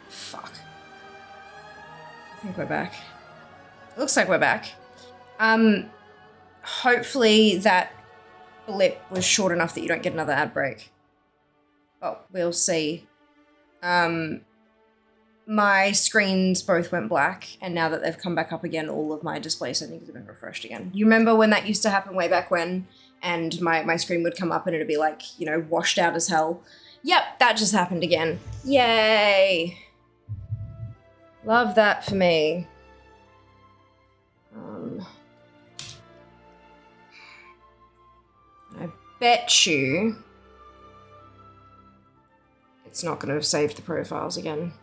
Fuck. I think we're back. It looks like we're back. Hopefully that blip was short enough that you don't get another ad break. Oh, we'll see. My screens both went black, and now that they've come back up again, all of my display settings have been refreshed again. You remember when that used to happen way back when, and my screen would come up and it'd be like, you know, washed out as hell? Yep, that just happened again. Yay! Love that for me. I bet you it's not going to have saved the profiles again.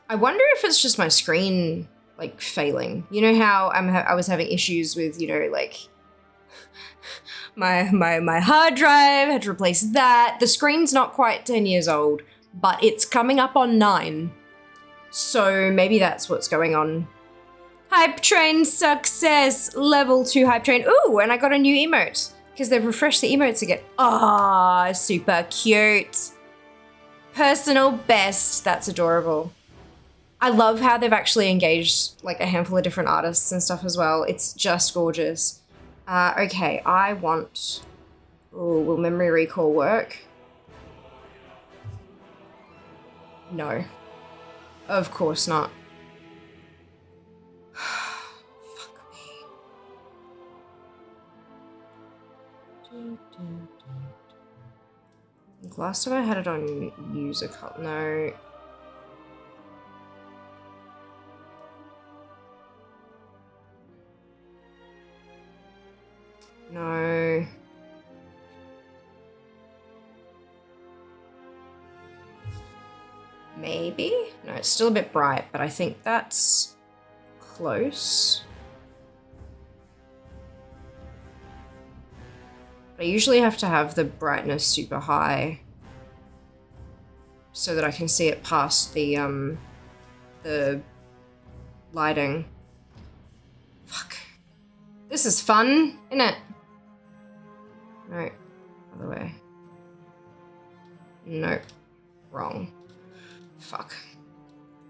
I wonder if it's just my screen, like, failing. You know how I was having issues with, you know, like, my hard drive, had to replace that. The screen's not quite 10 years old, but it's coming up on 9. So maybe that's what's going on. Hype train success, level 2 hype train. Ooh, and I got a new emote because they've refreshed the emotes again. Ah, super cute. Personal best, that's adorable. I love how they've actually engaged like a handful of different artists and stuff as well. It's just gorgeous. Okay, I want... Ooh, will memory recall work? No. Of course not. Fuck me. Last time I had it on user call. No. No. Maybe? No, it's still a bit bright, but I think that's close. I usually have to have the brightness super high so that I can see it past the lighting. Fuck. This is fun, isn't it? No, other way. Nope, wrong. Fuck.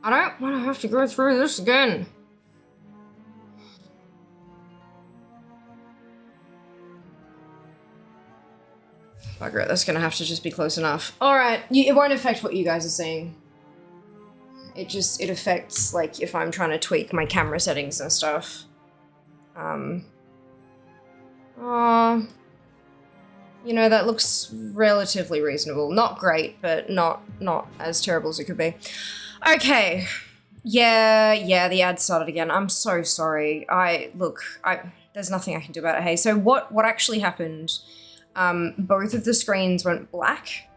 I don't want to have to go through this again. Bugger it, that's gonna have to just be close enough. Alright, it won't affect what you guys are seeing. It affects, like, if I'm trying to tweak my camera settings and stuff. You know, that looks relatively reasonable. Not great, but not as terrible as it could be. Okay. Yeah, the ad started again. I'm so sorry. There's nothing I can do about it. Hey, so what actually happened, both of the screens went black.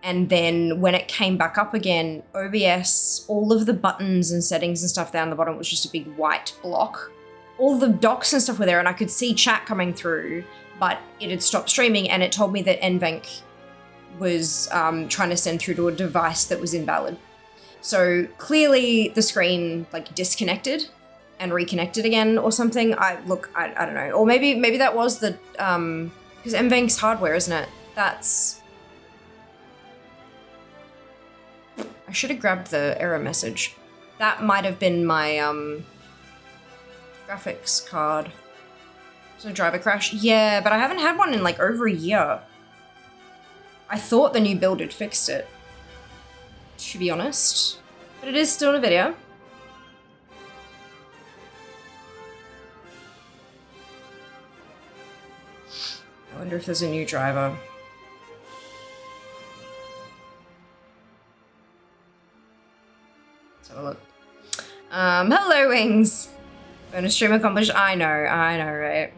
And then when it came back up again, OBS, all of the buttons and settings and stuff down the bottom was just a big white block. All the docs and stuff were there, and I could see chat coming through, but it had stopped streaming, and it told me that NVENC was trying to send through to a device that was invalid. So clearly the screen like disconnected and reconnected again or something. I don't know. Or maybe that was the, because NVENC's hardware, isn't it? I should have grabbed the error message. That might have been my graphics card. So driver crash? Yeah, but I haven't had one in like over a year. I thought the new build had fixed it, to be honest. But it is still in a video. I wonder if there's a new driver. Let's have a look. Hello, Wings. Bonus stream accomplished. I know, right?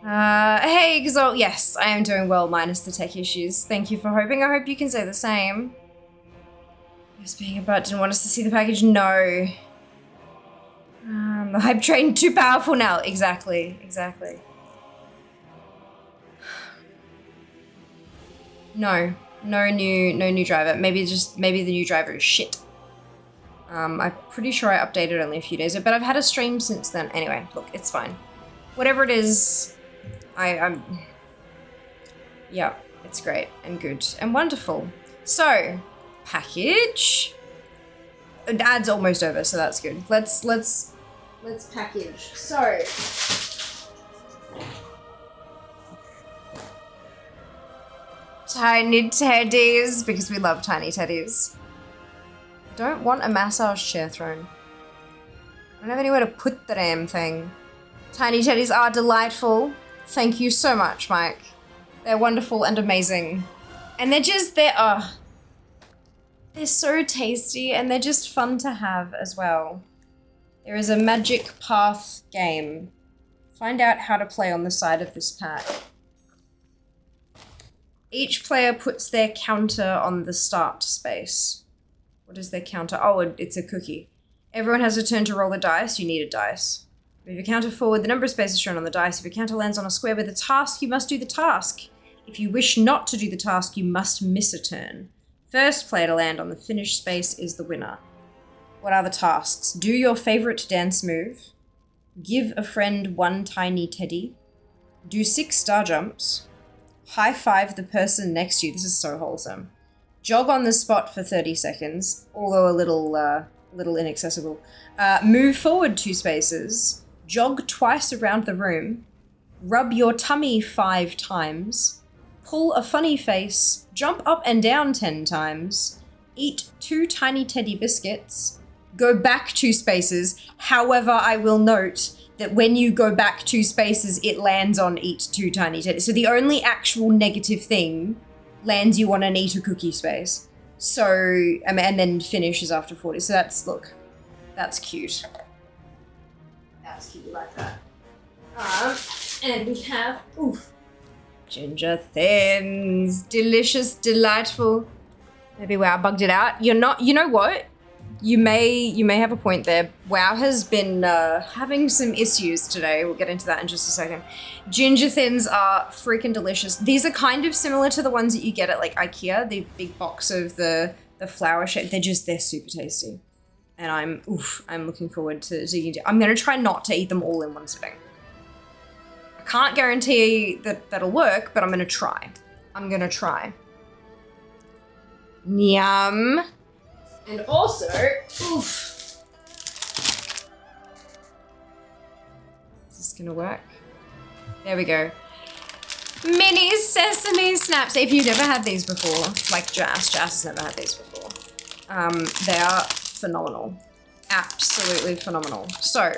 Hey, Exalt. Yes, I am doing well, minus the tech issues. Thank you for hoping. I hope you can say the same. Yes, being a butt, didn't want us to see the package. No. The hype train too powerful now. Exactly. No new driver. Maybe the new driver is shit. I'm pretty sure I updated only a few days ago, but I've had a stream since then. Anyway, look, it's fine. Whatever it is, yeah, it's great and good and wonderful. So, Package. Ad's almost over, so that's good. Let's package. So tiny teddies, because we love tiny teddies. Don't want a massage chair throne. I don't have anywhere to put the damn thing. Tiny teddies are delightful. Thank you so much, Mike. They're wonderful and amazing. And they're so tasty and they're just fun to have as well. There is a magic path game. Find out how to play on the side of this pack. Each player puts their counter on the start space. What is their counter? Oh, it's a cookie. Everyone has a turn to roll a dice. You need a dice. Move your counter forward. The number of spaces shown on the dice. If your counter lands on a square with a task, you must do the task. If you wish not to do the task, you must miss a turn. First player to land on the finished space is the winner. What are the tasks? Do your favorite dance move. Give a friend one tiny teddy. Do 6 star jumps. High five the person next to you. This is so wholesome. Jog on the spot for 30 seconds, although a little inaccessible. Move forward 2 spaces. Jog twice around the room. Rub your tummy 5 times. Pull a funny face. Jump up and down 10 times. Eat 2 tiny teddy biscuits. Go back 2 spaces. However, I will note that when you go back 2 spaces, it lands on eat 2 tiny teddy. So the only actual negative thing lands you on an eat a cookie space. So, and then finishes after 40. So that's, look, that's cute. That's cute, like that. And we have, ginger thins. Delicious, delightful. Maybe WoW bugged it out. You're not, you know what? You may have a point there. WoW has been having some issues today. We'll get into that in just a second. Ginger thins are freaking delicious. These are kind of similar to the ones that you get at like IKEA, the big box of the flower shape. They're super tasty. And I'm looking forward to eating. I'm gonna try not to eat them all in one sitting. I can't guarantee that that'll work, but I'm gonna try. Yum. And also, is this gonna work? There we go. Mini sesame snaps. If you've never had these before, like Jas has never had these before. They are phenomenal. Absolutely phenomenal. So,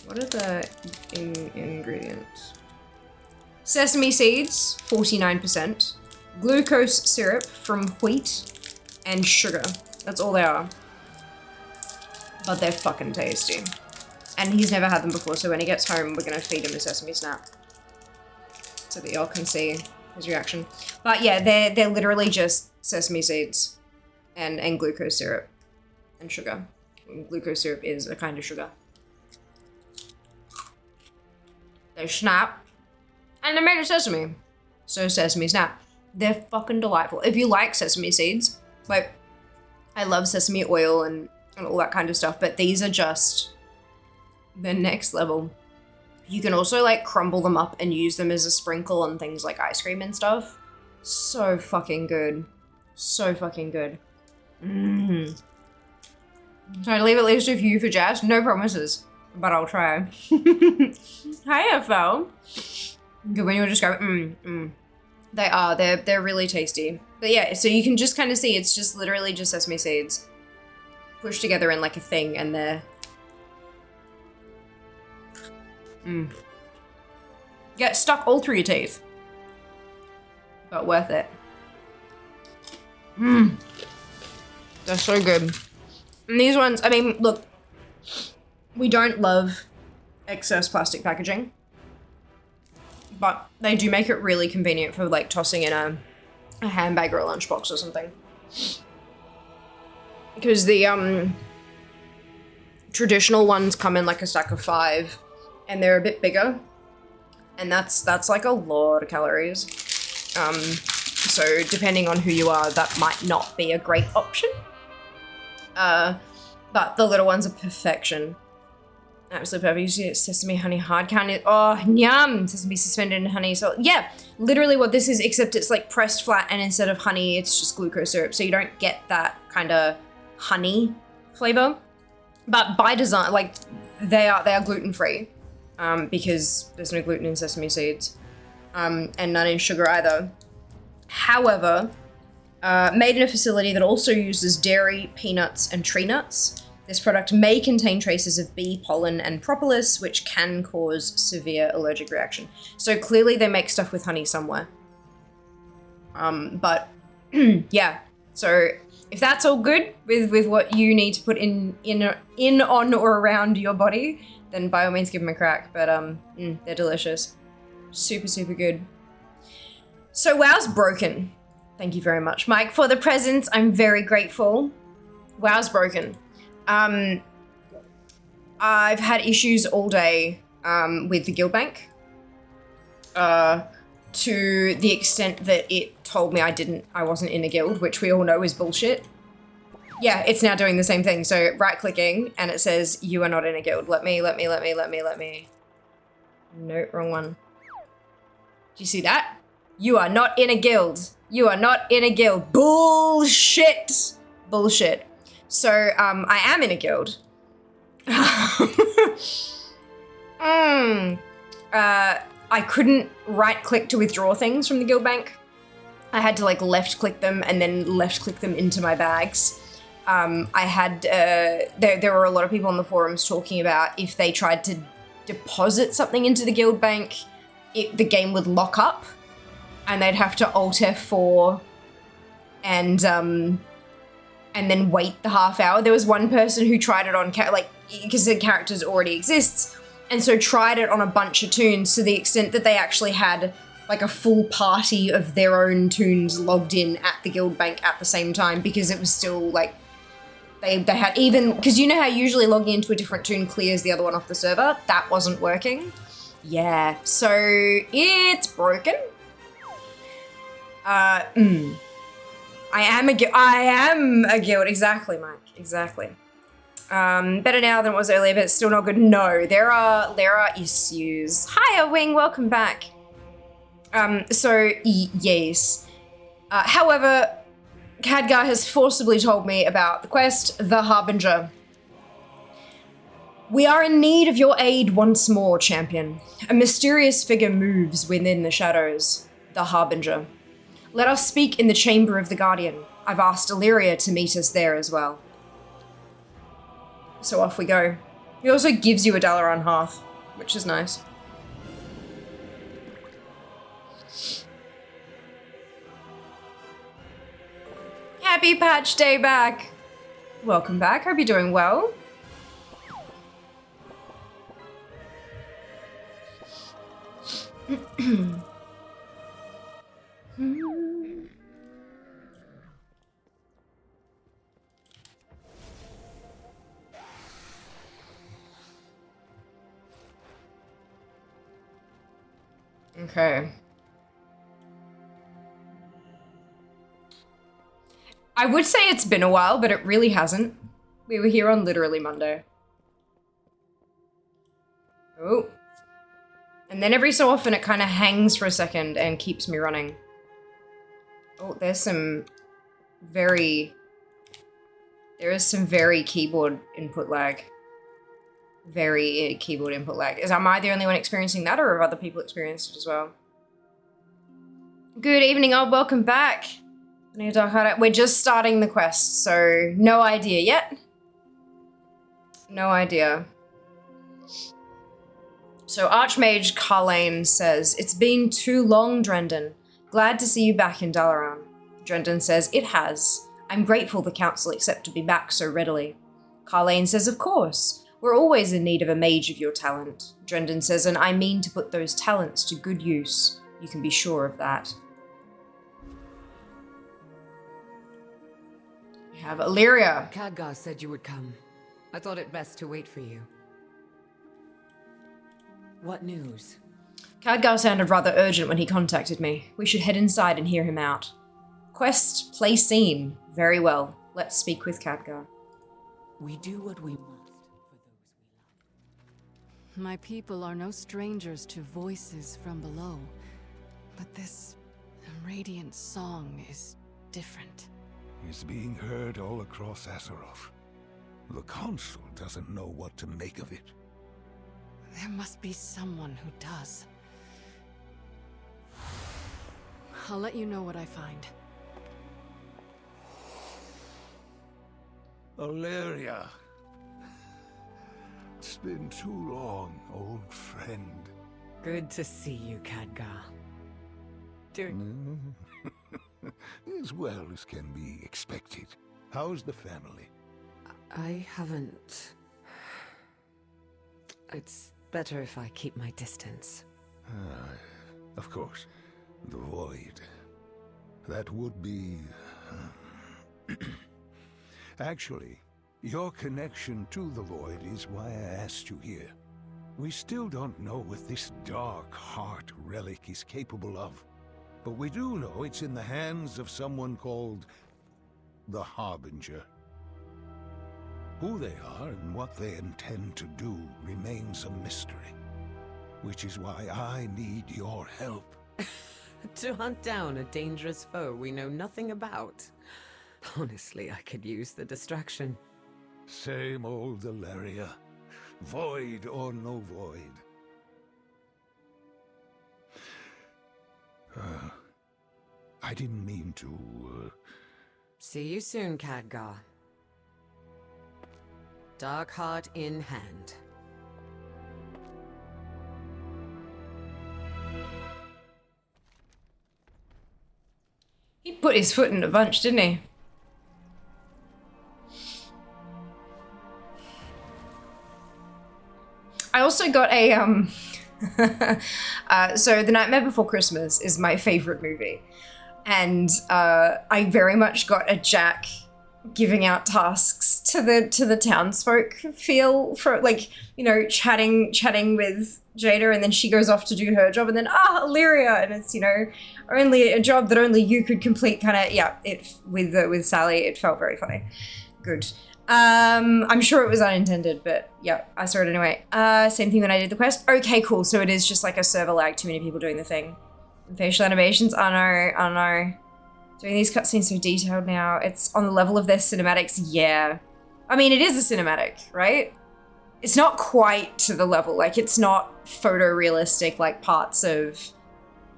what are the ingredients? Sesame seeds, 49%. Glucose syrup from wheat and sugar. That's all they are. But they're fucking tasty. And he's never had them before, so when he gets home, we're gonna feed him a sesame snap. So that y'all can see his reaction. But yeah, they're literally just sesame seeds and glucose syrup and sugar. And glucose syrup is a kind of sugar. They snap. And they're made of sesame. So sesame snap. They're fucking delightful. If you like sesame seeds, like, I love sesame oil and all that kind of stuff, but these are just the next level. You can also like crumble them up and use them as a sprinkle on things like ice cream and stuff. So fucking good. So fucking good. Try to leave at least a few for Jas. No promises, but I'll try. Hi, FL. Good when you were describing. They're really tasty. But yeah, so you can just kind of see it's just literally just sesame seeds pushed together in like a thing, and they're get stuck all through your teeth, but worth it. They're so good. And these ones, I mean, look, we don't love excess plastic packaging, but they do make it really convenient for like tossing in a handbag or a lunchbox or something. Because the traditional ones come in like a stack of 5 and they're a bit bigger. And that's like a lot of calories. So depending on who you are, that might not be a great option. But the little ones are perfection. Absolutely perfect. You see sesame honey hard candy. Oh, yum! Sesame suspended in honey. So yeah, literally what this is, except it's like pressed flat, and instead of honey, it's just glucose syrup. So you don't get that kind of honey flavor. But by design, like they are gluten free, because there's no gluten in sesame seeds, and none in sugar either. However, made in a facility that also uses dairy, peanuts, and tree nuts. This product may contain traces of bee pollen and propolis, which can cause severe allergic reaction. So clearly they make stuff with honey somewhere. But yeah, so if that's all good with what you need to put in, on, or around your body, then by all means give them a crack. But they're delicious. Super, super good. So WoW's broken. Thank you very much, Mike, for the presents. I'm very grateful. WoW's broken. I've had issues all day with the guild bank, to the extent that it told me I wasn't in a guild, which we all know is bullshit. Yeah, it's now doing the same thing. So right-clicking and it says you are not in a guild. Let me. No, wrong one. Do you see that? You are not in a guild. You are not in a guild. Bullshit. Bullshit. So, I am in a guild. I couldn't right-click to withdraw things from the guild bank. I had to like left-click them and then left-click them into my bags. I had, there were a lot of people on the forums talking about if they tried to deposit something into the guild bank, the game would lock up and they'd have to Alt F4 and then wait the half hour. There was one person who tried it on, because the characters already exists, and so tried it on a bunch of toons to the extent that they actually had like a full party of their own toons logged in at the guild bank at the same time, because it was still like, they had even, because you know how usually logging into a different toon clears the other one off the server? That wasn't working. Yeah, so it's broken. I am a guild, exactly, Mike, exactly. Better now than it was earlier, but it's still not good. No, there are issues. Hiya, Wing, welcome back. So, yes. However, Khadgar has forcibly told me about the quest, the Harbinger. We are in need of your aid once more, champion. A mysterious figure moves within the shadows, the Harbinger. Let us speak in the chamber of the Guardian. I've asked Illyria to meet us there as well. So off we go. He also gives you a Dalaran hearth, which is nice. Happy patch day back. Welcome back. Hope you're doing well. Okay. I would say it's been a while, but it really hasn't. We were here on literally Monday. Oh. And then every so often it kind of hangs for a second and keeps me running. Oh, there is some very keyboard input lag. Very keyboard input lag. Am I the only one experiencing that, or have other people experienced it as well? Good evening, welcome back. We're just starting the quest, so no idea yet. No idea. So Archmage Carlane says, "It's been too long, Drendon. Glad to see you back in Dalaran." Drendon says, "It has. I'm grateful the council accepted me back so readily." Carlane says, "Of course. We're always in need of a mage of your talent." Drendon says, "And I mean to put those talents to good use. You can be sure of that." We have Illyria. Khadgar said you would come. I thought it best to wait for you. What news? Khadgar sounded rather urgent when he contacted me. We should head inside and hear him out. Quest, play scene. Very well. Let's speak with Khadgar. We do what we must for those we love. My people are no strangers to voices from below. But this radiant song is different. It's being heard all across Azeroth. The Council doesn't know what to make of it. There must be someone who does. I'll let you know what I find. Valeria. It's been too long, old friend. Good to see you, Khadgar. As well as can be expected. How's the family? I haven't... It's better if I keep my distance. Of course. The Void. That would be... Actually, your connection to the Void is why I asked you here. We still don't know what this Dark Heart relic is capable of. But we do know it's in the hands of someone called the Harbinger. Who they are and what they intend to do remains a mystery. Which is why I need your help. To hunt down a dangerous foe we know nothing about. Honestly, I could use the distraction. Same old Valeria. Void or no void. I didn't mean to, See you soon, Khadgar. Dark Heart in hand. He put his foot in a bunch, didn't he? I also got a, so The Nightmare Before Christmas is my favorite movie. And I very much got a Jack giving out tasks to the townsfolk feel for, like, you know, chatting with Jada, and then she goes off to do her job, and then Illyria, and it's, you know, only a job that only you could complete, kind of. Yeah, it with Sally, it felt very funny. Good. I'm sure it was unintended, but yeah, I saw it anyway. Same thing when I did the quest. Okay, cool. So it is just like a server lag, too many people doing the thing. Facial animations, I know. Doing these cutscenes so detailed now. It's on the level of their cinematics, yeah. I mean, it is a cinematic, right? It's not quite to the level, like, it's not photorealistic like parts of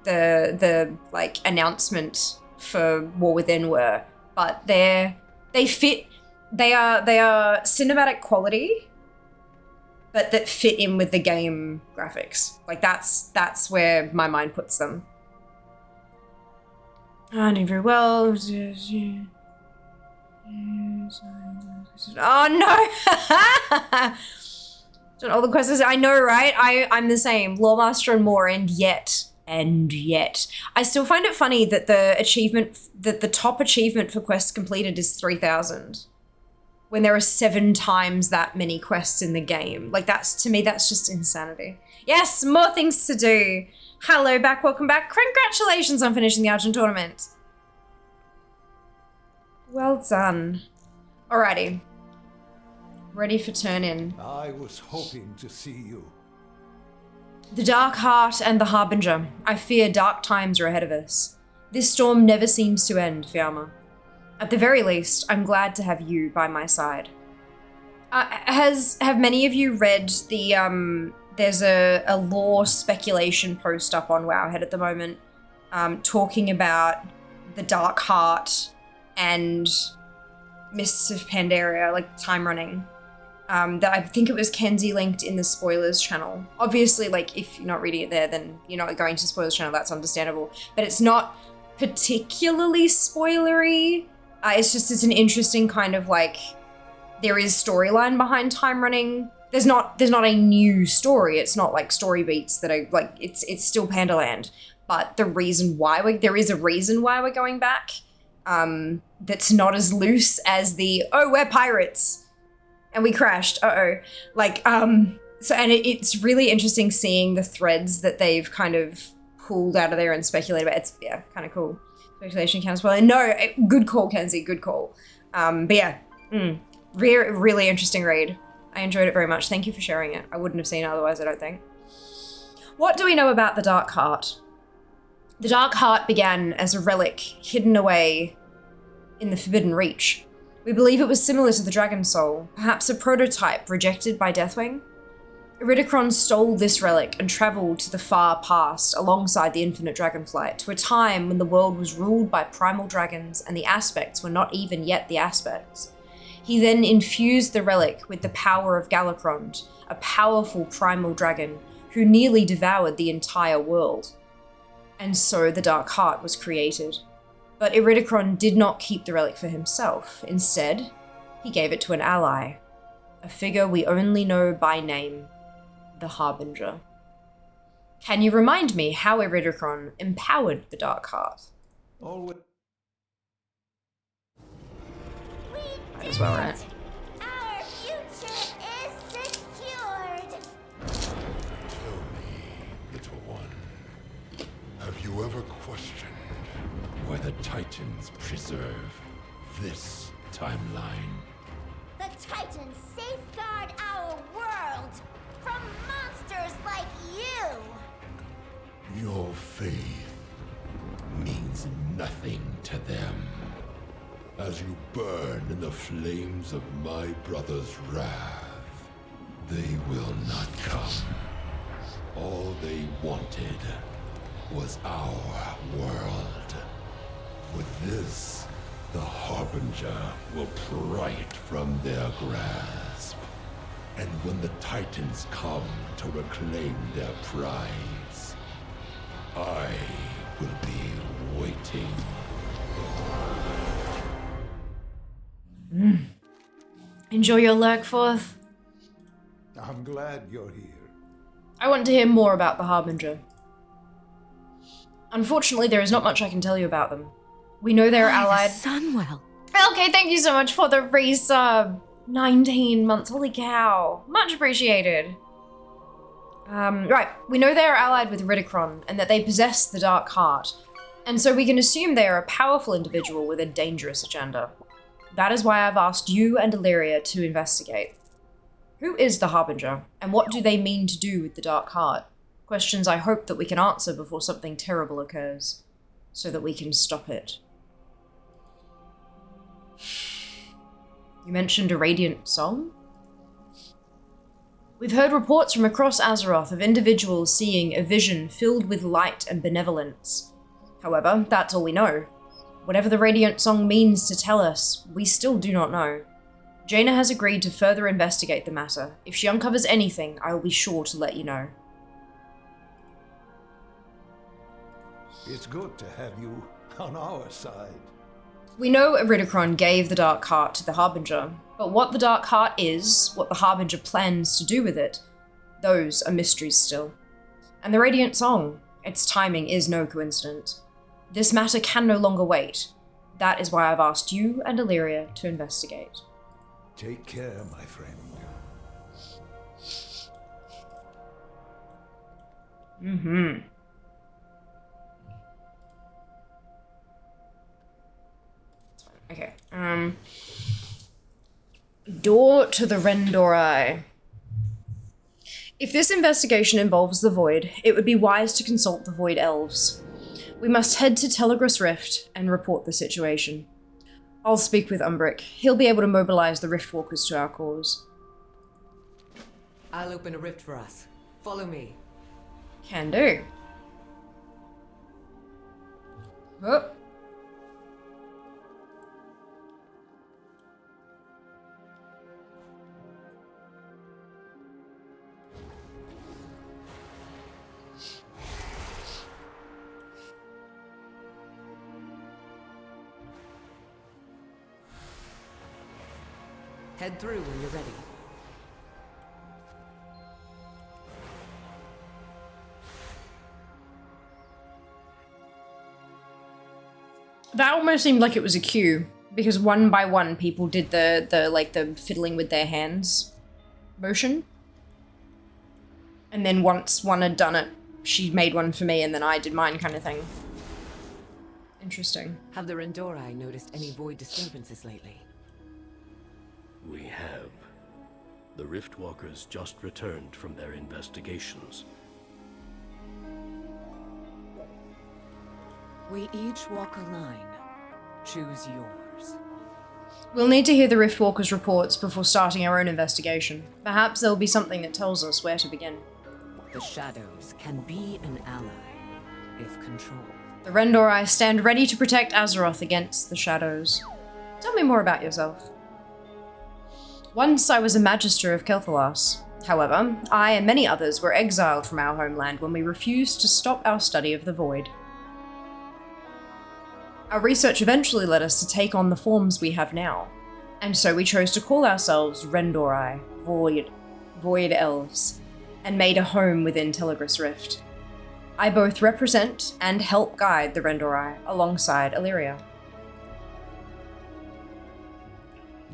the like announcement for War Within were, but they are cinematic quality, but that fit in with the game graphics. Like, that's where my mind puts them. I doing very well. Oh no! Done all the quests. I know, right? I'm the same. Lawmaster and more, and yet. I still find it funny that the top achievement for quests completed is 3,000. When there are 7 times that many quests in the game. Like, to me, that's just insanity. Yes, more things to do. Hello back, welcome back. Congratulations on finishing the Argent tournament. Well done. Alrighty. Ready for turn in. I was hoping to see you. The Dark Heart and the Harbinger. I fear dark times are ahead of us. This storm never seems to end, Fiamma. At the very least, I'm glad to have you by my side. Have many of you read the, there's a lore speculation post up on Wowhead at the moment, talking about the Dark Heart and Mists of Pandaria, like time running. That I think it was Kenzie linked in the spoilers channel. Obviously, like, if you're not reading it there, then you're not going to spoilers channel, that's understandable. But it's not particularly spoilery. It's an interesting kind of, like, there is storyline behind time running. There's not a new story. It's not like story beats that are like, it's still Pandaland. But there is a reason why we're going back. That's not as loose as the, oh, we're pirates and we crashed. Like, so, and it's really interesting seeing the threads that they've kind of pulled out of there and speculated about. It's, yeah, kind of cool. Speculation counts well. And no, good call, Kenzie, good call. But yeah, really interesting read. I enjoyed it very much. Thank you for sharing it. I wouldn't have seen it otherwise, I don't think. What do we know about the Dark Heart? The Dark Heart began as a relic hidden away in the Forbidden Reach. We believe it was similar to the Dragon Soul, perhaps a prototype rejected by Deathwing. Iridikron stole this relic and travelled to the far past alongside the Infinite Dragonflight, to a time when the world was ruled by primal dragons and the aspects were not even yet the aspects. He then infused the relic with the power of Galakrond, a powerful primal dragon who nearly devoured the entire world. And so the Dark Heart was created. But Iridikron did not keep the relic for himself. Instead, he gave it to an ally, a figure we only know by name, the Harbinger. Can you remind me how Iridikron empowered the Dark Heart? Always. Might as well, right? Our future is secured. Tell me, little one, have you ever questioned why the Titans preserve this timeline? The Titans safeguard our world from monsters like you. Your faith means nothing to them. As you burn in the flames of my brother's wrath, they will not come. All they wanted was our world. With this, the Harbinger will pry it from their grasp. And when the Titans come to reclaim their prize, I will be waiting. Enjoy your lurk forth. I'm glad you're here. I want to hear more about the Harbinger. Unfortunately, there is not much I can tell you about them. We know they're allied. Sunwell. Okay, thank you so much for the resub. 19 months, holy cow. Much appreciated. Right, we know they are allied with Iridikron and that they possess the Dark Heart. And so we can assume they are a powerful individual with a dangerous agenda. That is why I've asked you and Illyria to investigate. Who is the Harbinger, and what do they mean to do with the Dark Heart? Questions I hope that we can answer before something terrible occurs, so that we can stop it. You mentioned a radiant song? We've heard reports from across Azeroth of individuals seeing a vision filled with light and benevolence. However, that's all we know. Whatever the radiant song means to tell us, we still do not know. Jaina has agreed to further investigate the matter. If she uncovers anything, I will be sure to let you know. It's good to have you on our side. We know Iridikron gave the Dark Heart to the Harbinger, but what the Dark Heart is, what the Harbinger plans to do with it, those are mysteries still. And the Radiant Song, its timing is no coincidence. This matter can no longer wait. That is why I've asked you and Illyria to investigate. Take care, my friend. Okay, door to the Rendorai. If this investigation involves the Void, it would be wise to consult the Void Elves. We must head to Telegra's Rift and report the situation. I'll speak with Umbric. He'll be able to mobilize the Riftwalkers to our cause. I'll open a rift for us. Follow me. Can do. Oh. Head through when you're ready. That almost seemed like it was a queue, because one by one people did the fiddling with their hands motion. And then once one had done it, she made one for me and then I did mine kind of thing. Interesting. Have the Rendorai noticed any void disturbances lately? We have. The Riftwalkers just returned from their investigations. We each walk a line. Choose yours. We'll need to hear the Riftwalkers' reports before starting our own investigation. Perhaps there'll be something that tells us where to begin. The shadows can be an ally, if controlled. The Rendorai stand ready to protect Azeroth against the shadows. Tell me more about yourself. Once I was a Magister of Kel'Thalas. However, I and many others were exiled from our homeland when we refused to stop our study of the Void. Our research eventually led us to take on the forms we have now, and so we chose to call ourselves Rendorai, Void Elves, and made a home within Telegris Rift. I both represent and help guide the Rendorai alongside Illyria.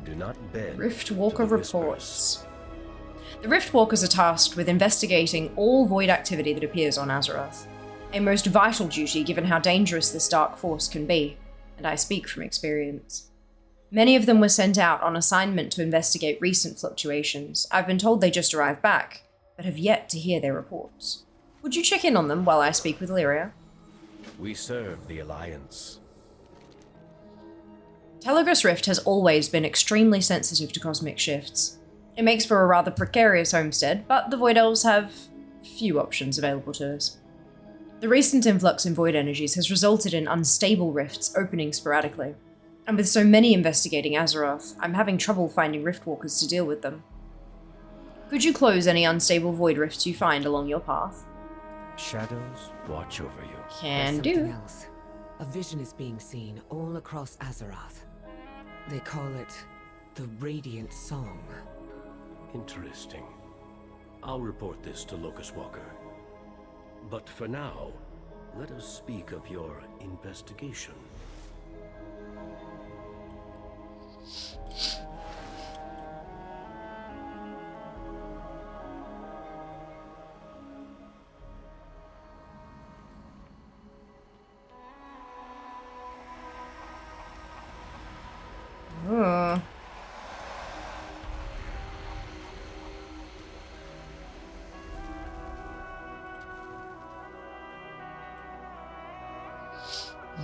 Do not bend Riftwalker to the reports. The Riftwalkers are tasked with investigating all Void activity that appears on Azeroth, a most vital duty given how dangerous this dark force can be, and I speak from experience. Many of them were sent out on assignment to investigate recent fluctuations. I've been told they just arrived back, but have yet to hear their reports. Would you check in on them while I speak with Illyria? We serve the Alliance. Telegris Rift has always been extremely sensitive to cosmic shifts. It makes for a rather precarious homestead, but the Void Elves have few options available to us. The recent influx in Void energies has resulted in unstable rifts opening sporadically, and with so many investigating Azeroth, I'm having trouble finding Riftwalkers to deal with them. Could you close any unstable Void rifts you find along your path? Shadows watch over you. Can There's something do. else. A vision is being seen all across Azeroth. They call it the Radiant Song. Interesting. I'll report this to Locust Walker. But for now, let us speak of your investigation. Ooh.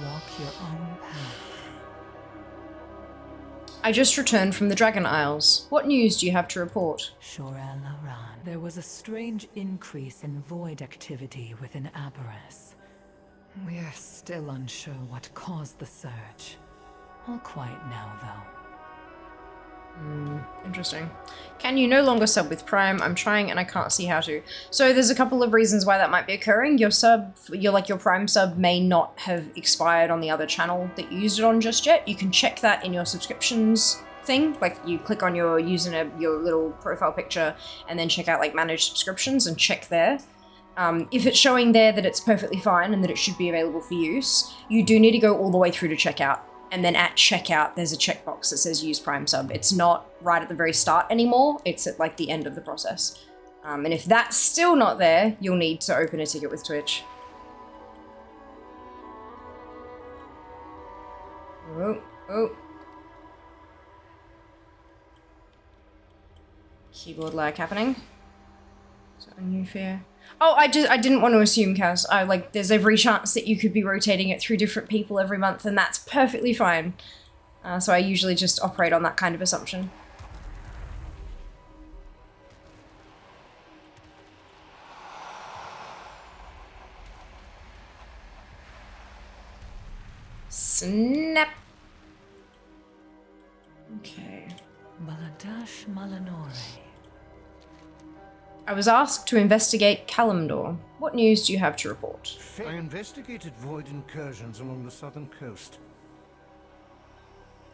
Walk your own path. I just returned from the Dragon Isles. What news do you have to report? Shorel Laran. There was a strange increase in void activity within Aberys. We are still unsure what caused the surge. All quiet now, though. Interesting. Can you no longer sub with Prime? I'm trying and I can't see how to. So there's a couple of reasons why that might be occurring. Your Prime sub may not have expired on the other channel that you used it on just yet. You can check that in your subscriptions thing. Like you click on your your little profile picture and then check out like manage subscriptions and check there. If it's showing there that it's perfectly fine and that it should be available for use, you do need to go all the way through to checkout. And then at checkout, there's a checkbox that says use Prime sub. It's not right at the very start anymore. It's at like the end of the process. And if that's still not there, you'll need to open a ticket with Twitch. Oh. Keyboard lag happening. Is that a new fear? Oh, I didn't want to assume, Kaz. There's every chance that you could be rotating it through different people every month, and that's perfectly fine. So I usually just operate on that kind of assumption. Snap. Okay. Baladash Malanore. I was asked to investigate Kalimdor. What news do you have to report? I investigated void incursions along the southern coast.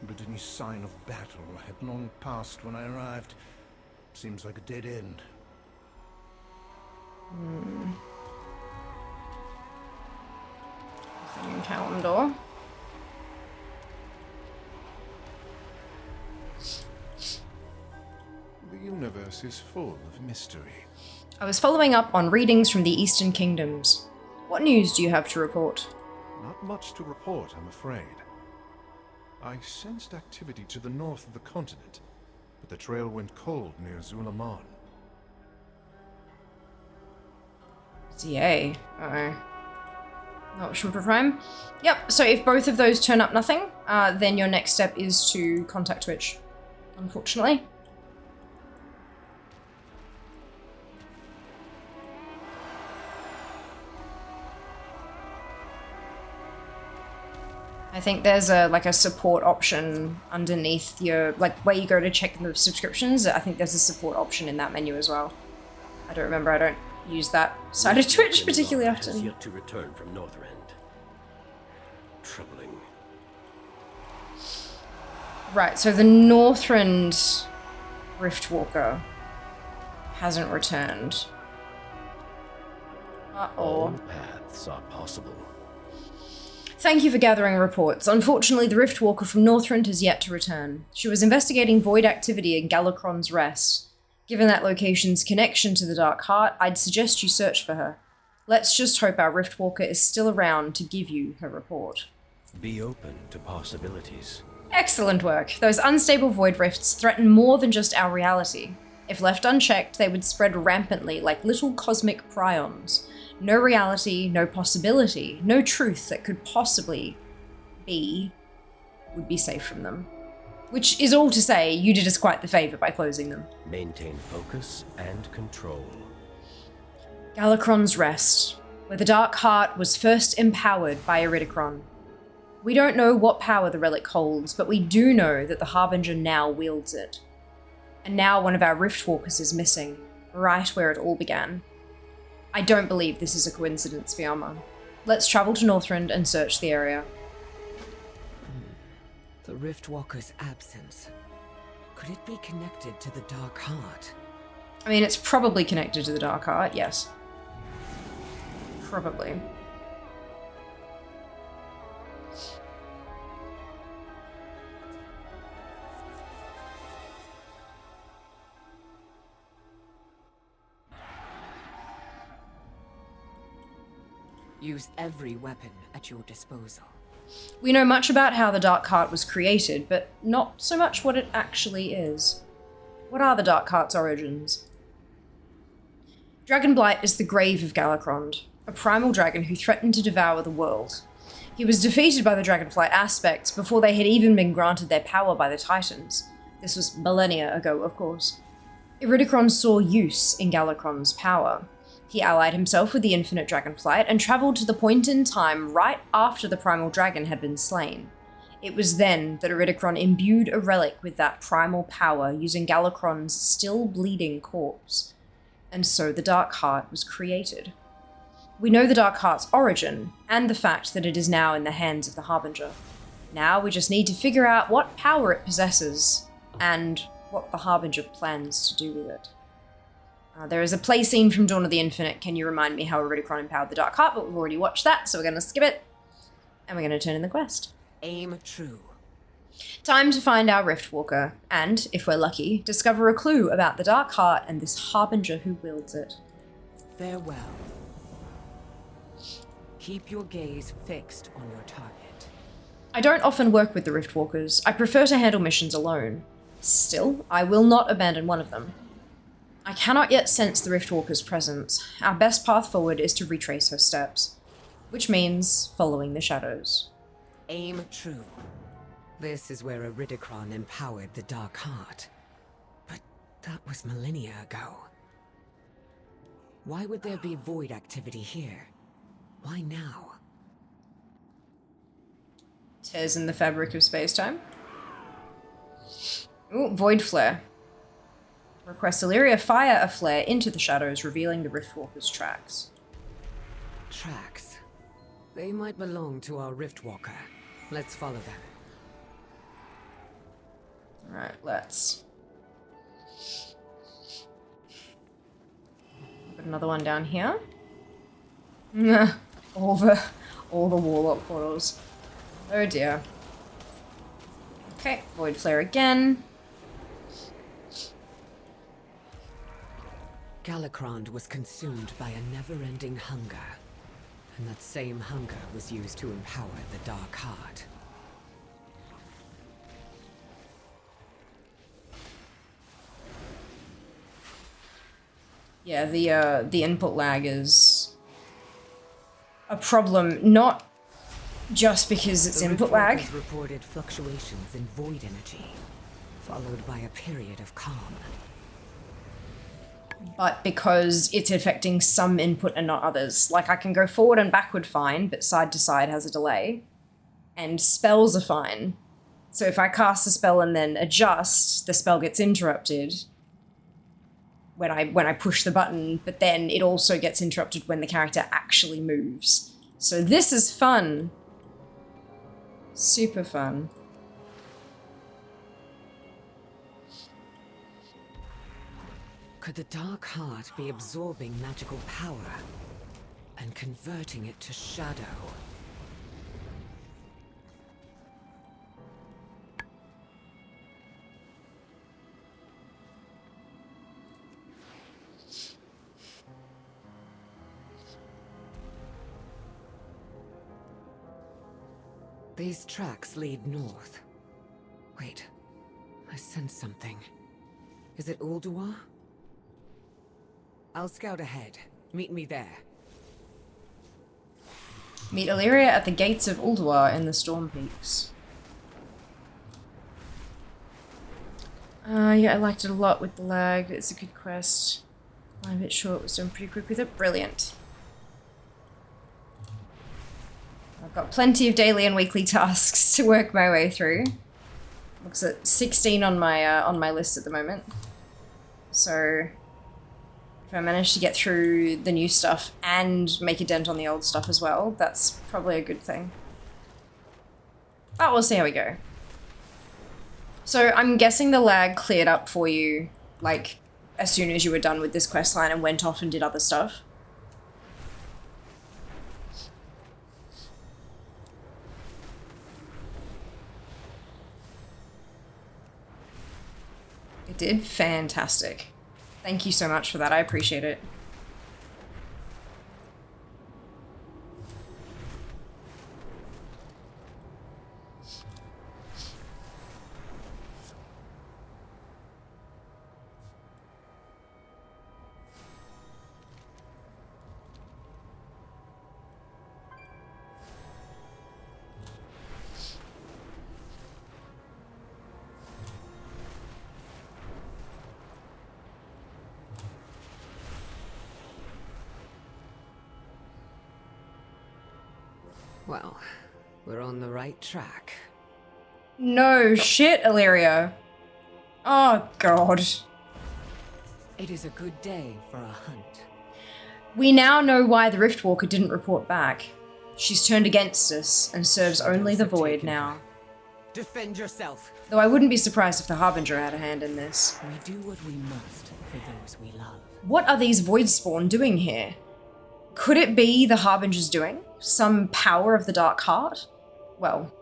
But any sign of battle had long passed when I arrived. Seems like a dead end. Nothing in Kalimdor. The universe is full of mystery. I was following up on readings from the Eastern Kingdoms. What news do you have to report? Not much to report, I'm afraid. I sensed activity to the north of the continent, but The trail went cold near Zulaman. ZA. Uh-oh. Not Shimper Prime. Yep, so if both of those turn up nothing, then your next step is to contact Twitch, unfortunately. I think there's a support option underneath your, like, where you go to check the subscriptions. I think there's a support option in that menu as well. I don't remember, I don't use that side of Twitch particularly often. Has yet to return from Northrend. Troubling. Right, so the Northrend Riftwalker hasn't returned. All paths are possible. Thank you for gathering reports. Unfortunately, the Riftwalker from Northrend has yet to return. She was investigating void activity in Galakron's Rest. Given that location's connection to the Dark Heart, I'd suggest you search for her. Let's just hope our Riftwalker is still around to give you her report. Be open to possibilities. Excellent work. Those unstable void rifts threaten more than just our reality. If left unchecked, they would spread rampantly like little cosmic prions. No reality, no possibility, no truth that could possibly be would be safe from them. Which is all to say, you did us quite the favour by closing them. Maintain focus and control. Galakron's Rest, where the Dark Heart was first empowered by Iridikron. We don't know what power the relic holds, but we do know that the Harbinger now wields it. And now one of our Riftwalkers is missing, right where it all began. I don't believe this is a coincidence, Fiamma. Let's travel to Northrend and search the area. The Riftwalker's absence. Could it be connected to the Dark Heart? I mean, it's probably connected to the Dark Heart, yes. Probably. Use every weapon at your disposal. We know much about how the Dark Heart was created, but not so much what it actually is. What are the Dark Heart's origins? Dragonblight is the grave of Galakrond, a primal dragon who threatened to devour the world. He was defeated by the Dragonflight aspects before they had even been granted their power by the Titans. This was millennia ago, of course. Iridikron saw use in Galakron's power. He allied himself with the Infinite Dragonflight and travelled to the point in time right after the Primal Dragon had been slain. It was then that Iridikron imbued a relic with that primal power using Galakron's still bleeding corpse. And so the Dark Heart was created. We know the Dark Heart's origin, and the fact that it is now in the hands of the Harbinger. Now we just need to figure out what power it possesses, and what the Harbinger plans to do with it. There is a play scene from Dawn of the Infinite, Can You Remind Me How Iridikron Empowered the Dark Heart, but we've already watched that, so we're going to skip it. And we're going to turn in the quest. Aim true. Time to find our Riftwalker, and, if we're lucky, discover a clue about the Dark Heart and this Harbinger who wields it. Farewell. Keep your gaze fixed on your target. I don't often work with the Riftwalkers. I prefer to handle missions alone. Still, I will not abandon one of them. I cannot yet sense the Riftwalker's presence. Our best path forward is to retrace her steps, which means following the shadows. Aim true. This is where Iridikron empowered the Dark Heart. But that was millennia ago. Why would there be void activity here? Why now? Tears in the fabric of space-time. Ooh, void flare. Request Illyria fire a flare into the shadows, revealing the Riftwalker's tracks. Tracks. They might belong to our Riftwalker. Let's follow them. Alright, let's. Put another one down here. all the warlock portals. Oh dear. Okay, void flare again. Galakron was consumed by a never-ending hunger, and that same hunger was used to empower the Dark Heart. Yeah, the input lag is a problem, not just because it's input lag. Riftwalkers reported fluctuations in void energy, followed by a period of calm. But because it's affecting some input and not others. Like, I can go forward and backward fine, but side to side has a delay. And spells are fine. So if I cast a spell and then adjust, the spell gets interrupted when I push the button, but then it also gets interrupted when the character actually moves. So this is fun. Super fun. Could the Dark Heart be absorbing magical power and converting it to shadow? These tracks lead north. Wait, I sense something. Is it Ulduar? I'll scout ahead. Meet me there. Meet Illyria at the gates of Ulduar in the Storm Peaks. Yeah, I liked it a lot with the lag. It's a good quest. I'm a bit short, was done pretty quick with it. Brilliant. I've got plenty of daily and weekly tasks to work my way through. Looks at 16 on my list at the moment. So if I manage to get through the new stuff and make a dent on the old stuff as well, that's probably a good thing. But we'll see how we go. So I'm guessing the lag cleared up for you, like, as soon as you were done with this questline and went off and did other stuff. It did? Fantastic. Thank you so much for that. I appreciate it. Well, we're on the right track. No shit, Illyria. Oh, God. It is a good day for a hunt. We now know why the Riftwalker didn't report back. She's turned against us and serves only the Void now. Defend yourself. Though I wouldn't be surprised if the Harbinger had a hand in this. We do what we must for those we love. What are these Void Spawn doing here? Could it be the Harbinger's doing? Some power of the Dark Heart? Well,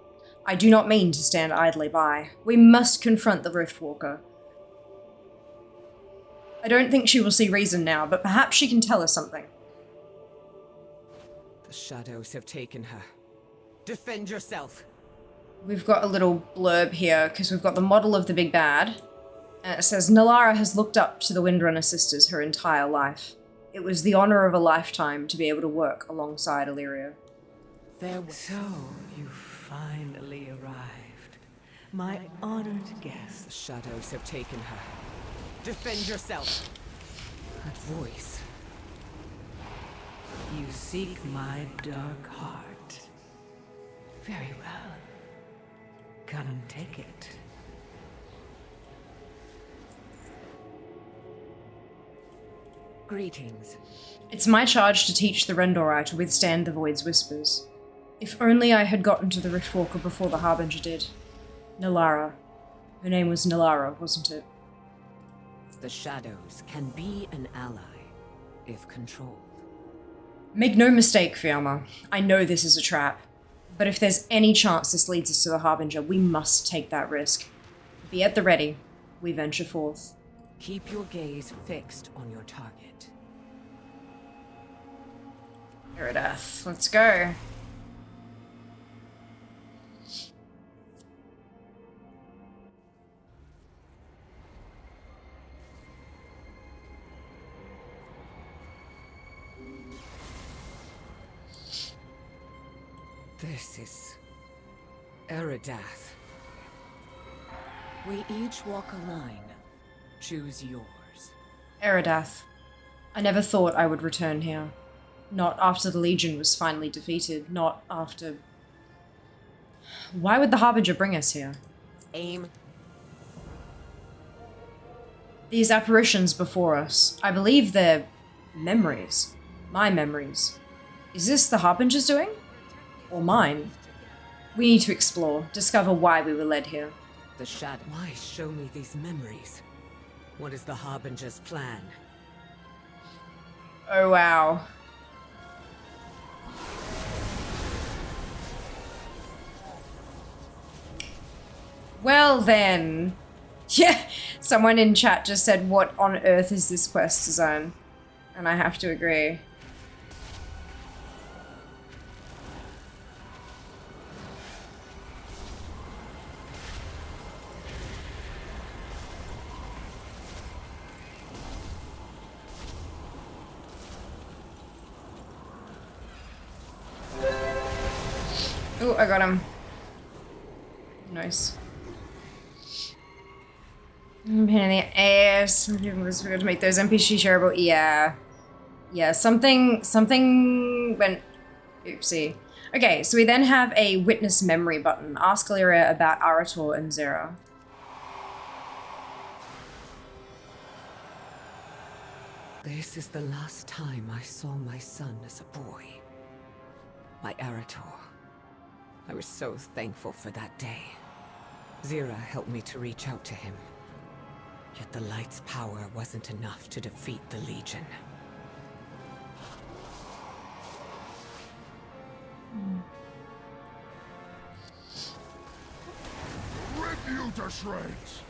I do not mean to stand idly by. We must confront the Riftwalker. I don't think she will see reason now, but perhaps she can tell us something. The shadows have taken her. Defend yourself. We've got a little blurb here, because we've got the model of the big bad. And it says, Nalara has looked up to the Windrunner sisters her entire life. It was the honor of a lifetime to be able to work alongside Illyria. So, you finally arrived. My honored guest. The shadows have taken her. Defend yourself. That voice. You seek my dark heart. Very well. Come take it. Greetings. It's my charge to teach the Rendorai to withstand the Void's whispers. If only I had gotten to the Riftwalker before the Harbinger did. Nalara. Her name was Nalara, wasn't it? The shadows can be an ally, if controlled. Make no mistake, Fiamma. I know this is a trap. But if there's any chance this leads us to the Harbinger, we must take that risk. Be at the ready. We venture forth. Keep your gaze fixed on your target. Iridath, let's go. This is Eridath. We each walk a line. Choose yours. Eridath. I never thought I would return here. Not after the Legion was finally defeated. Not after... Why would the Harbinger bring us here? Aim. These apparitions before us, I believe they're memories. My memories. Is this the Harbinger's doing? Or mine? We need to explore, discover why we were led here. The shadow. Why show me these memories? What is the Harbinger's plan? Oh wow. Well then. Yeah, someone in chat just said, what on earth is this quest design? And I have to agree. Oh, I got him. Nice. Pain in the ass. We got to make those NPC shareable. Yeah. Yeah, something went... Oopsie. Okay, so we then have a witness memory button. Ask Illyria about Arator and Zera. This is the last time I saw my son as a boy. My Arator. I was so thankful for that day. Zera helped me to reach out to him. Yet the light's power wasn't enough to defeat the Legion. Rip you to shreds!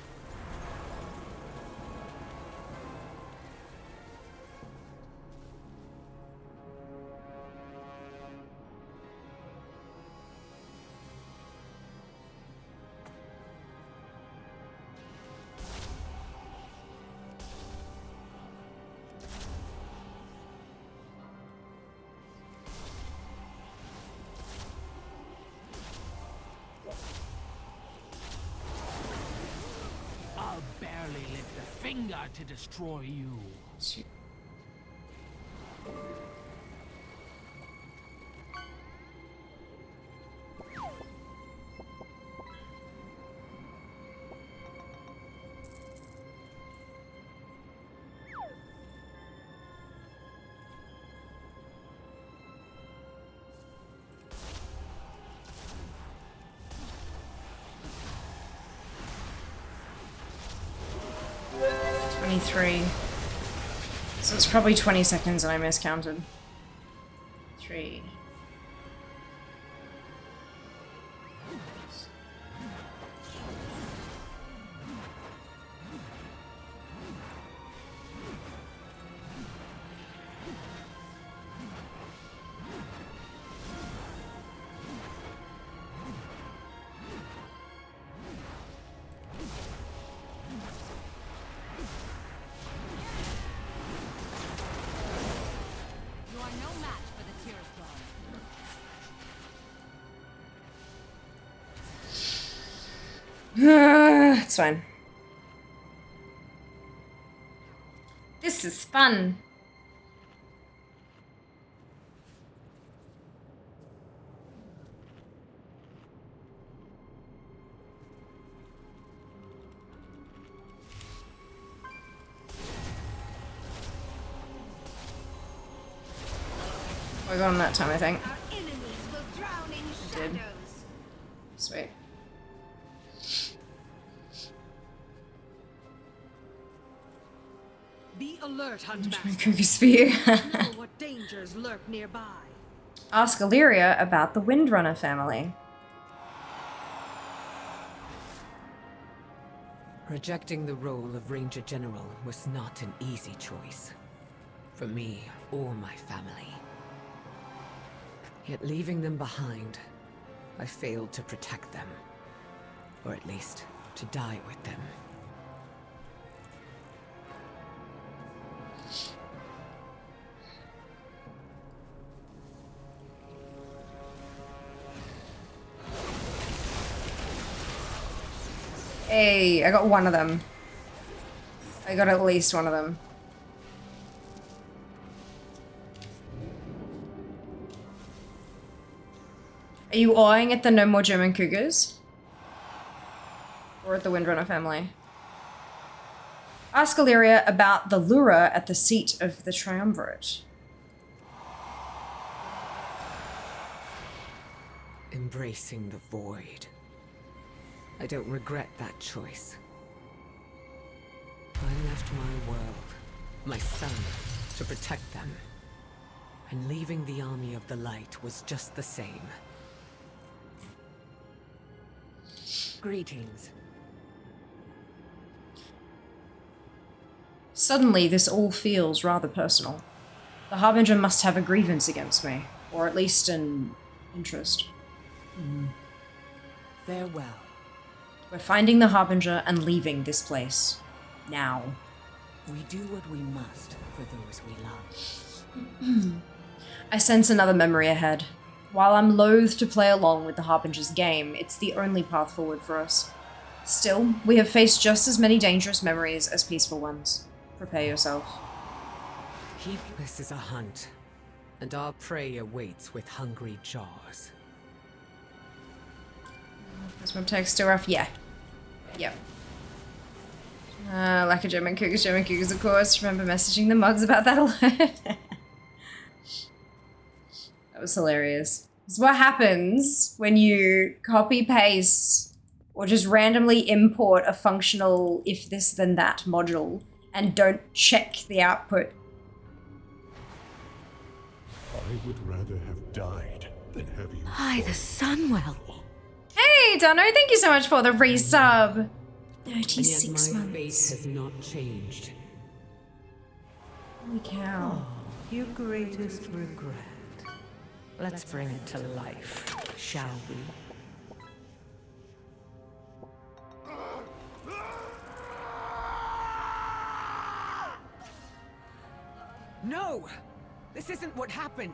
To destroy you. So it's probably 20 seconds and I miscounted. 3. It's fine. This is fun. We're going that time, I think. Our enemies will drown in Did. shadows. Sweet. Be alert, Huntmaster. Cookie Sphere. Know what dangers lurk nearby. Ask Illyria about the Windrunner family. Rejecting the role of Ranger General was not an easy choice. For me or my family. Yet leaving them behind, I failed to protect them. Or at least, to die with them. Hey, I got one of them. I got at least one of them. Are you awing at the No More German Cougars? Or at the Windrunner family? Ask Illyria about the Lura at the seat of the Triumvirate. Embracing the void. I don't regret that choice. I left my world, my son, to protect them. And leaving the army of the light was just the same. Greetings. Suddenly, this all feels rather personal. The Harbinger must have a grievance against me, or at least an interest. Farewell. We're finding the Harbinger and leaving this place. Now. We do what we must for those we love. I sense another memory ahead. While I'm loath to play along with the Harbinger's game, it's the only path forward for us. Still, we have faced just as many dangerous memories as peaceful ones. Prepare yourself. This is a hunt, and our prey awaits with hungry jaws. Is my text still rough? Yeah. Yep. Lack of German cougars, of course. Remember messaging the mods about that a lot. That was hilarious. This is what happens when you copy paste or just randomly import a functional if this then that module and don't check the output. I would rather have died than have you. Hi, the Sunwell. Hey, Dano, thank you so much for the resub. 36 And yet my fate months. has not changed. Holy cow. Your greatest regret. Let's bring it to life, shall we? No! This isn't what happened!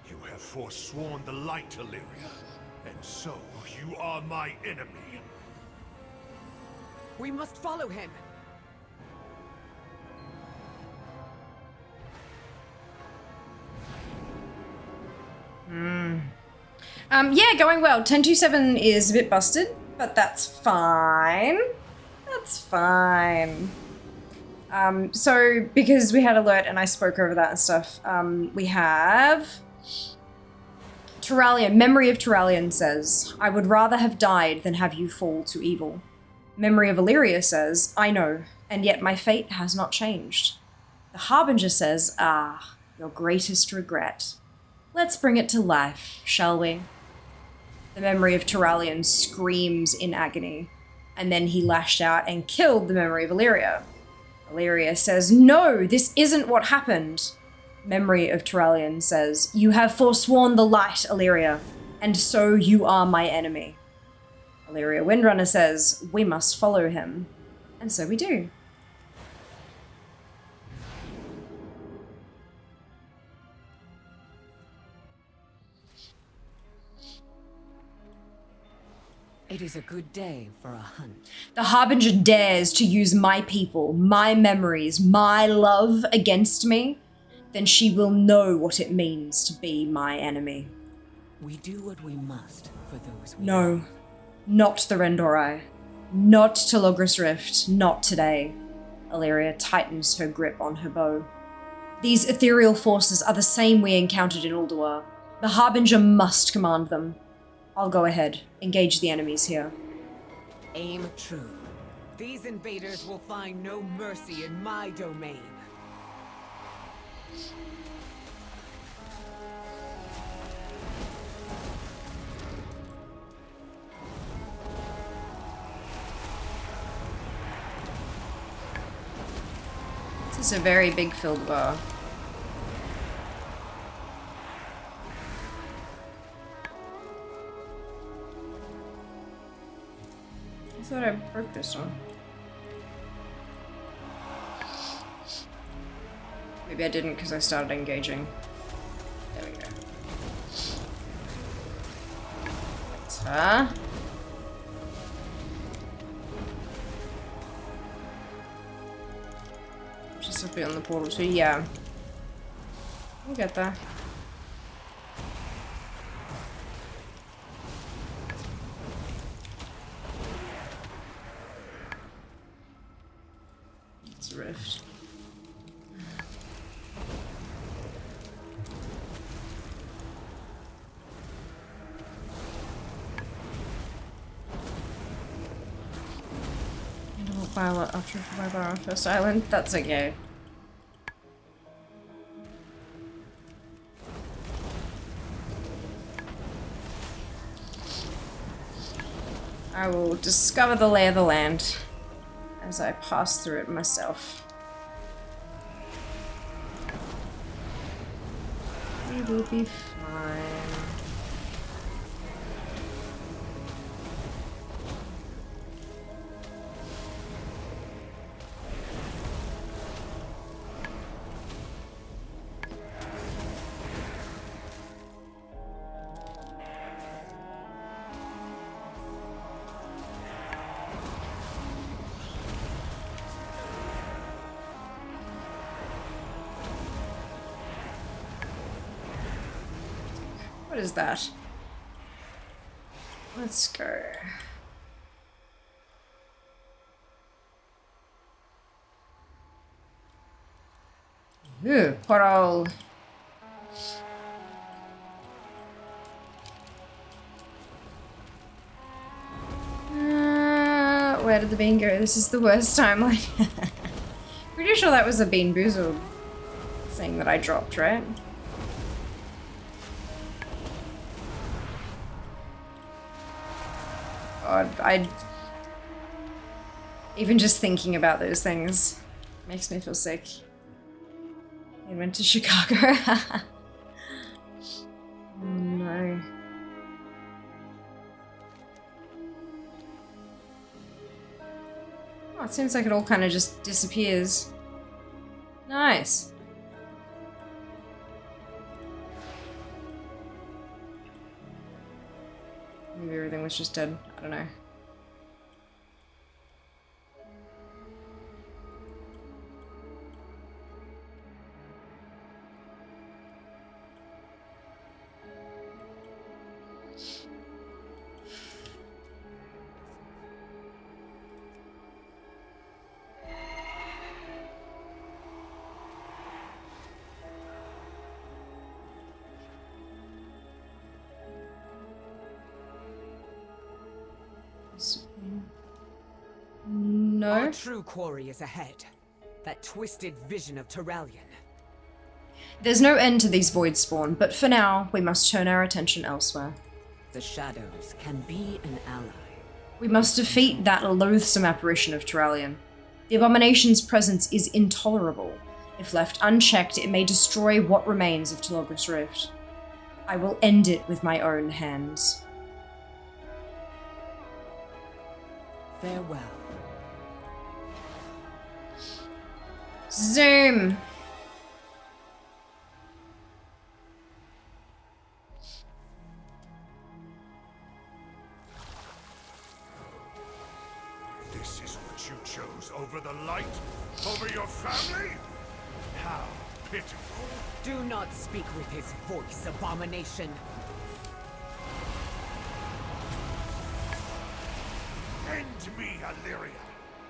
You have forsworn the light, Illyria, and so you are my enemy. We must follow him! Yeah, going well. 1027 is a bit busted, but that's fine. That's fine. So, because we had alert and I spoke over that and stuff, we have... Turalian, Memory of Turalian says, I would rather have died than have you fall to evil. Memory of Illyria says, I know, and yet my fate has not changed. The Harbinger says, your greatest regret. Let's bring it to life, shall we? The Memory of Turalian screams in agony, and then he lashed out and killed the Memory of Illyria. Illyria says, no, this isn't what happened. Memory of Turalian says, you have forsworn the light, Illyria, and so you are my enemy. Illyria Windrunner says, we must follow him. And so we do. It is a good day for a hunt. The Harbinger dares to use my people, my memories, my love against me, then she will know what it means to be my enemy. We do what we must for those we No, love. not the Rendorai. Not to Logris Rift, not today. Illyria tightens her grip on her bow. These ethereal forces are the same we encountered in Ulduar. The Harbinger must command them. I'll go ahead. Engage the enemies here. Aim true. These invaders will find no mercy in my domain. This is a very big field bar. I thought I broke this one. Maybe I didn't because I started engaging. There we go. That's her. Just up beyond the portal too, yeah. We'll get there. It's a rift. Violet after Survivor on First Island. That's okay. I will discover the lay of the land as I pass through it myself. We will be fine. What is that? Let's go. Ooh, portal. Where did the bean go? This is the worst timeline. Pretty sure that was a Bean Boozled thing that I dropped, right? God, even just thinking about those things makes me feel sick. They went to Chicago. Oh no. Oh, it seems like it all kind of just disappears. Nice. Maybe everything was just dead. I don't know. No. Our true quarry is ahead. That twisted vision of Turalyon. There's no end to these void spawn, but for now, we must turn our attention elsewhere. The shadows can be an ally. We must defeat that loathsome apparition of Turalyon. The abomination's presence is intolerable. If left unchecked, it may destroy what remains of Telogris Rift. I will end it with my own hands. Farewell. Zoom! This is what you chose over the light? Over your family? How pitiful. Do not speak with his voice, abomination. End me, Illyria.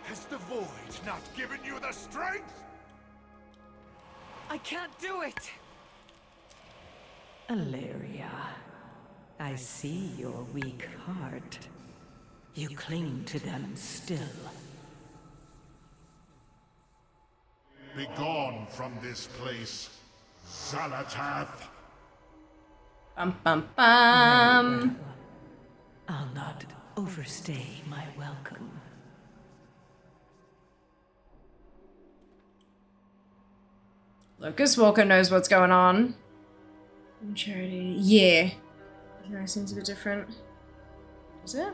Has the void not given you the strength? I can't do it! Illyria, I see your weak heart. You cling to them still. Begone from this place, Zalatath. Bum bum bum. I'll not overstay my welcome. Lucas Walker knows what's going on. Charity. Yeah. That seems a bit different. Is it?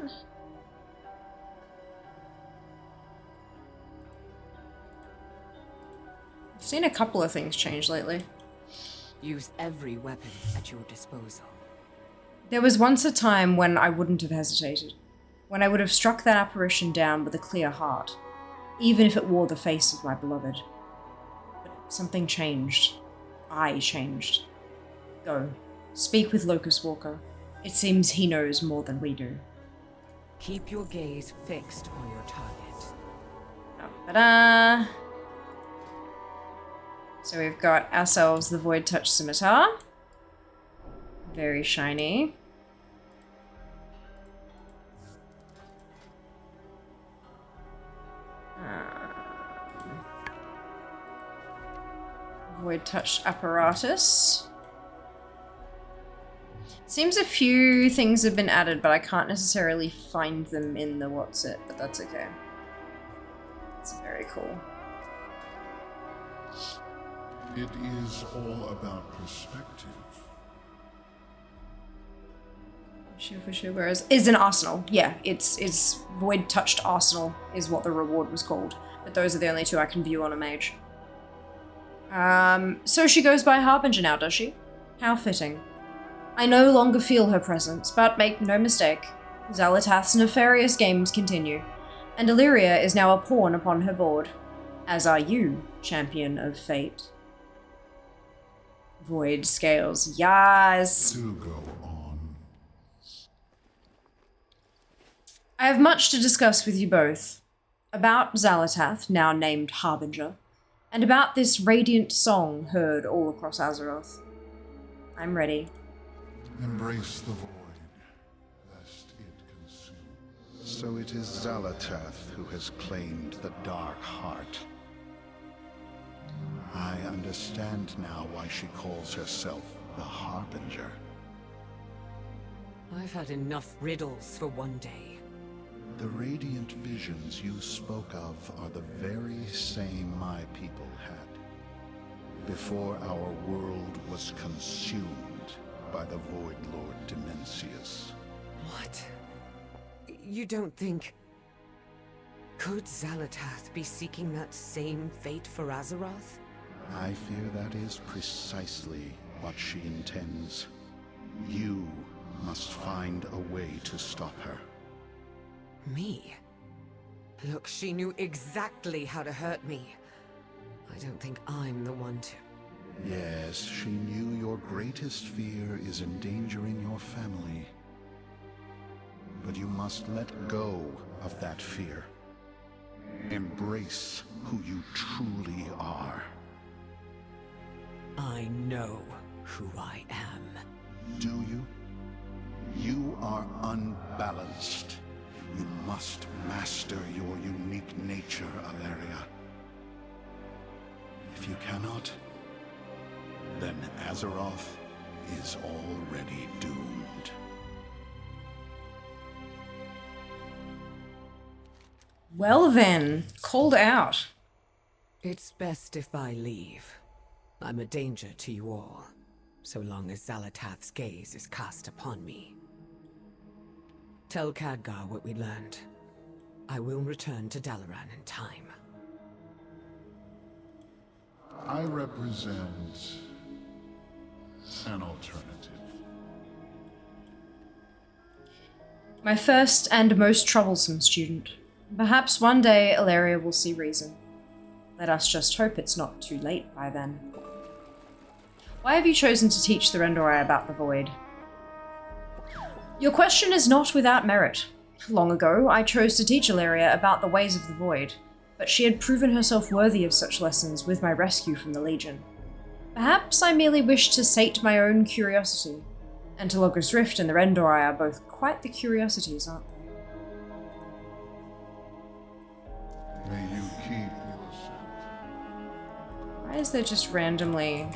I've seen a couple of things change lately. Use every weapon at your disposal. There was once a time when I wouldn't have hesitated. When I would have struck that apparition down with a clear heart. Even if it wore the face of my beloved. Something changed. I changed. Go. Speak with Locust Walker. It seems he knows more than we do. Keep your gaze fixed on your target. Ta-da! So we've got ourselves the Void Touch Scimitar. Very shiny. Void Touch Apparatus. Seems a few things have been added, but I can't necessarily find them in the what's it, but that's okay. It's very cool. It is all about perspective. Whereas is an arsenal. Yeah, it's Void Touched Arsenal is what the reward was called. But those are the only two I can view on a mage. So she goes by Harbinger now, does she? How fitting. I no longer feel her presence, but make no mistake, Xalatath's nefarious games continue, and Illyria is now a pawn upon her board, as are you, champion of fate. Void Scales, yes! Do go on. I have much to discuss with you both, about Xalatath, now named Harbinger, and about this radiant song heard all across Azeroth. I'm ready. Embrace the void, lest it consume. So it is Xalatath who has claimed the Dark Heart. I understand now why she calls herself the Harbinger. I've had enough riddles for one day. The radiant visions you spoke of are the very same my people had, before our world was consumed by the Void Lord Dimensius. What? You don't think... Could Xalatath be seeking that same fate for Azeroth? I fear that is precisely what she intends. You must find a way to stop her. Me? Look, she knew exactly how to hurt me. I don't think I'm the one to... Yes, she knew your greatest fear is endangering your family. But you must let go of that fear. Embrace who you truly are. I know who I am. Do you? You are unbalanced. You must master your unique nature, Alleria. If you cannot, then Azeroth is already doomed. Well then, called out. It's best if I leave. I'm a danger to you all, so long as Xalatath's gaze is cast upon me. Tell Khadgar what we learned. I will return to Dalaran in time. I represent an alternative. My first and most troublesome student. Perhaps one day Ilaria will see reason. Let us just hope it's not too late by then. Why have you chosen to teach the Rendorai about the Void? Your question is not without merit. Long ago, I chose to teach Ilaria about the ways of the Void, but she had proven herself worthy of such lessons with my rescue from the Legion. Perhaps I merely wished to sate my own curiosity, and Telogha's Rift and the Rendorai are both quite the curiosities, aren't they? May you keep your scent. Why is there just randomly...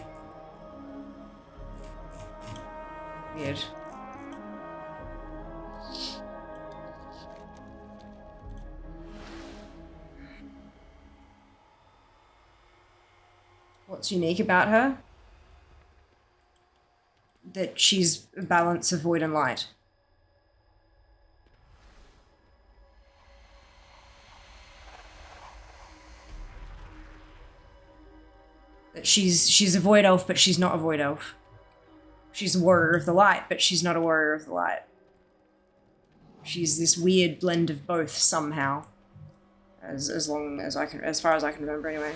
weird. What's unique about her? That she's a balance of void and light. That she's a void elf, but she's not a void elf. She's a warrior of the light, but she's not a warrior of the light. She's this weird blend of both somehow. As far as I can remember anyway.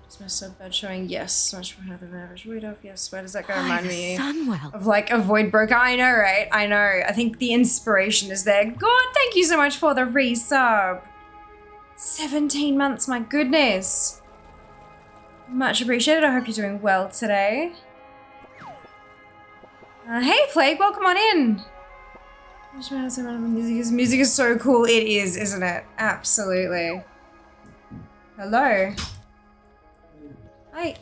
Is my sub bad showing? Yes, much more than average void off. Yes, where does that go? Remind me Sunwell. of like a void broker. I know, right? I know. I think the inspiration is there. God, thank you so much for the resub. 17 months, my goodness. Much appreciated. I hope you're doing well today. Hey, Plague, welcome on in. Music is so cool. It is, isn't it? Absolutely. Hello. Hi.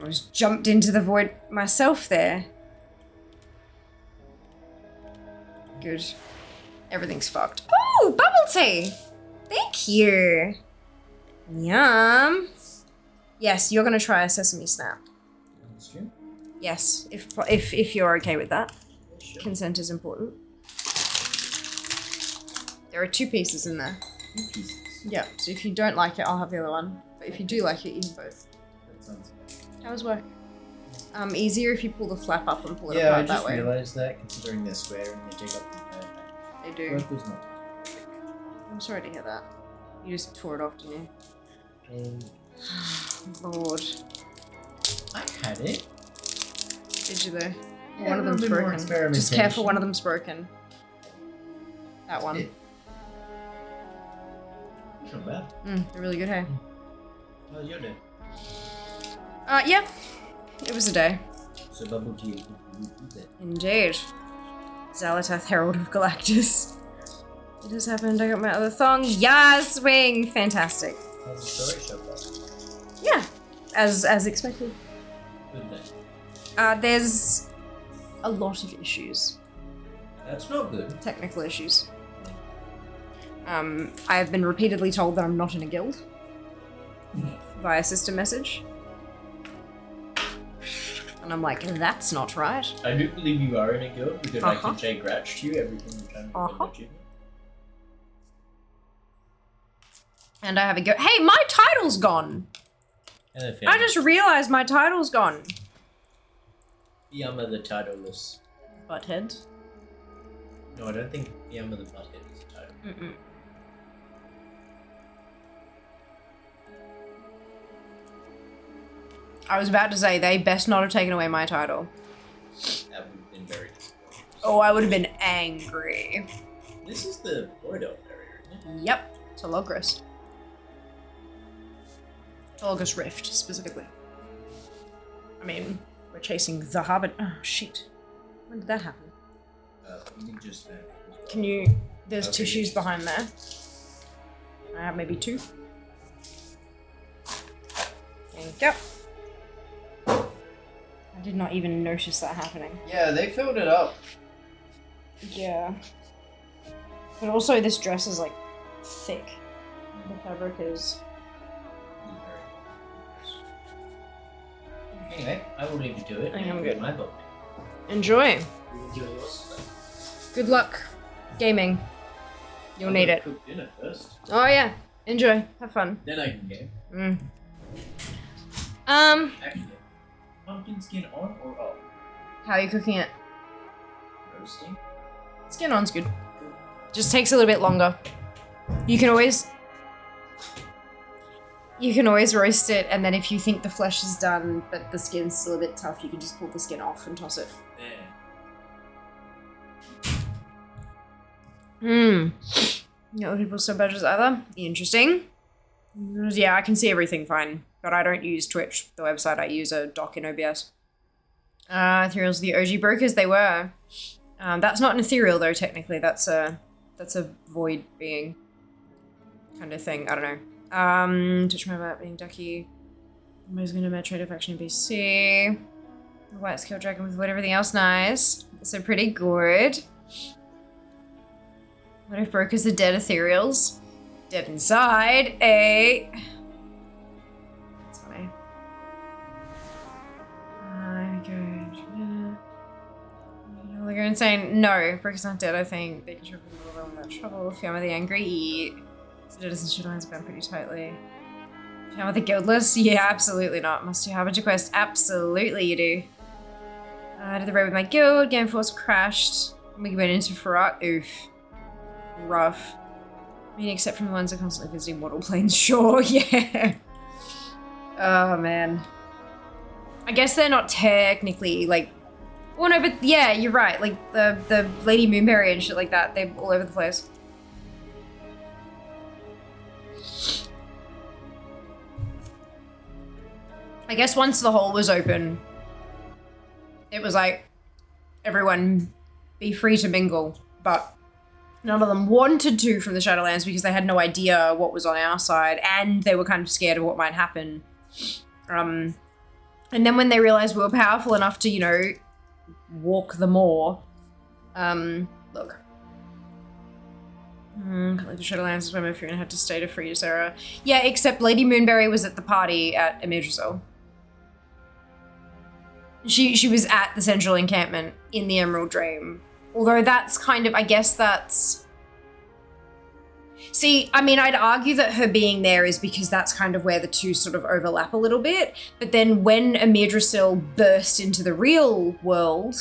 I just jumped into the void myself there. Good. Everything's fucked. Oh, bubble tea. Thank you. Yum. Yes, you're gonna try a sesame snap. Yes, if you're okay with that. Sure. Consent is important. There are 2 pieces in there. 2 pieces? Yeah, so if you don't like it, I'll have the other one. But if you do like it, you have both. That sounds good. How was work? Easier if you pull the flap up and pull it apart that way. Yeah, I just realised that, considering they're square and they take up the entire thing. They do. Work was not. I'm sorry to hear that. You just tore it off, didn't you? Lord. I had it. Did you though? Yeah, one of them's broken. Just careful, one of them's broken. That one. It's not bad. They're really good, hey? How was your day? Yeah. It was a day. So bubble tea. Indeed. Xalatath, Herald of Galactus. It has happened. I got my other thong. Yes, swing. Fantastic. How's the story so far? Yeah, as expected. Good then. There's a lot of issues. That's not good. Technical issues. I have been repeatedly told that I'm not in a guild via system message. And I'm like, that's not right. I do believe you are in a guild because I can say gratch to you every time you're trying to get an achievement. And I have a go. Hey, my title's gone! I just realized my title's gone. Yama the titleless. Butthead? No, I don't think Yama the Butthead is a title. I was about to say, they best not have taken away my title. That would have been very disappointing. Oh, I would have been angry. This is the Void Elf area, isn't it? Yep, it's a Logris. Logris Rift, specifically. I mean, we're chasing the Harbin. Oh, shit. When did that happen? Just Can you... There's tissues behind there. I have maybe 2. Thank you. I did not even notice that happening. Yeah, they filled it up. Yeah. But also this dress is like thick. The fabric is... Anyway, I will leave you to it. I think I'm good. My boat. Enjoy. Enjoy yours. Good luck gaming. You'll need it. Cook dinner first. Oh yeah. Enjoy. Have fun. Then I can game. Actually, pumpkin skin on or off? How are you cooking it? Roasting. Skin on's good. Just takes a little bit longer. You can always roast it, and then if you think the flesh is done but the skin's still a bit tough, you can just pull the skin off and toss it. No people so badges either. Interesting. Yeah, I can see everything fine, but I don't use Twitch, the website. I use a doc in OBS. Ethereals, the OG brokers, they were. That's not an ethereal though, technically. That's a void being kind of thing. I don't know. Touch my about being ducky. Somebody's gonna met trade faction in BC. The white scale dragon with wood, everything else nice. So pretty good. What if brokers are dead ethereals? Dead inside, eh? That's funny. They're insane. No, brokers aren't dead, I think. They can trouble without trouble. Fiamma the Angry. Citizens should lines bound pretty tightly. Fiamma the Guildless? Yeah, absolutely not. Must you have a quest? Absolutely you do. Did the raid with my guild. Game Force crashed. We went into Farah. Oof. Rough. I mean, except from the ones that are constantly visiting model planes. Sure, yeah. Oh, man. I guess they're not technically, like... Well, no, but yeah, you're right. Like, the Lady Moonberry and shit like that, they're all over the place. I guess once the hole was open, it was like, everyone be free to mingle, but none of them wanted to from the Shadowlands because they had no idea what was on our side, and they were kind of scared of what might happen. And then when they realized we were powerful enough to, you know, walk the moor, look. Can't leave the Shadowlands is where if you're gonna have to stay to free Sarah. Yeah, except Lady Moonberry was at the party at Emerald. She was at the central encampment in the Emerald Dream. Although that's kind of, I guess that's... See, I mean, I'd argue that her being there is because that's kind of where the two sort of overlap a little bit. But then when Emerald burst into the real world,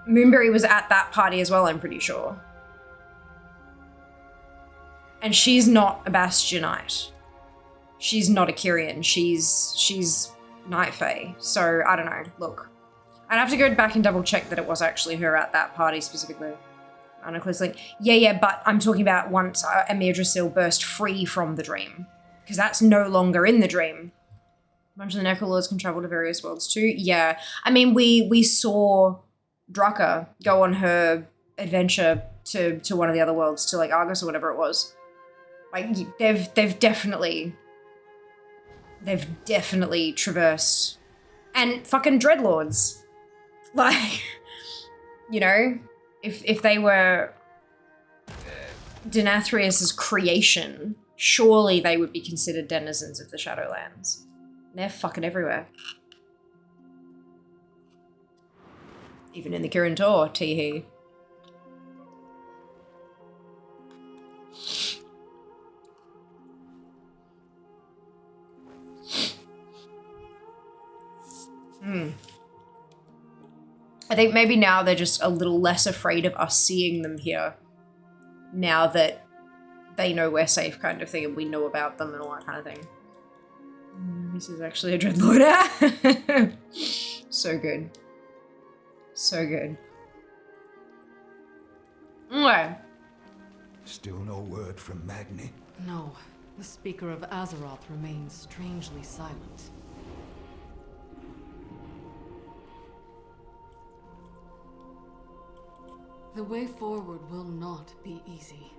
Moonberry was at that party as well, I'm pretty sure. And she's not a Bastionite. She's not a Kyrian. She's Night Fae. So, I don't know. Look. I'd have to go back and double check that it was actually her at that party specifically. On a close link. Yeah, but I'm talking about once Emerald burst free from the dream. Because that's no longer in the dream. A bunch of the Necrolords can travel to various worlds too. Yeah. I mean, we saw Draka go on her adventure to one of the other worlds, to like Argus or whatever it was. Like, they've definitely traversed. And fucking Dreadlords. Like, you know, if they were Denathrius's creation, surely they would be considered denizens of the Shadowlands. They're fucking everywhere. Even in the Kirin Tor, teehee. I think maybe now they're just a little less afraid of us seeing them here. Now that they know we're safe kind of thing and we know about them and all that kind of thing. This is actually a Dreadlord. So good. So good. Okay. Still no word from Magni? No. The Speaker of Azeroth remains strangely silent. The way forward will not be easy.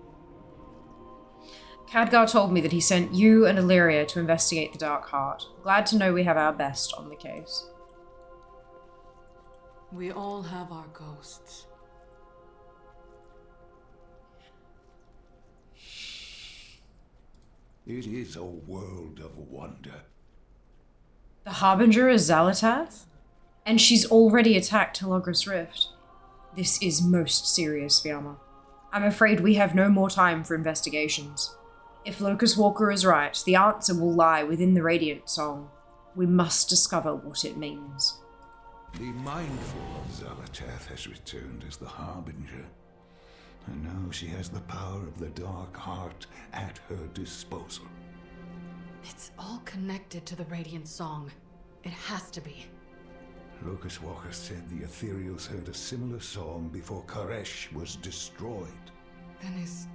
Khadgar told me that he sent you and Illyria to investigate the Dark Heart. Glad to know we have our best on the case. We all have our ghosts. It is a world of wonder. The Harbinger is Xalatath? And she's already attacked Telogris Rift. This is most serious, Fiamma. I'm afraid we have no more time for investigations. If Locust Walker is right, the answer will lie within the Radiant Song. We must discover what it means. Be mindful of Xalatath has returned as the Harbinger. And now she has the power of the Dark Heart at her disposal. It's all connected to the Radiant Song. It has to be. Locust Walker said the Ethereals heard a similar song before Koresh was destroyed. Then is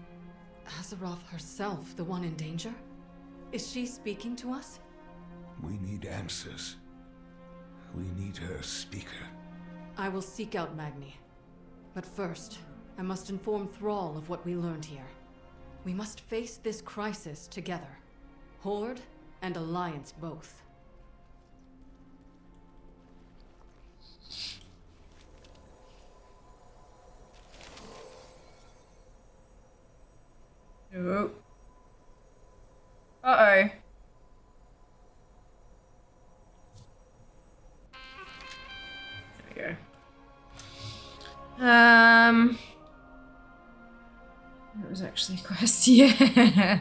Azeroth herself the one in danger? Is she speaking to us? We need answers. We need her speaker. I will seek out Magni. But first, I must inform Thrall of what we learned here. We must face this crisis together. Horde and Alliance both. Oh. Uh-oh. There we go. That was actually a quest, yeah.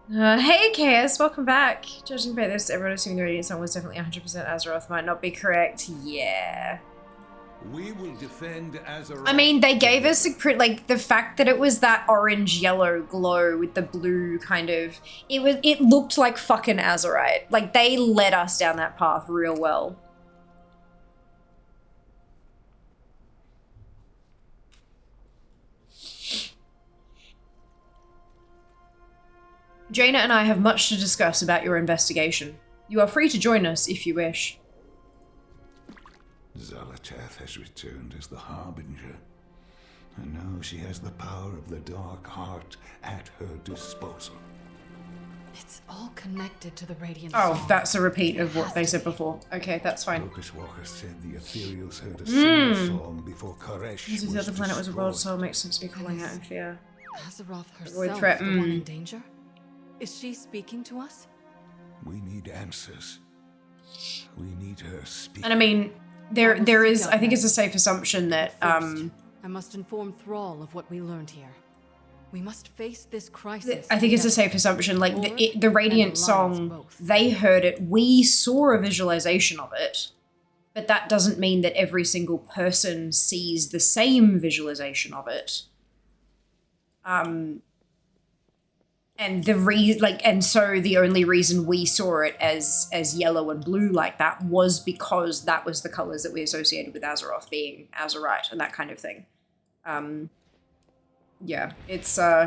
Hey, Chaos, welcome back. Judging by this, everyone assuming the Radiant Song was definitely 100% Azeroth might not be correct. Yeah. We will defend Azeroth. I mean, they gave us a like the fact that it was that orange-yellow glow with the blue kind of. It looked like fucking Azerite. Like they led us down that path real well. Jaina and I have much to discuss about your investigation. You are free to join us if you wish. Xal'atath has returned as the Harbinger. I know she has the power of the Dark Heart at her disposal. It's all connected to the Radiant Oh, Song. that's a repeat of what they said before. Okay, that's fine. Locust Walker said the Ethereals heard a similar song before Koresh If was the other planet was a world destroyed. soul, makes sense to be calling out in fear. Azeroth Avoid herself, threat, the one in danger? Is she speaking to us? We need answers. We need her speaking. And I mean, there is, I think it's a safe assumption that, I must inform Thrall of what we learned here. We must face this crisis. I think it's a safe assumption, like the Radiant song, they heard it, we saw a visualization of it, but that doesn't mean that every single person sees the same visualization of it. And so the only reason we saw it as yellow and blue like that was because that was the colors that we associated with Azeroth being Azerite and that kind of thing. Yeah, it's this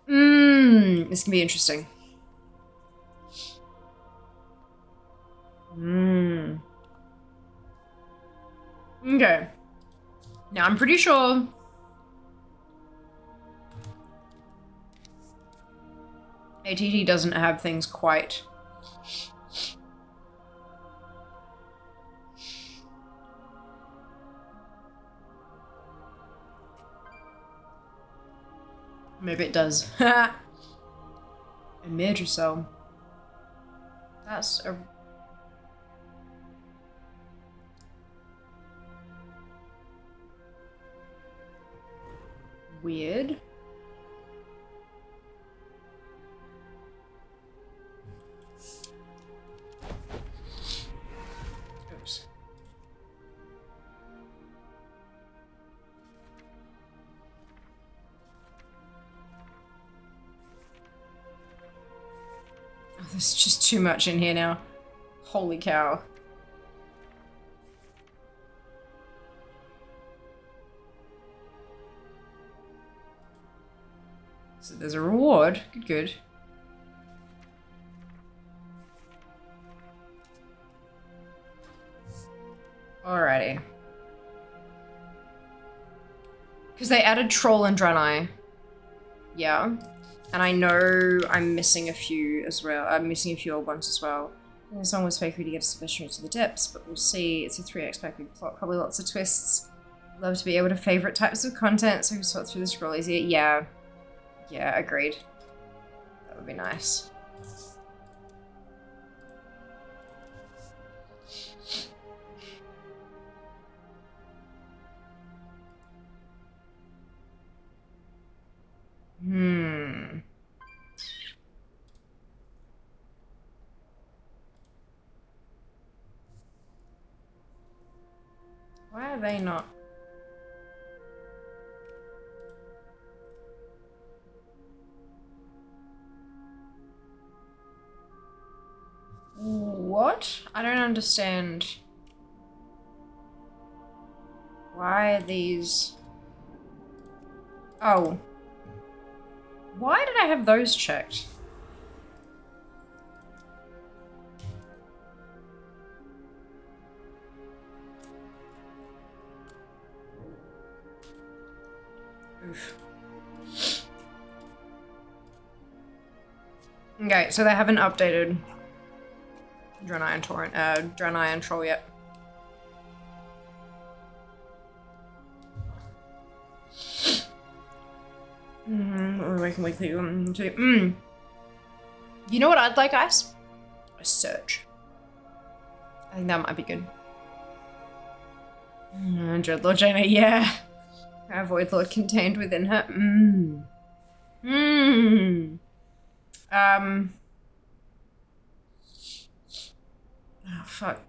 can be interesting. Okay. Now I'm pretty sure ATT doesn't have things quite. Maybe it does. A major cell. That's a... weird. Oops. Oh, there's just too much in here now. Holy cow. So there's a reward. Good, good. Alrighty. Because they added Troll and Draenei. Yeah. And I know I'm missing a few as well. I'm missing a few old ones as well. And this one was fake to get us sufficient to the depths, but we'll see. It's a 3x pack big plot, probably lots of twists. Love to be able to favorite types of content, so we sort through the scroll easier. Yeah. Yeah, agreed. That would be nice. Why are they not? What? I don't understand. Why are these... Oh. Why did I have those checked? Oof. Okay, so they haven't updated Draenei and Draenei and Troll yet. We can wait. You know what I'd like, guys? A search. I think that might be good. Dreadlord Jaina, yeah. Our Void Lord contained within her. Oh, fuck.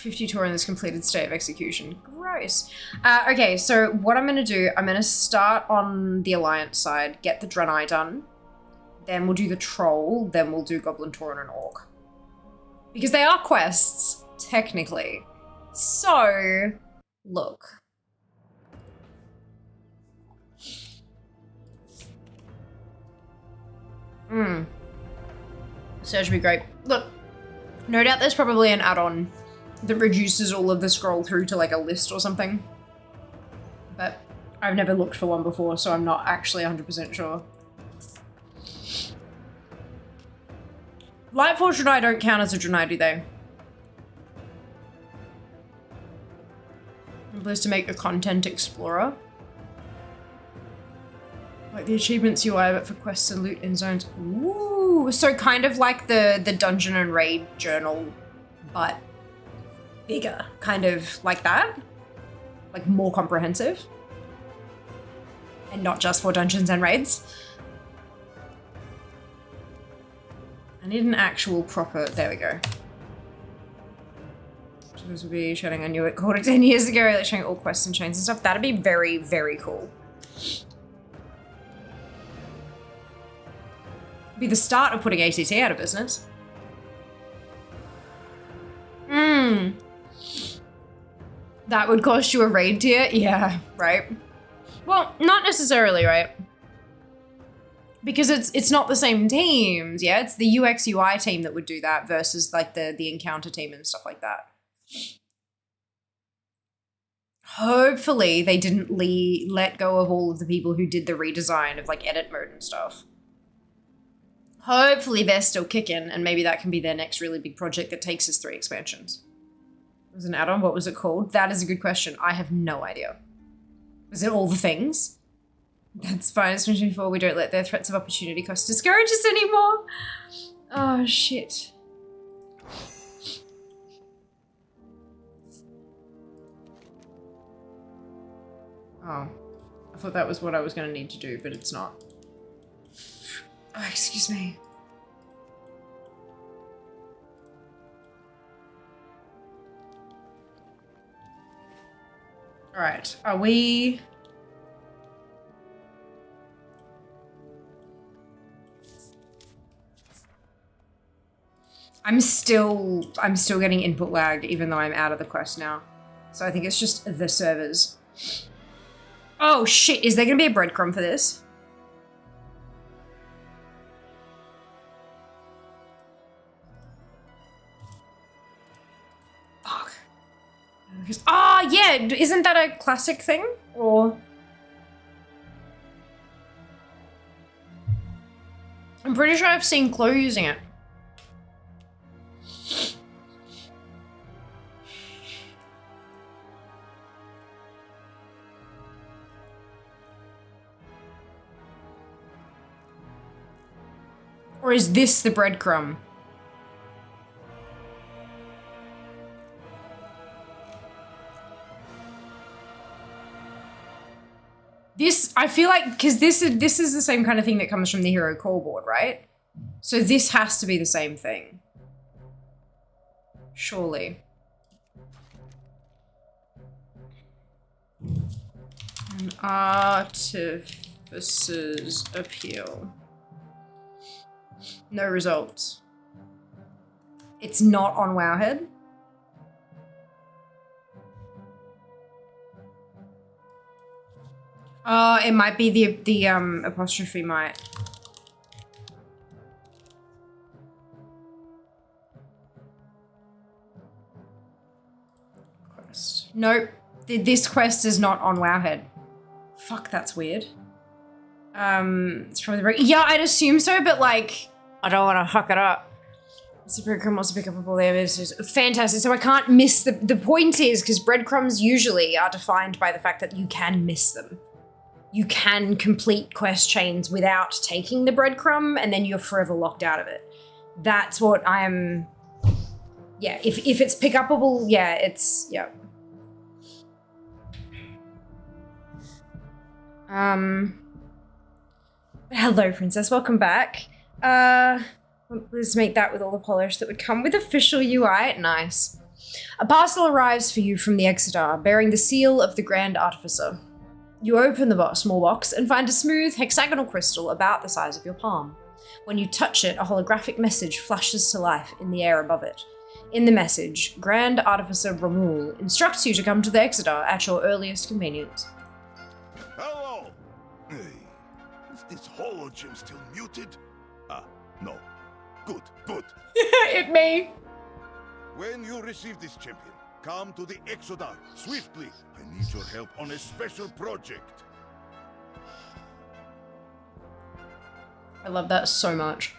52 in this completed state of execution. Gross. Okay, so what I'm gonna do, I'm gonna start on the Alliance side, get the Draenei done, then we'll do the Troll, then we'll do Goblin Tauren and Orc. Because they are quests, technically. So, look. Search would be great. Look, no doubt there's probably an add-on that reduces all of the scroll through to like a list or something. But I've never looked for one before, so I'm not actually 100% sure. Lightforge Draenei don't count as a Draenei, do they? I'm supposed to make a content explorer. Like the achievements UI, but for quests and loot in zones. Ooh, so kind of like the dungeon and raid journal, but bigger, kind of like that. Like more comprehensive. And not just for dungeons and raids. I need an actual proper, there we go. So this will be showing, I knew it called it 10 years ago, like showing all quests and chains and stuff. That'd be very, very cool. Be the start of putting ATT out of business. That would cost you a raid tier? Yeah, right. Well, not necessarily, right? Because it's not the same teams, yeah? It's the UX UI team that would do that versus like the encounter team and stuff like that. Hopefully they didn't let go of all of the people who did the redesign of like edit mode and stuff. Hopefully they're still kicking, and maybe that can be their next really big project that takes us 3 expansions. It was an add-on, what was it called? That is a good question. I have no idea. Was it all the things? That's fine, especially before we don't let their threats of opportunity cost discourage us anymore. Oh, shit. Oh, I thought that was what I was going to need to do, but it's not. Oh, excuse me. All right, are we... I'm still getting input lag even though I'm out of the quest now. So I think it's just the servers. Oh shit, is there gonna be a breadcrumb for this? Fuck. Ah, yeah, isn't that a classic thing? Or... I'm pretty sure I've seen Chloe using it. Or is this the breadcrumb? This, I feel like, because this is the same kind of thing that comes from the hero core board, right? So this has to be the same thing. Surely. An artificer's appeal. No results. It's not on Wowhead. It might be the apostrophe might. Quest. Nope. This quest is not on Wowhead. Fuck, that's weird. It's probably the yeah, I'd assume so, but like, I don't want to fuck it up. It's a breadcrumb wants to pick up all the evidence. Fantastic. So I can't miss the point is because breadcrumbs usually are defined by the fact that you can miss them. You can complete quest chains without taking the breadcrumb, and then you're forever locked out of it. That's what I'm. Yeah, if it's pick upable, yeah, it's yeah. Hello, princess. Welcome back. Let's make that with all the polish that would come with official UI. Nice. A parcel arrives for you from the Exodar, bearing the seal of the Grand Artificer. You open the small box and find a smooth hexagonal crystal about the size of your palm. When you touch it, a holographic message flashes to life in the air above it. In the message, Grand Artificer Ramul instructs you to come to the Exodar at your earliest convenience. Hello! Hey, is this hologem still muted? Ah, no. Good, good. It me. When you receive this champion, come to the Exodar, swiftly. I need your help on a special project. I love that so much.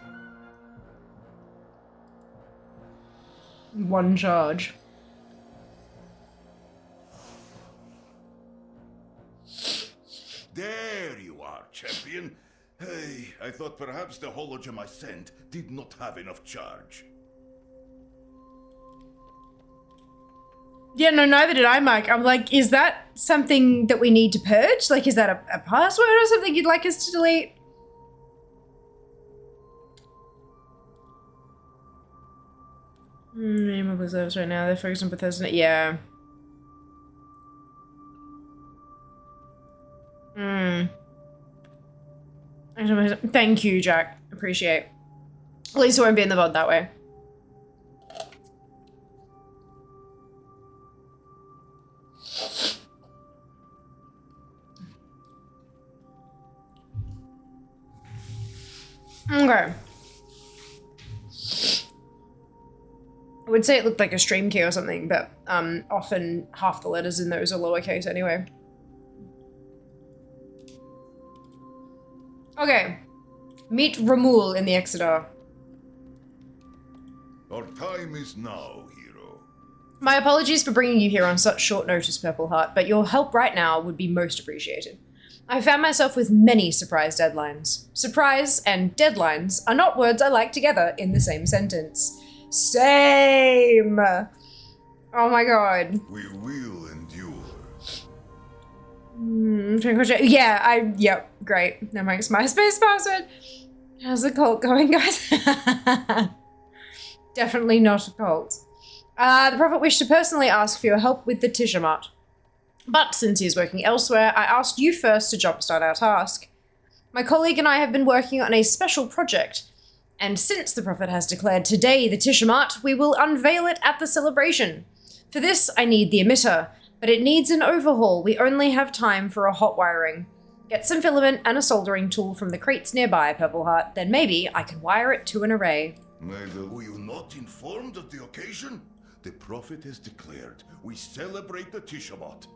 One charge. There you are, champion. Hey, I thought perhaps the hologem I sent did not have enough charge. Yeah, no, neither did I, Mike. I'm like, is that something that we need to purge? Like, is that a password or something you'd like us to delete? Name of reserves right now. They're focused on Bethesda. Yeah. Thank you, Jack. Appreciate. At least it won't be in the VOD that way. Okay. I would say it looked like a stream key or something, but often half the letters in those are lowercase anyway. Okay. Meet Ramul in the Exodar. Our time is now, hero. My apologies for bringing you here on such short notice, Purple Heart, but your help right now would be most appreciated. I found myself with many surprise deadlines. Surprise and deadlines are not words I like together in the same sentence. Same! Oh my god. We will endure. Yep, great. That makes MySpace password. How's the cult going, guys? Definitely not a cult. The Prophet wished to personally ask for your help with the Tishamat. But since he is working elsewhere, I asked you first to jumpstart our task. My colleague and I have been working on a special project, and since the Prophet has declared today the Tishamat, we will unveil it at the celebration. For this, I need the emitter, but it needs an overhaul. We only have time for a hot wiring. Get some filament and a soldering tool from the crates nearby, Purple Heart, then maybe I can wire it to an array. Were you not informed of the occasion? The Prophet has declared we celebrate the Tishamat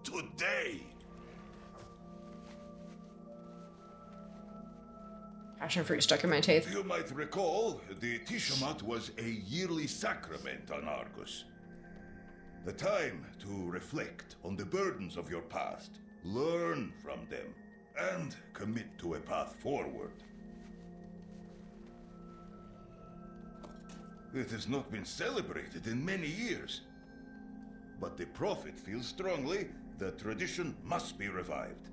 today. Passion fruit stuck in my teeth. You might recall, the Tishamat was a yearly sacrament on Argus. A time to reflect on the burdens of your past, learn from them, and commit to a path forward. It has not been celebrated in many years, but the Prophet feels strongly that tradition must be revived,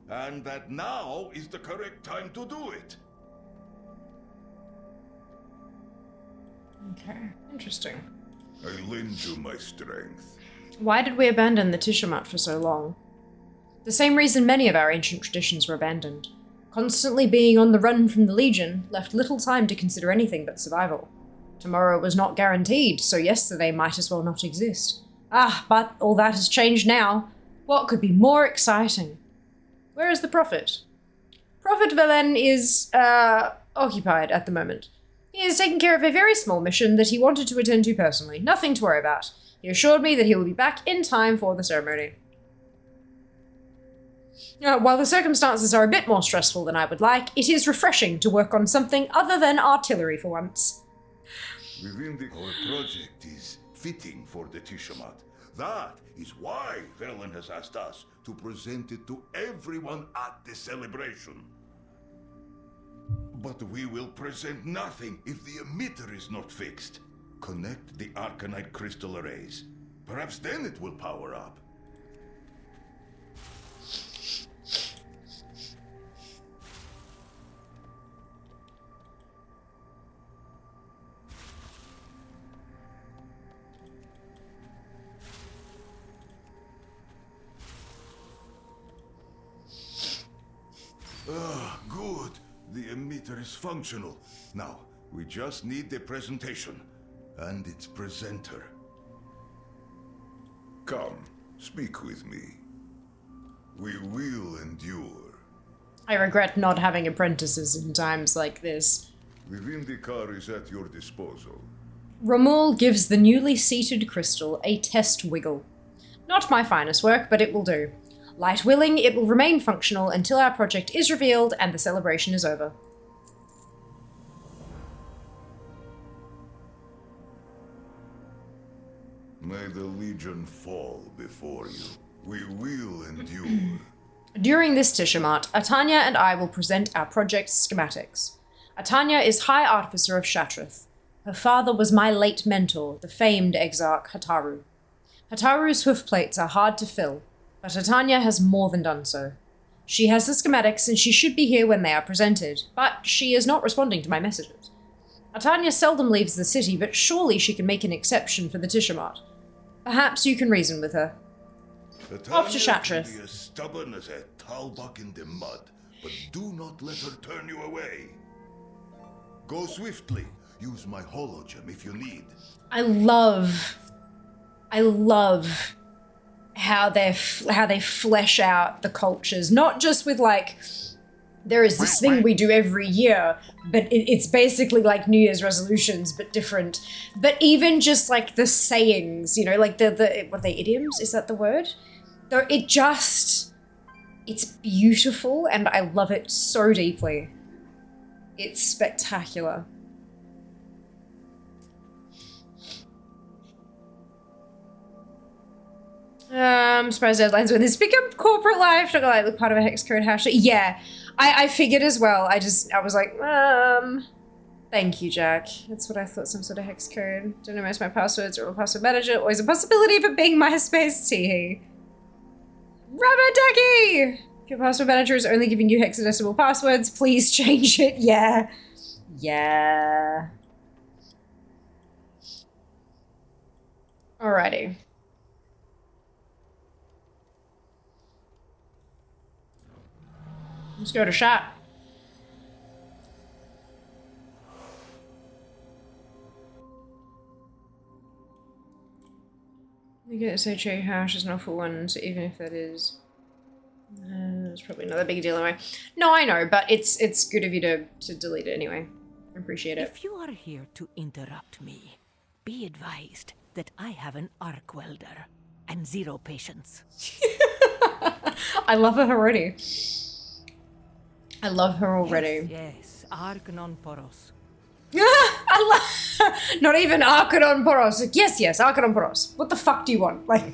and that now is the correct time to do it. Okay, interesting. I lend you my strength. Why did we abandon the Tishamat for so long? The same reason many of our ancient traditions were abandoned. Constantly being on the run from the Legion left little time to consider anything but survival. Tomorrow was not guaranteed, so yesterday might as well not exist. But all that has changed now. What could be more exciting? Where is the Prophet? Prophet Velen is, occupied at the moment. He is taking care of a very small mission that he wanted to attend to personally. Nothing to worry about. He assured me that he will be back in time for the ceremony. While the circumstances are a bit more stressful than I would like, it is refreshing to work on something other than artillery for once. Our project is fitting for the Tishamat. That is why Velen has asked us to present it to everyone at the celebration. But we will present nothing if the emitter is not fixed. Connect the Arcanite crystal arrays. Perhaps then it will power up. Ah, good. The emitter is functional. Now, we just need the presentation and its presenter. Come, speak with me. We will endure. I regret not having apprentices in times like this. The Vindicar is at your disposal. Romul gives the newly seated crystal a test wiggle. Not my finest work, but it will do. Light willing, it will remain functional until our project is revealed and the celebration is over. May the Legion fall before you. We will endure. During this Tishamat, Atanya and I will present our project's schematics. Atanya is High Artificer of Shatrath. Her father was my late mentor, the famed Exarch Hataru. Hataru's hoofplates are hard to fill, but Atanya has more than done so. She has the schematics and she should be here when they are presented, but she is not responding to my messages. Atanya seldom leaves the city, but surely she can make an exception for the Tishamat. Perhaps you can reason with her. Off to Shatrath. Can be as stubborn as a talbuck in the mud, but do not let her turn you away. Go swiftly. Use my hologem if you need. I love how they flesh out the cultures, not just with like, there is this thing we do every year, but it's basically like New Year's resolutions, but different. But even just like the sayings, you know, like the what are they, idioms? Is that the word? It's beautiful and I love it so deeply. It's spectacular. I'm surprised deadlines when this become corporate life. Not gonna like look part of a hex code hash. Yeah, I figured as well. I was like, thank you, Jack. That's what I thought, some sort of hex code. Don't know most of my passwords or password manager. Always a possibility of it being MySpace. Teehee. Rubber ducky! If your password manager is only giving you hexadecimal passwords, please change it. Yeah. Yeah. Alrighty. Let's go to shop. You get SHA hash is not for one, so even if that is, it's probably not a big deal anyway. No, I know, but it's good of you to delete it anyway. I appreciate it. If you are here to interrupt me, be advised that I have an arc welder and 0 patience. I love her already. I love her already. Yes, arc non poros. I love not even Arcanon Poros. Like, yes, Arcanon Poros. What the fuck do you want? Like,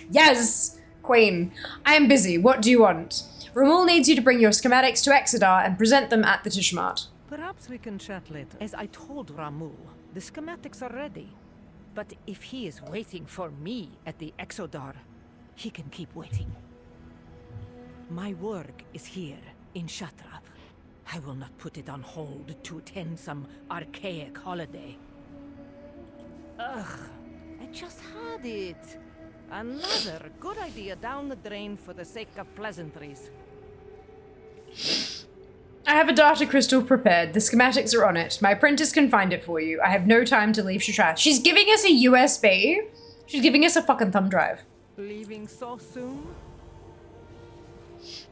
yes, Queen. I am busy. What do you want? Romul needs you to bring your schematics to Exodar and present them at the Tishmat. Perhaps we can chat later. As I told Ramul, the schematics are ready. But if he is waiting for me at the Exodar, he can keep waiting. My work is here in Shatrath. I will not put it on hold to attend some archaic holiday. Ugh, I just had it. Another good idea down the drain for the sake of pleasantries. I have a data crystal prepared. The schematics are on it. My apprentice can find it for you. I have no time to leave Shatrath. She's giving us a USB. She's giving us a fucking thumb drive. Leaving so soon?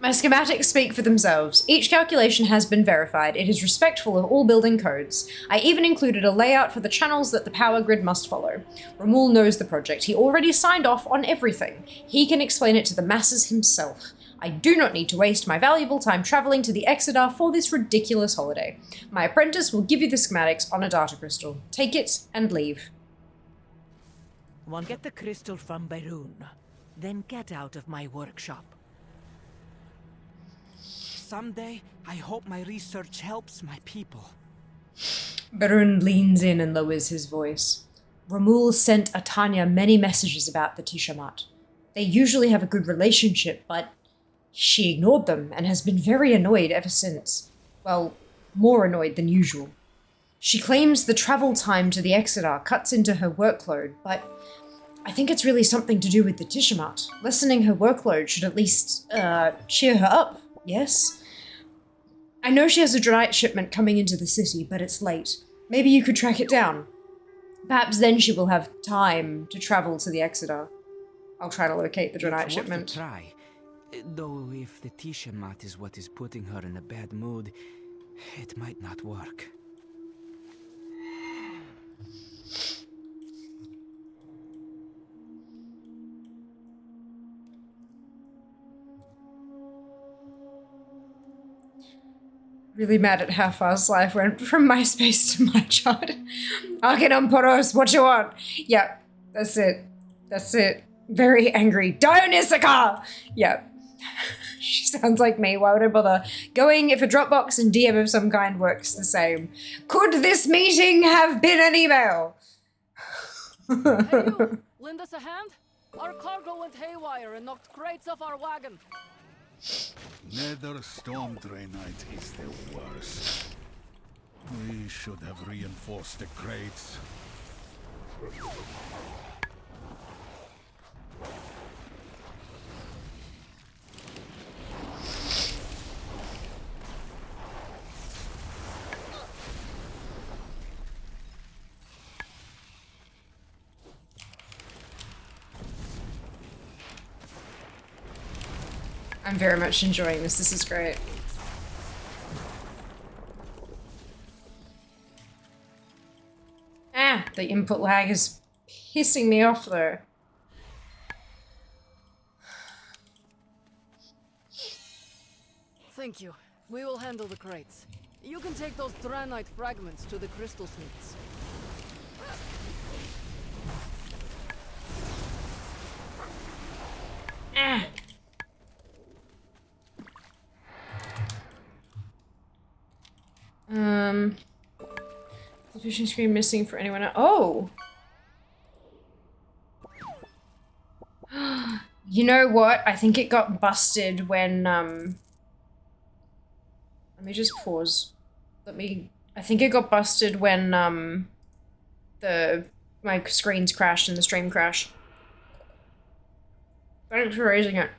My schematics speak for themselves. Each calculation has been verified. It is respectful of all building codes. I even included a layout for the channels that the power grid must follow. Romul knows the project. He already signed off on everything. He can explain it to the masses himself. I do not need to waste my valuable time traveling to the Exodar for this ridiculous holiday. My apprentice will give you the schematics on a data crystal. Take it and leave. One, get the crystal from Berun. Then get out of my workshop. Someday, I hope my research helps my people. Berun leans in and lowers his voice. Romul sent Atanya many messages about the Tishamat. They usually have a good relationship, but she ignored them and has been very annoyed ever since. Well, more annoyed than usual. She claims the travel time to the Exodar cuts into her workload, but I think it's really something to do with the Tishamat. Lessening her workload should at least, cheer her up, yes? I know she has a Drenite shipment coming into the city, but it's late. Maybe you could track it down. Perhaps then she will have time to travel to the Exeter. I'll try to locate the Drenite shipment. It's worth a try. Though if the Tiamat is what is putting her in a bad mood, it might not work. Really mad at how fast life went from MySpace to my chart. Arcanum what you want? Yep, that's it. That's it. Very angry. Don't Issachar! Yep. She sounds like me. Why would I bother? Going if a Dropbox and DM of some kind works the same. Could this meeting have been an email? Hey you, lend us a hand? Our cargo went haywire and knocked crates off our wagon. Nether Storm Draenite is the worst. We should have reinforced the crates. I'm very much enjoying this. This is great. Ah, the input lag is pissing me off though. Thank you. We will handle the crates. You can take those Draenite fragments to the crystal smiths. Ah. The vision screen missing for anyone else. Oh! You know what? I think it got busted when, let me just pause. I think it got busted when, my screens crashed and the stream crashed. Thanks for raising it.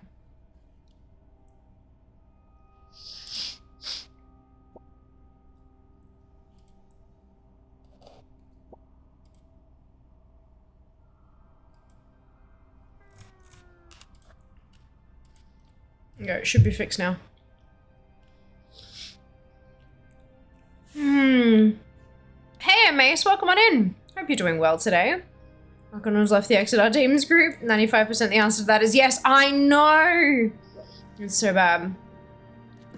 Yeah, it should be fixed now. Hey, Mace, welcome on in. Hope you're doing well today. Welcome has left the Exeter Teams group. 95% the answer to that is yes. I know! It's so bad.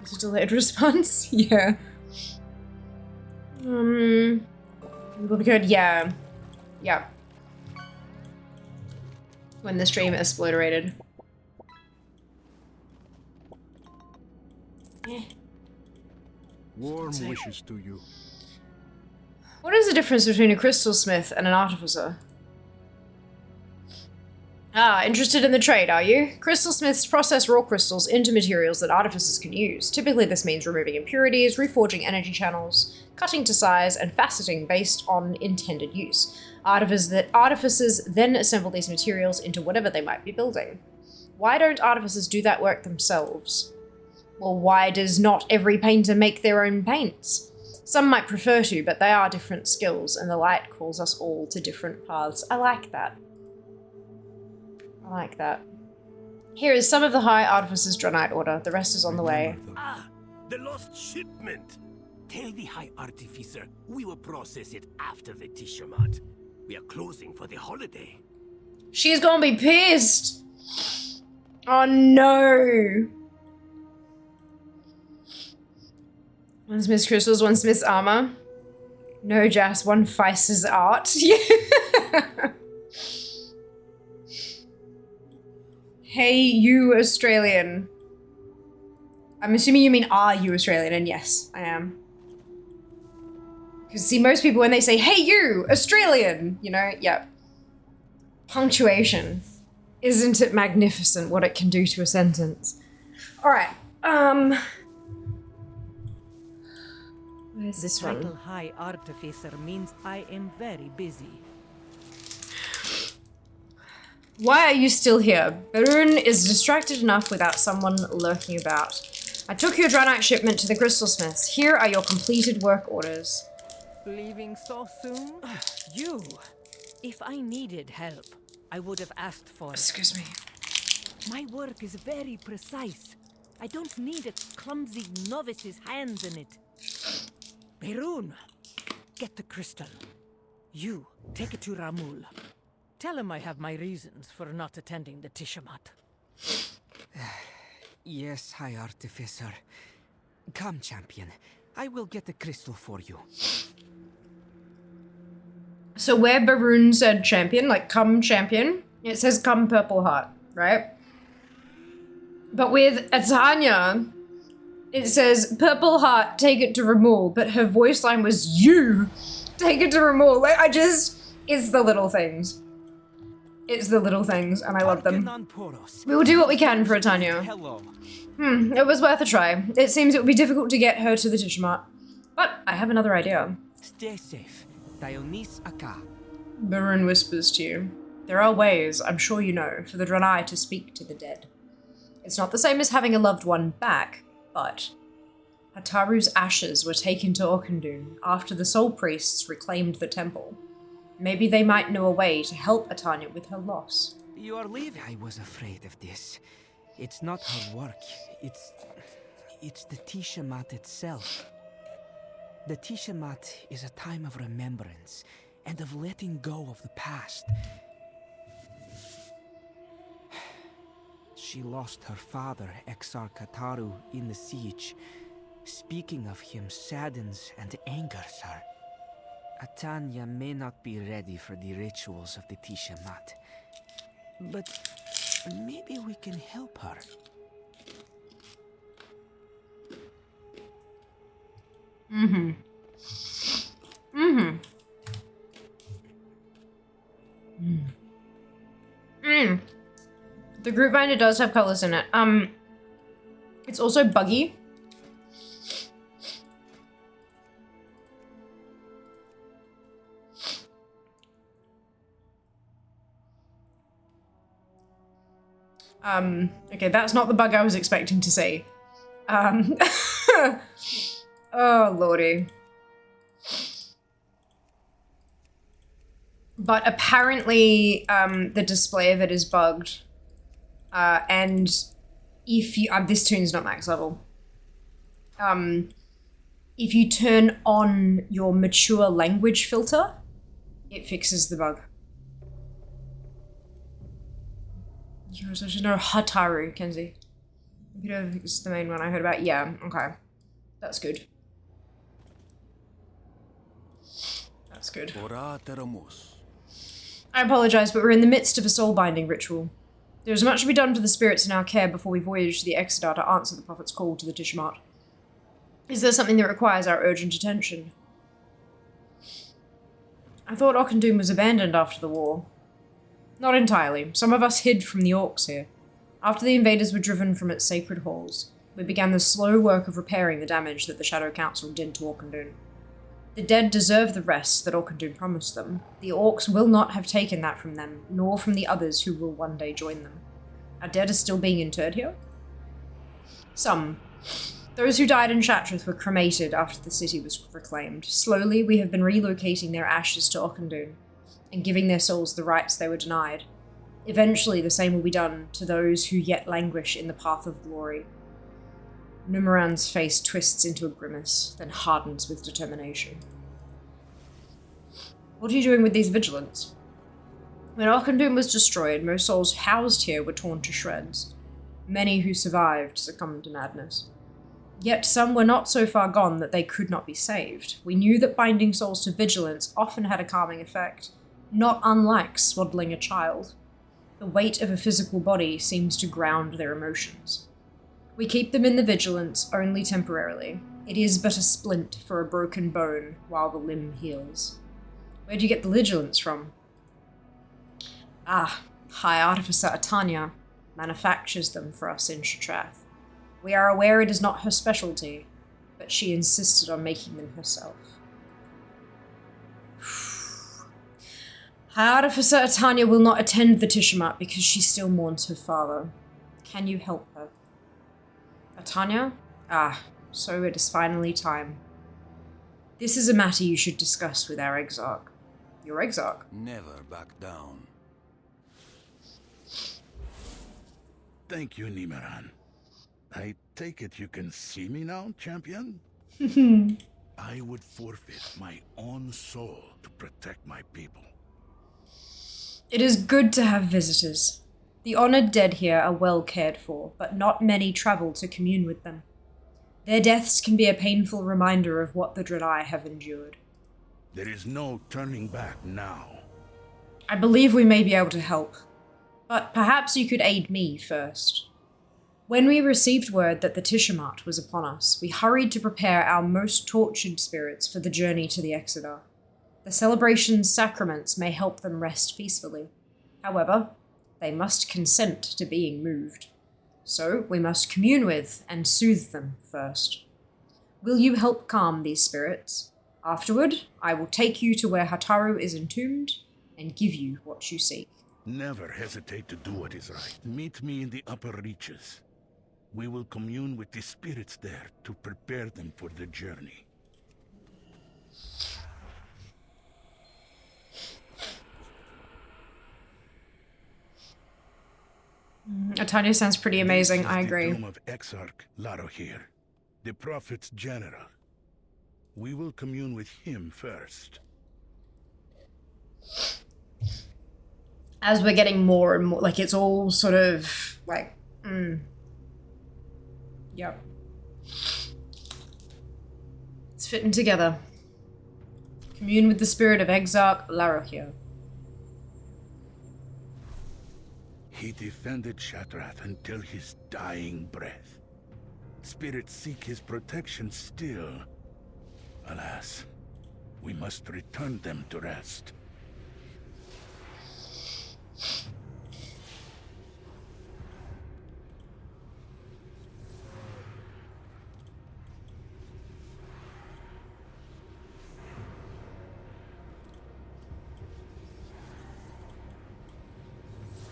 It's a delayed response. Yeah. Will be good. Yeah. Yeah. When the stream exploderated. Warm wishes to you. What is the difference between a crystal smith and an artificer? Ah, interested in the trade, are you? Crystal smiths process raw crystals into materials that artificers can use. Typically this means removing impurities, reforging energy channels, cutting to size, and faceting based on intended use. Artificers then assemble these materials into whatever they might be building. Why don't artificers do that work themselves? Well, why does not every painter make their own paints? Some might prefer to, but they are different skills, and the light calls us all to different paths. I like that. I like that. Here is some of the High Artificer's Draenite order. The rest is on the way. Ah, the lost shipment. Tell the High Artificer we will process it after the Tiamat. We are closing for the holiday. She's gonna be pissed. Oh no. One Smith's crystals, one Smith's armor. No, Jas, one Feist's art. Hey, you Australian. I'm assuming you mean are you Australian, and yes, I am. Because see, most people when they say, hey you, Australian, you know, yep. Punctuation. Isn't it magnificent what it can do to a sentence? Alright, where's this one? The title High Artificer means I am very busy. Why are you still here? Barun is distracted enough without someone lurking about. I took your Draenei shipment to the Crystal Smiths. Here are your completed work orders. Leaving so soon? You! If I needed help, I would have asked for it. Excuse me. My work is very precise. I don't need a clumsy novice's hands in it. Berun, get the crystal. You, take it to Ramul. Tell him I have my reasons for not attending the Tishamat. Yes, High Artificer. Come, champion. I will get the crystal for you. So where Barun said champion, like come champion, it says come Purple Heart, right? But with Atanya, it says Purple Heart, take it to Ramul, but her voice line was you, take it to Ramul. Like, it's the little things. It's the little things, and I love them. We will do what we can for Atanya. It was worth a try. It seems it would be difficult to get her to the Tishamat. But I have another idea. Stay safe. Dionis Aka. Barun whispers to you. There are ways, I'm sure you know, for the Draenei to speak to the dead. It's not the same as having a loved one back, but Hataru's ashes were taken to Auchindoun after the soul priests reclaimed the temple. Maybe they might know a way to help Atanya with her loss. You are leaving. I was afraid of this. It's not her work. It's the Tishamat itself. The Tishamat is a time of remembrance and of letting go of the past. She lost her father, Exar Kataru, in the siege. Speaking of him saddens and angers her. Atanya may not be ready for the rituals of the Tishamat, but maybe we can help her. The group binder does have colors in it. It's also buggy. Okay, that's not the bug I was expecting to see. Oh, lordy. But apparently, the display of it is bugged. And if you, this tune's not max level. If you turn on your mature language filter, it fixes the bug. So she's no Hataru, Kenzie. Computer fixes the main one I heard about. Yeah, okay. That's good. That's good. I apologize, but we're in the midst of a soul-binding ritual. There is much to be done for the spirits in our care before we voyage to the Exodar to answer the Prophet's call to the Tishamat. Is there something that requires our urgent attention? I thought Auchindoun was abandoned after the war. Not entirely. Some of us hid from the orcs here. After the invaders were driven from its sacred halls, we began the slow work of repairing the damage that the Shadow Council did to Auchindoun. The dead deserve the rest that Auchindoun promised them. The orcs will not have taken that from them, nor from the others who will one day join them. Our dead are still being interred here? Some. Those who died in Shatrith were cremated after the city was reclaimed. Slowly, we have been relocating their ashes to Auchindoun, and giving their souls the rights they were denied. Eventually, the same will be done to those who yet languish in the path of glory. Numeran's face twists into a grimace, then hardens with determination. What are you doing with these vigilants? When Auchindoun was destroyed, most souls housed here were torn to shreds. Many who survived succumbed to madness. Yet some were not so far gone that they could not be saved. We knew that binding souls to vigilance often had a calming effect, not unlike swaddling a child. The weight of a physical body seems to ground their emotions. We keep them in the vigilance only temporarily. It is but a splint for a broken bone while the limb heals. Where do you get the vigilance from? Ah, High Artificer Atanya manufactures them for us in Shatrath. We are aware it is not her specialty, but she insisted on making them herself. High Artificer Atanya will not attend the Tishamat because she still mourns her father. Can you help her? Atanya, Ah, so it is finally time. This is a matter you should discuss with our exarch. Your exarch. Never back down. Thank you, Nimeran. I take it you can see me now, champion? I would forfeit my own soul to protect my people. It is good to have visitors. The honored dead here are well cared for, but not many travel to commune with them. Their deaths can be a painful reminder of what the Draenei have endured. There is no turning back now. I believe we may be able to help, but perhaps you could aid me first. When we received word that the Tishamat was upon us, we hurried to prepare our most tortured spirits for the journey to the Exodar. The celebration's sacraments may help them rest peacefully. However, they must consent to being moved. So we must commune with and soothe them first. Will you help calm these spirits? Afterward, I will take you to where Hataru is entombed and give you what you seek. Never hesitate to do what is right. Meet me in the upper reaches. We will commune with the spirits there to prepare them for the journey. Atanya sounds pretty amazing, I agree. The tomb of Exarch Larohir, the prophet's general. We will commune with him first. As we're getting more and more, like, it's all sort of, like, Yep. It's fitting together. Commune with the spirit of Exarch Larohir. He defended Shatrath until his dying breath. Spirits seek his protection still. Alas, we must return them to rest.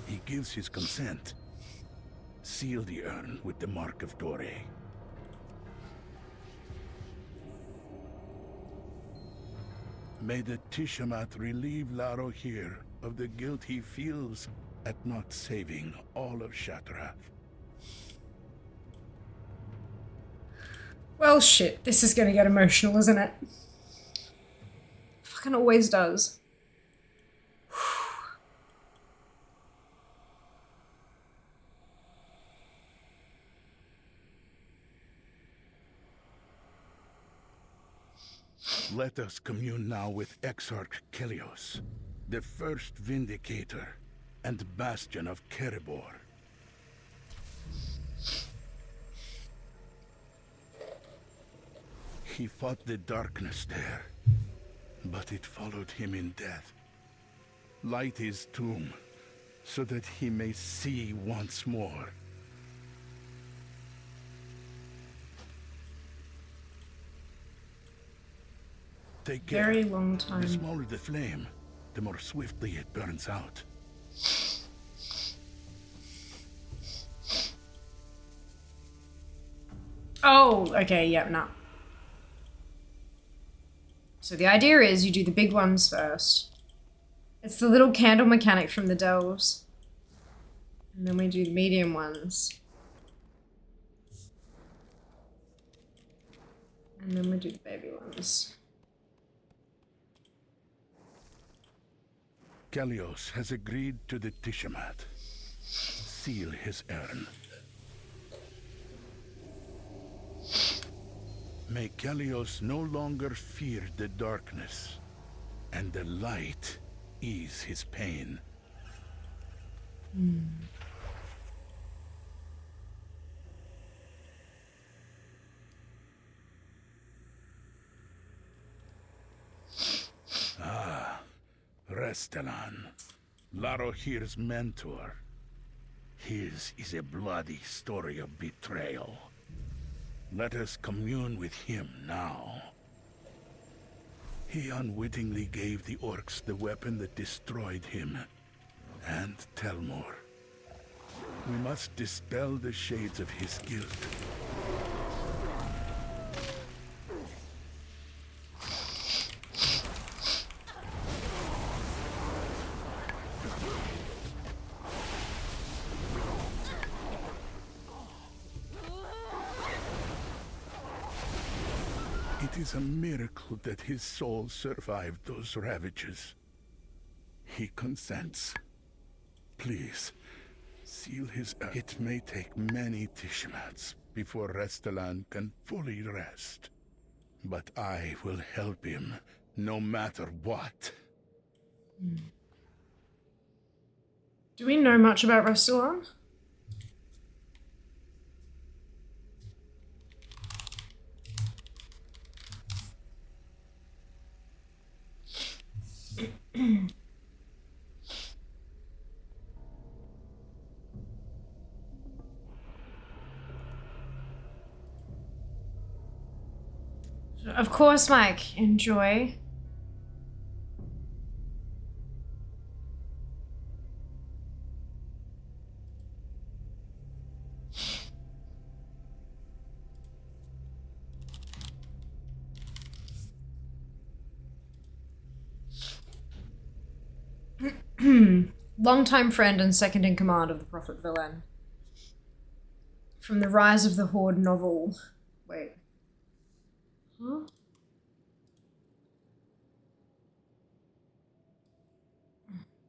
He gives his consent. Seal the urn with the mark of Dore. May the Tishamat relieve Larohir of the guilt he feels at not saving all of Shatrath. Well, shit, this is gonna get emotional, isn't it? Fucking always does. Let us commune now with Exarch Kelios, the first Vindicator and Bastion of Kerebor. He fought the darkness there, but it followed him in death. Light his tomb, so that he may see once more. Take care. Very long time. The smaller the flame, the more swiftly it burns out. Oh, okay, yep, no. So the idea is you do the big ones first. It's the little candle mechanic from the Delves. And then we do the medium ones. And then we do the baby ones. Kelios has agreed to the Tishamat. Seal his urn. May Kelios no longer fear the darkness, and the light ease his pain. Restelan, Larohir's mentor. His is a bloody story of betrayal. Let us commune with him now. He unwittingly gave the orcs the weapon that destroyed him, and Telmor. We must dispel the shades of his guilt. It is a miracle that his soul survived those ravages. He consents. Please, seal his... It may take many Tishmats before Restalan can fully rest. But I will help him, no matter what. Do we know much about Restalan? Of course, Mike. Enjoy. Longtime friend and second in command of the Prophet Velen. From the Rise of the Horde novel. Wait. Huh?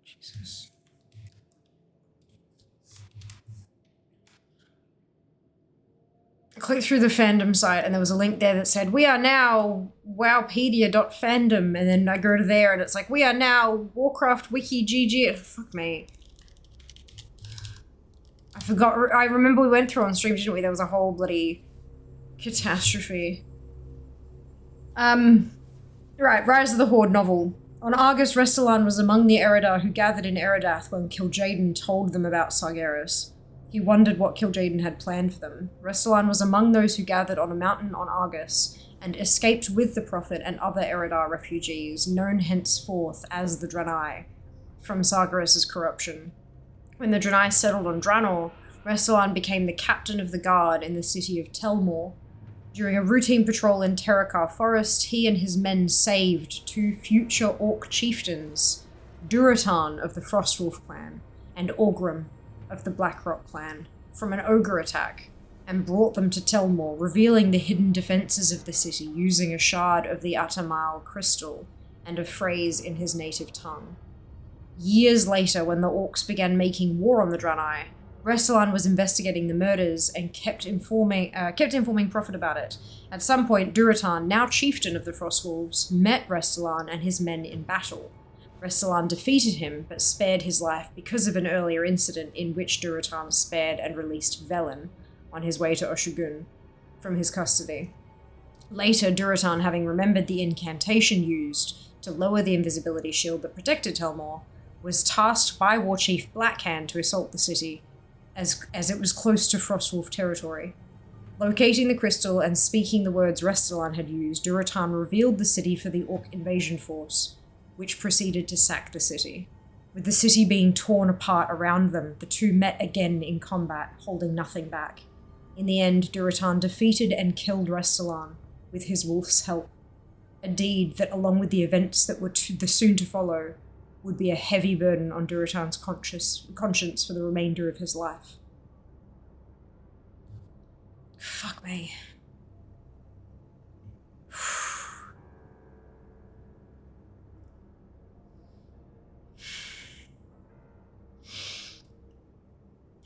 Jesus. I clicked through the fandom site and there was a link there that said, we are now wowpedia.fandom, and then I go to there and it's like, we are now Warcraft wiki GG. Fuck me. I forgot, I remember we went through on stream, didn't we? There was a whole bloody catastrophe. Right, Rise of the Horde novel. On Argus, Restalan was among the Eridar who gathered in Eridath when Kil'jaeden told them about Sargeras. He wondered what Kil'jaeden had planned for them. Restalan was among those who gathered on a mountain on Argus and escaped with the Prophet and other Eridar refugees, known henceforth as the Draenei, from Sargeras' corruption. When the Draenei settled on Draenor, Restalan became the captain of the guard in the city of Telmor. During a routine patrol in Terakar Forest, he and his men saved 2 future Orc chieftains, Durotan of the Frostwolf clan and Orgrim of the Blackrock clan, from an ogre attack, and brought them to Telmor, revealing the hidden defenses of the city using a shard of the Atamal crystal and a phrase in his native tongue. Years later, when the Orcs began making war on the Draenei, Restalan was investigating the murders and kept informing Prophet about it. At some point, Durotan, now chieftain of the Frostwolves, met Restalan and his men in battle. Restalan defeated him, but spared his life because of an earlier incident in which Durotan spared and released Velen on his way to Oshugun from his custody. Later, Durotan, having remembered the incantation used to lower the invisibility shield that protected Telmor, was tasked by War Chief Blackhand to assault the city, as it was close to Frostwolf territory. Locating the crystal and speaking the words Restalan had used, Durotan revealed the city for the Orc invasion force, which proceeded to sack the city. With the city being torn apart around them, the two met again in combat, holding nothing back. In the end, Durotan defeated and killed Restalan, with his wolf's help. A deed that, along with the events that were soon to follow, would be a heavy burden on Durotan's conscience for the remainder of his life. Fuck me.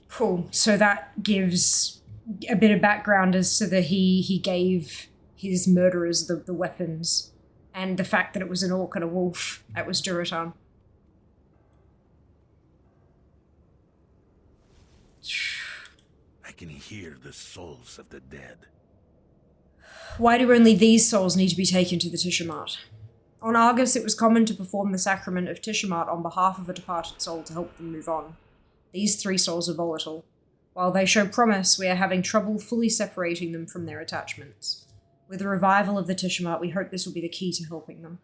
Cool. So that gives a bit of background as to that he gave his murderers the weapons, and the fact that it was an orc and a wolf. That was Durotan. I can hear the souls of the dead. Why do only these souls need to be taken to the Tishamat? On Argus, it was common to perform the sacrament of Tishamat on behalf of a departed soul to help them move on. These 3 souls are volatile. While they show promise, we are having trouble fully separating them from their attachments. With the revival of the Tishamat, we hope this will be the key to helping them.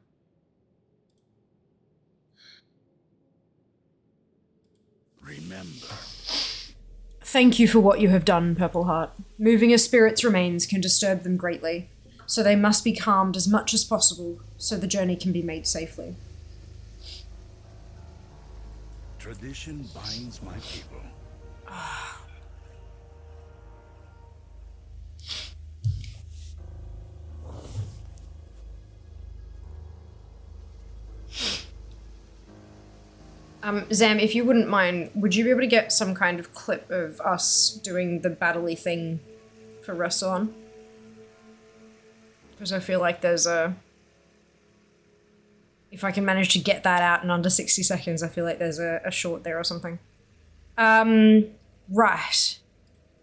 Remember. Thank you for what you have done, Purple Heart. Moving a spirit's remains can disturb them greatly, so they must be calmed as much as possible so the journey can be made safely. Tradition binds my people. Zam, if you wouldn't mind, would you be able to get some kind of clip of us doing the battle-y thing for Rassilon? Because I feel like there's a... If I can manage to get that out in under 60 seconds, I feel like there's a short there or something. Right.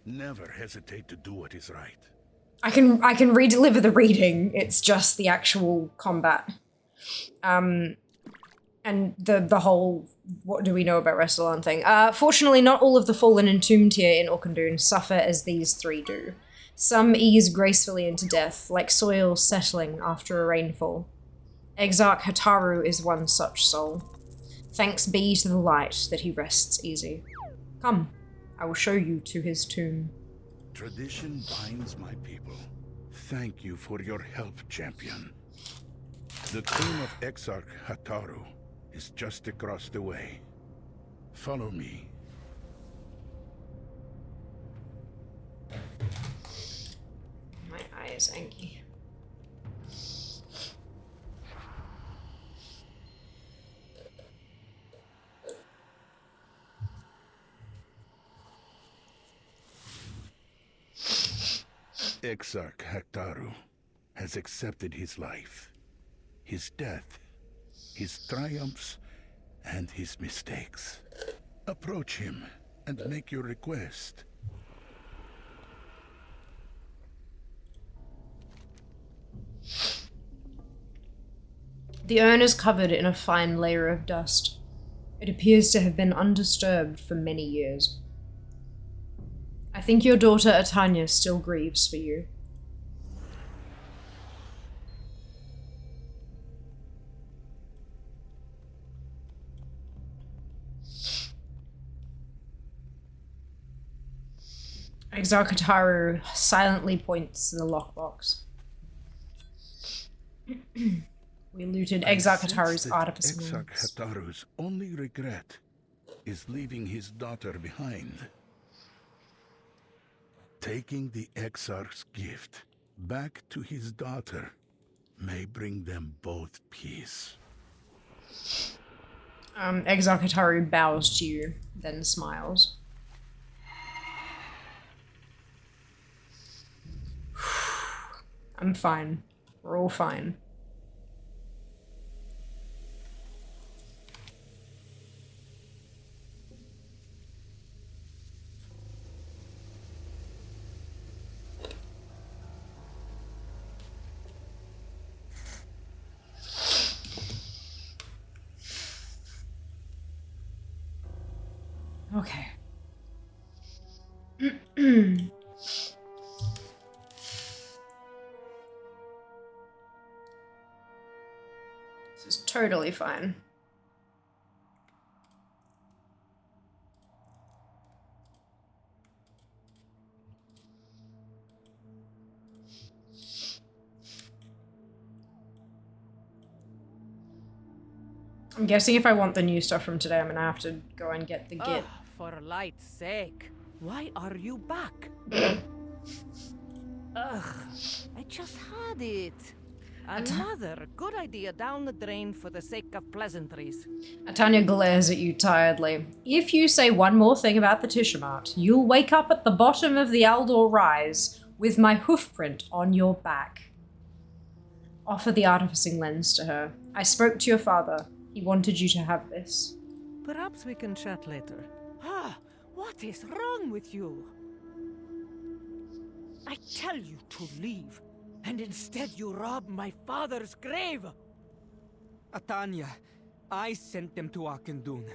Never hesitate to do what is right. I can re-deliver the reading, it's just the actual combat. And the whole what do we know about Rassilon thing. Fortunately, not all of the fallen entombed here in Auchindoun suffer as these three do. Some ease gracefully into death, like soil settling after a rainfall. Exarch Hataru is one such soul. Thanks be to the light that he rests easy. Come, I will show you to his tomb. Tradition binds my people. Thank you for your help, champion. The tomb of Exarch Hataru is just across the way. Follow me. My eye is anky. Exarch Hataru has accepted his life, his death, his triumphs, and his mistakes. Approach him and make your request. The urn is covered in a fine layer of dust. It appears to have been undisturbed for many years. I think your daughter Atanya still grieves for you. Exarch Hataru silently points to the lockbox. We looted Exarch Hataru's Artifice Wounds. Exarch Hataru's only regret is leaving his daughter behind. Taking the Exarch's gift back to his daughter may bring them both peace. Exarch Hataru bows to you, then smiles. I'm fine. We're all fine. Okay. This is totally fine. I'm guessing if I want the new stuff from today, I'm gonna have to go and get the Git. For light's sake, why are you back? Ugh, I just had it. Another good idea down the drain for the sake of pleasantries. Atanya glares at you tiredly. If you say one more thing about the Tishamat, you'll wake up at the bottom of the Aldor Rise with my hoofprint on your back. Offer the artificing lens to her. I spoke to your father. He wanted you to have this. Perhaps we can chat later. Ah, what is wrong with you? I tell you to leave, and instead you rob my father's grave! Atanya, I sent them to Auchindoun.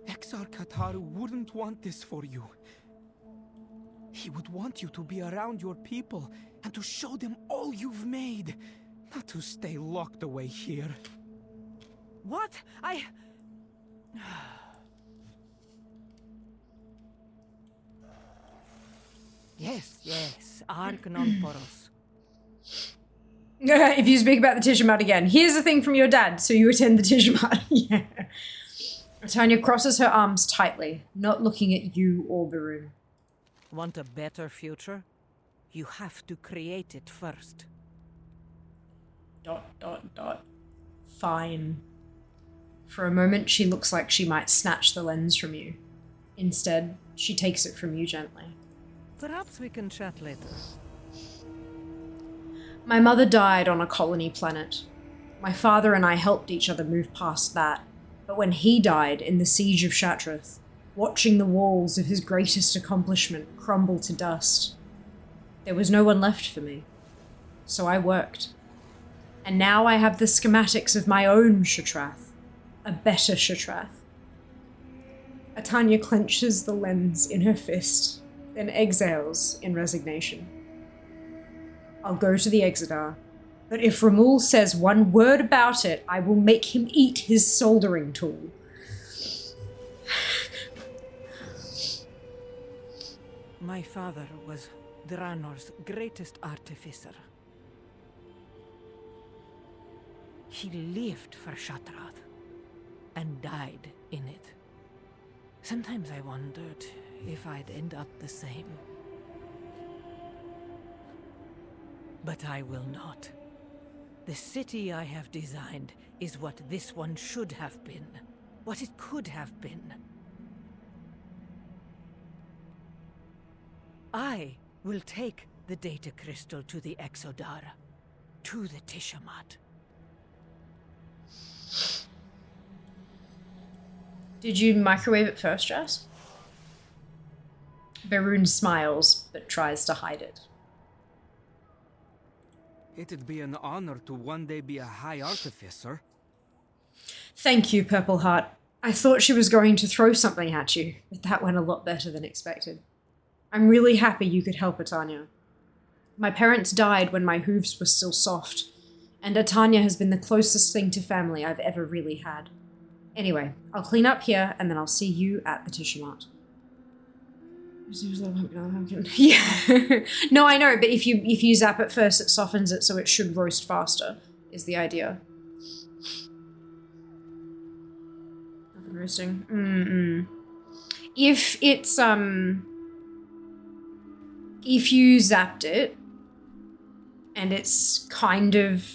Exarch Hataru wouldn't want this for you. He would want you to be around your people and to show them all you've made, not to stay locked away here. What? Yes, Arcanonporos. If you speak about the Tishamat again, here's the thing from your dad, so you attend the Tishamat. Yeah. Tanya crosses her arms tightly, not looking at you or Barun. Want a better future? You have to create it first. ... Fine. For a moment, she looks like she might snatch the lens from you. Instead, she takes it from you gently. Perhaps we can chat later. My mother died on a colony planet. My father and I helped each other move past that, but when he died in the siege of Shattrath, watching the walls of his greatest accomplishment crumble to dust, there was no one left for me. So I worked. And now I have the schematics of my own Shattrath. A better Shattrath. Atanya clenches the lens in her fist, then exhales in resignation. I'll go to the Exodar, but if Ramul says one word about it, I will make him eat his soldering tool. My father was Draenor's greatest artificer. He lived for Shattrath and died in it. Sometimes I wondered if I'd end up the same. But I will not. The city I have designed is what this one should have been, what it could have been. I will take the data crystal to the Exodar, to the Tishamat. Did you microwave it first, Jess? Barun smiles, but tries to hide it. It'd be an honor to one day be a high artificer. Thank you, Purple Heart. I thought she was going to throw something at you, but that went a lot better than expected. I'm really happy you could help Atanya. My parents died when my hooves were still soft, and Atanya has been the closest thing to family I've ever really had. Anyway, I'll clean up here, and then I'll see you at the Tishamat. Yeah. No, I know, but if you zap it first, it softens it, so it should roast faster, is the idea. Nothing roasting. If it's, if you zapped it, and it's kind of,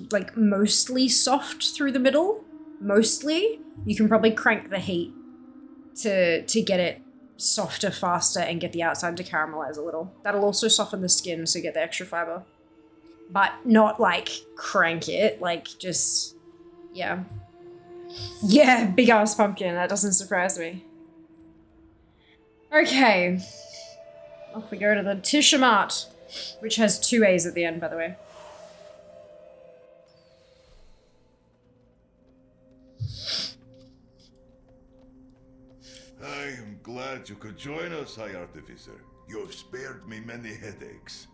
like, mostly soft through the middle, mostly, you can probably crank the heat to get it softer faster and get the outside to caramelize a little. That'll also soften the skin, so you get the extra fiber. But not, like, crank it, like, just, yeah. Yeah, big-ass pumpkin, that doesn't surprise me. Okay. Off we go to the Tishamat, which has 2 A's at the end, by the way. I am glad you could join us, High Artificer. You have spared me many headaches.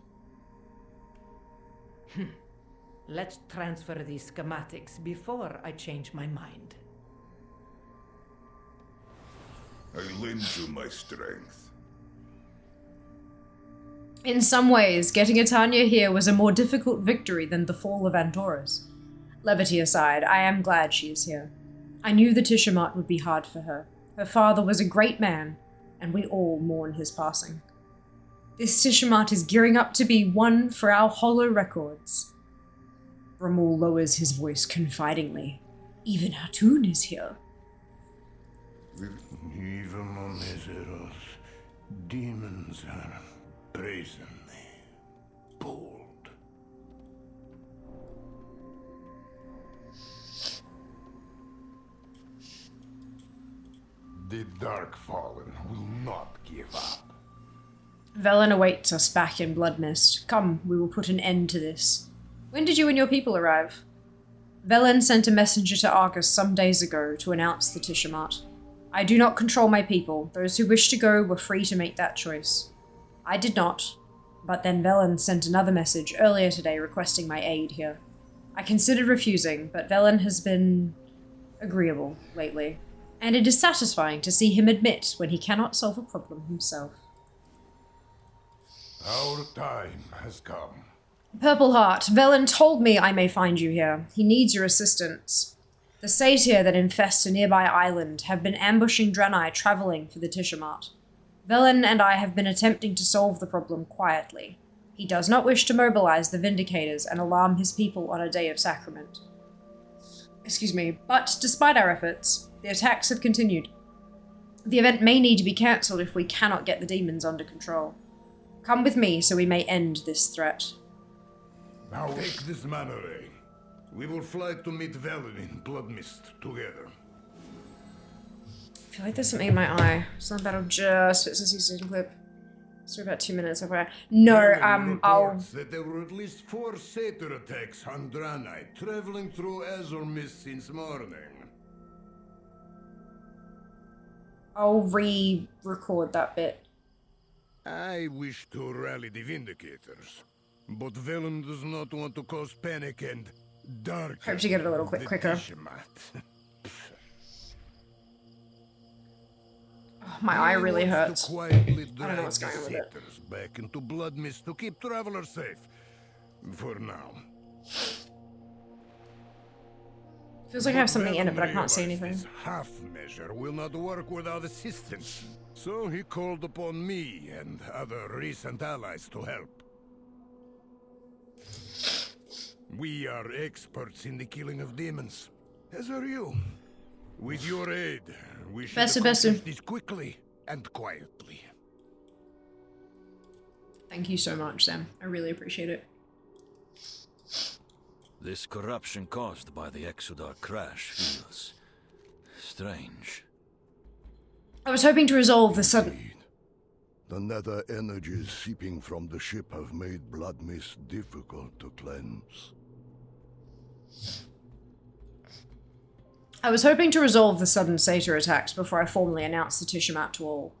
Let's transfer these schematics before I change my mind. I lend you my strength. In some ways, getting Atanya here was a more difficult victory than the fall of Andoras. Levity aside, I am glad she is here. I knew the Tishamat would be hard for her. Her father was a great man, and we all mourn his passing. This Tishamat is gearing up to be one for our hollow records. Ramul lowers his voice confidingly. Even Hatun is here. Even on Azeroth, demons are brazenly bold. The Dark Fallen will not give up. Velen awaits us back in Bloodmist. Come, we will put an end to this. When did you and your people arrive? Velen sent a messenger to Argus some days ago to announce the Tishamat. I do not control my people. Those who wish to go were free to make that choice. I did not, but then Velen sent another message earlier today requesting my aid here. I considered refusing, but Velen has been agreeable lately, and it is satisfying to see him admit when he cannot solve a problem himself. Our time has come. Purple Heart, Velen told me I may find you here. He needs your assistance. The satyr that infest a nearby island have been ambushing Draenei traveling for the Tishamat. Velen and I have been attempting to solve the problem quietly. He does not wish to mobilize the Vindicators and alarm his people on a day of sacrament. Excuse me. But despite our efforts, the attacks have continued. The event may need to be cancelled if we cannot get the demons under control. Come with me so we may end this threat. Now take this mana ray. We will fly to meet Velen in Bloodmist together. I feel like there's something in my eye. So that'll just fit since season clip. So about 2 minutes over. No, I'll... that there were at least 4 satyr attacks on Draenei, traveling through Azure Mist since morning. I'll re-record that bit. I wish to rally the Vindicators, but Velen does not want to cause panic and dark. Hope to get it a little quicker. Oh, my eye really hurts. I don't know what's going on with it. Back into Bloodmist to keep travelers safe. For now. Feels like I have something in it, but I can't see anything. This half measure will not work without assistance. So he called upon me and other recent allies to help. We are experts in the killing of demons, as are you. With your aid, we should accomplish this quickly and quietly. Thank you so much, Sam. I really appreciate it. This corruption caused by the Exodar crash feels strange. I was hoping to resolve the sudden... The nether energies seeping from the ship have made blood mist difficult to cleanse. I was hoping to resolve the sudden satyr attacks before I formally announced the Tishamat to all.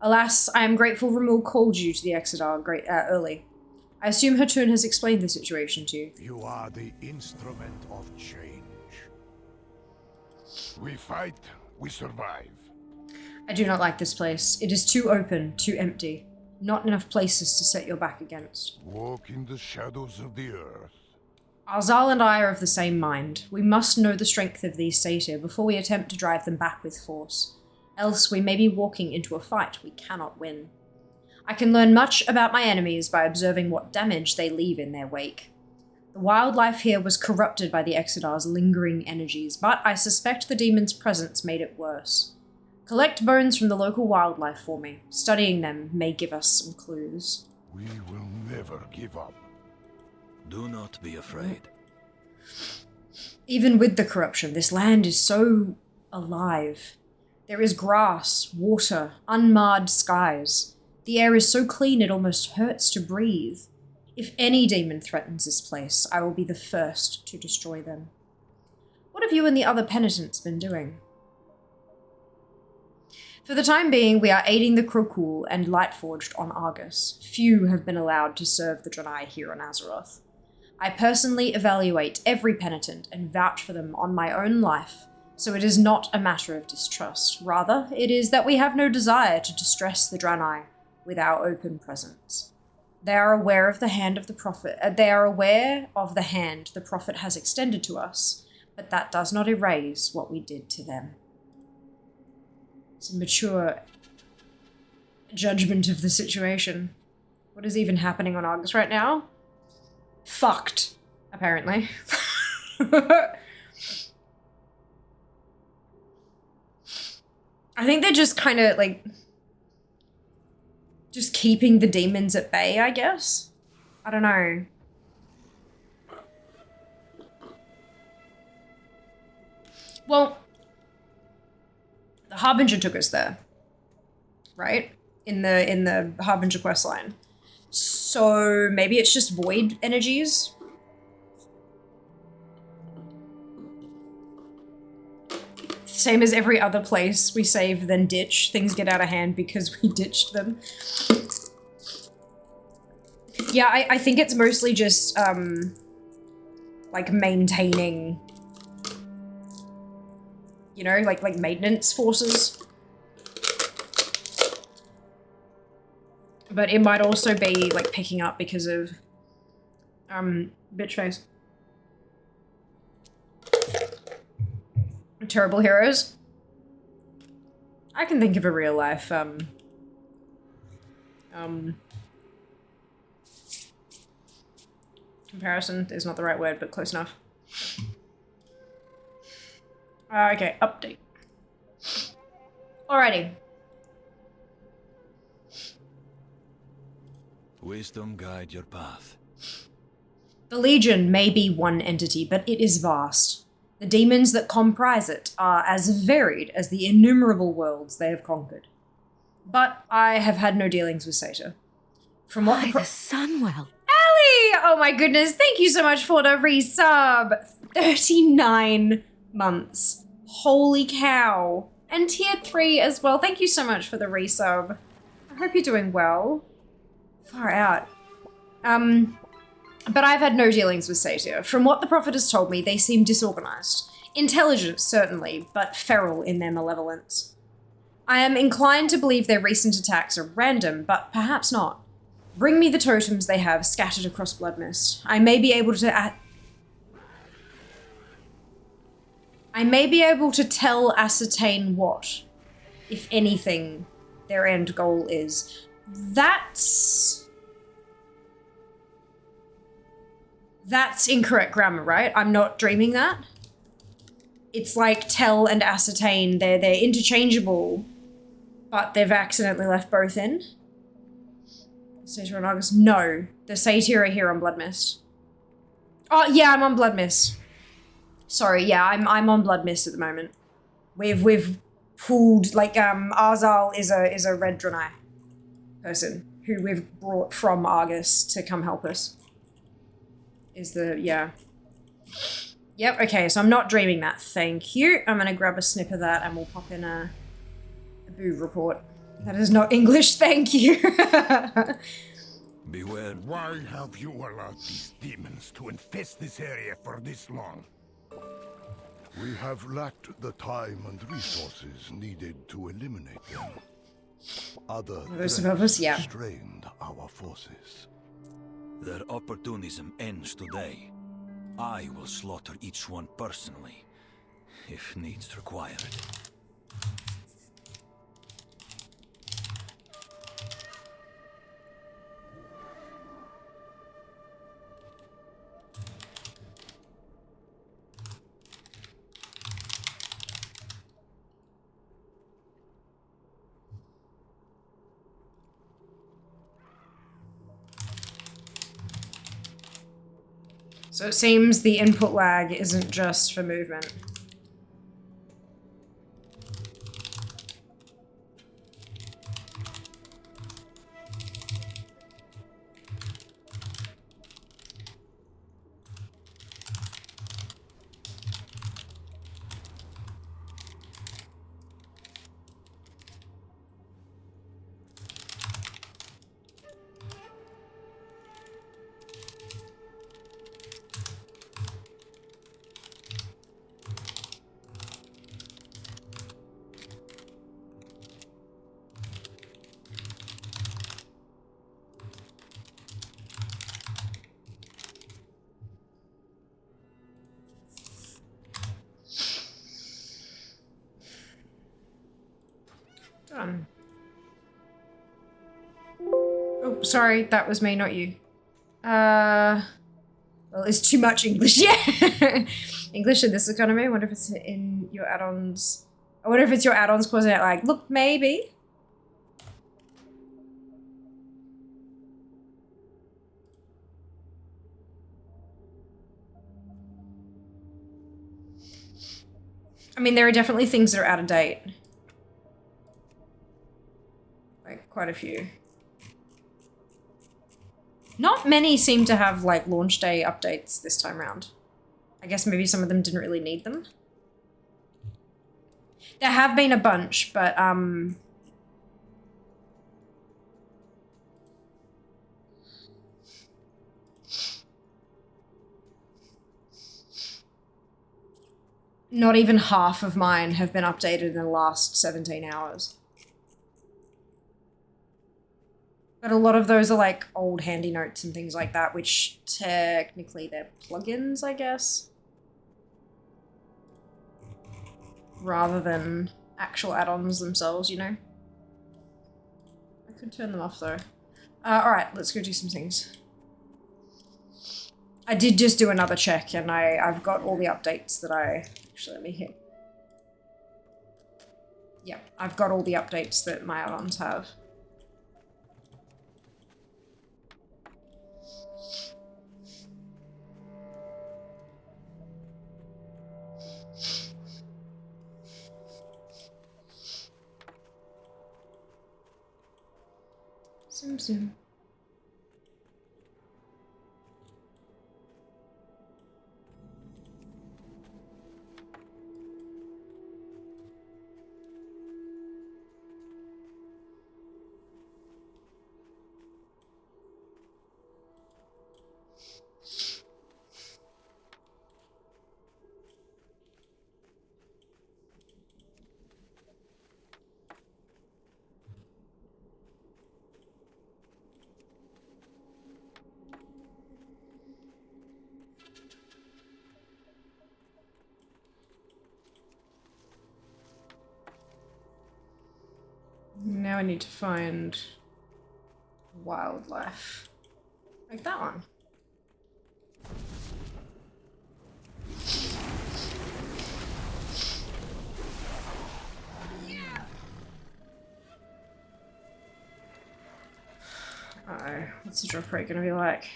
Alas, I am grateful Ramul called you to the Exodar early. I assume Hatun has explained the situation to you. You are the instrument of change. We fight, we survive. I do not like this place. It is too open, too empty. Not enough places to set your back against. Walk in the shadows of the earth. Arzal and I are of the same mind. We must know the strength of these satyr before we attempt to drive them back with force. Else we may be walking into a fight we cannot win. I can learn much about my enemies by observing what damage they leave in their wake. The wildlife here was corrupted by the Exodar's lingering energies, but I suspect the demon's presence made it worse. Collect bones from the local wildlife for me. Studying them may give us some clues. We will never give up. Do not be afraid. Even with the corruption, this land is so alive. There is grass, water, unmarred skies. The air is so clean it almost hurts to breathe. If any demon threatens this place, I will be the first to destroy them. What have you and the other penitents been doing? For the time being, we are aiding the Krokul and Lightforged on Argus. Few have been allowed to serve the Draenei here on Azeroth. I personally evaluate every penitent and vouch for them on my own life, so it is not a matter of distrust. Rather, it is that we have no desire to distress the Draenei with our open presence. They are aware of the hand of the Prophet. They are aware of the hand the Prophet has extended to us, but that does not erase what we did to them. It's a mature judgment of the situation. What is even happening on Argus right now? Fucked, apparently. I think they're just kind of like just keeping the demons at bay, I guess. I don't know. Well, the Harbinger took us there, right? In the Harbinger questline. So maybe it's just void energies. Same as every other place we save then ditch. Things get out of hand because we ditched them. Yeah, I think it's mostly just like maintaining, you know, like maintenance forces. But it might also be like picking up because of bitch face. Terrible heroes. I can think of a real life comparison is not the right word, but close enough. Okay, update. Alrighty. Wisdom guide your path. The Legion may be one entity, but it is vast. The demons that comprise it are as varied as the innumerable worlds they have conquered. But I have had no dealings with Satyr. From what the Sunwell. Ellie! Oh my goodness, thank you so much for the resub. 39 months. Holy cow. And tier 3 as well. Thank you so much for the resub. I hope you're doing well. Far out. But I've had no dealings with Satyr. From what the Prophet has told me, they seem disorganized. Intelligent, certainly, but feral in their malevolence. I am inclined to believe their recent attacks are random, but perhaps not. Bring me the totems they have scattered across Bloodmist. I may be able to ascertain what, if anything, their end goal is. That's incorrect grammar, right? I'm not dreaming that. It's like tell and ascertain. They're interchangeable, but they've accidentally left both in. Satyr and Argus. No, the Satyr are here on Bloodmist. Oh yeah, I'm on Bloodmist. Sorry, yeah, I'm on Bloodmist at the moment. We've pulled, like, Arzal is a Red Draenei person who we've brought from Argus to come help us. Yeah. Yep, okay, so I'm not dreaming that. Thank you. I'm gonna grab a snip of that and we'll pop in a boo report. That is not English, thank you. Beware. Why have you allowed these demons to infest this area for this long? We have lacked the time and resources needed to eliminate them. Other threats strained our forces. Their opportunism ends today. I will slaughter each one personally, if needs require it. So it seems the input lag isn't just for movement. Done. Oh, sorry, that was me, not you. Well, it's too much English, yeah! English in this economy, I wonder if it's in your add-ons. I wonder if it's your add-ons causing it like, look, maybe. I mean, there are definitely things that are out of date. Like, quite a few. Not many seem to have, like, launch day updates this time around. I guess maybe some of them didn't really need them. There have been a bunch, but, not even half of mine have been updated in the last 17 hours. But a lot of those are like old handy notes and things like that, which technically they're plugins, I guess. Rather than actual add-ons themselves, you know? I could turn them off though. Alright, let's go do some things. I did just do another check and I've got all the updates that I... Actually, let me hit Yeah, I've got all the updates that my add-ons have. Zoom zoom. Now I need to find wildlife. Like that one. Uh-oh, what's the drop rate gonna be like?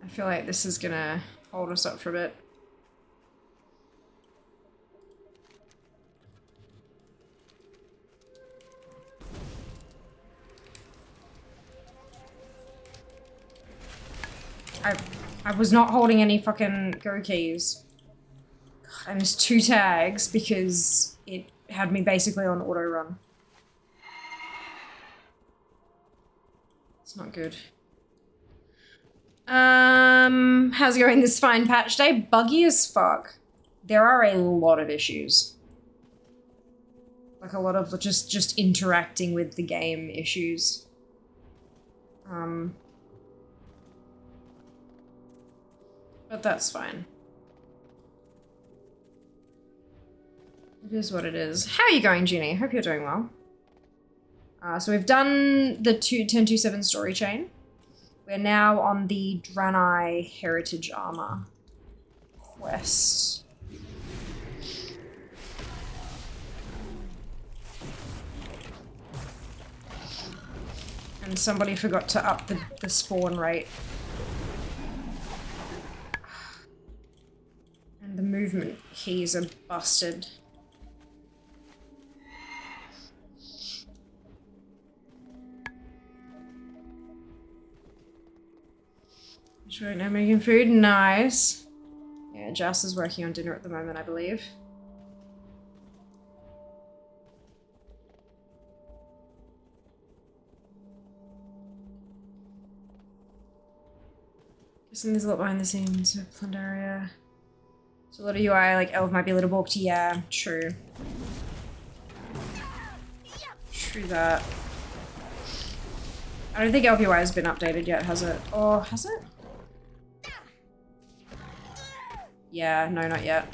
I feel like this is gonna hold us up for a bit. I was not holding any fucking go keys. God, I missed 2 tags because it had me basically on auto run. It's not good. How's it going this fine patch day? Buggy as fuck. There are a lot of issues. Like a lot of just interacting with the game issues. But that's fine. It is what it is. How are you going, Ginny? Hope you're doing well. So we've done the 1027 story chain. We're now on the Draenei Heritage Armor quest. And somebody forgot to up the spawn rate. And the movement keys are busted. Right now making food, nice. Yeah, Jas is working on dinner at the moment, I believe. Guessing there's a lot behind the scenes of Plandaria. So a lot of UI, like Elf might be a little balked. Yeah, true. True that. I don't think Elf UI has been updated yet, has it? Or has it? Yeah, no, not yet.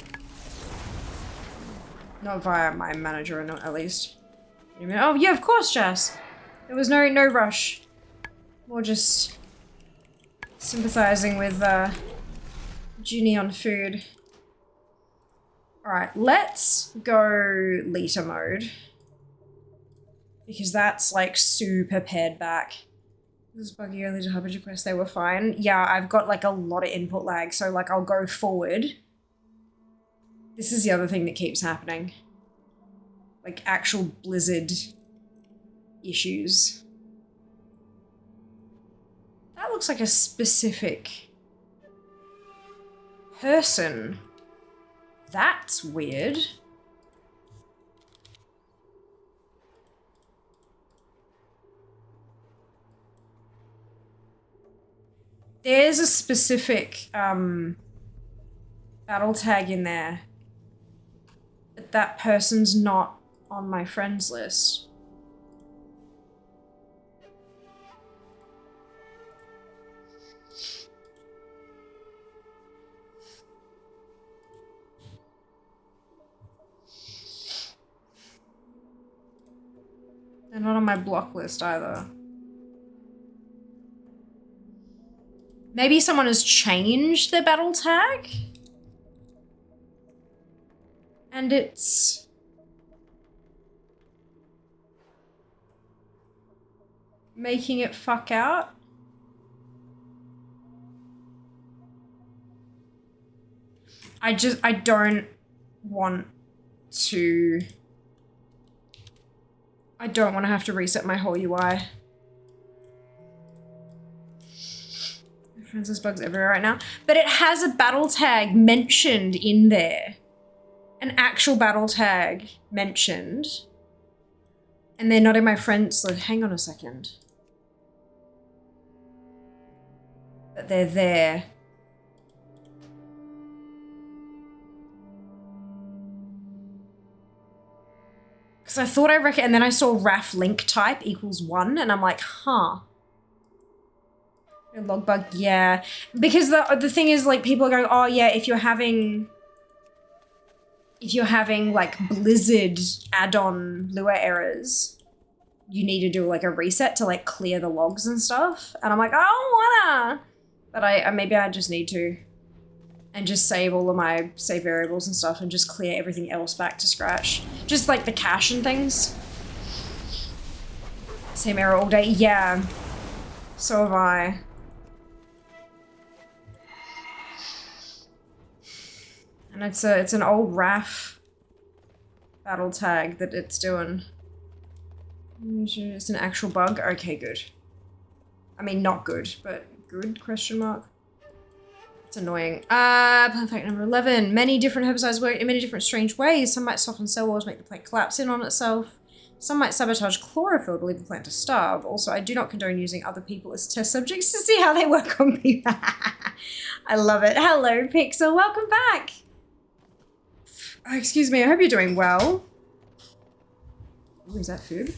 Not via my manager, not at least. Oh yeah, of course, Jas. There was no rush. More just sympathizing with Ginny on food. Alright, let's go Lita mode. Because that's like super pared back. This is buggy early to Harbinger quest, they were fine. Yeah, I've got like a lot of input lag, so like I'll go forward. This is the other thing that keeps happening. Like actual Blizzard issues. That looks like a specific person That's weird. There's a specific battle tag in there, but that person's not on my friends list. They're not on my block list either. Maybe someone has changed their battle tag? And it's... making it fuck out? I don't want to... I don't want to have to reset my whole UI. Friends, there's bugs everywhere right now. But it has a battle tag mentioned in there. An actual battle tag mentioned. And they're not in my friends list. Hang on a second. But they're there. Because I thought and then I saw RAF link type equals 1 and I'm like, huh. Log bug, yeah. Because the thing is, like, people are going, oh yeah, if you're having like Blizzard add-on Lua errors, you need to do like a reset to like clear the logs and stuff. And I'm like, I don't wanna. But maybe I just need to. And just save all of my save variables and stuff and just clear everything else back to scratch. Just like the cache and things. Same error all day, yeah. So have I. And it's an old RAF battle tag that it's doing. It's an actual bug? Okay, good. I mean, not good, but good, question mark. It's annoying. Plan fact number 11. Many different herbicides work in many different strange ways. Some might soften cell walls, make the plant collapse in on itself. Some might sabotage chlorophyll to leave the plant to starve. Also, I do not condone using other people as test subjects to see how they work on people. I love it. Hello, Pixel. Welcome back. Oh, excuse me. I hope you're doing well. Ooh, is that food?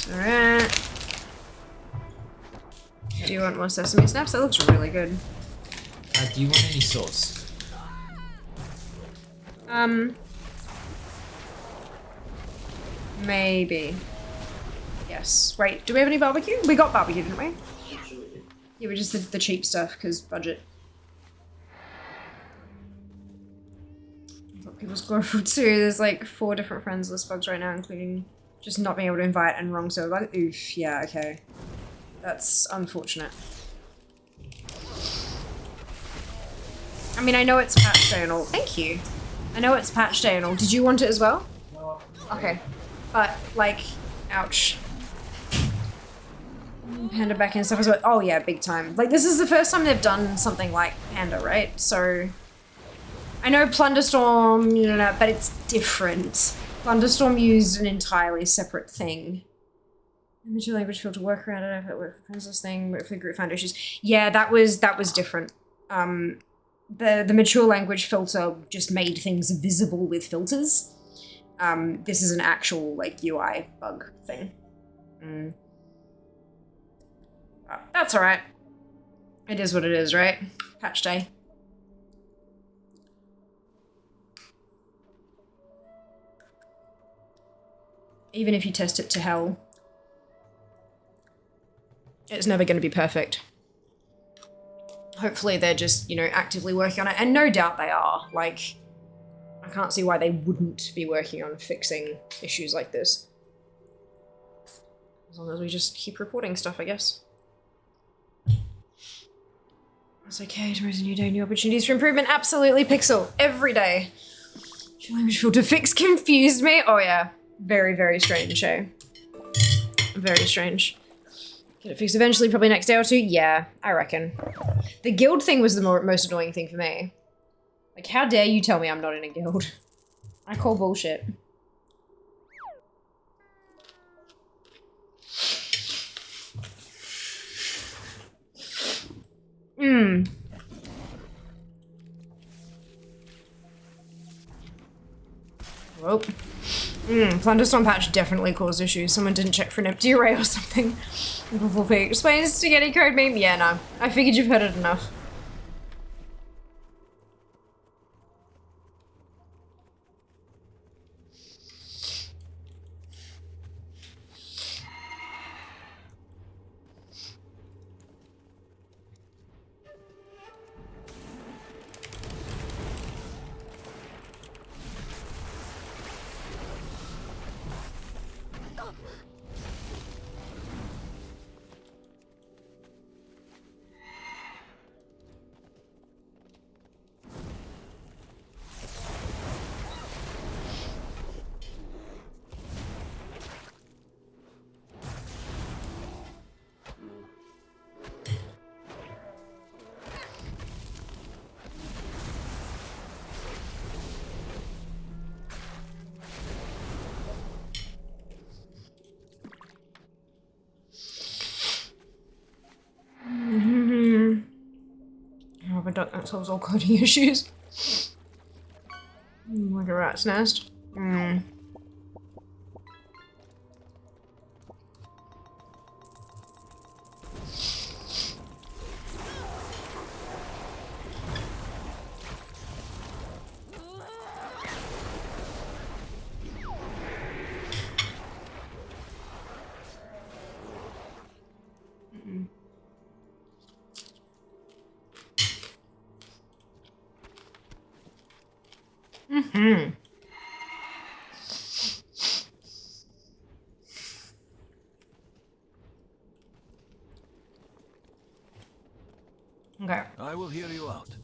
Alright. Do you want more sesame snaps? That looks really good. Do you want any sauce? Maybe. Yes. Wait, do we have any barbecue? We got barbecue, didn't we? Yeah, we just did the cheap stuff, because budget. People's global too. There's like 4 different friends list bugs right now, including just not being able to invite and wrong server bug. Oof, yeah, okay. That's unfortunate. I mean, I know it's patch day and all. Thank you. I know it's patch day and all. Did you want it as well? No. Okay. But, like, ouch. Panda back and stuff as well. Oh yeah, big time. Like, this is the first time they've done something like Panda, right? So, I know Plunderstorm, you know, but it's different. Plunderstorm used an entirely separate thing. Mature language filter workaround. I don't know if it worked for Princess thing, but for the group found issues. Yeah, that was different. The mature language filter just made things visible with filters. This is an actual like UI bug thing. That's alright. It is what it is, right? Patch day. Even if you test it to hell, it's never going to be perfect. Hopefully they're just, you know, actively working on it. And no doubt they are. Like, I can't see why they wouldn't be working on fixing issues like this. As long as we just keep reporting stuff, I guess. It's okay, tomorrow's a new day, new opportunities for improvement. Absolutely, Pixel. Every day. Language filter fix confused me. Oh yeah. Very, very strange, eh? Very strange. Get it fixed eventually, probably next day or two? Yeah, I reckon. The guild thing was the most annoying thing for me. Like, how dare you tell me I'm not in a guild? I call bullshit. Well. Thunderstorm patch definitely caused issues. Someone didn't check for an empty array or something. Before P explains spaghetti code meme. Yeah, no. I figured you've heard it enough. Oh, but that solves all coding issues. Like a rat's nest. Okay. I will hear you out.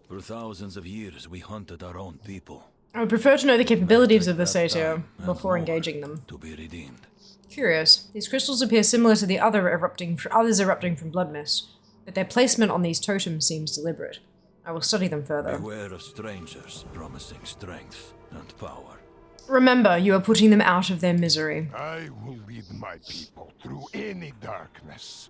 For thousands of years, we hunted our own people. I would prefer to know the capabilities of the satyr before engaging them. To be redeemed. Curious. These crystals appear similar to the others erupting from blood mist, but their placement on these totems seems deliberate. I will study them further. Beware of strangers promising strength and power. Remember, you are putting them out of their misery. I will lead my people through any darkness.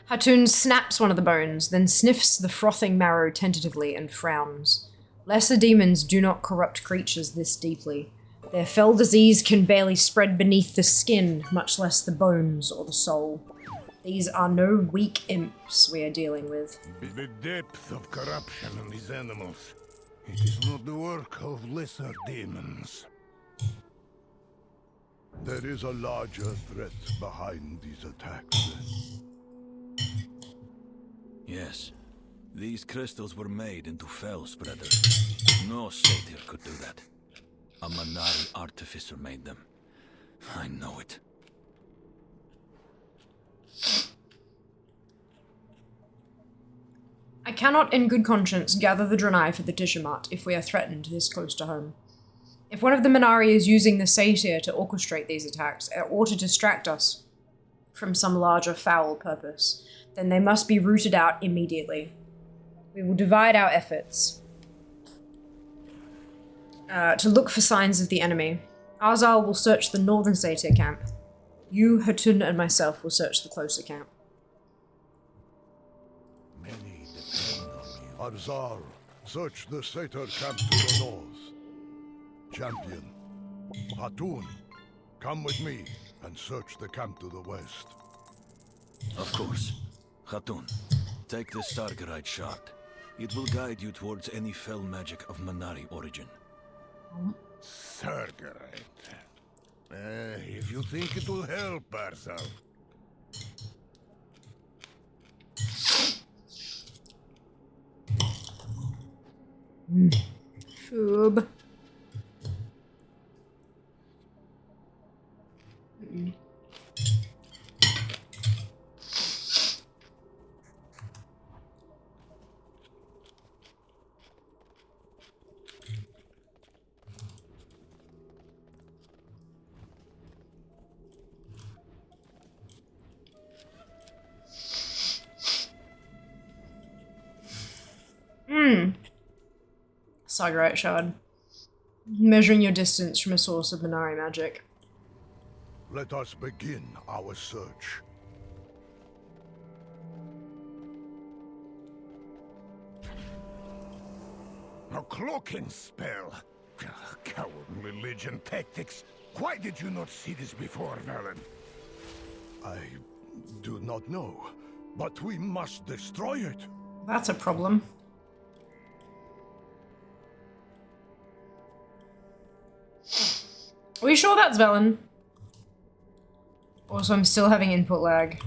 Hatun snaps one of the bones, then sniffs the frothing marrow tentatively and frowns. Lesser demons do not corrupt creatures this deeply. Their fell disease can barely spread beneath the skin, much less the bones or the soul. These are no weak imps we are dealing with. The depth of corruption in these animals. It is not the work of lesser demons. There is a larger threat behind these attacks. Yes. These crystals were made into fell spreaders. No satyr could do that. A Manari artificer made them. I know it. I cannot in good conscience gather the Draenei for the Tishamat if we are threatened this close to home. If one of the Manari is using the satyr to orchestrate these attacks, or to distract us from some larger foul purpose, then they must be rooted out immediately. We will divide our efforts to look for signs of the enemy. Azal will search the northern satyr camp. You, Hatun, and myself will search the closer camp. Many depend on you. Arzal, search the satyr camp to the north. Champion, Hatun, come with me and search the camp to the west. Of course. Hatun, take this Sargerite shard. It will guide you towards any fell magic of Manari origin. Sargerite. If you think it will help, Arzal. Foob. Sagarite shard. Measuring your distance from a source of Minari magic. Let us begin our search. A cloaking spell. Cowardly Legion tactics. Why did you not see this before, Valen? I do not know, but we must destroy it. That's a problem. Are we sure that's Velen? Also, I'm still having input lag.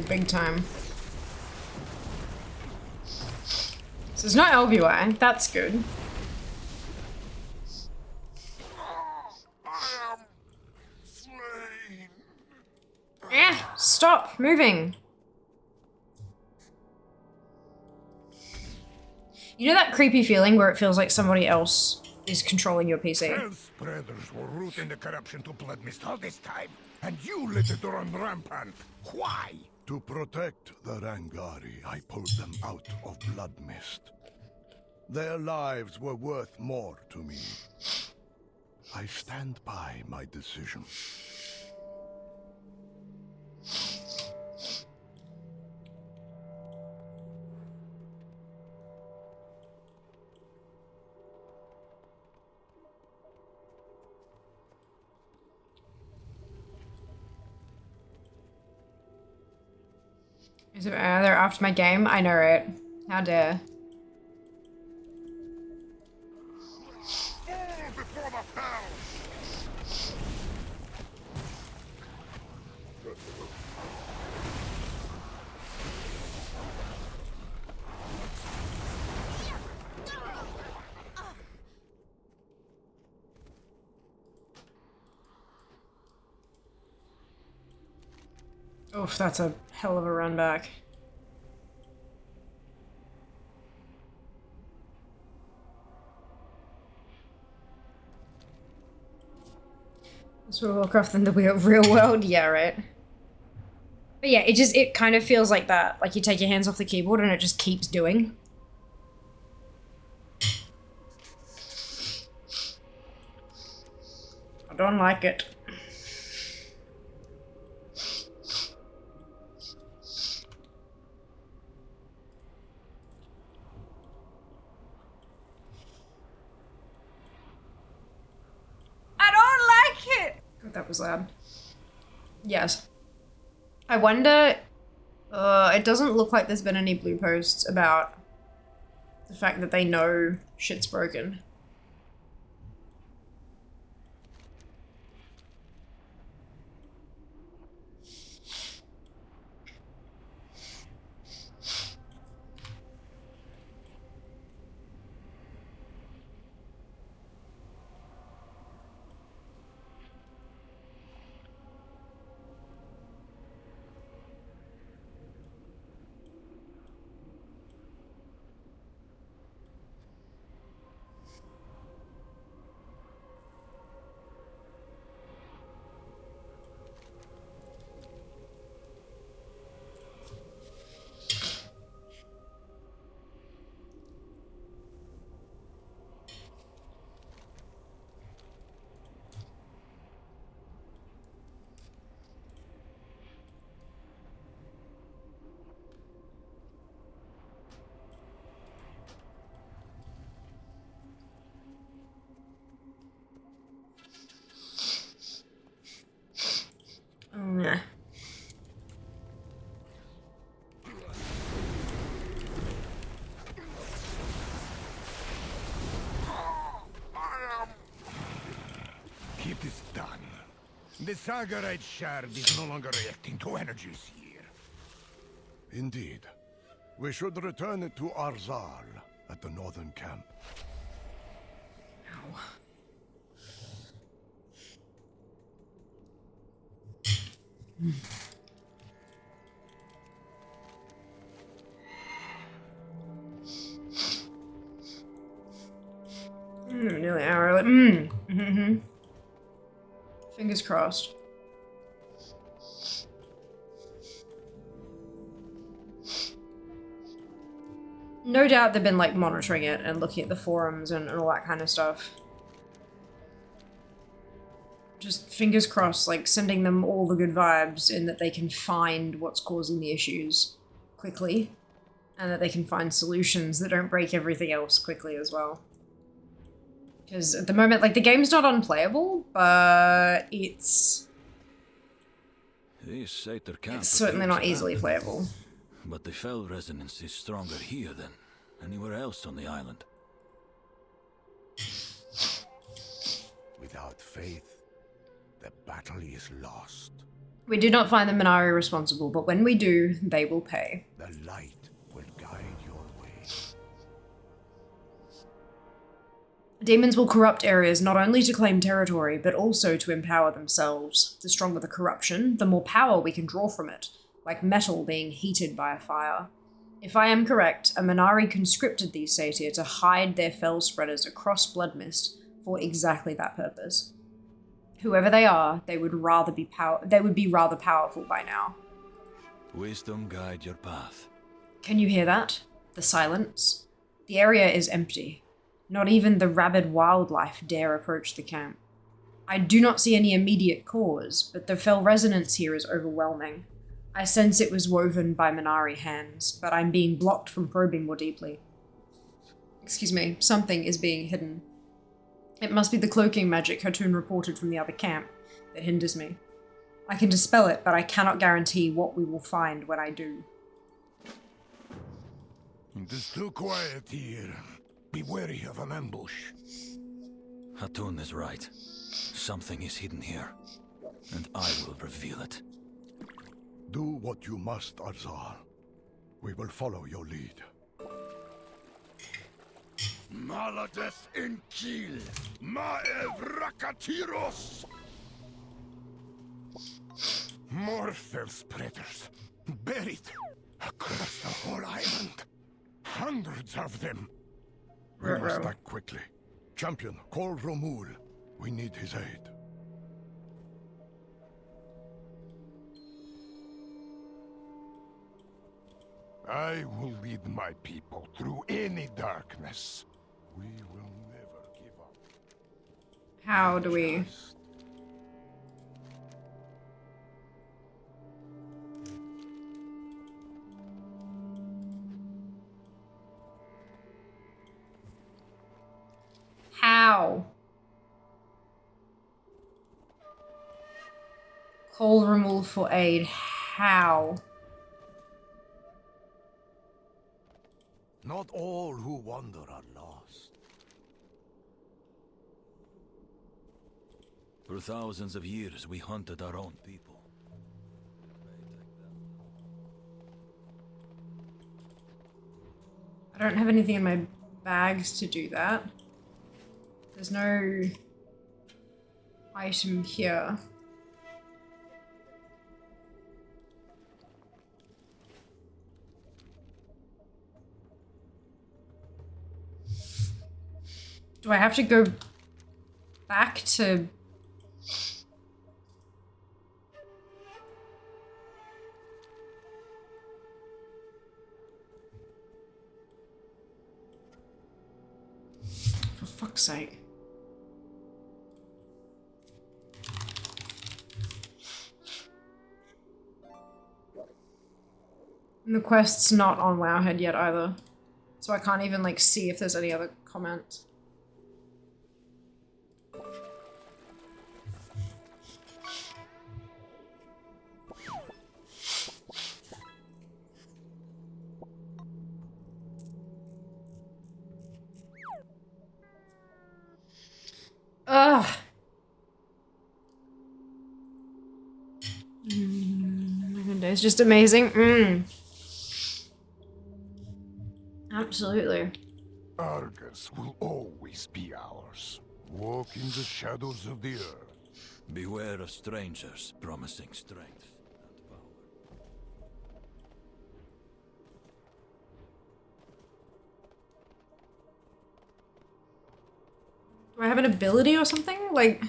Big time. So there's no LVI. That's good. Stop moving. You know that creepy feeling where it feels like somebody else is controlling your PC? Spreaders were rooting the corruption to Blood Mist all this time, and you let it run rampant. Why? To protect the Rangari, I pulled them out of Blood Mist. Their lives were worth more to me. I stand by my decision. Is it, they're after my game? I know, right? How dare. Oof, that's a hell of a run back. It's more Warcraft than the real world, yeah, right? But yeah, it kind of feels like that. Like you take your hands off the keyboard and it just keeps doing. I don't like it. That was loud. Yes. I wonder... it doesn't look like there's been any blue posts about the fact that they know shit's broken. Yeah. Keep this done. The Sagarite shard is no longer reacting to energies here. Indeed. We should return it to Arzal at the northern camp. Nearly an hour. Fingers crossed. No doubt they've been like monitoring it and looking at the forums and all that kind of stuff. Just fingers crossed, like sending them all the good vibes in that they can find what's causing the issues quickly and that they can find solutions that don't break everything else quickly as well. Because at the moment, like, the game's not unplayable, but it's certainly not easily playable. But the Fel resonance is stronger here than anywhere else on the island. Without faith, the battle is lost. We do not find the Minari responsible, but when we do, they will pay. The light will guide your way. Demons will corrupt areas not only to claim territory, but also to empower themselves. The stronger the corruption, the more power we can draw from it, like metal being heated by a fire. If I am correct, a Minari conscripted these satyr to hide their fell spreaders across Bloodmist for exactly that purpose. Whoever they are, they would be rather powerful by now. Wisdom guide your path. Can you hear that? The silence? The area is empty. Not even the rabid wildlife dare approach the camp. I do not see any immediate cause, but the fell resonance here is overwhelming. I sense it was woven by Minari hands, but I'm being blocked from probing more deeply. Excuse me, something is being hidden. It must be the cloaking magic Hatun reported from the other camp that hinders me. I can dispel it, but I cannot guarantee what we will find when I do. It is too quiet here. Be wary of an ambush. Hatun is right. Something is hidden here, and I will reveal it. Do what you must, Arzal. We will follow your lead. Malades in Kiel, Maevrakatiros! More fell spreaders, buried across the whole island. Hundreds of them. We must act quickly. Champion, call Romul. We need his aid. I will lead my people through any darkness. We will never give up. How do we... How? Call Romul for aid. How? Not all who wander are lost. For thousands of years, we hunted our own people. I don't have anything in my bags to do that. There's no item here. Do I have to go back to... For fuck's sake. And the quest's not on Wowhead yet either. So I can't even like see if there's any other comments. Ugh. It's just amazing. Absolutely. Argus will always be ours. Walk in the shadows of the earth. Beware of strangers promising strength. have an ability or something? Like...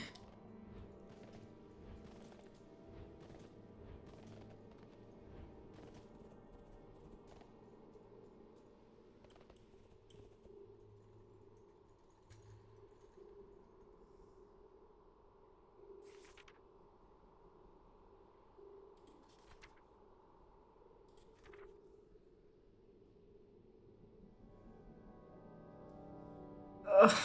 Ugh.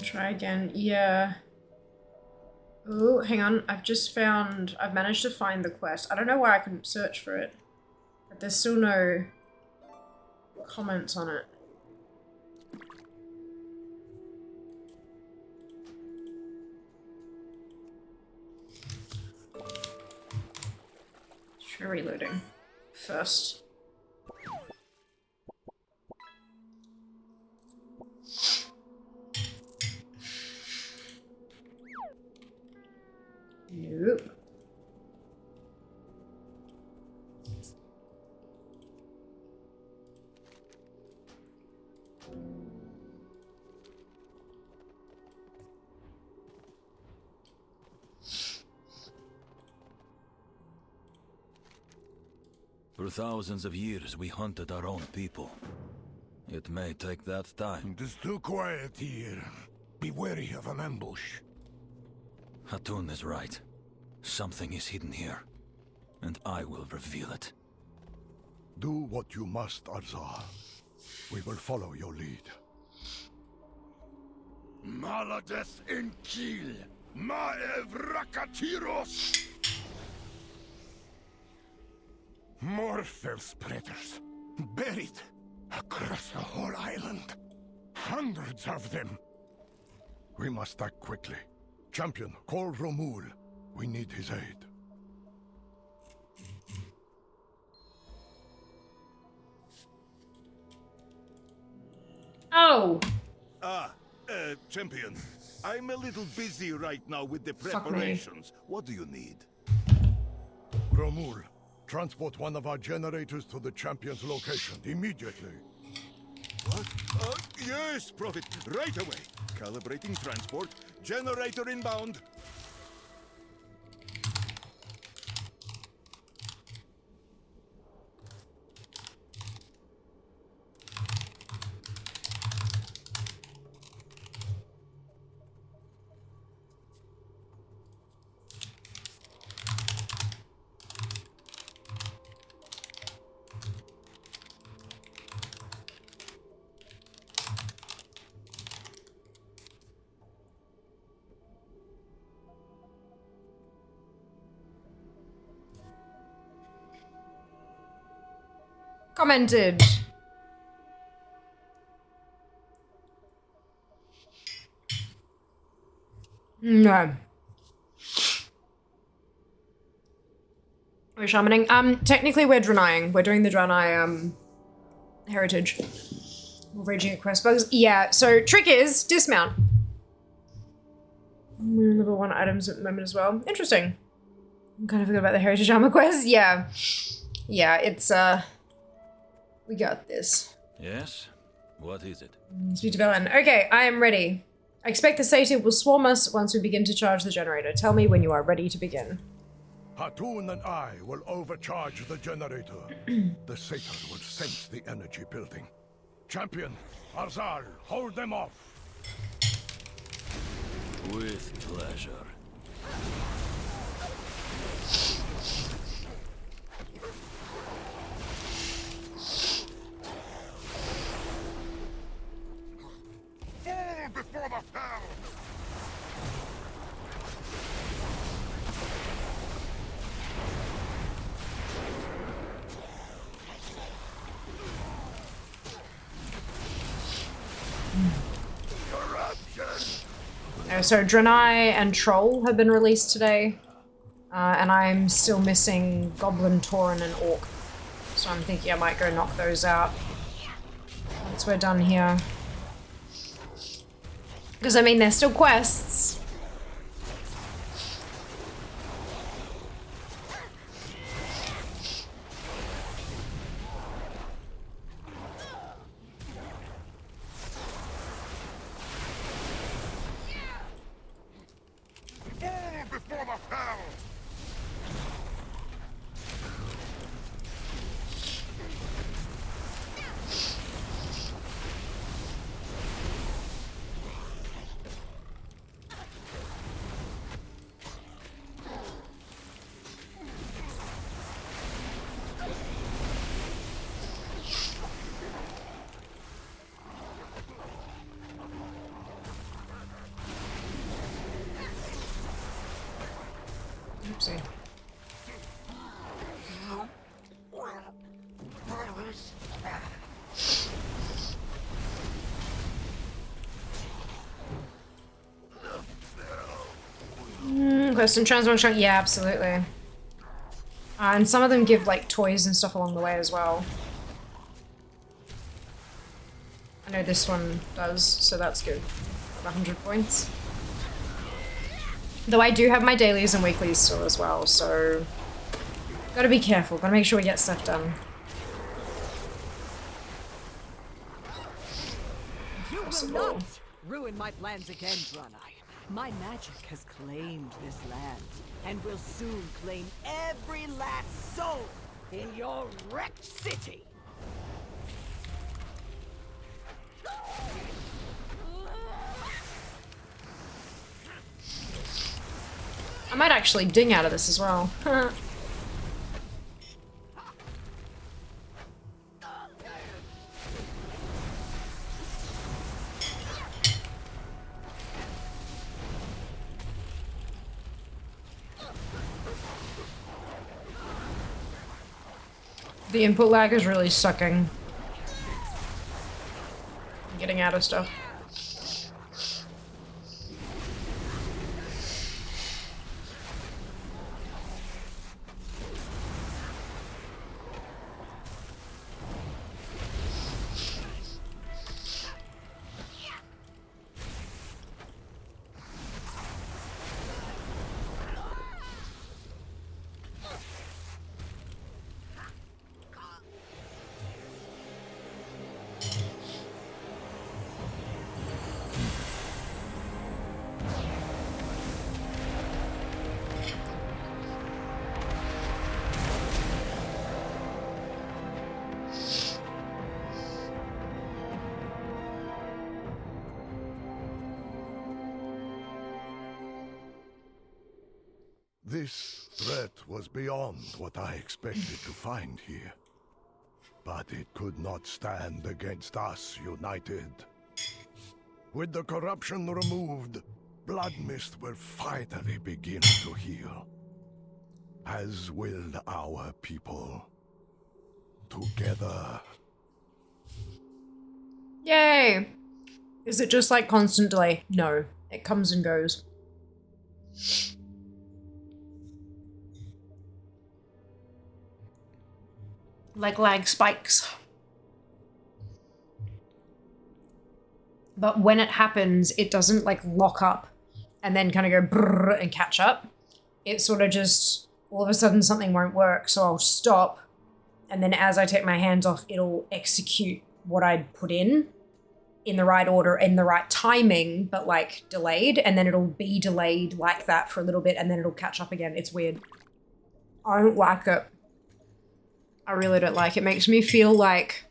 Try again. Yeah. Oh, hang on. I've managed to find the quest. I don't know why I couldn't search for it. But there's still no comments on it. Try reloading first. Nope. For thousands of years, we hunted our own people. It may take that time. It is too quiet here. Be wary of an ambush. Hatun is right. Something is hidden here, and I will reveal it. Do what you must, Arzal. We will follow your lead. Malades Enkil, Maev Rakatiros! More fell spreaders, buried across the whole island. Hundreds of them. We must act quickly. Champion, call Romul. We need his aid. Oh! Champion. I'm a little busy right now with the preparations. What do you need? Romul, transport one of our generators to the champion's location immediately. What? Yes, Prophet. Right away. Calibrating transport. Generator inbound. Commented. No. We're shamaning. Technically we're Draeneiing. We're doing the Draenei, heritage. We're raging at quest bugs. Yeah, so trick is dismount. Level 1 items at the moment as well. Interesting. I kind of forgot about the heritage armor quest. Yeah. Yeah, it's, we got this. Yes? What is it? Speak to Velen. Okay, I am ready. I expect the satyr will swarm us once we begin to charge the generator. Tell me when you are ready to begin. Hatun and I will overcharge the generator. The satyr will sense the energy building. Champion, Arzal, hold them off. With pleasure. Fall before the fell! Okay, so Draenei and Troll have been released today. And I'm still missing Goblin, Tauren, and Orc. So I'm thinking I might go knock those out once we're done here. Because, I mean, they're still quests. Oopsie. Question transmotion, yeah, absolutely. And some of them give like toys and stuff along the way as well. I know this one does, so that's good. 100 points. Though I do have my dailies and weeklies still as well, so gotta be careful, gotta make sure we get stuff done. You will not ruin my plans again, Draenei. My magic has claimed this land, and will soon claim every last soul in your wrecked city. I might actually ding out of this as well. The input lag is really sucking. I'm getting out of stuff. This threat was beyond what I expected to find here. But it could not stand against us united. With the corruption removed, Blood Mist will finally begin to heal. As will our people. Together. Yay! Is it just like constant delay? No. It comes and goes. Like lag spikes. But when it happens, it doesn't like lock up and then kind of go brrr and catch up. It sort of just, all of a sudden something won't work, so I'll stop. And then as I take my hands off, it'll execute what I'd put in the right order, in the right timing, but like delayed. And then it'll be delayed like that for a little bit and then it'll catch up again. It's weird. I don't like it. I really don't like it. It makes me feel like...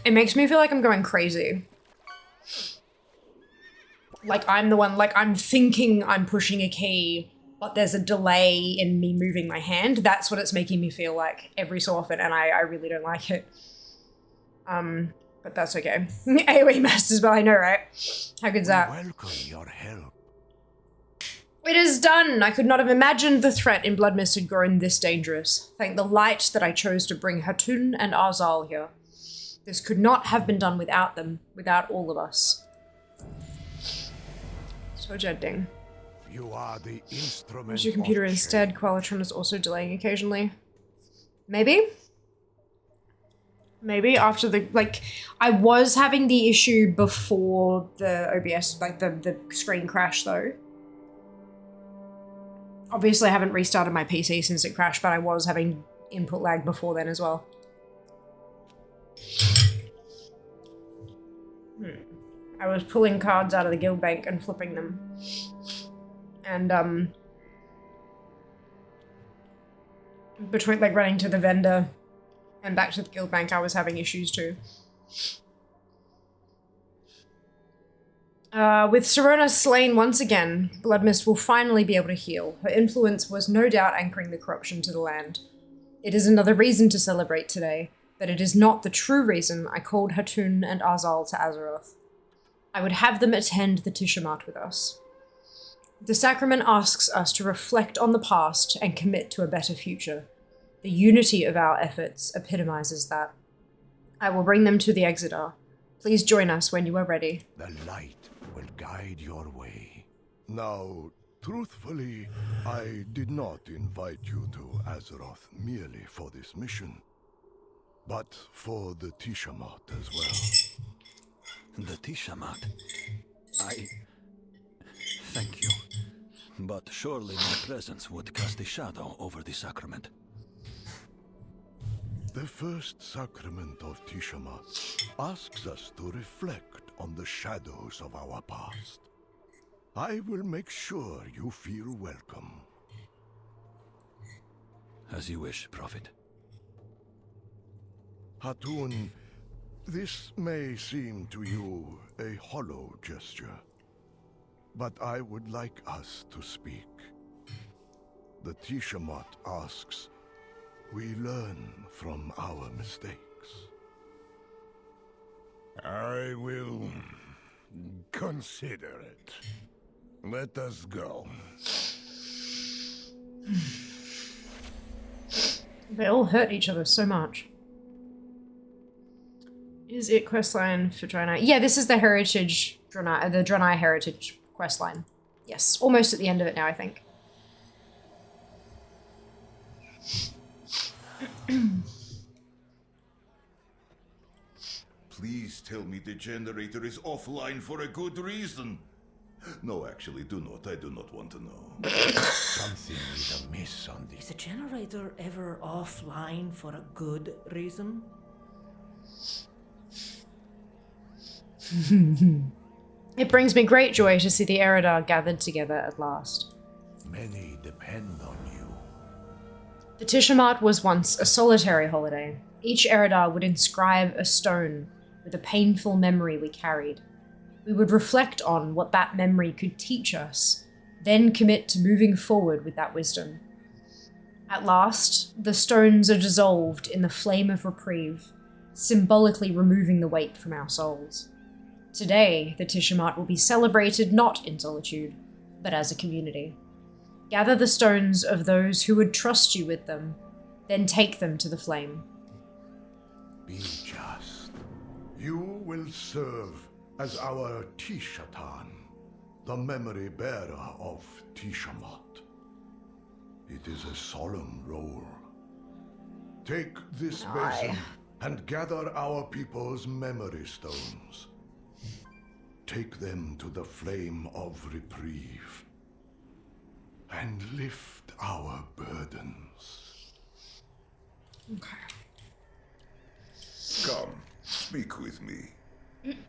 It makes me feel like I'm going crazy. Like I'm the one, like I'm thinking I'm pushing a key, but there's a delay in me moving my hand. That's what it's making me feel like every so often, and I really don't like it. But that's okay. AoE Masters, but I know, right? How good's that? Welcome your help. It is done! I could not have imagined the threat in Blood Mist had grown this dangerous. Thank the light that I chose to bring Hatun and Arzal here. This could not have been done without them, without all of us. Tojending. You are the instrument. Use your computer instead. Qualitron is also delaying occasionally. Maybe? Maybe after the, like, I was having the issue before the OBS, like the screen crash though. Obviously I haven't restarted my PC since it crashed, but I was having input lag before then as well. I was pulling cards out of the guild bank and flipping them. And, between, like, running to the vendor and back to the guild bank, I was having issues too. With Serona slain once again, Bloodmist will finally be able to heal. Her influence was no doubt anchoring the corruption to the land. It is another reason to celebrate today, but it is not the true reason I called Hatun and Azal to Azeroth. I would have them attend the Tishamat with us. The sacrament asks us to reflect on the past and commit to a better future. The unity of our efforts epitomizes that. I will bring them to the Exodar. Please join us when you are ready. The light will guide your way. Now, truthfully, I did not invite you to Azeroth merely for this mission, but for the Tishamat as well. The Tishamat? Thank you. But surely my presence would cast a shadow over the sacrament. The first sacrament of Tishamat asks us to reflect on the shadows of our past. I will make sure you feel welcome. As you wish, Prophet. Hatun, this may seem to you a hollow gesture, but I would like us to speak. The Tishamat asks, we learn from our mistakes. I will consider it. Let us go. They all hurt each other so much. Is it questline for Draenei? Yeah, this is the Heritage Draenei, the Draenei Heritage questline. Yes, almost at the end of it now, I think. Please tell me the generator is offline for a good reason. No, actually, do not. I do not want to know. Something is amiss on Is the generator ever offline for a good reason? It brings me great joy to see the Eredar gathered together at last. Many depend on you. The Tishamat was once a solitary holiday. Each Eredar would inscribe a stone with a painful memory we carried. We would reflect on what that memory could teach us, then commit to moving forward with that wisdom. At last, the stones are dissolved in the flame of reprieve, symbolically removing the weight from our souls. Today, the Tishamat will be celebrated not in solitude, but as a community. Gather the stones of those who would trust you with them, then take them to the flame. Be just. You will serve as our Tishatan, the memory bearer of Tishamat. It is a solemn role. Take this basin and gather our people's memory stones. Take them to the flame of reprieve and lift our burdens. Okay. Come, speak with me.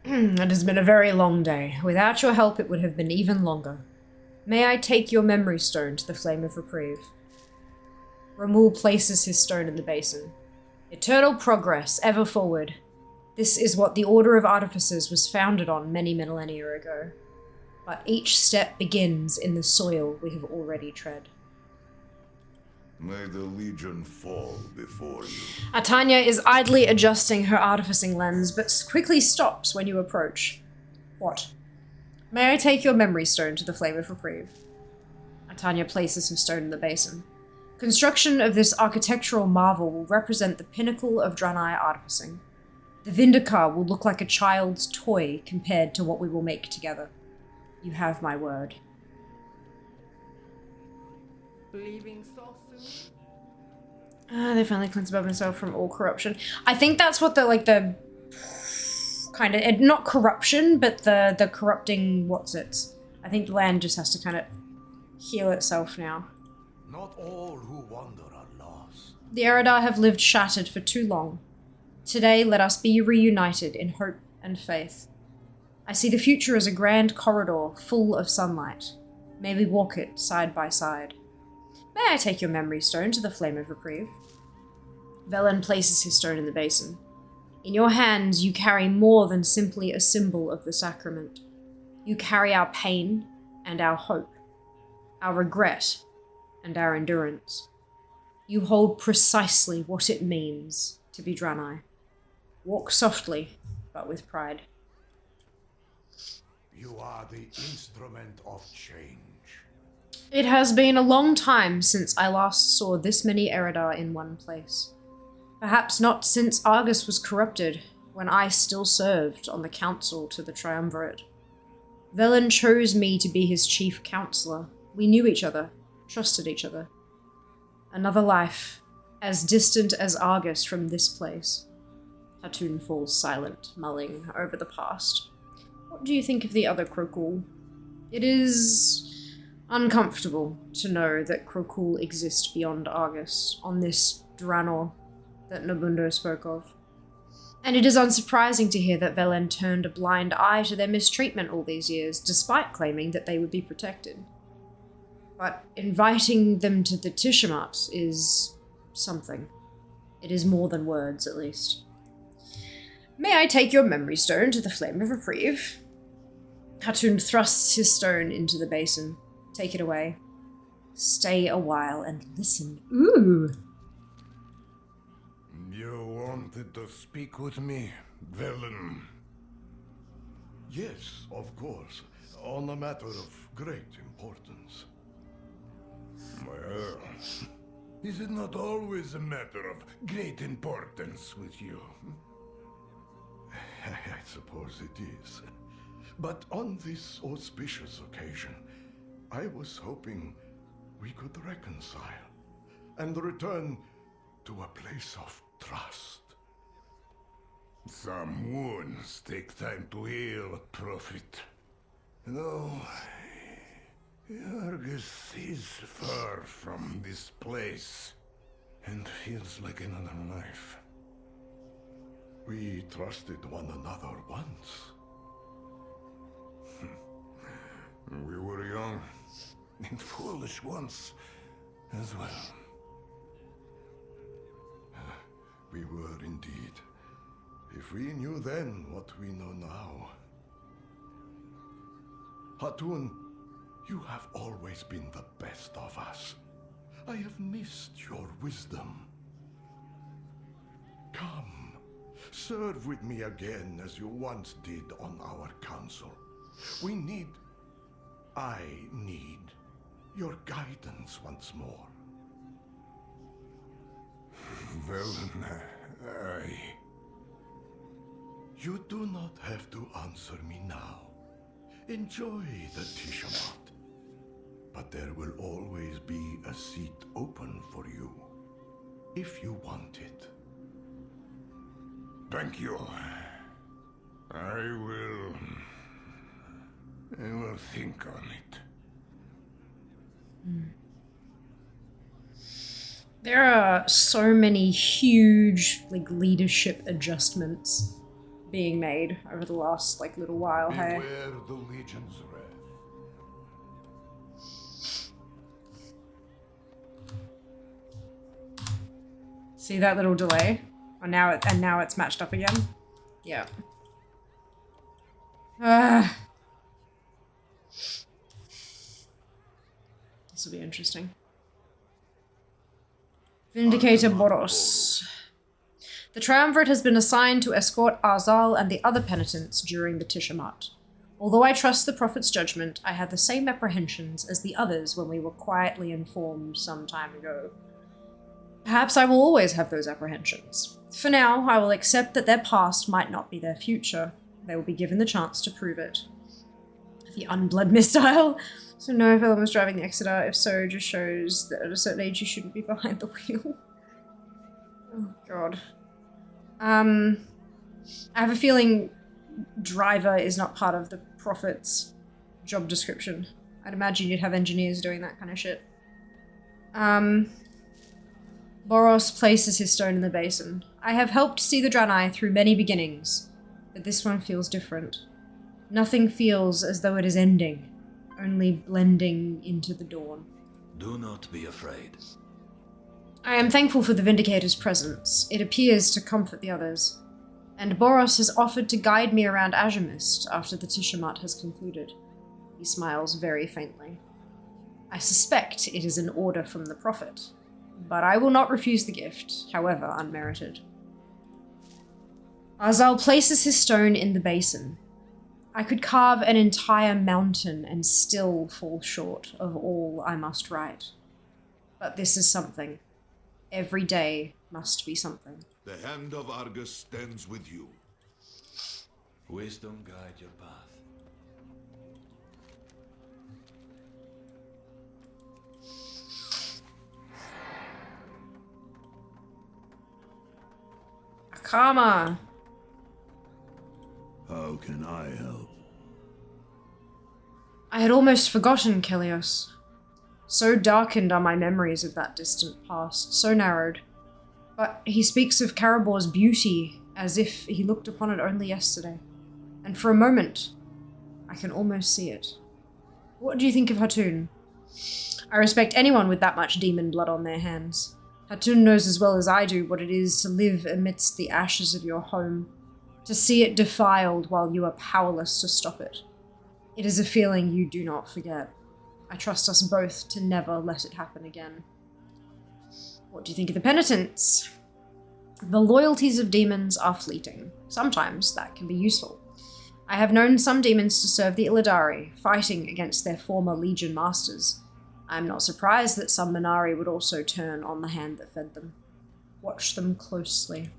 It has been a very long day. Without your help, it would have been even longer. May I take your memory stone to the flame of reprieve? Ramul places his stone in the basin. Eternal progress, ever forward. This is what the Order of Artificers was founded on many millennia ago. But each step begins in the soil we have already tread. May the Legion fall before you. Atanya is idly adjusting her artificing lens, but quickly stops when you approach. What? May I take your memory stone to the flame of reprieve? Atanya places her stone in the basin. Construction of this architectural marvel will represent the pinnacle of Draenei artificing. The Vindikar will look like a child's toy compared to what we will make together. You have my word. Leaving so soon? They finally cleanse above himself from all corruption. I think that's what the kind of, not corruption, but the corrupting what's-its. I think the land just has to kind of heal itself now. Not all who wander are lost. The Eridar have lived shattered for too long. Today, let us be reunited in hope and faith. I see the future as a grand corridor full of sunlight. May we walk it side by side. May I take your memory stone to the Flame of Reprieve? Velen places his stone in the basin. In your hands, you carry more than simply a symbol of the sacrament. You carry our pain and our hope, our regret and our endurance. You hold precisely what it means to be Draenei. Walk softly, but with pride. You are the instrument of change. It has been a long time since I last saw this many Eridar in one place. Perhaps not since Argus was corrupted, when I still served on the council to the Triumvirate. Velen chose me to be his chief counselor. We knew each other, trusted each other. Another life, as distant as Argus from this place. Hatun falls silent, mulling over the past. What do you think of the other Krokul? It is uncomfortable to know that Krokul exist beyond Argus, on this Draenor that Nobundo spoke of. And it is unsurprising to hear that Velen turned a blind eye to their mistreatment all these years, despite claiming that they would be protected. But inviting them to the Tishamat is something. It is more than words, at least. May I take your memory stone to the Flame of Reprieve? Hatun thrusts his stone into the basin. Take it away. Stay a while and listen. Ooh! You wanted to speak with me, Velen? Yes, of course. On a matter of great importance. Well, is it not always a matter of great importance with you? I suppose it is. But on this auspicious occasion, I was hoping we could reconcile and return to a place of trust. Some wounds take time to heal, Prophet. No, Argus is far from this place and feels like another life. We trusted one another once. We were young and foolish once as well. We were indeed. If we knew then what we know now. Hatun, you have always been the best of us. I have missed your wisdom. Come, serve with me again as you once did on our council. I need your guidance once more. Well, You do not have to answer me now. Enjoy the Tishamat. But there will always be a seat open for you, if you want it. Thank you. I will think on it. There are so many huge, leadership adjustments being made over the last, little while, hey? Beware the Legion's wrath. See that little delay? Oh, now it's matched up again? Yeah. This will be interesting. Vindicator Boros. The Triumvirate has been assigned to escort Arzal and the other penitents during the Tishamat. Although I trust the Prophet's judgment, I had the same apprehensions as the others when we were quietly informed some time ago. Perhaps I will always have those apprehensions. For now, I will accept that their past might not be their future. They will be given the chance to prove it. The unblood missile. So no, if Ellen was driving the Exeter. If so, just shows that at a certain age you shouldn't be behind the wheel. Oh god. I have a feeling driver is not part of the Prophet's job description. I'd imagine you'd have engineers doing that kind of shit. Boros places his stone in the basin. I have helped see the Draenei through many beginnings, but this one feels different. Nothing feels as though it is ending, only blending into the dawn. Do not be afraid. I am thankful for the Vindicator's presence. It appears to comfort the others. And Boros has offered to guide me around Azimist after the Tishamat has concluded. He smiles very faintly. I suspect it is an order from the Prophet, but I will not refuse the gift, however unmerited. Azal places his stone in the basin. I could carve an entire mountain and still fall short of all I must write. But this is something. Every day must be something. The hand of Argus stands with you. Wisdom guide your path. Akama! How can I help? I had almost forgotten Kelios. So darkened are my memories of that distant past, so narrowed. But he speaks of Karabor's beauty as if he looked upon it only yesterday. And for a moment, I can almost see it. What do you think of Hatun? I respect anyone with that much demon blood on their hands. Hatun knows as well as I do what it is to live amidst the ashes of your home, to see it defiled while you are powerless to stop it. It is a feeling you do not forget. I trust us both to never let it happen again. What do you think of the penitents? The loyalties of demons are fleeting. Sometimes that can be useful. I have known some demons to serve the Illidari, fighting against their former Legion masters. I am not surprised that some Minari would also turn on the hand that fed them. Watch them closely.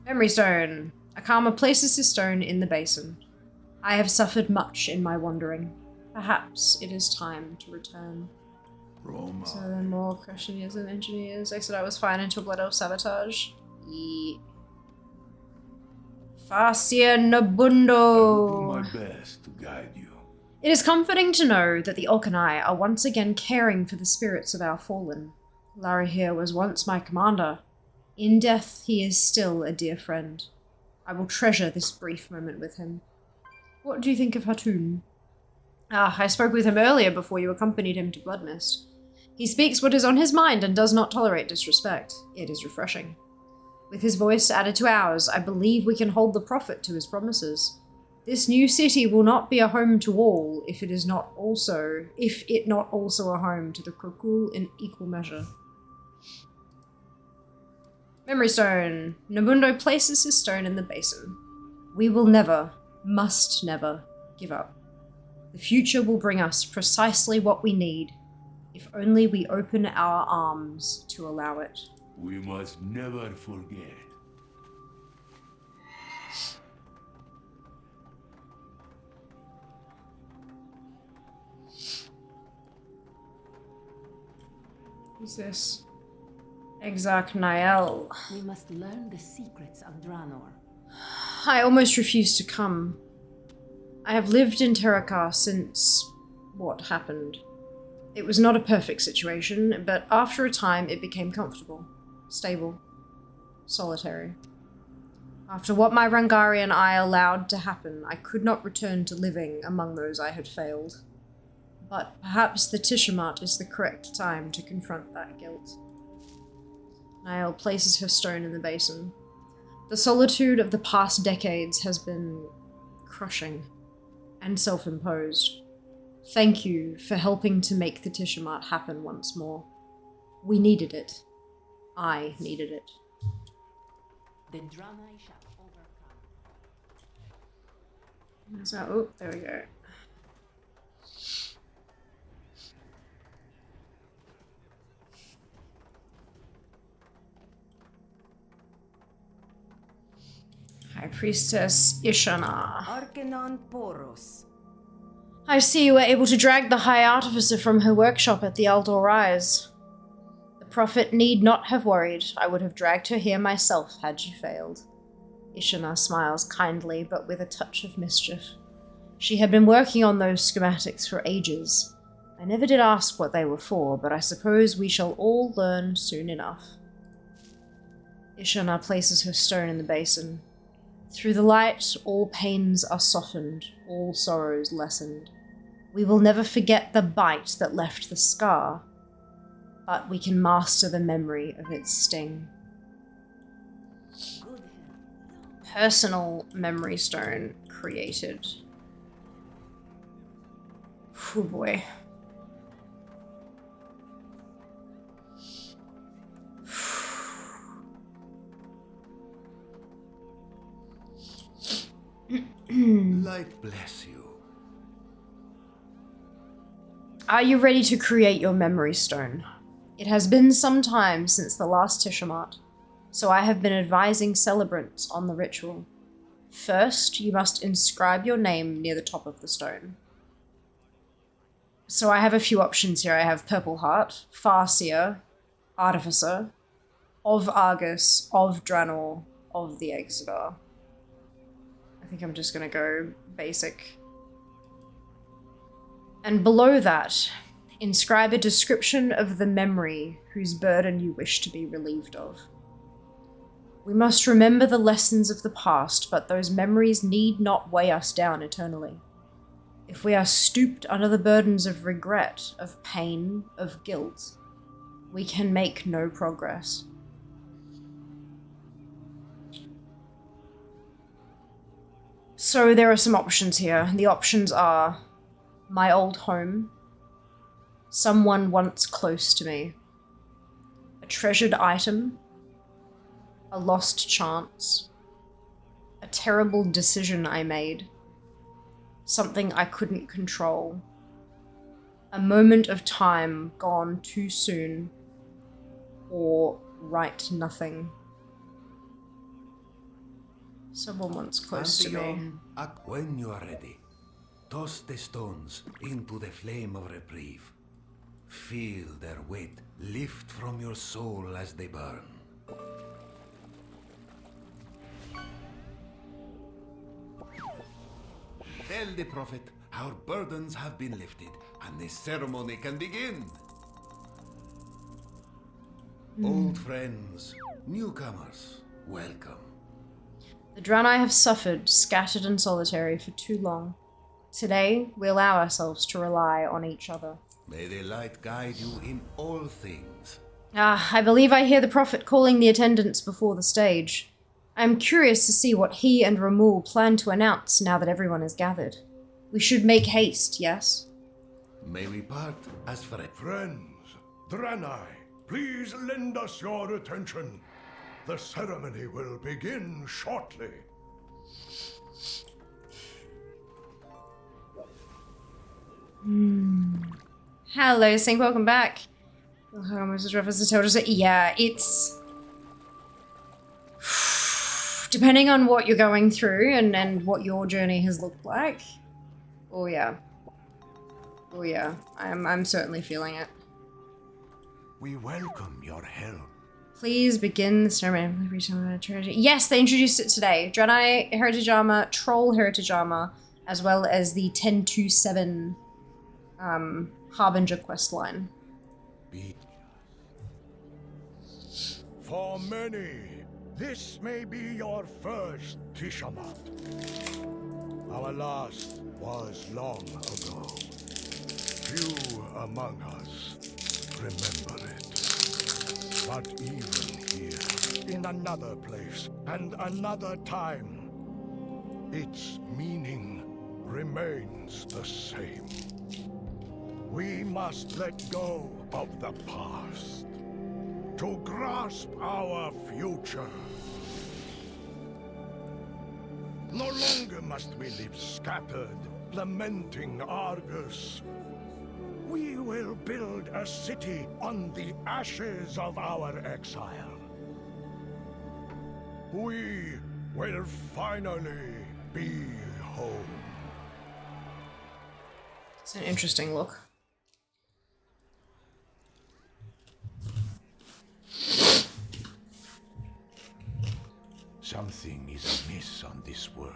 Memory Stone. Akama places his stone in the basin. I have suffered much in my wandering. Perhaps it is time to return. Roma. So then more questionnaires and engineers. Exeter was fine until Blood Elf sabotage. Facia Nabundo. I'll do my best to guide you. It is comforting to know that the Orkanai are once again caring for the spirits of our fallen. Larahir was once my commander. In death, he is still a dear friend. I will treasure this brief moment with him. What do you think of Hatun? I spoke with him earlier before you accompanied him to Bloodmist. He speaks what is on his mind and does not tolerate disrespect. It is refreshing. With his voice added to ours, I believe we can hold the Prophet to his promises. This new city will not be a home to all if it not also a home to the Krokul in equal measure. Memory Stone. Nabundo places his stone in the basin. We will never, must never, give up. The future will bring us precisely what we need, if only we open our arms to allow it. We must never forget. Who's this? Exarch Nael. We must learn the secrets of Draenor. I almost refused to come. I have lived in Terakar since what happened. It was not a perfect situation, but after a time it became comfortable, stable, solitary. After what my Rangari and I allowed to happen, I could not return to living among those I had failed. But perhaps the Tishamat is the correct time to confront that guilt. Nael places her stone in the basin. The solitude of the past decades has been crushing and self-imposed. Thank you for helping to make the Tishamat happen once more. We needed it. I needed it. The Draenei shall overcome. So, oh, there we go. High Priestess Ishana. Arcanon Poros. I see you were able to drag the High Artificer from her workshop at the Aldor Rise. The Prophet need not have worried. I would have dragged her here myself had you failed. Ishana smiles kindly, but with a touch of mischief. She had been working on those schematics for ages. I never did ask what they were for, but I suppose we shall all learn soon enough. Ishana places her stone in the basin. Through the light, all pains are softened, all sorrows lessened. We will never forget the bite that left the scar, but we can master the memory of its sting. Personal memory stone created. Oh boy. Light bless you. Are you ready to create your memory stone? It has been some time since the last Tishamat, so I have been advising celebrants on the ritual. First, you must inscribe your name near the top of the stone. So I have a few options here. I have Purple Heart, Farseer, Artificer, of Argus, of Draenor, of the Exodar. I think I'm just gonna go basic. And below that, inscribe a description of the memory whose burden you wish to be relieved of. We must remember the lessons of the past, but those memories need not weigh us down eternally. If we are stooped under the burdens of regret, of pain, of guilt, we can make no progress. So there are some options here. The options are my old home, someone once close to me, a treasured item, a lost chance, a terrible decision I made, something I couldn't control, a moment of time gone too soon, or right nothing. Someone once close to me. When you are ready, toss the stones into the flame of reprieve. Feel their weight lift from your soul as they burn. Tell the Prophet our burdens have been lifted, and the ceremony can begin. Old friends, newcomers, welcome. The Draenei have suffered, scattered and solitary for too long. Today, we allow ourselves to rely on each other. May the light guide you in all things. I believe I hear the Prophet calling the attendants before the stage. I am curious to see what he and Ramul plan to announce now that everyone is gathered. We should make haste, yes? May we part as friends. Friends, Draenei, please lend us your attention. The ceremony will begin shortly. Hello, Sync, welcome back. Yeah, it's... depending on what you're going through and what your journey has looked like. Oh yeah. Oh yeah, I'm certainly feeling it. We welcome your help. Please begin the ceremony. Yes, they introduced it today. Draenei Heritage Armor, Troll Heritage Armor, as well as the 1027 Harbinger questline. For many, this may be your first Tishamat. Our last was long ago. Few among us remember it. But even here, in another place and another time, its meaning remains the same. We must let go of the past to grasp our future. No longer must we live scattered, lamenting Argus. We will build a city on the ashes of our exile. We will finally be home. It's an interesting look. Something is amiss on this world.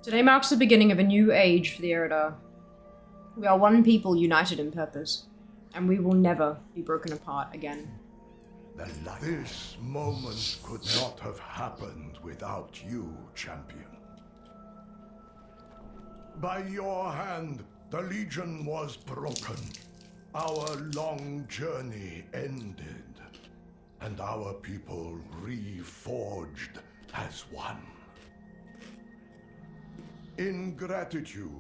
Today marks the beginning of a new age for the Eridar. We are one people united in purpose, and we will never be broken apart again. This moment could not have happened without you, champion. By your hand, the Legion was broken. Our long journey ended, and our people reforged as one. In gratitude,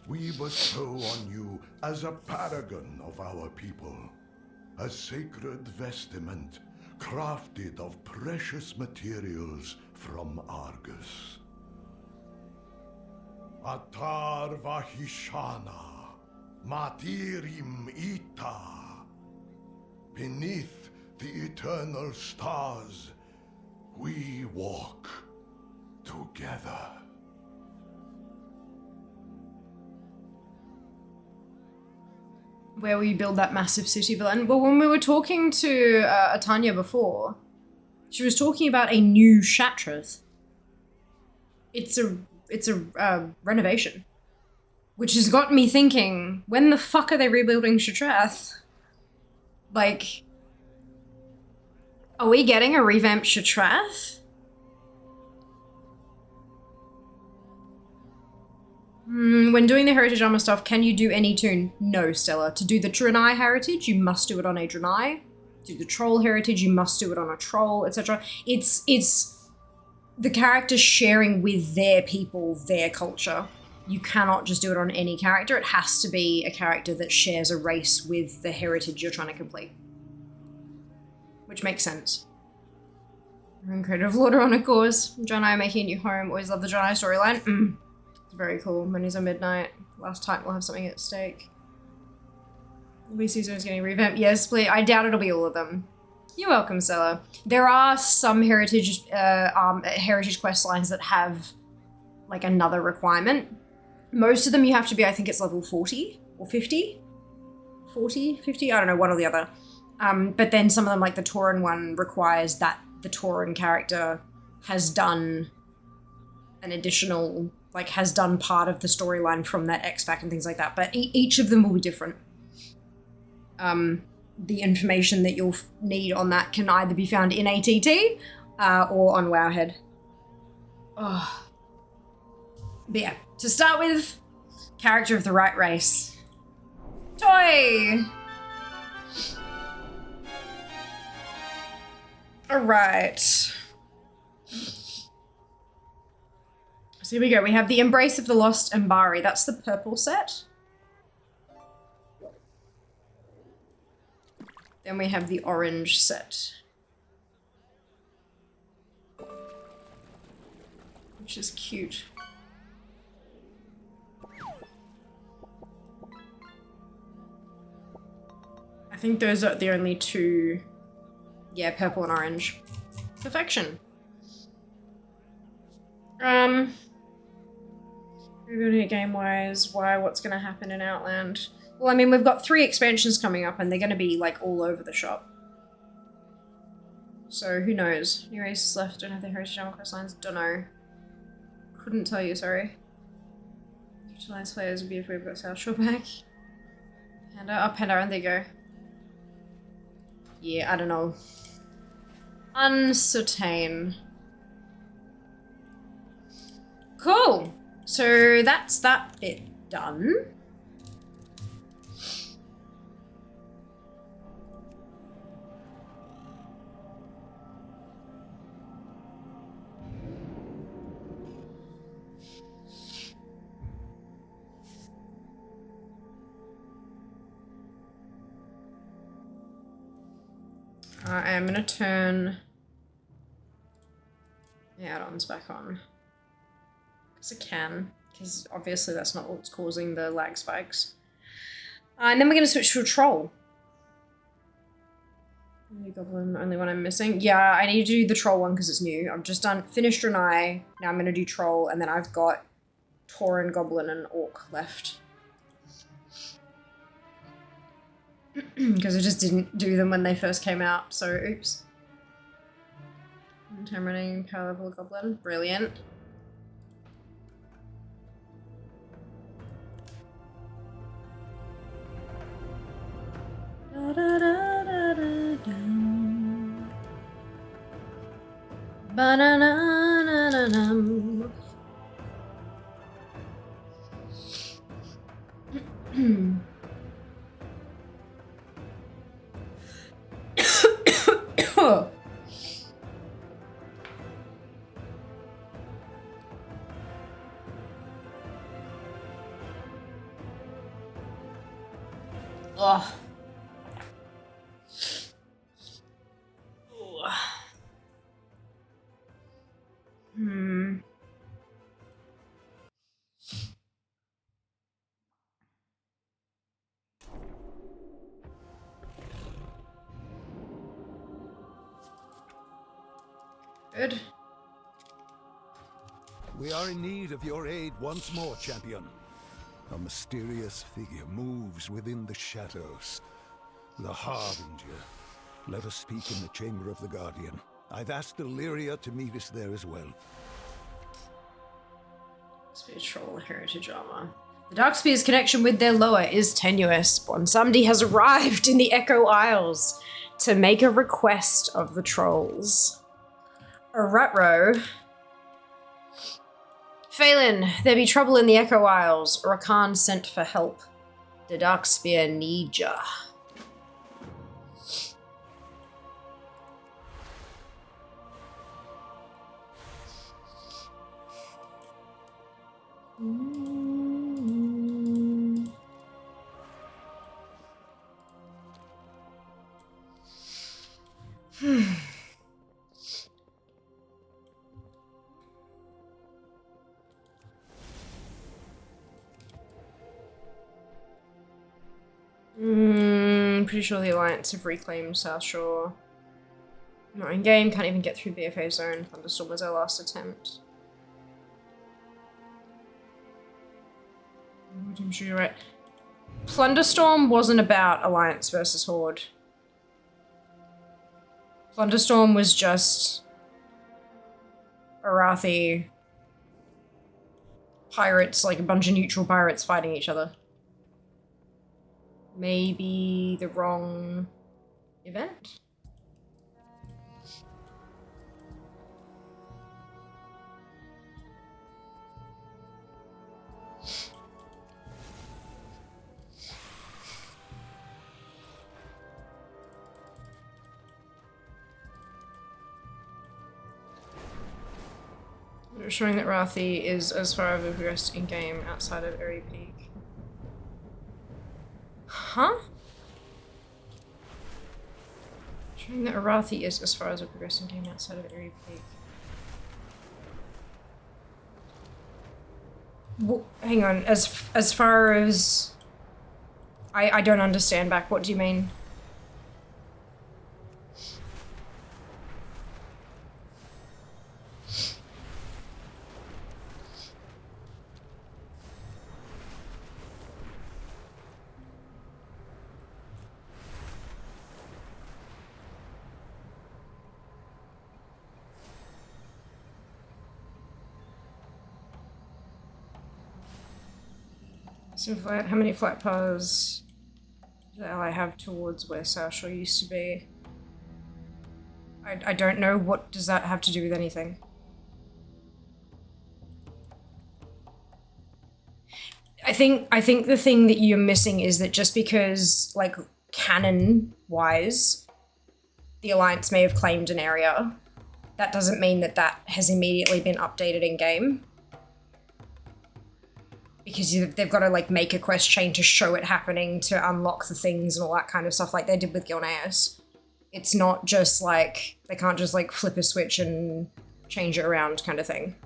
we bestow on you as a paragon of our people, a sacred vestment crafted of precious materials from Argus. Atar Vahishana, Matirim Ita. Beneath the eternal stars, we walk together. Where will you build that massive city villain? Well, when we were talking to Atanya before, she was talking about a new Shatrath. It's a renovation, which has got me thinking, when the fuck are they rebuilding Shatrath? Like, are we getting a revamped Shatrath? When doing the Heritage Armor stuff, can you do any toon? No, Stella. To do the Draenei Heritage, you must do it on a Draenei. To do the Troll Heritage, you must do it on a Troll, etc. It's the character sharing with their people, their culture. You cannot just do it on any character. It has to be a character that shares a race with the heritage you're trying to complete. Which makes sense. Creative Lorder on a course. Draenei making a new home. Always love the Draenei storyline. It's very cool. Menus on midnight. Last time we'll have something at stake. Season is getting revamped. Yes, please. I doubt it'll be all of them. You're welcome, Stella. There are some heritage quest lines that have like another requirement. Most of them you have to be, I think it's level 40 or 50? 40, 50? I don't know, one or the other. But then some of them, like the Tauren one, requires that the Tauren character has done an additional, like has done part of the storyline from that X-Pack and things like that. But each of them will be different. The information that you'll need on that can either be found in ATT or on Wowhead. Oh. But yeah, to start with, character of the right race. Toy! Alright. So here we go. We have the Embrace of the Lost Ambari. That's the purple set. Then we have the orange set. Which is cute. I think those are the only two. Yeah, purple and orange. Perfection. Rebuilding it game-wise, what's gonna happen in Outland? Well, I mean, we've got 3 expansions coming up and they're gonna be like all over the shop. So who knows? New races left, don't have the Heritage Armor quest lines, don't know. Couldn't tell you, sorry. Utilize players would be if we've got South Shore back. Panda, and there you go. Yeah, I don't know. Uncertain. Cool. So that's that bit done. I am gonna turn the add-ons back on. Because I can. Because obviously that's not what's causing the lag spikes. And then we're gonna switch to a troll. Only goblin, only one I'm missing. Yeah, I need to do the troll one because it's new. I've just finished Draenei. Now I'm gonna do troll, and then I've got Tauren, goblin, and orc left. Because I just didn't do them when they first came out, so oops. Time running, power level goblin. Brilliant. Da, da, da, da, da, da. Ba-na-na-na-na-nam. Ugh. Hmm. Good. We are in need of your aid once more, champion. A mysterious figure moves within the shadows. The Harbinger. Let us speak in the Chamber of the Guardian. I've asked Illyria to meet us there as well. Spiritual heritage armor. The Darkspear's connection with their lower is tenuous. Bonsamdi has arrived in the Echo Isles to make a request of the trolls. A Rutro. Phelan, there be trouble in the Echo Isles. Rakan sent for help. The Darkspear need ya. Pretty sure the Alliance have reclaimed South Shore. Not in game, can't even get through BFA zone. Thunderstorm was our last attempt. I'm sure you're right. Plunderstorm wasn't about Alliance versus Horde. Plunderstorm was just Arathi pirates, like a bunch of neutral pirates fighting each other. Maybe the wrong event? Showing that Rathi is as far as progressed in game outside of Airy Peak. Huh? Showing that Arathi is as far as a progressing game outside of Airy Peak. Well, hang on, as far as... I don't understand back, what do you mean? So how many flight paths do I have towards where South Shore used to be? I don't know, what does that have to do with anything? I think the thing that you're missing is that just because, like, canon-wise, the Alliance may have claimed an area, that doesn't mean that that has immediately been updated in-game. Because they've got to, like, make a quest chain to show it happening, to unlock the things and all that kind of stuff like they did with Gilneas. It's not just, like, they can't just, like, flip a switch and change it around kind of thing.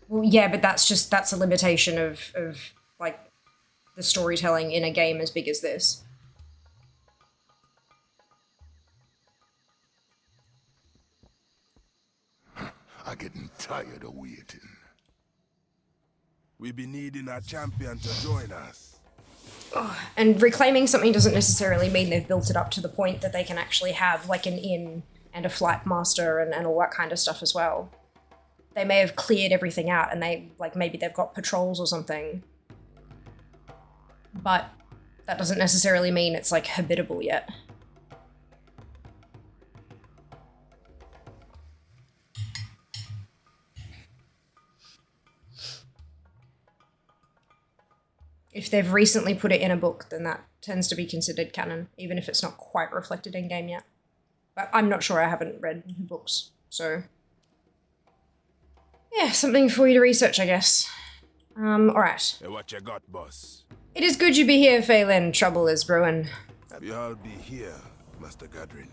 Well, yeah, but that's a limitation of, like, the storytelling in a game as big as this. I'm getting tired of waiting. We be needing a champion to join us. And reclaiming something doesn't necessarily mean they've built it up to the point that they can actually have like an inn and a flight master and all that kind of stuff as well. They may have cleared everything out and they, like, maybe they've got patrols or something. But that doesn't necessarily mean it's like habitable yet. If they've recently put it in a book, then that tends to be considered canon, even if it's not quite reflected in game yet. But I'm not sure, I haven't read the books, so... yeah, something for you to research, I guess. Alright. Hey, what you got, boss? It is good you be here, Phelan. Trouble is brewing. You all be here, Master Gadrin.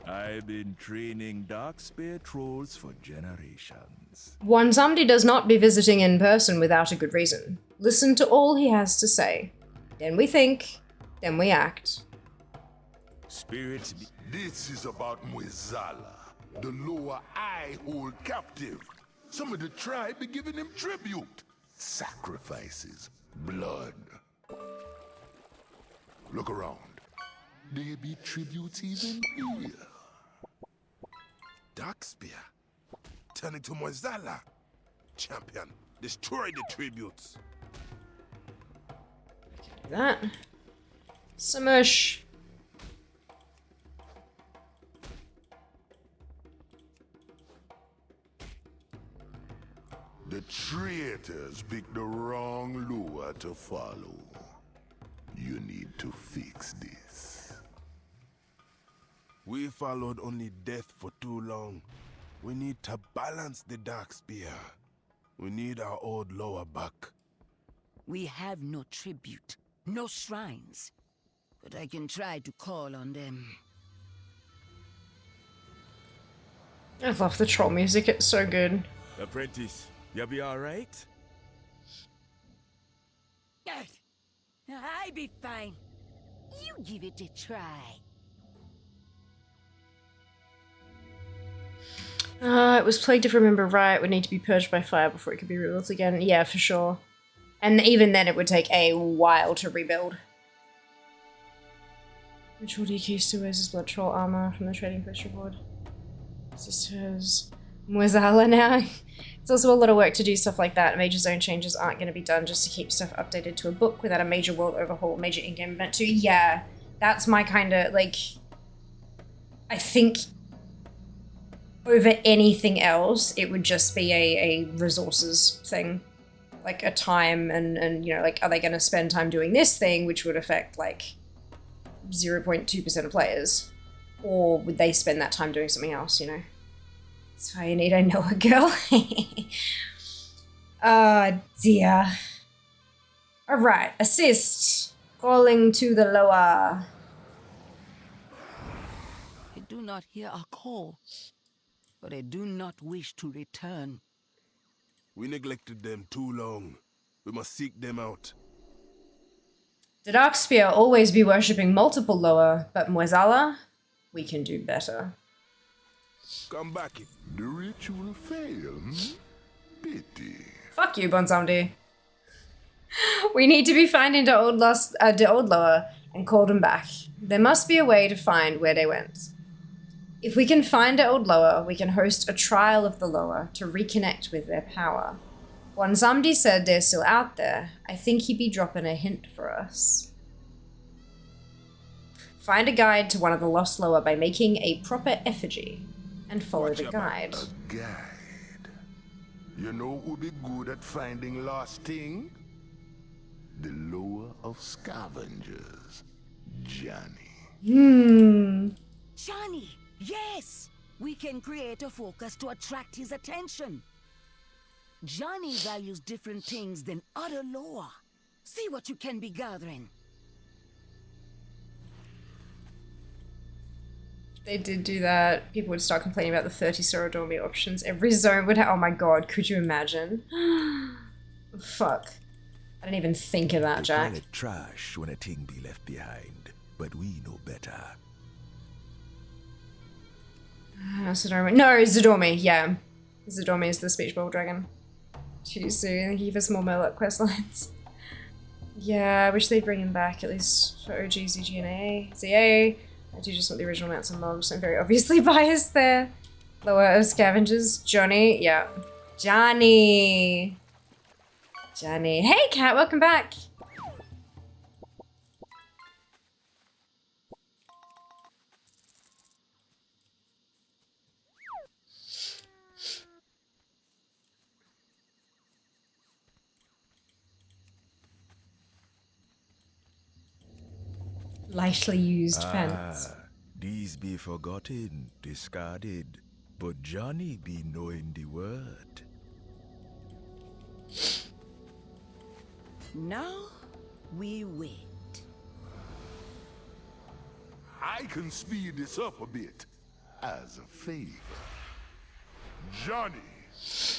I've been training Darkspear trolls for generations. Wansamdi does not be visiting in person without a good reason. Listen to all he has to say. Then we think, then we act. Spirits be... This is about Mwezala, the lower I hold captive. Some of the tribe be giving him tribute. Sacrifices, blood. Look around. There be tributes even here. Darkspear. Turning to Mwezala. Champion, destroy the tributes. That. Smush. The traitors picked the wrong lure to follow. You need to fix this. We followed only death for too long. We need to balance the Darkspear. We need our old lower back. We have no tribute, no shrines. But I can try to call on them. I love the troll music, it's so good. Apprentice, you be alright? I be fine. You give it a try. It was plagued, if I remember right, would need to be purged by fire before it could be rebuilt again. Yeah, for sure. And even then it would take a while to rebuild. Ritual DK still wears his blood troll armor from the trading post reward. Is this hers? Mwezala now? It's also a lot of work to do stuff like that. Major zone changes aren't going to be done just to keep stuff updated to a book without a major world overhaul, major in-game event too. Yeah, that's my kind of, like... I think... over anything else, it would just be a resources thing. Like a time and you know, like, are they going to spend time doing this thing, which would affect, like, 0.2% of players? Or would they spend that time doing something else, you know? That's why you need a Noah girl. Oh, dear. Alright, assist. Calling to the lower. I do not hear our call. But I do not wish to return. We neglected them too long. We must seek them out. The Darkspear always be worshipping multiple lower, but Mwezala, we can do better. Come back. The ritual failed. Pity. Fuck you, Bonsamdi. We need to be finding the old lower and call them back. There must be a way to find where they went. If we can find the old lower, we can host a trial of the lower to reconnect with their power. Wansamdi said they're still out there. I think he'd be dropping a hint for us. Find a guide to one of the lost lower by making a proper effigy and follow the guide. A guide? You know who'd be good at finding lost thing? The lower of scavengers, Johnny. Johnny! Yes! We can create a focus to attract his attention. Johnny values different things than other lore. See what you can be gathering. They did do that. People would start complaining about the 30 Sorodormi options. Every zone would have— oh my god, could you imagine? Fuck. I didn't even think of that, Jack. Call it trash when a thing be left behind, but we know better. Zidormi. No, Zidormi, yeah. Zidormi is the speech bubble dragon. Too soon. Thank you for small Merlot quest lines. Yeah, I wish they'd bring him back, at least for OG, ZG, and AA. ZA. I do just want the original mounts and mobs. I'm very obviously biased there. Lower of scavengers. Johnny. Yeah. Johnny. Johnny. Hey, Cat, welcome back. Lightly used fence. These be forgotten, discarded, but Johnny be knowing the word. Now we wait. I can speed this up a bit, as a favor. Johnny,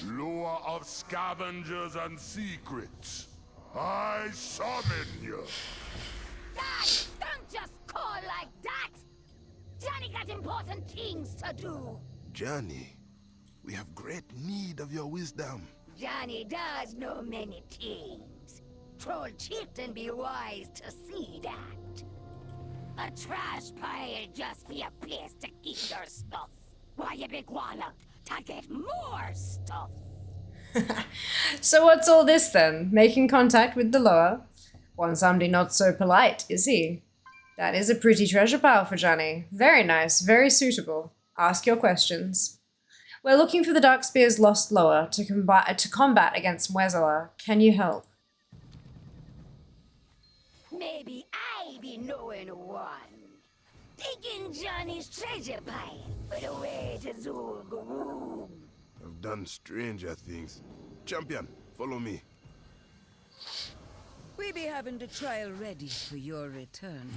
lure of scavengers and secrets, I summon you. Don't just call like that! Johnny got important things to do! Johnny, we have great need of your wisdom. Johnny does know many things. Troll chieftain be wise to see that. A trash pile just be a place to keep your stuff. Why you big one up to get more stuff? So what's all this then? Making contact with the lower? Want somebody not so polite, is he? That is a pretty treasure pile for Johnny. Very nice, very suitable. Ask your questions. We're looking for the Darkspear's lost lower to combat against Mwezela. Can you help? Maybe I be knowing one. Digging Johnny's treasure pile for the way to Zul'Gurub. I've done stranger things. Champion, follow me. We be having the trial ready for your return.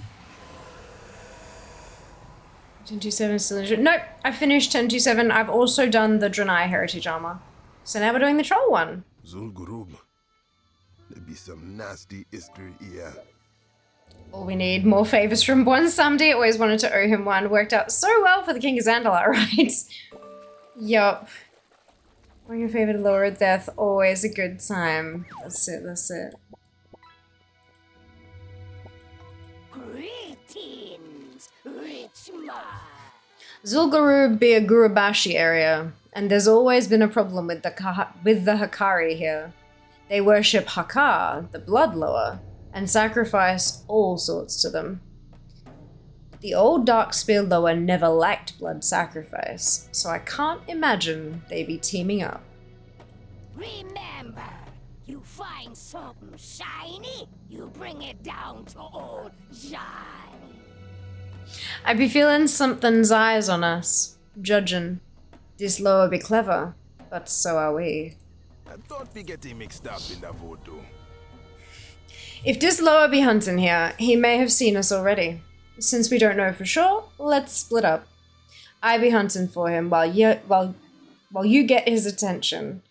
1027 still. Nope, I finished 1027. I've also done the Draenei Heritage Armor. So now we're doing the Troll one. Zul'Gurub. There be some nasty history here. All we need, more favors from one someday. Always wanted to owe him one. Worked out so well for the King of Zandalot, right? Yup. Bring your favorite lower of death, always a good time. That's it, that's it. Greetings, rich man. Zul'Gurub be a Gurubashi area, and there's always been a problem with the Hakari here. They worship Hakar, the blood lower, and sacrifice all sorts to them. The old Darkspear lower never lacked blood sacrifice, so I can't imagine they be teaming up. Remember, you find something shiny, you bring it down to old Johnny. I be feeling something's eyes on us, judging. This lower be clever, but so are we. I thought we getting mixed up in the voodoo. If this lower be hunting here, he may have seen us already. Since we don't know for sure, let's split up. I be hunting for him while you get his attention.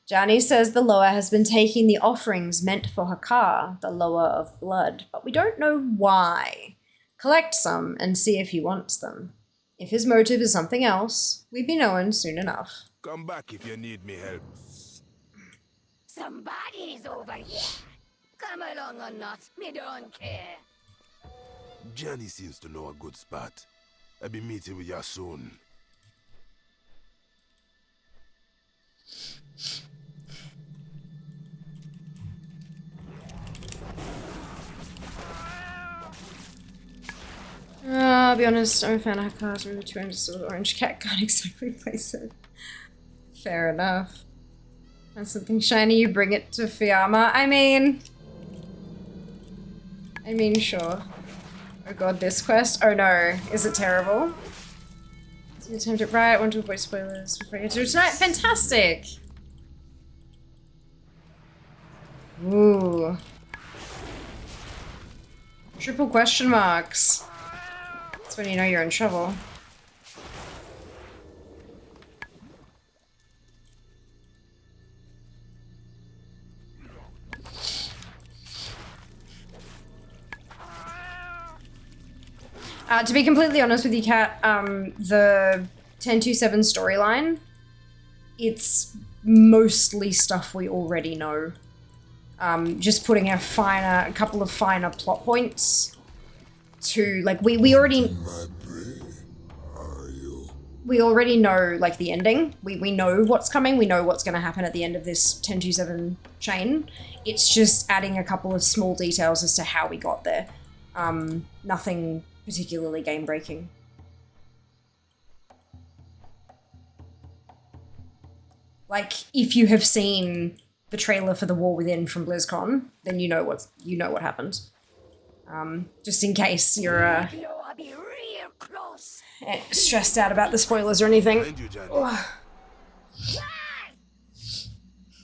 Johnny says the lower has been taking the offerings meant for Hakar, the lower of blood, but we don't know why. Collect some and see if he wants them. If his motive is something else, we be knowing soon enough. Come back if you need me help. Somebody's over here. Come along or not, me don't care. Johnny seems to know a good spot. I'll be meeting with you soon. I'll be honest, I'm a fan of Hakar's River 200 so the orange cat can't exactly place it. Fair enough. That's something shiny, you bring it to Fiamma. I mean, sure. Oh god, this quest? Oh no. Is it terrible? It's an attempt at right. I want to avoid spoilers before I get to it tonight. Fantastic! Ooh. Triple question marks. That's when you know you're in trouble. To be completely honest with you, Kat, the 1027 storyline it's mostly stuff we already know. Just putting a couple of finer plot points to, like, we already know, like, the ending. We know what's coming, we know what's going to happen at the end of this 1027 chain. It's just adding a couple of small details as to how we got there. Nothing particularly game-breaking. Like, if you have seen the trailer for The War Within from BlizzCon, then you know what happened. Just in case you're stressed out about the spoilers or anything.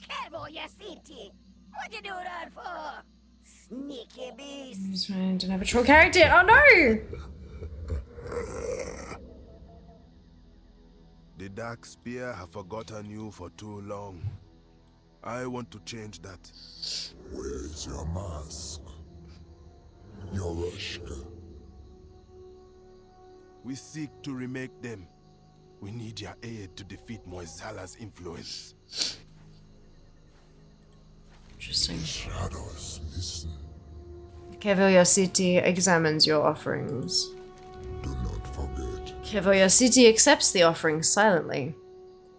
Careful, you city. What you do that for? Sneaky beast. I'm just trying to have a troll character. Oh no! The Dark Spear have forgotten you for too long. I want to change that. Where is your mask? Yoroshka. We seek to remake them. We need your aid to defeat Moizala's influence. Interesting. The shadows listen. Kevoya City examines your offerings. Do not forget. Kevoya City accepts the offerings silently.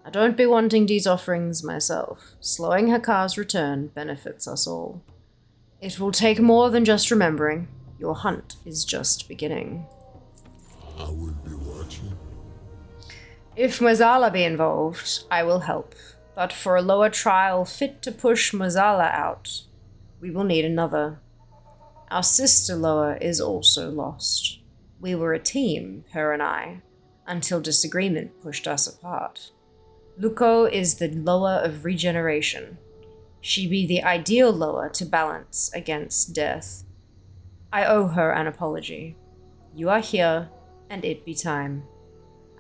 I don't be wanting these offerings myself. Slowing Hakar's return benefits us all. It will take more than just remembering. Your hunt is just beginning. I will be watching. If Mozala be involved, I will help. But for a lower trial fit to push Mozala out, we will need another. Our sister Loa is also lost. We were a team, her and I, until disagreement pushed us apart. Luko is the Loa of regeneration. She be the ideal Loa to balance against death. I owe her an apology. You are here, and it be time.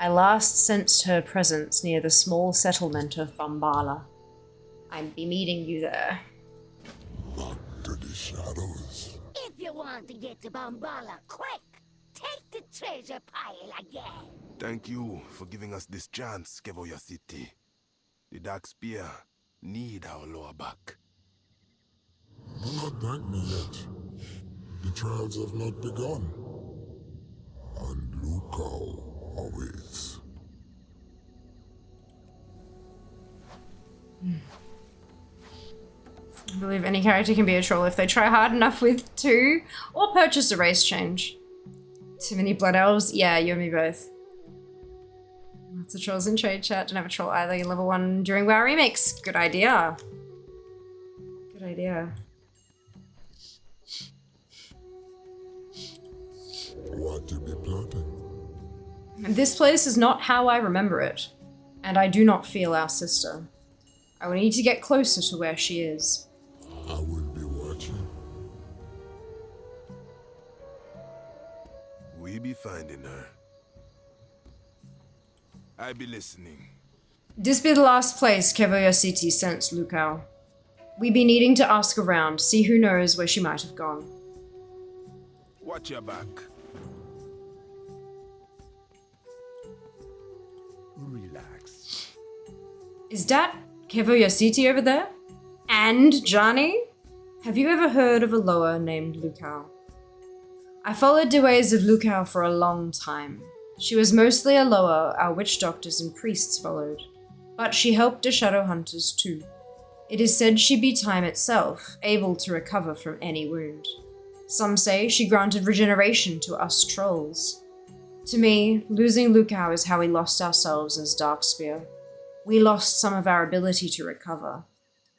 I last sensed her presence near the small settlement of Bambala. I be meeting you there. Back to the shadows. If you want to get to Bambala quick, take the treasure pile again. Thank you for giving us this chance, Kevoya City. The Dark Spear need our lower back. Do not thank me yet. The trials have not begun. And Lukao awaits. I believe any character can be a troll if they try hard enough with 2 or purchase a race change. Too many blood elves? Yeah, you and me both. Lots of trolls in trade chat. Don't have a troll either. You level 1 during WoW Remix. Good idea. Good idea. What you be plotting? This place is not how I remember it, and I do not feel our sister. I will need to get closer to where she is. I will be watching. We be finding her. I be listening. This be the last place Kevoya City sent Lukao. We be needing to ask around, see who knows where she might have gone. Watch your back. Relax. Is that Kevoya City over there? And Johnny? Have you ever heard of a Loa named Lukao? I followed the ways of Lukao for a long time. She was mostly a Loa our witch doctors and priests followed, but she helped the shadow hunters too. It is said she be time itself, able to recover from any wound. Some say she granted regeneration to us trolls. To me, losing Lukao is how we lost ourselves as Darkspear. We lost some of our ability to recover.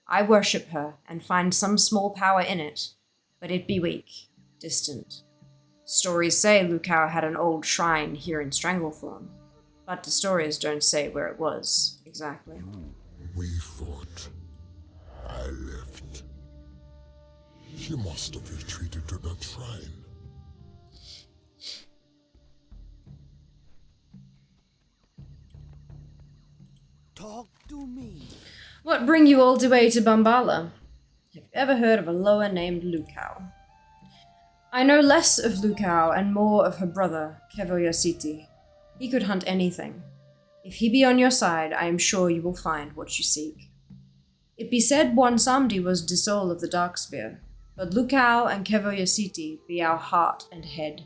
I worship her and find some small power in it, but it be weak, distant. Stories say Lukao had an old shrine here in Stranglethorn, but the stories don't say where it was exactly. We fought. I left. She must have retreated to that shrine. Talk to me. What bring you all the way to Bambala? Have you ever heard of a Loa named Lukao? I know less of Lukao and more of her brother, Kevoya City. He could hunt anything. If he be on your side, I am sure you will find what you seek. It be said one Samdi was the soul of the Darkspear, but Lukao and Kevoyasiti be our heart and head.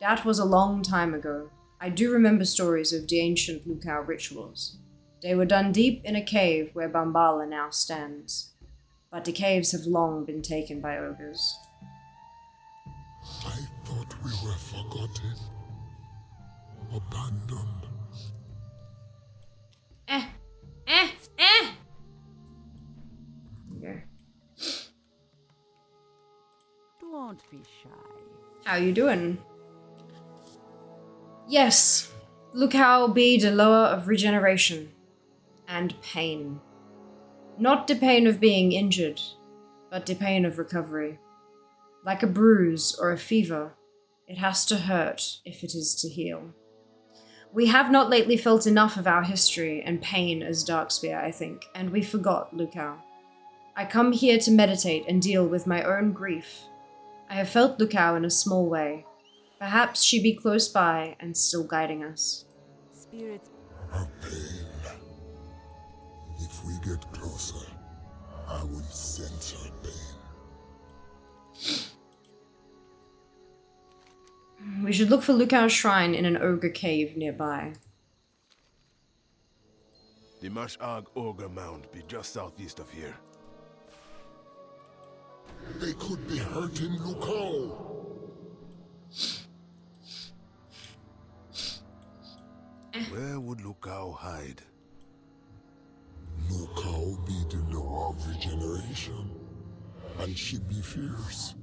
That was a long time ago. I do remember stories of the ancient Lukao rituals. They were done deep in a cave where Bambala now stands. But the caves have long been taken by ogres. I thought we were forgotten. Abandoned. Okay. Don't be shy. How you doing? Yes, Lukao be the lower of regeneration and pain. Not the pain of being injured, but the pain of recovery. Like a bruise or a fever, it has to hurt if it is to heal. We have not lately felt enough of our history and pain as Darkspear, I think, and we forgot Lukao. I come here to meditate and deal with my own grief. I have felt Lukao in a small way. Perhaps she be close by and still guiding us. Spirits. Her pain. If we get closer, I will sense her pain. We should look for Lukao's shrine in an ogre cave nearby. The Mash'ag Ogre Mound be just southeast of here. They could be hurting Lukao. Where would Lukao hide? Lukao be the law of regeneration, and she be fierce.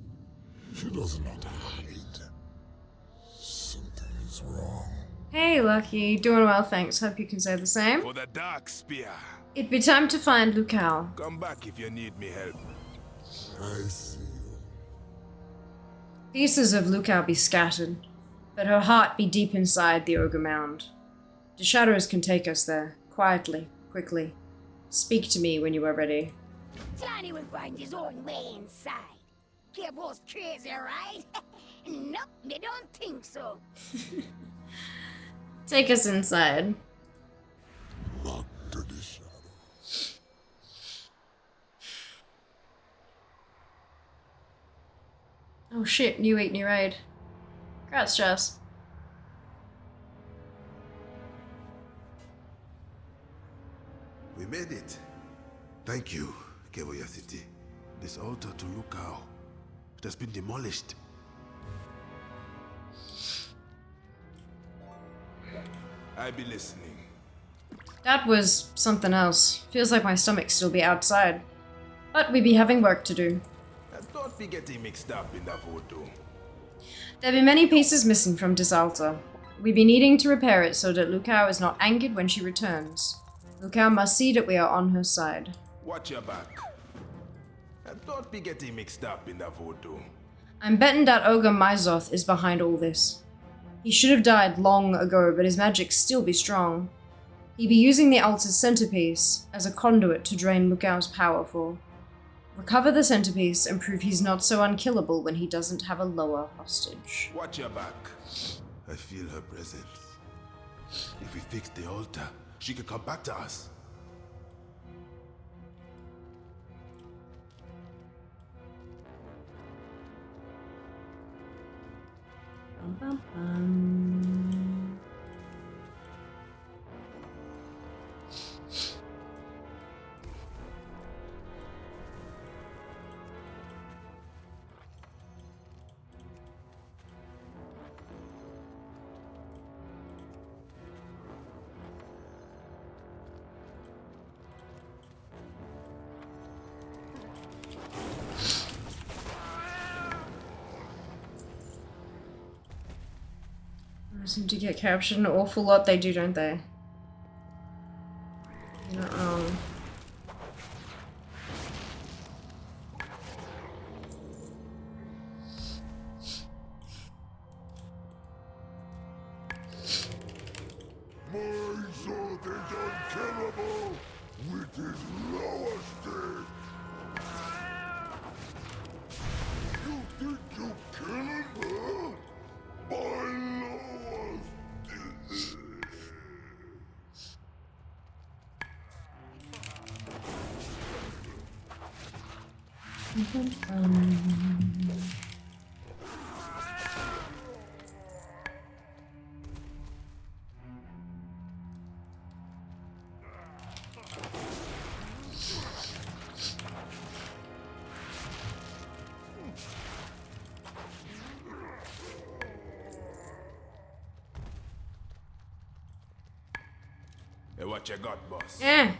She does not hide. Something is wrong. Hey, Lucky. Doing well, thanks. Hope you can say the same. For the Darkspear. It'd be time to find Lukao. Come back if you need me help. I see you. Pieces of Lukao be scattered, but her heart be deep inside the ogre mound. The shadows can take us there, quietly, quickly. Speak to me when you are ready. Johnny will find his own way inside. Cable's crazy, right? Nope, they don't think so. Take us inside. Lock to the shadows. Oh shit, new week, new raid. Congrats, Jess. We made it. Thank you, Kevoya City. This altar to Lukao, it has been demolished. I be listening. That was something else. Feels like my stomach still be outside. But we be having work to do. And don't be getting mixed up in that voodoo. There be many pieces missing from this altar. We be needing to repair it so that Lukao is not angered when she returns. Lukao must see that we are on her side. Watch your back. And don't be getting mixed up in that voodoo. I'm betting that Ogre Myzoth is behind all this. He should have died long ago, but his magic still be strong. He be using the altar's centerpiece as a conduit to drain Lukao's power for. Recover the centerpiece and prove he's not so unkillable when he doesn't have a lower hostage. Watch your back. I feel her presence. If we fix the altar, she can come back to us. Bum, bum, bum. They seem to get captured an awful lot, they do, don't they? You're not wrong. My sword is unkillable with his lower state. You think you killing her? My lower state. Hey, what you got, boss? Yeah.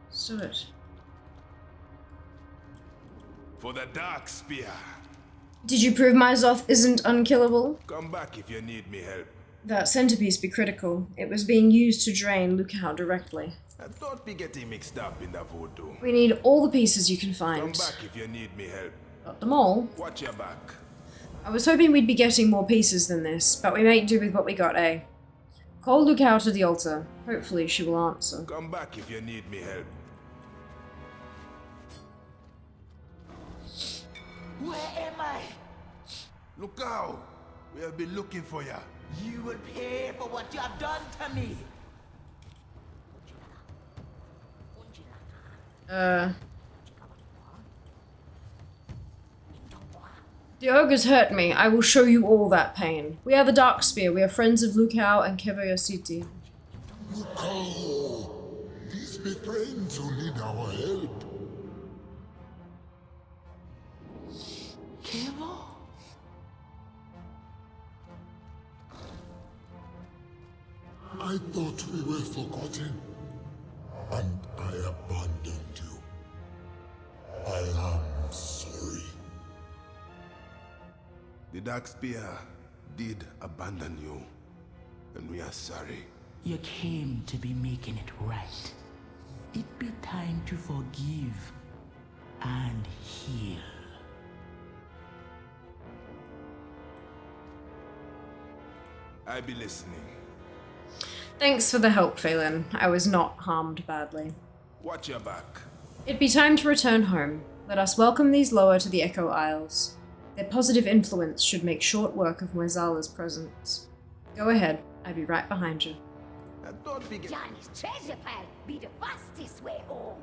So it. For the Dark Spear. Did you prove my Zoth isn't unkillable? Come back if you need me help. That centerpiece be critical. It was being used to drain Lukao directly. And don't be getting mixed up in the voodoo. We need all the pieces you can find. Come back if you need me help. Not them all. Watch your back. I was hoping we'd be getting more pieces than this, but we make do with what we got, eh? Call Lukao to the altar. Hopefully she will answer. Come back if you need me help. Where am I? Look out! We have been looking for you. You will pay for what you have done to me. The ogres hurt me. I will show you all that pain. We are the Dark Spear. We are friends of Lukao and Kevoya City. Lukao! These be friends who need our help. Kevo? I thought we were forgotten, and I abandoned you. I am sorry. The Dark Spear did abandon you, and we are sorry. You came to be making it right. It be time to forgive and heal. I be listening. Thanks for the help, Phelan. I was not harmed badly. Watch your back. It'd be time to return home. Let us welcome these Loa to the Echo Isles. Their positive influence should make short work of Moisala's presence. Go ahead. I'll be right behind you. Don't be Johnny's treasure pile be the fastest way home.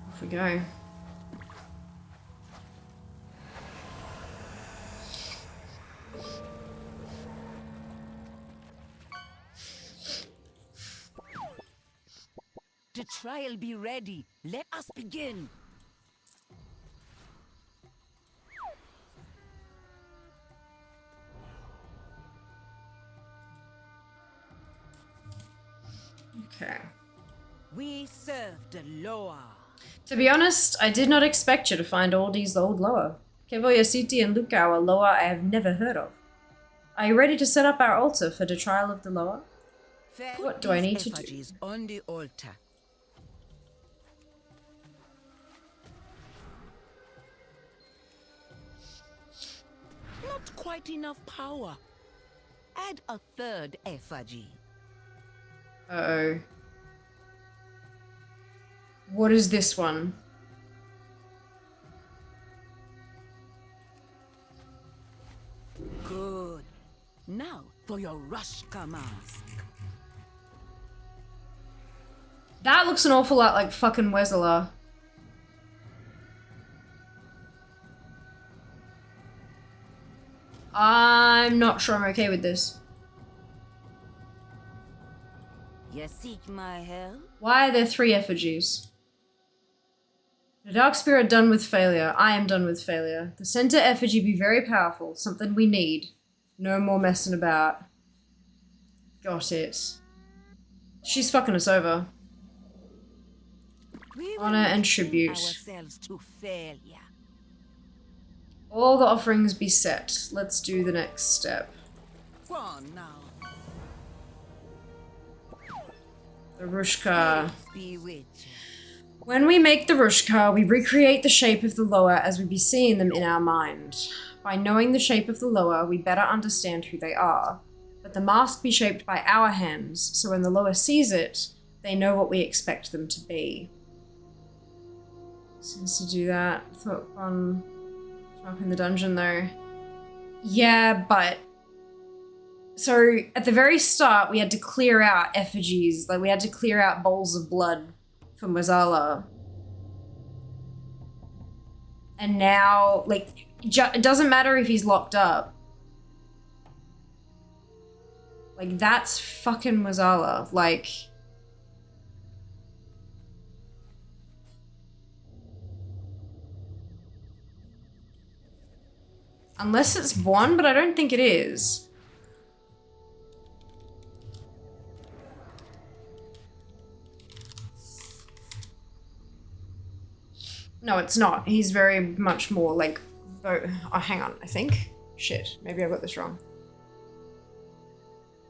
Off we go. The trial be ready. Let us begin. Okay. We serve the Loa. To be honest, I did not expect you to find all these old Loa. Kevoya City and Lukao are Loa I have never heard of. Are you ready to set up our altar for the trial of the Loa? What do I need to do? On the altar. Not quite enough power. Add a third effigy. Uh-oh. What is this one? Good. Now for your Rushka mask. That looks an awful lot like fucking Wezala. I'm not sure I'm okay with this. You seek my help? Why are there 3 effigies? The Dark Spirit done with failure. I am done with failure. The center effigy be very powerful. Something we need. No more messing about. Got it. She's fucking us over. Honor and tribute. Ourselves to failure. All the offerings be set. Let's do the next step. Go on now. The Rushka. Be with you. When we make the Rushka, we recreate the shape of the Loa as we be seeing them in our mind. By knowing the shape of the Loa, we better understand who they are. But the mask be shaped by our hands, so when the Loa sees it, they know what we expect them to be. Since to do that, thought on up in the dungeon though. Yeah, but So at the very start, we had to clear out effigies, like we had to clear out bowls of blood for Mazala. And now, like, it doesn't matter if he's locked up. Like, that's fucking Mazala. Like... Unless it's one, but I don't think it is. No, it's not. He's very much more like... Oh, hang on, I think. Shit, maybe I got this wrong.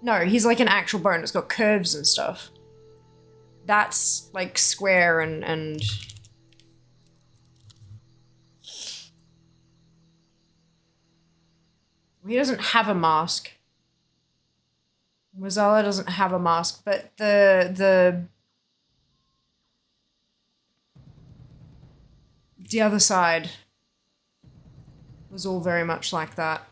No, he's like an actual bone. It's got curves and stuff. That's like square and... He doesn't have a mask. Mazala doesn't have a mask, but the other side was all very much like that.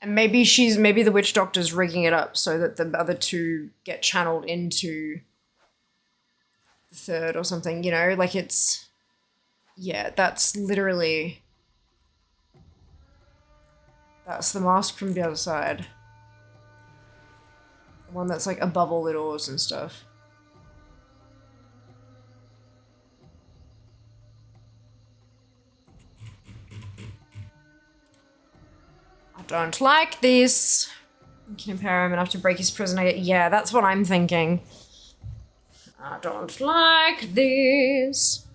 And maybe the witch doctor's rigging it up so that the other two get channeled into the third or something, you know, like it's, yeah, that's literally, that's the mask from the other side. The one that's like above all the doors and stuff. I don't like this. You can impair him enough to break his prison. Yeah, that's what I'm thinking. I don't like this.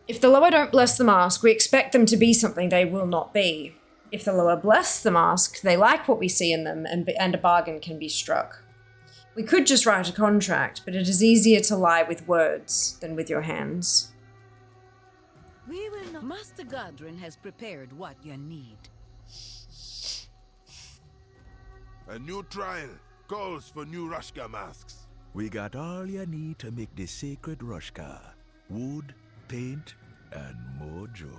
If the lower don't bless the mask, we expect them to be something they will not be. If the lower bless the mask, they like what we see in them and a bargain can be struck. We could just write a contract, but it is easier to lie with words than with your hands. We will not. Master Godrin has prepared what you need. A new trial calls for new Rushka masks. We got all you need to make the sacred Rushka. Wood, paint, and mojo.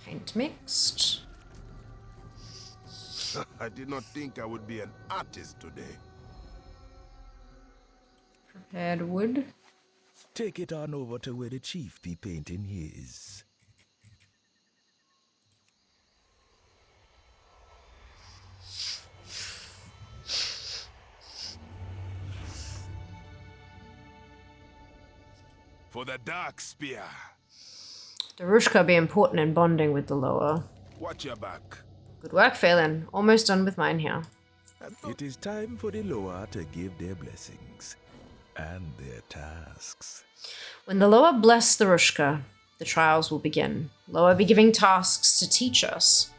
Paint mixed. I did not think I would be an artist today. Prepared wood. Take it on over to where the chief be painting his. For the Dark Spear. Darushka be important in bonding with the lower. Watch your back. Good work, Phelan. Almost done with mine here. It is time for the lower to give their blessings and their tasks. When the lower bless the Rushka, the trials will begin. Lower be giving tasks to teach us.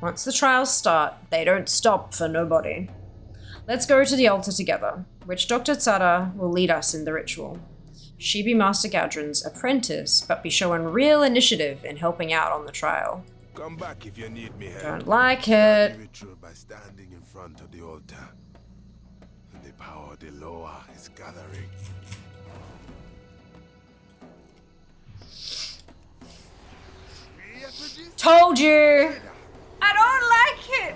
Once the trials start, they don't stop for nobody. Let's go to the altar together. Witch Dr. Tsara will lead us in the ritual. She be Master Gadrin's apprentice, but be showing real initiative in helping out on the trial. Come back if you need me. Don't like it. Ritual by standing in front of the altar. The power of the Loa is gathering. Told you! I don't like it!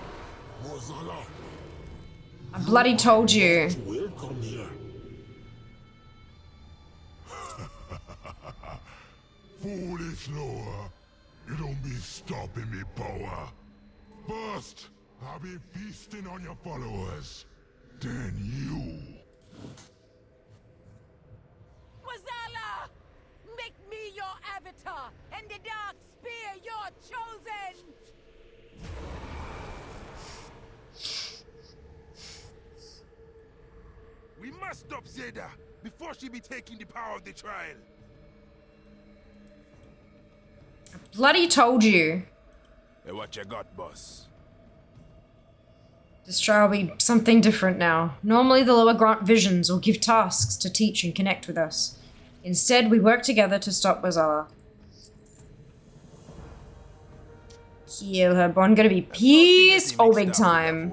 I bloody told you. Welcome here. Foolish Loa. You don't be stopping me, power. First, I'll be feasting on your followers. Then you. Mazala! Make me your avatar, and the Dark Spear your chosen! We must stop Zeda before she be taking the power of the trial. Bloody told you. Hey, what you got, boss? This trial will be something different now. Normally the lower grant visions or give tasks to teach and connect with us. Instead, we work together to stop Wazala. Kill her. Bon gonna be pissed. Oh, big time.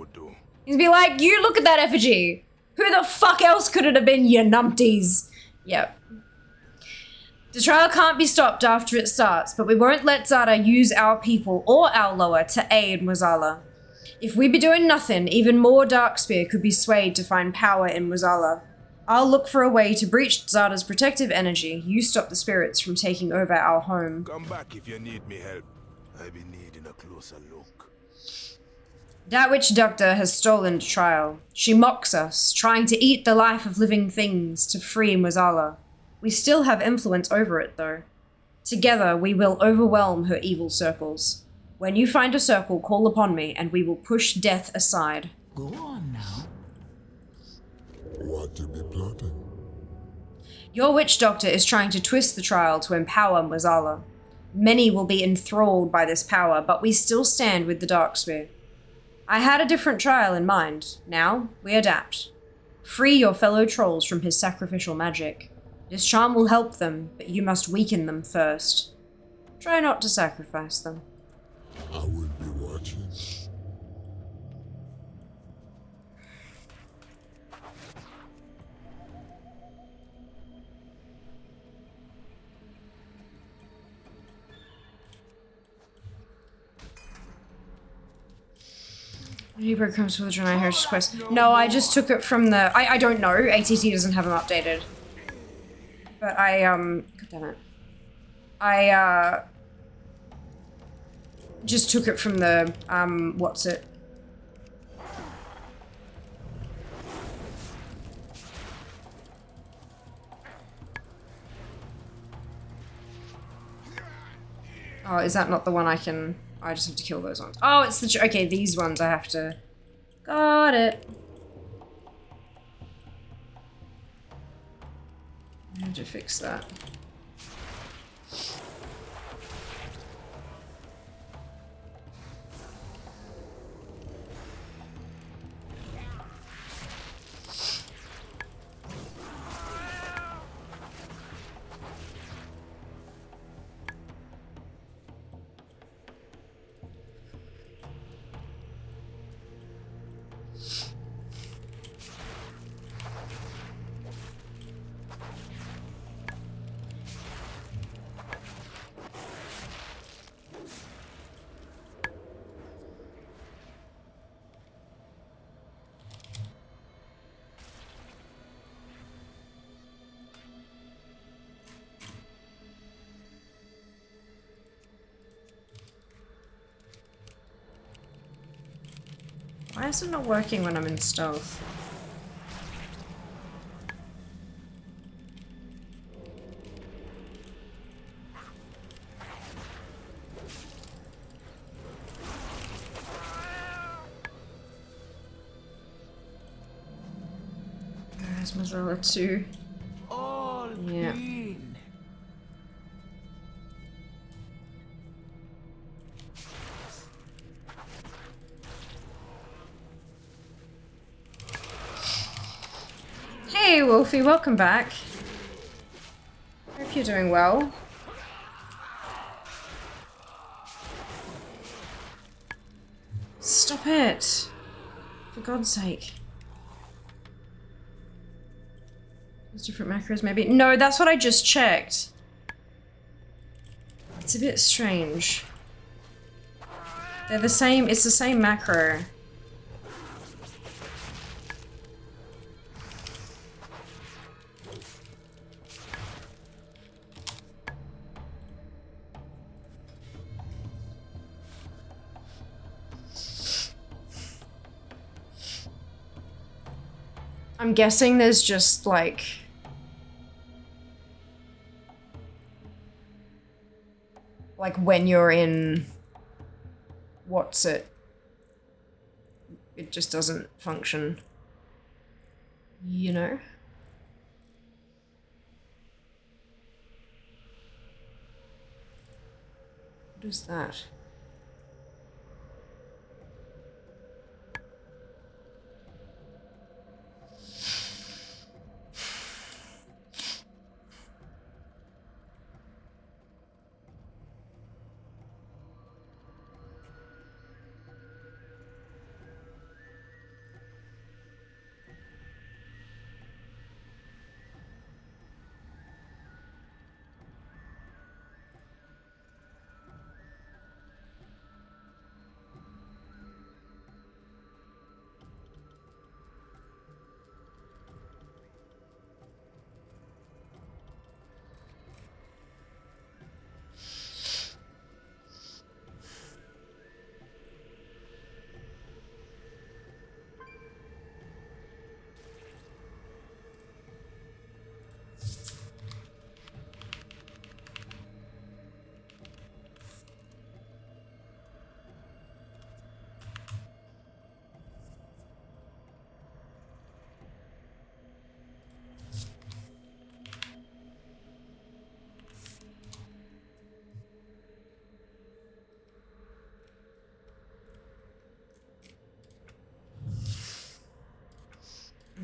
He's gonna be like, you look at that effigy. Who the fuck else could it have been, you numpties? Yep. The trial can't be stopped after it starts, but we won't let Zada use our people or our Loa to aid Muzala. If we be doing nothing, even more Darkspear could be swayed to find power in Muzala. I'll look for a way to breach Zada's protective energy. You stop the spirits from taking over our home. Come back if you need me help. I be needing a closer look. That witch doctor has stolen the trial. She mocks us, trying to eat the life of living things to free Muzala. We still have influence over it, though. Together, we will overwhelm her evil circles. When you find a circle, call upon me, and we will push death aside. Go on now. What you be plotting? Your witch doctor is trying to twist the trial to empower Muzala. Many will be enthralled by this power, but we still stand with the Darkspear. I had a different trial in mind. Now, we adapt. Free your fellow trolls from his sacrificial magic. This charm will help them, but you must weaken them first. Try not to sacrifice them. I will be watching. Libra comes with a Janai Heritage quest. No, I just took it from the... I don't know. ATT doesn't have them updated. But God damn it. I just took it from the, what's it? Oh, is that not the one I can... I just have to kill those ones. Oh, it's the... Okay, these ones I have to... Got it. I have to fix that. Why is it not working when I'm in stealth? There's Mozilla 2. All Yeah. clean. Hey Wolfie, welcome back. Hope you're doing well. Stop it! For God's sake. There's different macros maybe? No, that's what I just checked. It's a bit strange. They're the same, it's the same macro. I'm guessing there's just like when you're in what's it? It just doesn't function. You know? What is that?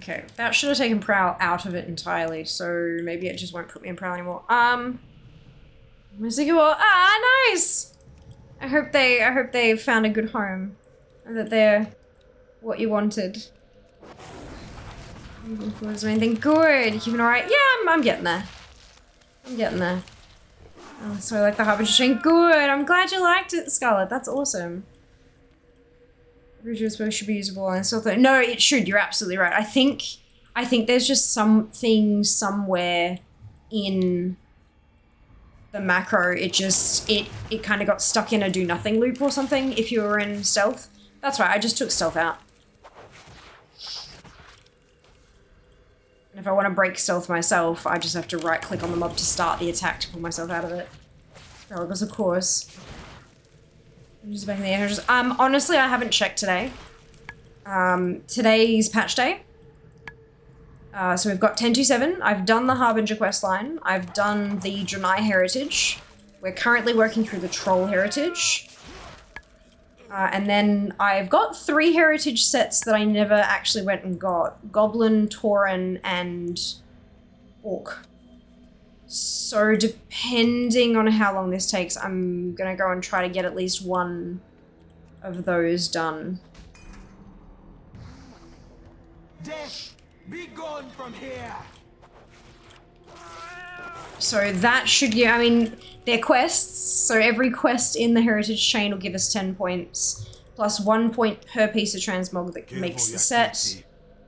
Okay, that should have taken Prowl out of it entirely, so maybe it just won't put me in Prowl anymore. Music Wall. Ah, nice! I hope they found a good home. And that they're what you wanted. Was anything good? You keeping alright? Yeah, I'm getting there. I'm getting there. Oh, so I like the Harbinger chain. Good! I'm glad you liked it, Scarlet. That's awesome. Visual spell should be usable and so no, it should. You're absolutely right. I think there's just something somewhere in the macro. It kind of got stuck in a do nothing loop or something. If you were in stealth, that's right. I just took stealth out. And if I want to break stealth myself, I just have to right click on the mob to start the attack to pull myself out of it. Because of course. Just back in the 800s. Honestly, I haven't checked today. Today's patch day. So we've got 1027. I've done the Harbinger questline. I've done the Draenei Heritage. We're currently working through the Troll Heritage. And then I've got 3 heritage sets that I never actually went and got. Goblin, Tauren, and Orc. So depending on how long this takes, I'm gonna go and try to get at least one of those done. Death, be gone from here. So that should give, I mean, they're quests, so every quest in the heritage chain will give us 10 points, plus 1 point per piece of transmog that makes the set,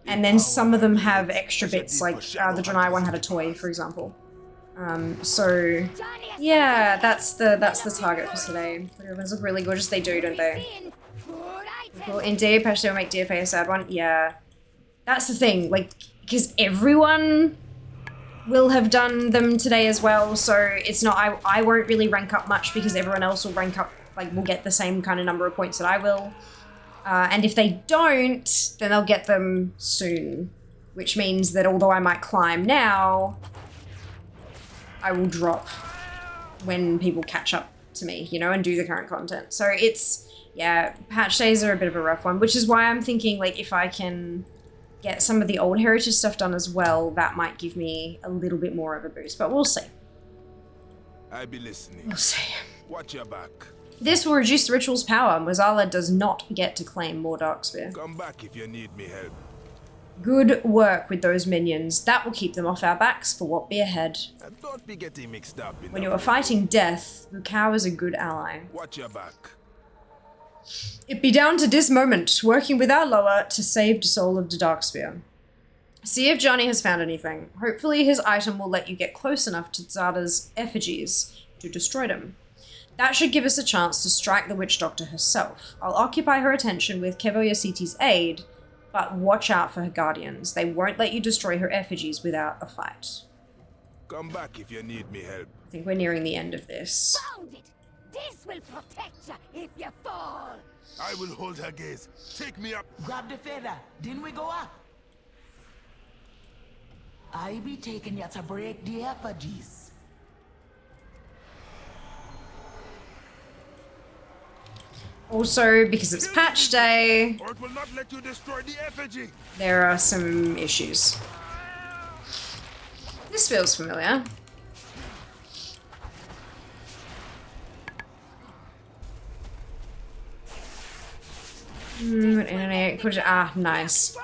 and then some of them have extra bits, like the Draenei one had a toy, for example. So yeah, that's the target for today. The ones look really gorgeous, they do, don't they? Cool. Indeed, patch will make DFA a sad one. Yeah, that's the thing, like, because everyone will have done them today as well, so it's not, I won't really rank up much because everyone else will rank up, like, will get the same kind of number of points that I will. And if they don't, then they'll get them soon, which means that although I might climb now, I will drop when people catch up to me, you know, and do the current content. So it's, yeah, patch days are a bit of a rough one, which is why I'm thinking, like, if I can get some of the old heritage stuff done as well, that might give me a little bit more of a boost, but we'll see. I be listening. We'll see. Watch your back. This will reduce the ritual's power. Mozala does not get to claim more Darkspear. Come back if you need me help. Good work with those minions. That will keep them off our backs for what be ahead. And don't be getting mixed up in when you are fighting death, Lukao is a good ally. Watch your back. It be down to this moment, working with our lower to save the soul of the Darkspear. See if Johnny has found anything. Hopefully his item will let you get close enough to Zada's effigies to destroy them. That should give us a chance to strike the Witch Doctor herself. I'll occupy her attention with Kevo Yasiti's aid, but watch out for her guardians. They won't let you destroy her effigies without a fight. Come back if you need me help. I think we're nearing the end of this. Found it! This will protect you if you fall! I will hold her gaze. Take me up. Grab the feather. Didn't we go up? I be taking you to break the effigies. Also, because it's patch day, Or it will not let you destroy the effigy. there are some issues. This feels familiar. Internet footage. Ah, nice.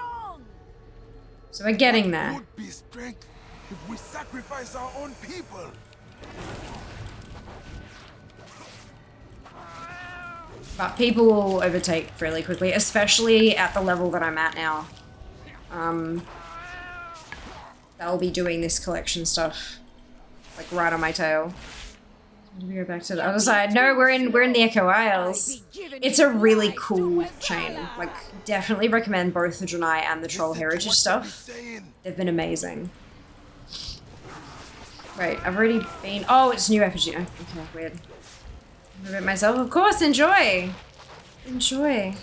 So we're getting there. Would be strength if we sacrifice our own people. But people will overtake fairly quickly, especially at the level that I'm at now. They'll be doing this collection stuff, like, right on my tail. Let me go back to the other side. No, we're in the Echo Isles. It's a really cool chain. Like, definitely recommend both the Draenei and the Troll Heritage stuff. They've been amazing. Wait, I've already been. Oh, it's new effigy. Okay, weird. Move it myself, of course. Enjoy. Enjoy.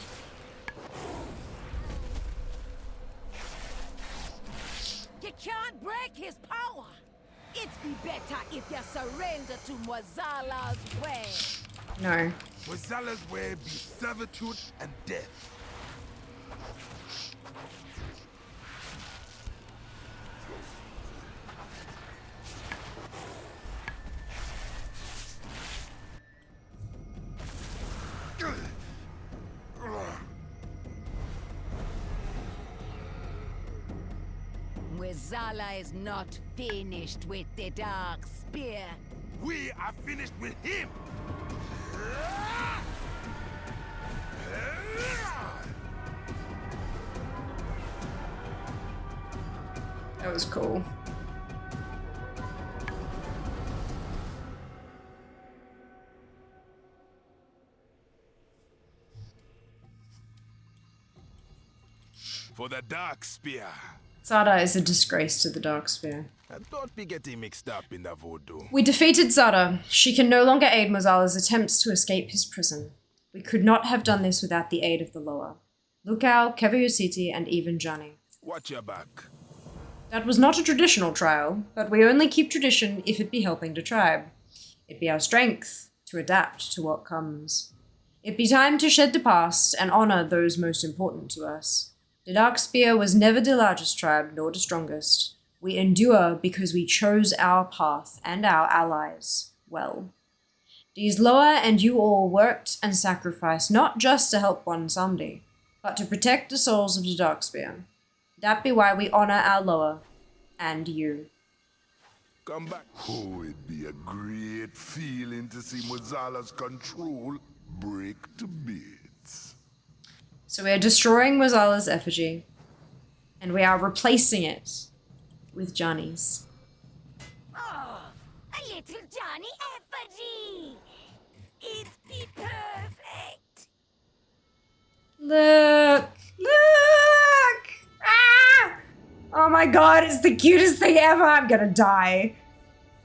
You can't break his power. It'd be better if you surrender to Mozala's way. No. Mozala's way be servitude and death. Mozala is not finished with the Dark Spear. We are finished with him! That was cool. For the Dark Spear. Zada is a disgrace to the Darkspear. And don't be getting mixed up in the voodoo. We defeated Zada. She can no longer aid Mozala's attempts to escape his prison. We could not have done this without the aid of the Loa. Lukao, Kevayositi, and even Johnny. Watch your back. That was not a traditional trial, but we only keep tradition if it be helping the tribe. It be our strength to adapt to what comes. It be time to shed the past and honor those most important to us. The Darkspear was never the largest tribe, nor the strongest. We endure because we chose our path and our allies well. These Loa and you all worked and sacrificed not just to help one someday, but to protect the souls of the Darkspear. That be why we honor our Loa and you. Come back. Oh, it'd be a great feeling to see Mozala's control break to bits. So we are destroying Mozala's effigy, and we are replacing it with Johnny's. Oh, a little Johnny effigy! It'd be perfect! Look! Look! Ah! Oh my god, it's the cutest thing ever! I'm gonna die.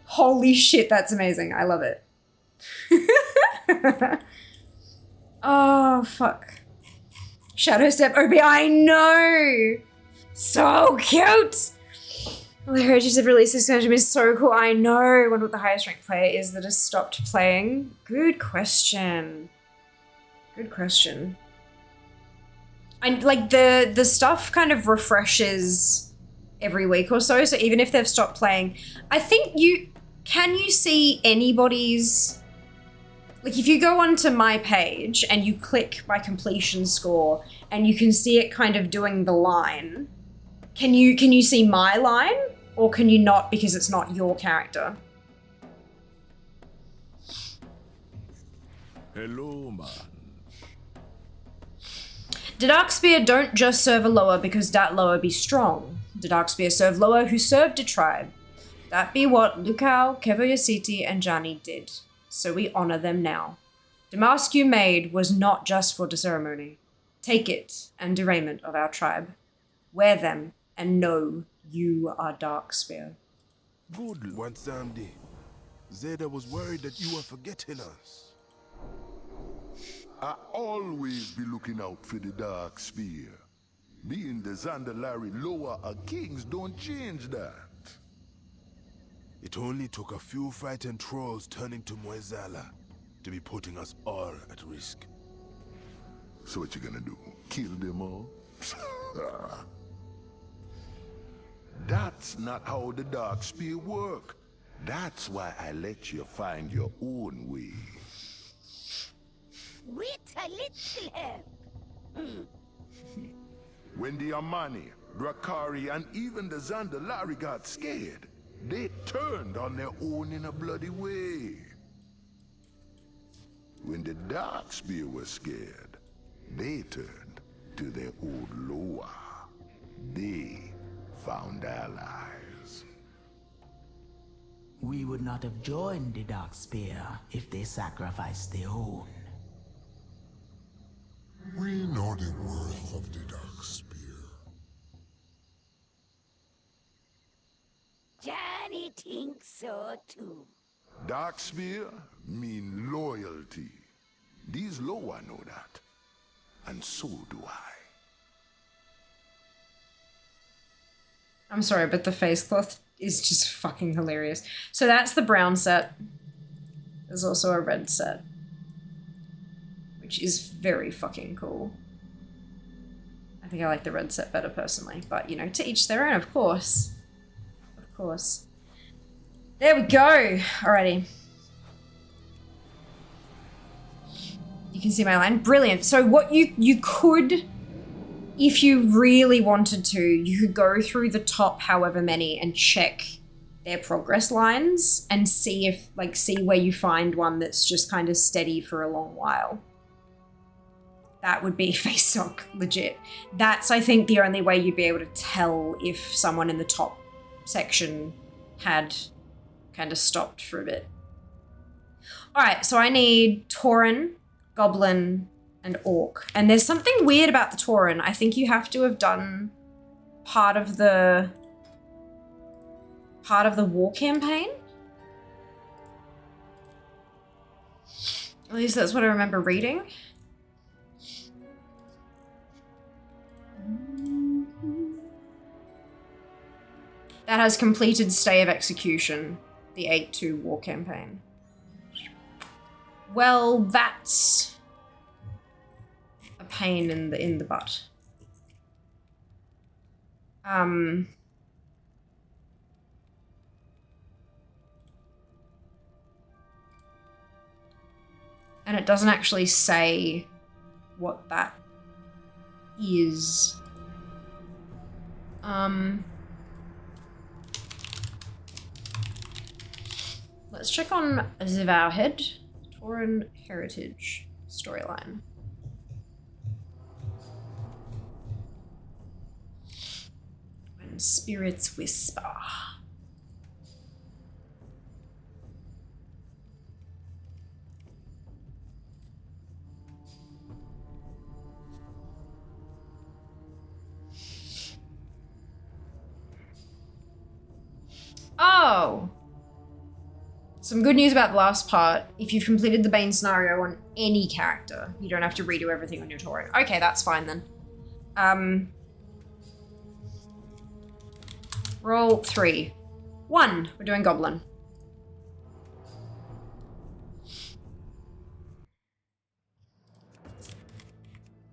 Holy shit, that's amazing. I love it. Oh, fuck. Shadow Step OP, I know! So cute! Well, the Heritage have released this expansion is so cool. I know. I wonder what the highest ranked player is that has stopped playing. Good question. Good question. And like the stuff kind of refreshes every week or so. So even if they've stopped playing, I think can you see anybody's, like if you go onto my page and you click my completion score and you can see it kind of doing the line, can you see my line or can you not because it's not your character? Hello, man. The Darkspear don't just serve a Loa because that Loa be strong. The Darkspear serve Loa who served a tribe. That be what Lukao, Kevayositi, and Johnny did. So we honor them now. The mask you made was not just for the ceremony. Take it and the raiment of our tribe. Wear them and know you are Darkspear. Good one, Sandy. Zeta was worried that you were forgetting us. I always be looking out for the Dark Spear. Being the Zandalari Loa are kings don't change that. It only took a few frightened trolls turning to Moezala to be putting us all at risk. So what you gonna do? Kill them all? That's not how the Dark Spear work. That's why I let you find your own way. With a little help. When the Amani, Drakari, and even the Zandalari got scared, they turned on their own in a bloody way. When the Darkspear was scared, they turned to their old Loa. They found allies. We would not have joined the Darkspear if they sacrificed their own. We know the worth of the Darkspear. Johnny thinks so too. Darkspear mean loyalty. These Loa know that. And so do I. I'm sorry, but the face cloth is just fucking hilarious. So that's the brown set. There's also a red set, which is very fucking cool. I think I like the red set better personally, but you know, to each their own, of course. Of course. There we go. Alrighty. You can see my line. Brilliant. So what you could if you really wanted to, you could go through the top however many and check their progress lines and see if, like, see where you find one that's just kind of steady for a long while. That would be face suck, legit. That's, I think, the only way you'd be able to tell if someone in the top section had kind of stopped for a bit. All right, so I need Tauren, Goblin, and Orc. And there's something weird about the Tauren. I think you have to have done part of the war campaign. At least that's what I remember reading. That has completed Stay of Execution, the 8-2 war campaign. Well, that's a pain in the butt. And it doesn't actually say what that is. Let's check on Zivowhead. Tauren Heritage storyline. When spirits whisper. Oh! Some good news about the last part. If you've completed the Bane scenario on any character, you don't have to redo everything on your Tauren. Okay, that's fine then. Roll 3. 1. We're doing Goblin.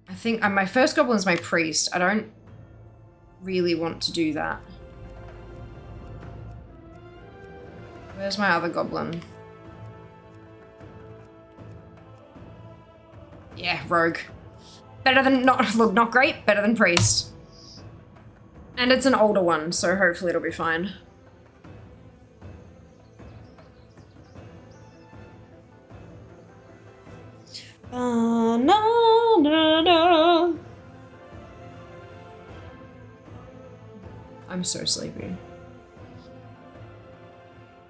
I think my first Goblin is my Priest. I don't really want to do that. Where's my other Goblin? Yeah, Rogue. Better than, not great, better than Priest. And it's an older one, so hopefully it'll be fine. I'm so sleepy.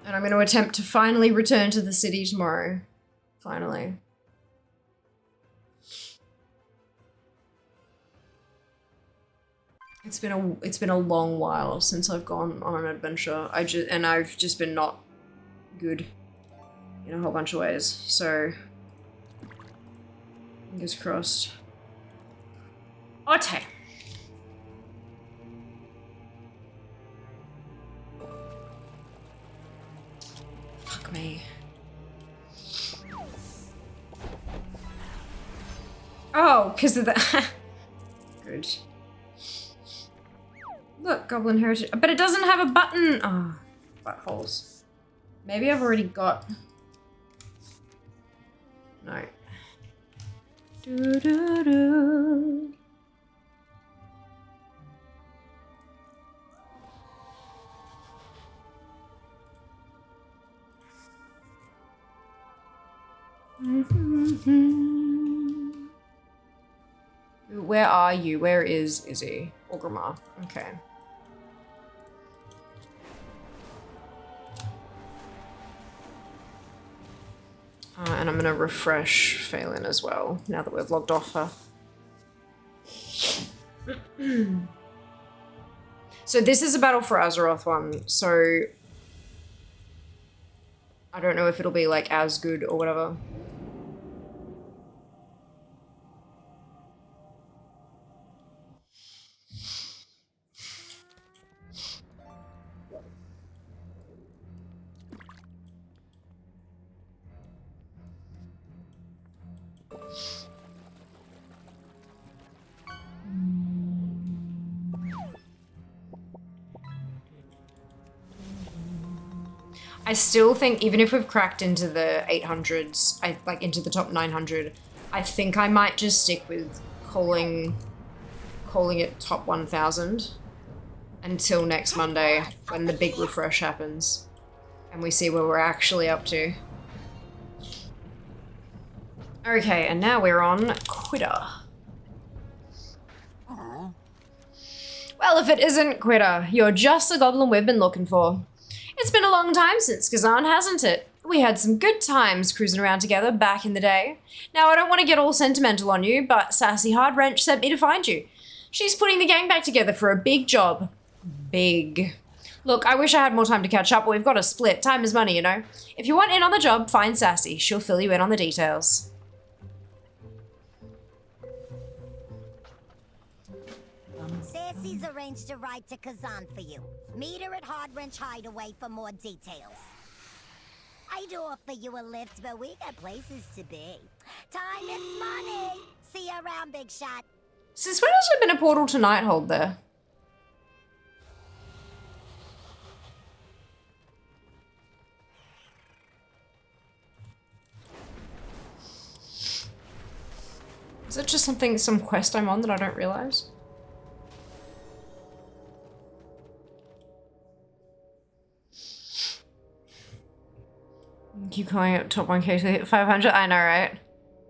And I'm going to attempt to finally return to the city tomorrow. Finally. It's been a long while since I've gone on an adventure. I've just been not good in a whole bunch of ways. So fingers crossed. Ote. Fuck me. Oh, because of the... Good. Look, Goblin Heritage. But it doesn't have a button. Oh, buttholes. Maybe I've already got... No. Do-do-do. Where are you? Where is Izzy? Orgrimmar. Okay. And I'm gonna refresh Phelan as well, now that we've logged off her. So this is a Battle for Azeroth one, so I don't know if it'll be like as good or whatever. I still think, even if we've cracked into the 800s, into the top 900, I think I might just stick with calling calling it top 1000 until next Monday when the big refresh happens and we see where we're actually up to. Okay, and now we're on Quitter. Well, if it isn't Quitter, you're just the goblin we've been looking for. It's been a long time since Kazan, hasn't it? We had some good times cruising around together back in the day. Now, I don't want to get all sentimental on you, but Sassy Hardwrench sent me to find you. She's putting the gang back together for a big job. Big. Look, I wish I had more time to catch up, but we've got to split. Time is money, you know? If you want in on the job, find Sassy. She'll fill you in on the details. Sassy's arranged a ride to Kazan for you. Meet her at Hardwrench Hideaway for more details. I'd offer you a lift, but we got places to be. Time is money. See you around, big shot. Since when has there been a portal to Nighthold there? Is it just some quest I'm on that I don't realize? Keep calling it top 1k to hit 500. I know, right?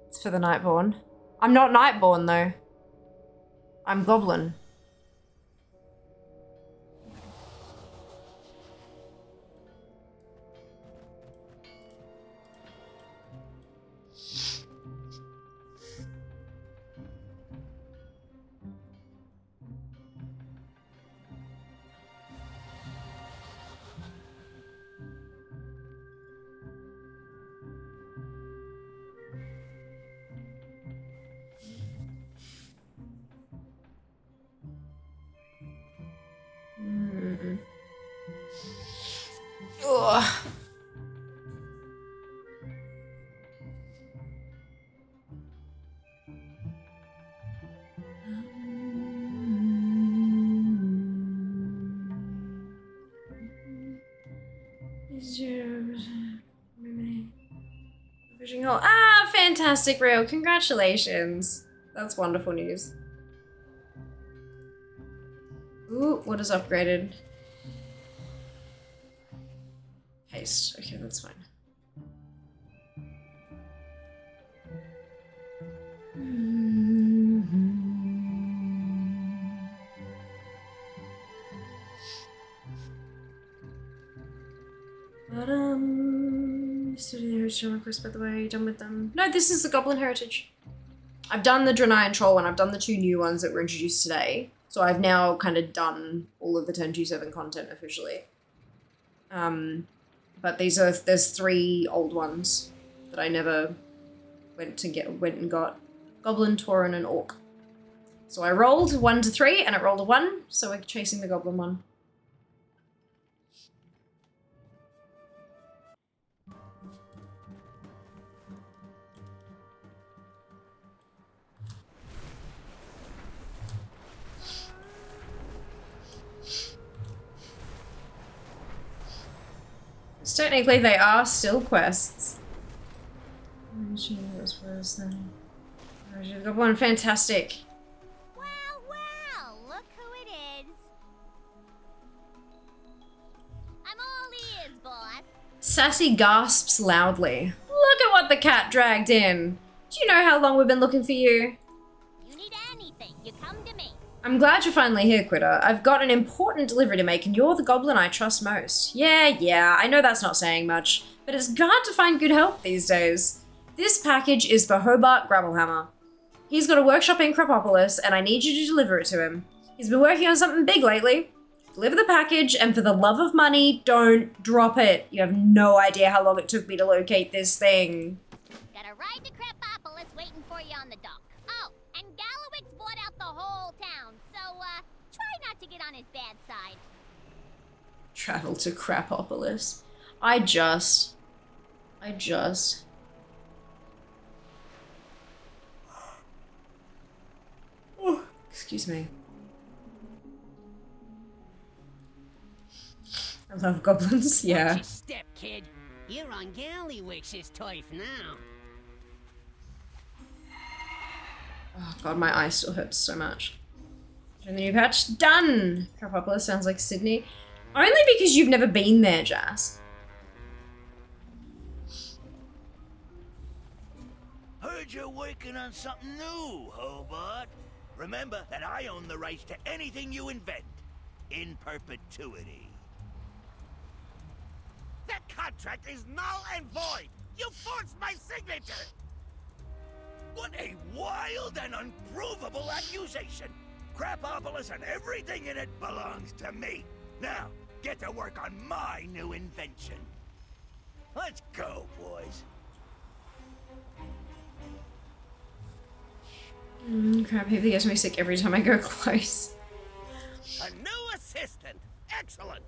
It's for the Nightborn. I'm not Nightborn though. I'm Goblin. Ugh. Ah, fantastic, Rail. Congratulations. That's wonderful news. Ooh, what is upgraded? Haste. Okay, that's fine. Study the Heritage request, by the way. Are you done with them? No, this is the Goblin Heritage. I've done the Draenei Troll one. I've done the 2 new ones that were introduced today. So I've now kind of done all of the 10.2.7 content officially. But there's 3 old ones that I never went and got. Goblin, Tauren, and Orc. So I rolled 1 to 3 and it rolled a 1, so we're chasing the Goblin one. Technically, they are still quests. The Goblin, fantastic. Well, look who it is. I'm all ears, boss. Sassy gasps loudly. Look at what the cat dragged in. Do you know how long we've been looking for you? You need anything, you come to me. I'm glad you're finally here, Quitter. I've got an important delivery to make and you're the goblin I trust most. Yeah, I know that's not saying much, but it's hard to find good help these days. This package is for Hobart Gravelhammer. He's got a workshop in Cropopolis and I need you to deliver it to him. He's been working on something big lately. Deliver the package and for the love of money, don't drop it. You have no idea how long it took me to locate this thing. Got a ride to Cropopolis waiting for you on the dock. Oh, and Gallowix bought out the whole town, so try not to get on his bad side. Travel to Crapopolis. I just... Oh, excuse me. I love goblins, yeah. Watch your step, kid. You're on Gallywix's turf now. Oh god, my eye still hurts so much. And the new patch, done! Carpopolis sounds like Sydney. Only because you've never been there, Jazz. Heard you're working on something new, Hobart. Remember that I own the rights to anything you invent. In perpetuity. That contract is null and void! You forged my signature! What a wild and unprovable accusation! Crapopolis and everything in it belongs to me. Now, get to work on my new invention. Let's go, boys. Crap, he gets me sick every time I go close. A new assistant! Excellent!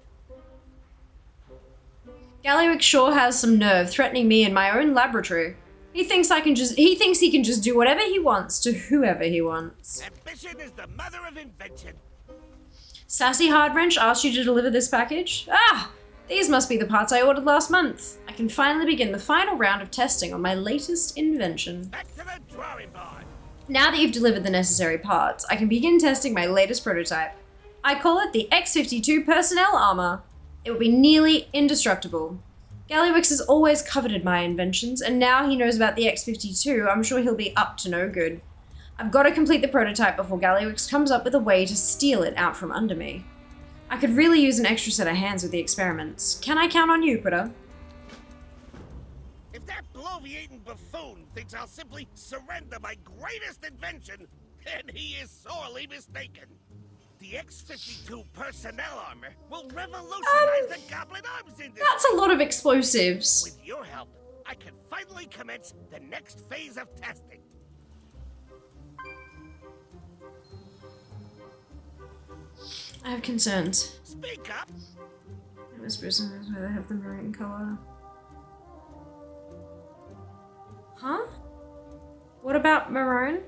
Galliwick sure has some nerve threatening me in my own laboratory. He thinks he can just do whatever he wants to whoever he wants. Ambition is the mother of invention. Sassy Hardwrench asked you to deliver this package? Ah! These must be the parts I ordered last month. I can finally begin the final round of testing on my latest invention. Back to the drawing board. Now that you've delivered the necessary parts, I can begin testing my latest prototype. I call it the X-52 Personnel Armor. It will be nearly indestructible. Galliwix has always coveted my inventions, and now he knows about the X-52, I'm sure he'll be up to no good. I've got to complete the prototype before Galliwix comes up with a way to steal it out from under me. I could really use an extra set of hands with the experiments. Can I count on you, Critter? If that bloviating buffoon thinks I'll simply surrender my greatest invention, then he is sorely mistaken. The X-52 personnel armor will revolutionize the Goblin Arms industry. That's a lot of explosives. With your help, I can finally commence the next phase of testing. I have concerns. Speak up. This person knows where they have the maroon color. Huh? What about maroon?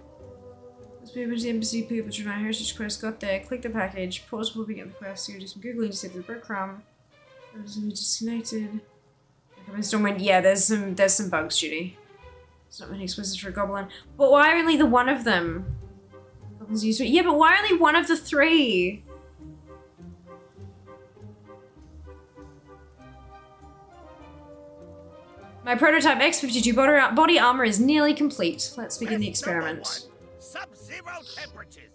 Let's be able to the embassy people to my heritage quest. Got there. Click the package. Pause before we get the quest. You do some googling to see if the breadcrumb. Doesn't be disconnected. Yeah, there's some bugs, Judy. It's not many explosives for a goblin. But why only the one of them? Goblins use it. Yeah, but why only one of the three? My prototype X-52 body armor is nearly complete. Let's begin the experiment. Sub-zero temperatures.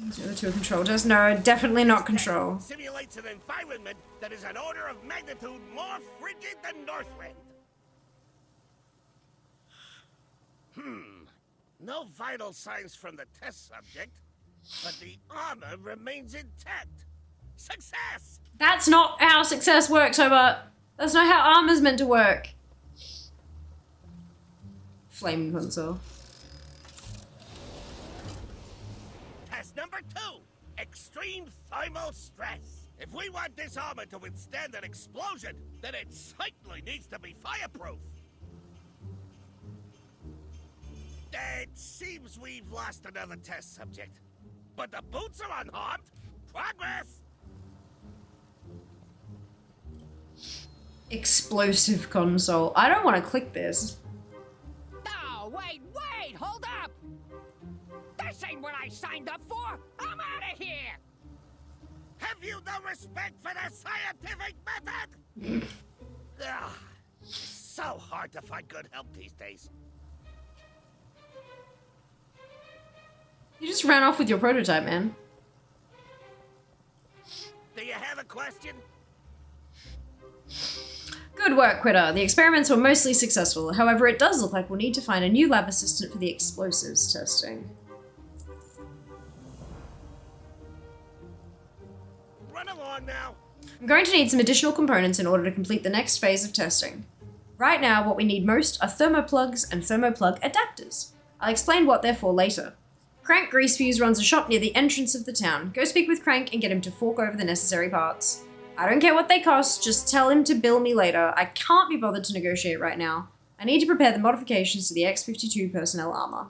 The two control does? No, definitely not control. Simulates an environment that is an order of magnitude more frigid than Northwind. No vital signs from the test subject, but the armor remains intact. Success! That's not how success works, Hobart. That's not how armor's meant to work. Flaming console. Test number 2. Extreme thermal stress. If we want this armor to withstand an explosion, then it certainly needs to be fireproof. It seems we've lost another test subject. But the boots are unharmed. Progress! Explosive console. I don't want to click this. Oh, wait, hold up! This ain't what I signed up for! I'm out of here! Have you no respect for the scientific method? Ugh, it's so hard to find good help these days. You just ran off with your prototype, man. Do you have a question? Good work, Critter. The experiments were mostly successful. However, it does look like we'll need to find a new lab assistant for the explosives testing. Run along now. I'm going to need some additional components in order to complete the next phase of testing. Right now, what we need most are thermoplugs and thermoplug adapters. I'll explain what they're for later. Crank Greasefuse runs a shop near the entrance of the town. Go speak with Crank and get him to fork over the necessary parts. I don't care what they cost, just tell him to bill me later. I can't be bothered to negotiate right now. I need to prepare the modifications to the X-52 personnel armor.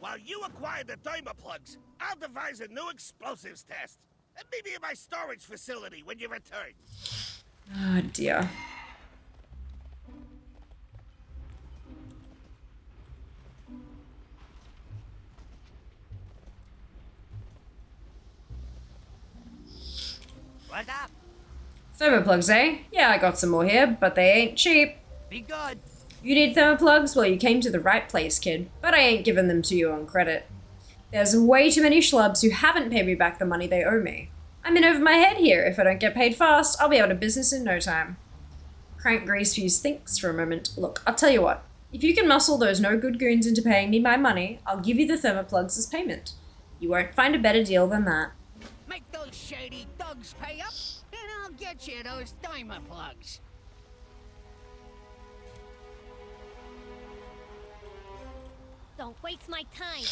While you acquire the thermoplugs, I'll devise a new explosives test. And meet me in my storage facility when you return. Oh dear. What's up? Thermoplugs, eh? Yeah, I got some more here, but they ain't cheap. Be good. You need thermoplugs? Well, you came to the right place, kid. But I ain't giving them to you on credit. There's way too many schlubs who haven't paid me back the money they owe me. I'm in over my head here. If I don't get paid fast, I'll be out of business in no time. Crank Greasefuse thinks for a moment. Look, I'll tell you what. If you can muscle those no-good goons into paying me my money, I'll give you the thermoplugs as payment. You won't find a better deal than that. Make those shady thugs pay up, and I'll get you those diamond plugs. Don't waste my time.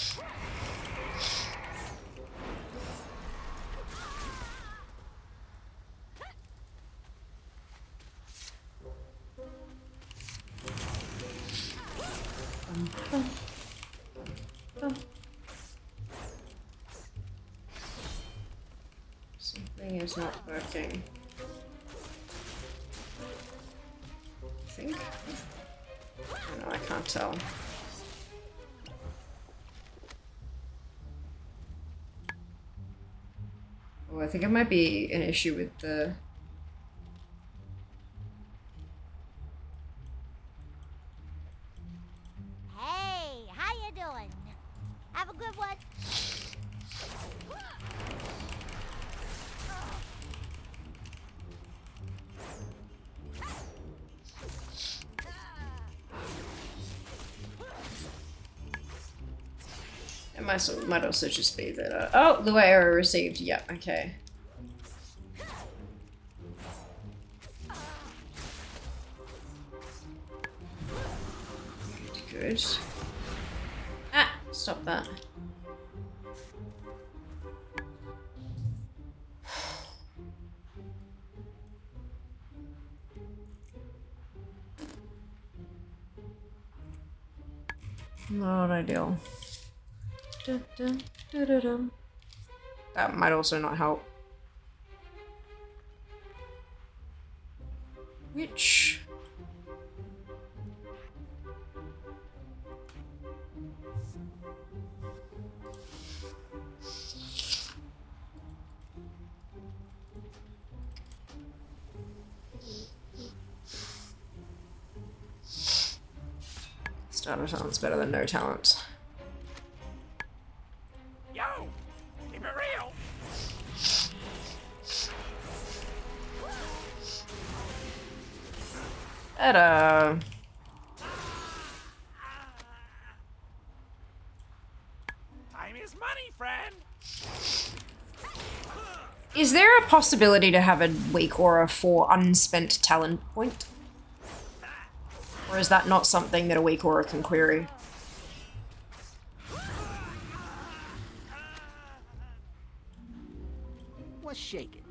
Something is not working. I think. No, I can't tell. Oh, I think it might be an issue with the... Hey, how you doing? Have a good one. It might also just be that, oh, Lua error received. Yeah, okay. Good. Ah, stop that. Not ideal. That might also not help. Which... Starter talent's better than no talent. Yo, keep it real. Better. Time is money, friend. Is there a possibility to have a weak aura for unspent talent point? Or is that not something that a weak aura can query? What's shaking?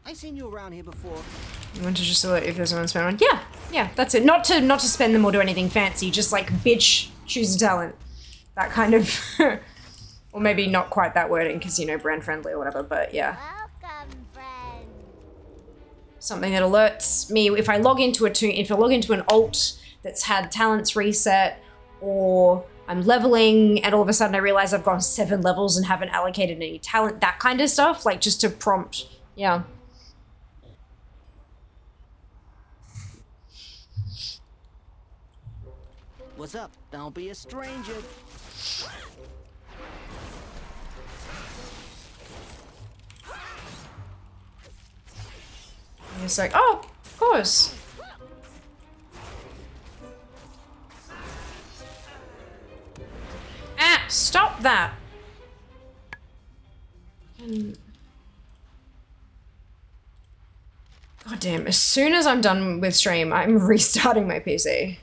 I seen you around here before. You want to just alert if there's an unspent one? Yeah, yeah, that's it. Not to spend them or do anything fancy, just like bitch, choose a talent. That kind of, or maybe not quite that wording because, you know, brand friendly or whatever, but yeah. Welcome, friend. Something that alerts me if I log into an alt that's had talents reset, or I'm leveling and all of a sudden I realize I've gone 7 levels and haven't allocated any talent, that kind of stuff, like just to prompt, yeah. What's up? Don't be a stranger. And it's like, oh, of course. Ah, stop that. God damn, as soon as I'm done with stream, I'm restarting my PC.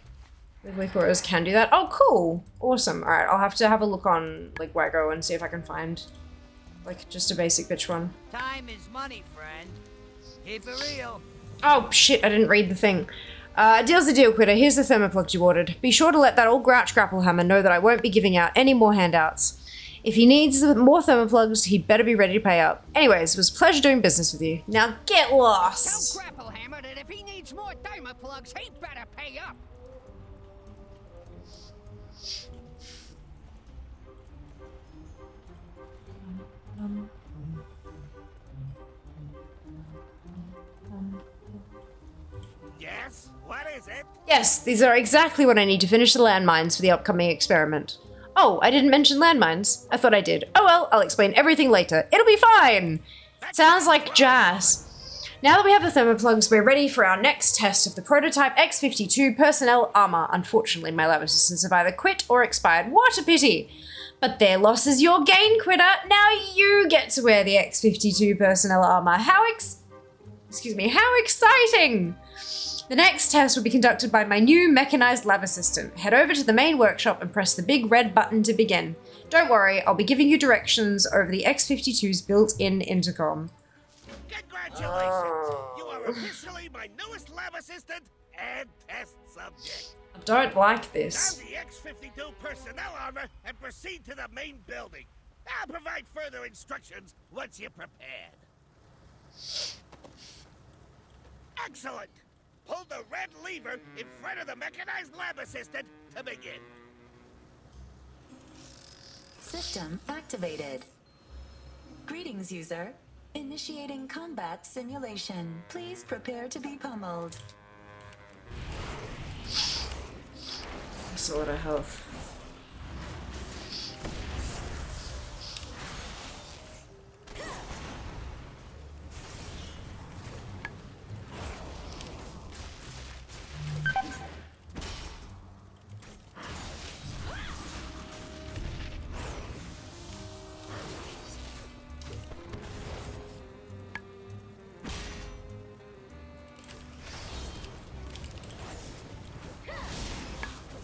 Weak auras can do that. Oh, cool. Awesome. All right, I'll have to have a look on like Waggo and see if I can find like just a basic bitch one. Time is money, friend. Keep it real. Oh shit, I didn't read the thing. Deal's the deal, Quitter. Here's the thermoplugs you ordered. Be sure to let that old grouch Grapplehammer know that I won't be giving out any more handouts. If he needs more thermoplugs, he'd better be ready to pay up. Anyways, it was a pleasure doing business with you. Now get lost! Tell Grapplehammer discovered that if he needs more thermoplugs, he better pay up. Yes? What is it? Yes, these are exactly what I need to finish the landmines for the upcoming experiment. Oh, I didn't mention landmines. I thought I did. Oh well, I'll explain everything later. It'll be fine! Sounds like jazz. Now that we have the thermoplugs, we're ready for our next test of the prototype X-52 personnel armor. Unfortunately, my lab assistants have either quit or expired. What a pity! But their loss is your gain, Critter. Now you get to wear the X-52 personnel armor. How exciting! The next test will be conducted by my new mechanized lab assistant. Head over to the main workshop and press the big red button to begin. Don't worry, I'll be giving you directions over the X-52's built-in intercom. Congratulations! You are officially my newest lab assistant and test subject. I don't like this. Down the X-52 personnel armor and proceed to the main building. I'll provide further instructions once you're prepared. Excellent! Pull the red lever in front of the mechanized lab assistant to begin. System activated. Greetings, user. Initiating combat simulation. Please prepare to be pummeled. That's a lot of health.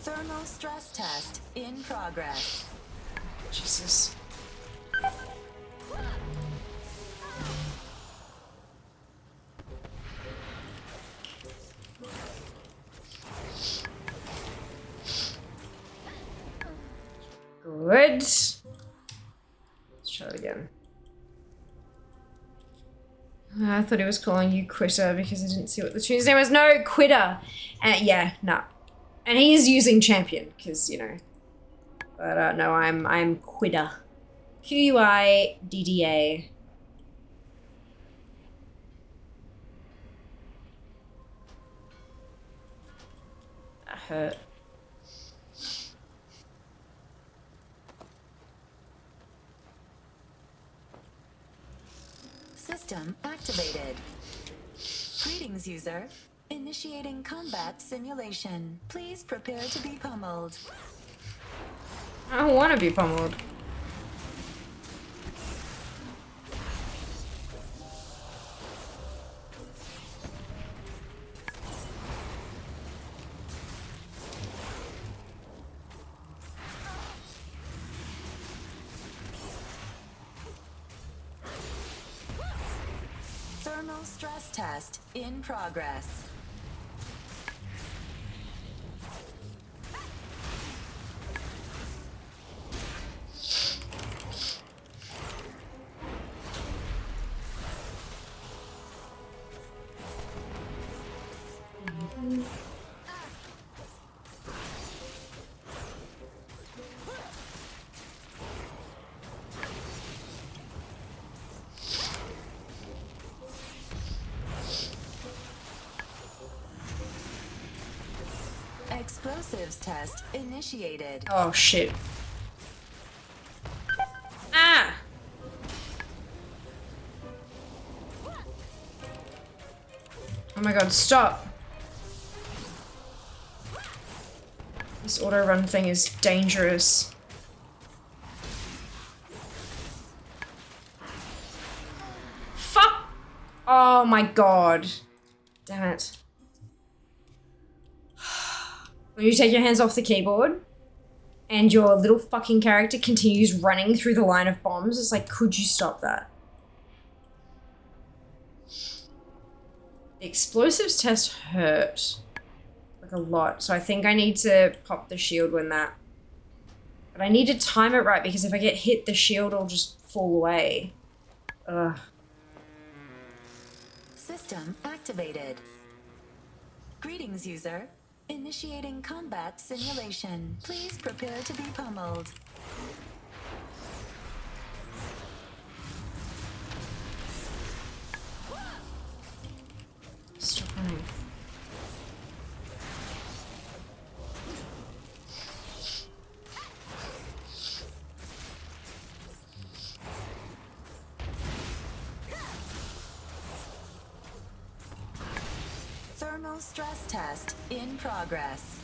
Thermal stress test in progress. Jesus. Good. Let's try it again. I thought he was calling you Quitter because I didn't see what the tune's name was. No, Quitter. Yeah, no. And he's using champion, because, you know. But no, I'm Quidda. Quidda. That hurt. System activated. Greetings, user. Initiating combat simulation. Please prepare to be pummeled. I don't want to be pummeled. Thermal stress test in progress. Explosives test initiated. Oh shit. Ah! Oh my god, stop. This auto run thing is dangerous. Fuck! Oh my god. Damn it. When you take your hands off the keyboard and your little fucking character continues running through the line of bombs, it's like, could you stop that? The explosives test hurt. Like a lot. So I think I need to pop the shield when that... But I need to time it right because if I get hit, the shield will just fall away. Ugh. System activated. Greetings, user. Initiating combat simulation. Please prepare to be pummeled. Stop running. Thermal stress test in progress.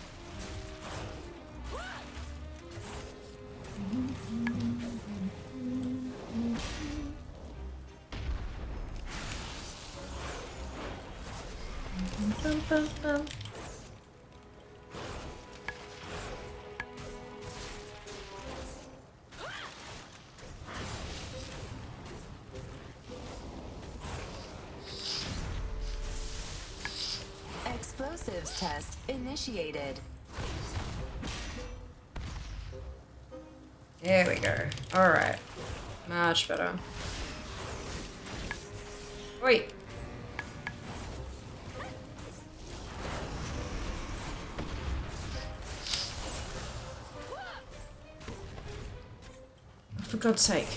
Explosives test initiated. There we go. Alright. Much better. Wait. For God's sake.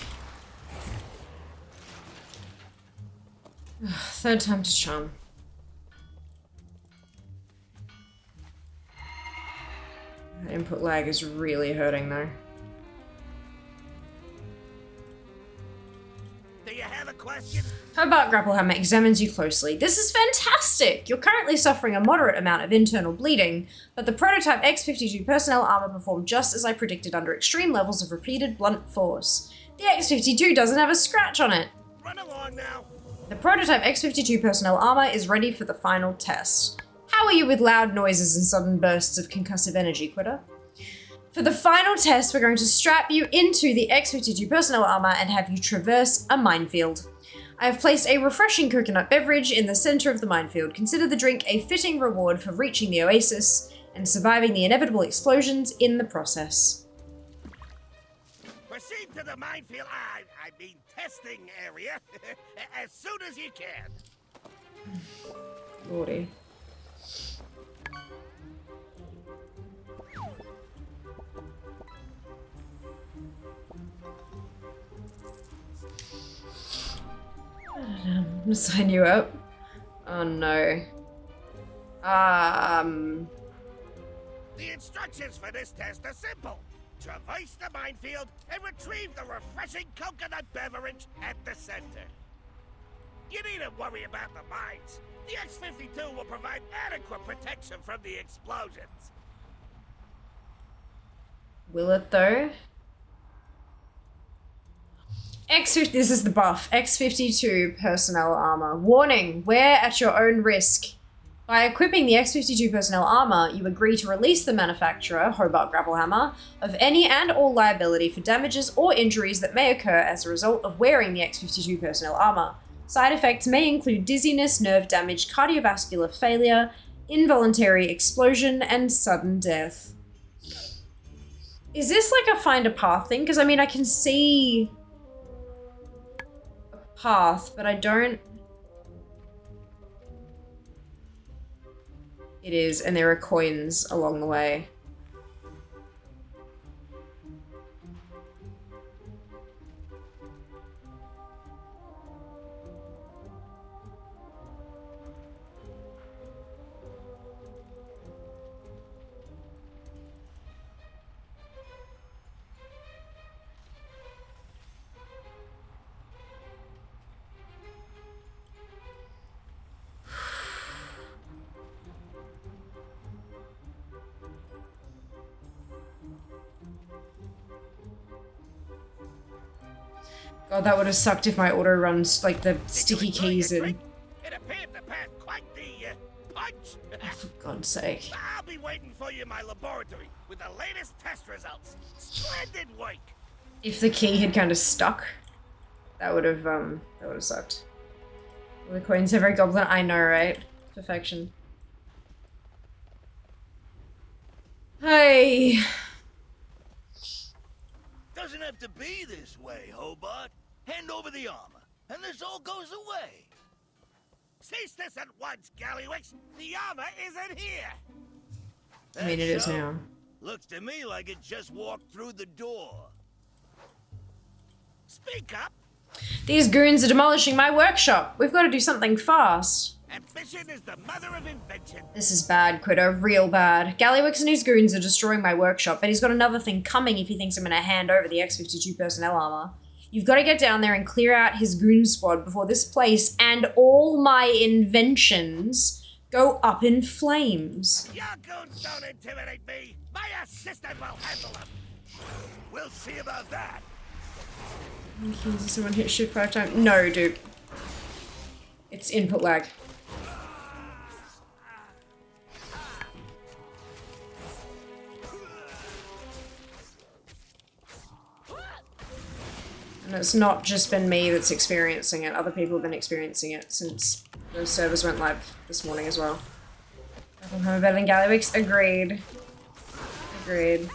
Third time to charm. That input lag is really hurting though. Do you have a question? Hobart Grapplehammer examines you closely. This is fantastic! You're currently suffering a moderate amount of internal bleeding, but the prototype X-52 personnel armor performed just as I predicted under extreme levels of repeated blunt force. The X-52 doesn't have a scratch on it. Run along now. The prototype X-52 personnel armor is ready for the final test. How are you with loud noises and sudden bursts of concussive energy, Quitter? For the final test, we're going to strap you into the X-52 personnel armor and have you traverse a minefield. I have placed a refreshing coconut beverage in the center of the minefield. Consider the drink a fitting reward for reaching the oasis and surviving the inevitable explosions in the process. Proceed to the minefield, I mean testing area, as soon as you can. Lordy. I'm gonna sign you up. Oh no. The instructions for this test are simple. Traverse the minefield and retrieve the refreshing coconut beverage at the center. You needn't worry about the mines. The X-52 will provide adequate protection from the explosions. Will it though? This is the buff. X-52 personnel armor. Warning, wear at your own risk. By equipping the X-52 personnel armor, you agree to release the manufacturer, Hobart Grapplehammer, of any and all liability for damages or injuries that may occur as a result of wearing the X-52 personnel armor. Side effects may include dizziness, nerve damage, cardiovascular failure, involuntary explosion, and sudden death. Is this like a find a path thing? Because I mean, I can see a path, but I don't... It is, and there are coins along the way. God, that would have sucked if my auto runs like the sticky keys in. It appeared to pack quite the punch. For God's sake. I'll be waiting for you in my laboratory with the latest test results. Splendid work. If the key had kind of stuck, that would have sucked. Well, the coins every goblin. I know, right? Perfection. Hey. Doesn't have to be this way, Hobart. Hand over the armor, and this all goes away. Cease this at once, Gallywix! The armor isn't here! I mean, it is So, now. Looks to me like it just walked through the door. Speak up! These goons are demolishing my workshop. We've got to do something fast. Ambition is the mother of invention. This is bad, Quitter. Real bad. Gallywix and his goons are destroying my workshop, but he's got another thing coming if he thinks I'm going to hand over the X-52 personnel armor. You've got to get down there and clear out his goon squad before this place and all my inventions go up in flames. Your goons don't intimidate me. My assistant will handle them. We'll see about that. Someone hit shift 5 times. No, dude. It's input lag. And it's not just been me that's experiencing it. Other people have been experiencing it since the servers went live this morning as well. I'm better than Gallywix. Agreed. Agreed.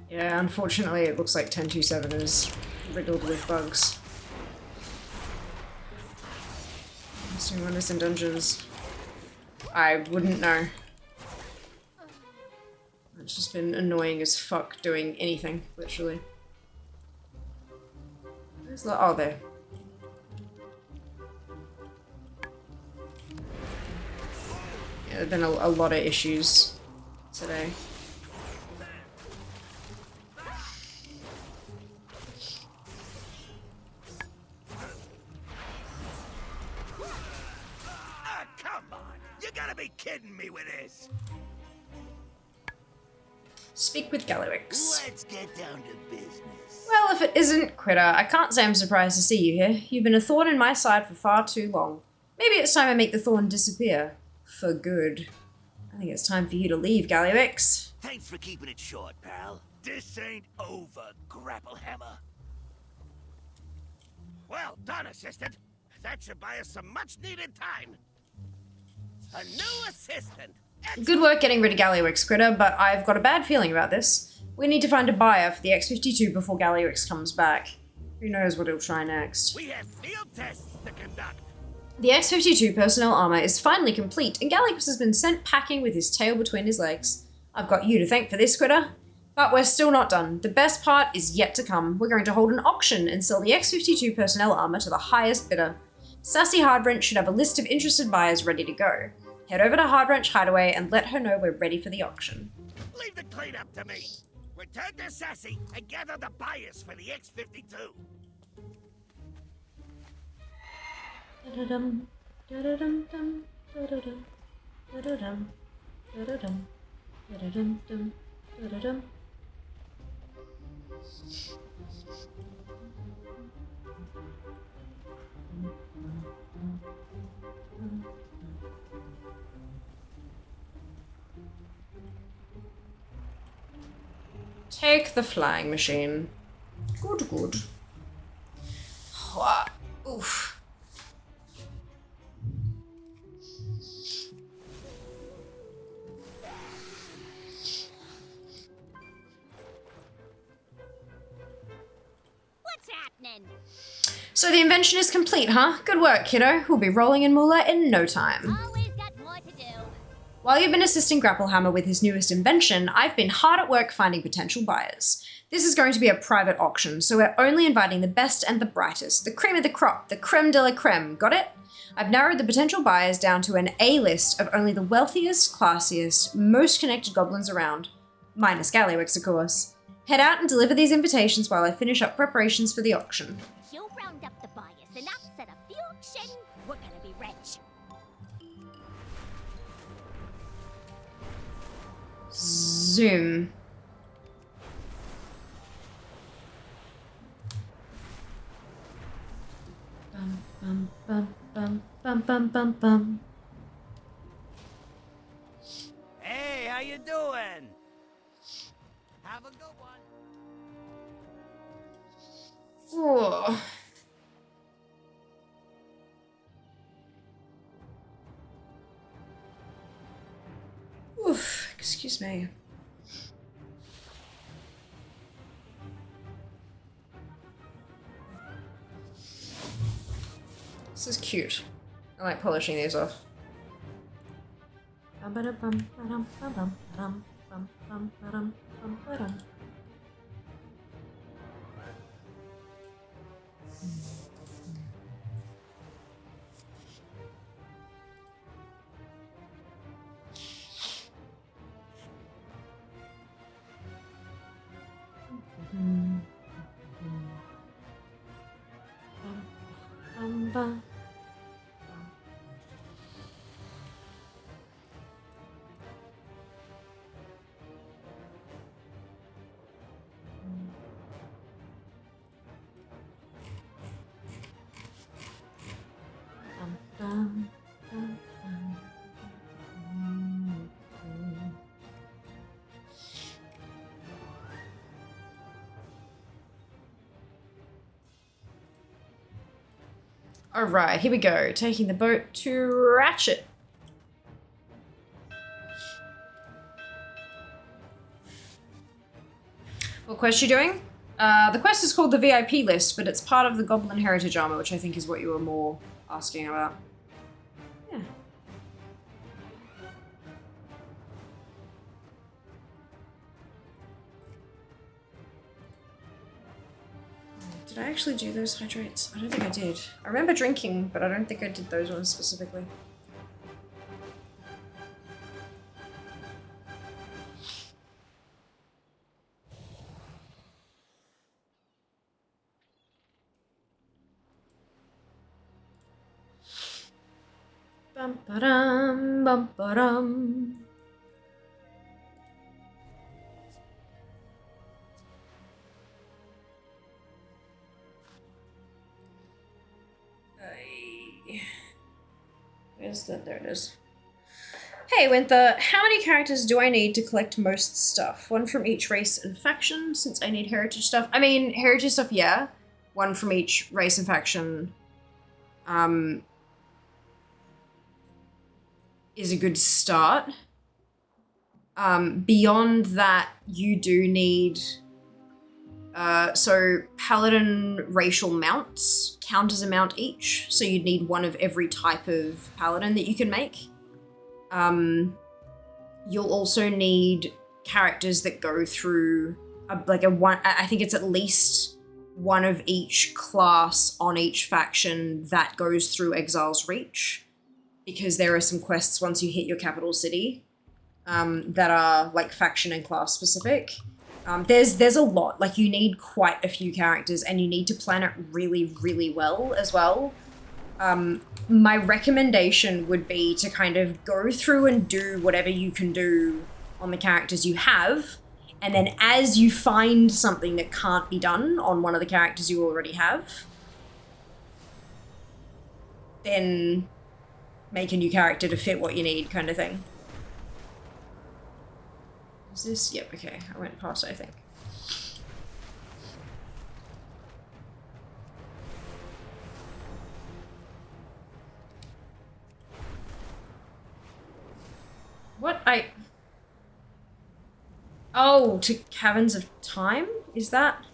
Yeah, unfortunately it looks like 10.2.7 is riddled with bugs. Doing wonders in dungeons. I wouldn't know. It's just been annoying as fuck doing anything, literally. Where's the— oh, there. Yeah, there've been a lot of issues today. Kidding me with this? Speak with Gallywix. Let's get down to business. Well, if it isn't, Quitter, I can't say I'm surprised to see you here. You've been a thorn in my side for far too long. Maybe it's time I make the thorn disappear. For good. I think it's time for you to leave, Gallywix. Thanks for keeping it short, pal. This ain't over, Grapplehammer. Well done, assistant. That should buy us some much-needed time. A new assistant. Good work getting rid of Gallywix, Critter, but I've got a bad feeling about this. We need to find a buyer for the X-52 before Gallywix comes back. Who knows what he'll try next. We have field tests to conduct. The X-52 personnel armor is finally complete, and Gallywix has been sent packing with his tail between his legs. I've got you to thank for this, Critter. But we're still not done. The best part is yet to come. We're going to hold an auction and sell the X-52 personnel armor to the highest bidder. Sassy Hardwrench should have a list of interested buyers ready to go. Head over to Hardwrench Hideaway and let her know we're ready for the auction. Leave the cleanup to me. Return to Sassy and gather the buyers for the X-52. Da-da-dum, da-da-dum-dum, da-da-dum, da-da-dum, da-da-dum, da-da-dum-dum, da-da-dum. Take the flying machine. Good, good. Oof. What's happening? So the invention is complete, huh? Good work, kiddo. We'll be rolling in moolah in no time. Always got more to do. While you've been assisting Grapplehammer with his newest invention, I've been hard at work finding potential buyers. This is going to be a private auction, so we're only inviting the best and the brightest, the cream of the crop, the creme de la creme, got it? I've narrowed the potential buyers down to an A list of only the wealthiest, classiest, most connected goblins around. Minus Gallywix, of course. Head out and deliver these invitations while I finish up preparations for the auction. You round up the buyers and I'll set up the auction. We're gonna be rich. Zoom. Bum, bum, bum, bum, bum, bum, bum. Hey, how you doing? Have a good one. Ooh. Oof, excuse me. This is cute. I like polishing these off. Alright, here we go. Taking the boat to Ratchet. What quest you doing? The quest is called the VIP list, but it's part of the Goblin Heritage Armor, which I think is what you were more asking about. Yeah. Did I actually do those hydrates? I don't think I did. I remember drinking, but I don't think I did those ones specifically. Bum ba-dum, bum ba-dum. Where's that? There it is. Hey, Winther, how many characters do I need to collect most stuff? One from each race and faction, since I need heritage stuff. I mean, heritage stuff, yeah. One from each race and faction. Is a good start. Beyond that, you do need... so Paladin racial mounts count as a mount each, so you'd need one of every type of Paladin that you can make. You'll also need characters that go through I think it's at least one of each class on each faction that goes through Exile's Reach, because there are some quests once you hit your capital city that are like faction and class specific. There's a lot, like you need quite a few characters and you need to plan it really, really well as well. My recommendation would be to kind of go through and do whatever you can do on the characters you have, and then as you find something that can't be done on one of the characters you already have, then make a new character to fit what you need, kind of thing. Is this? Yep, okay. I went past it, I think. What? Oh, to Caverns of Time? Is that?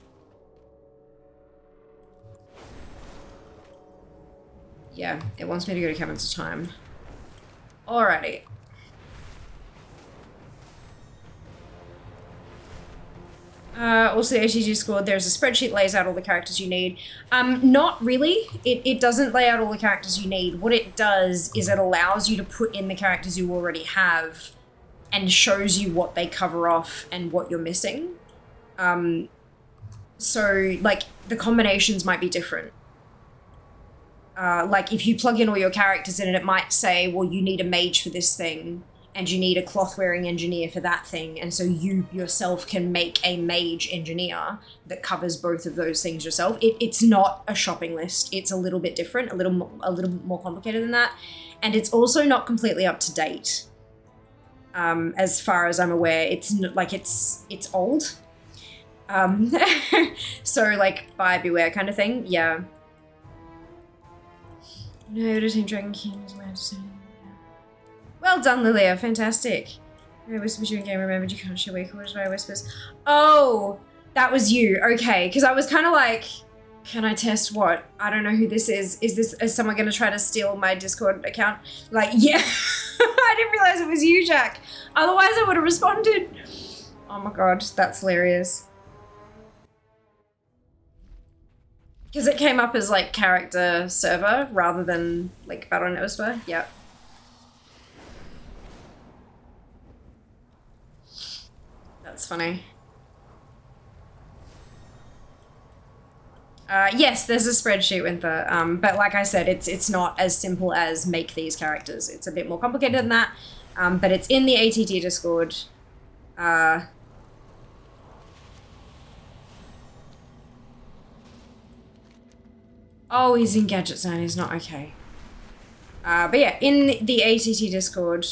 Yeah, it wants me to go to Caverns of Time. Alrighty. Also, the ATG squad, there's a spreadsheet lays out all the characters you need. Not really. It doesn't lay out all the characters you need. What it does is it allows you to put in the characters you already have and shows you what they cover off and what you're missing. So, like, the combinations might be different. Like, if you plug in all your characters in it, it might say, well, you need a mage for this thing, and you need a cloth-wearing engineer for that thing, and so you yourself can make a mage engineer that covers both of those things yourself. It's not a shopping list. It's a little bit different, a little more complicated than that, and it's also not completely up to date. As far as I'm aware, it's old. So, like, buyer beware kind of thing, yeah. No, the Team Dragon King is my understanding. Well done, Lilia, fantastic. I whispered you in game, remembered you can't share weak orders by whispers. Oh, that was you, okay, because I was kind of like, can I test what? I don't know who this is. Is someone going to try to steal my Discord account? Like, yeah, I didn't realize it was you, Jack. Otherwise, I would have responded. Oh my god, that's hilarious. Because it came up as, like, character server rather than, like, Battle.net Whisper. Yep. That's funny. Yes, there's a spreadsheet, Winther. But like I said, it's not as simple as make these characters. It's a bit more complicated than that. But it's in the ATT Discord. Oh, he's in Gadget Zone, he's not okay. But yeah, in the ATT Discord,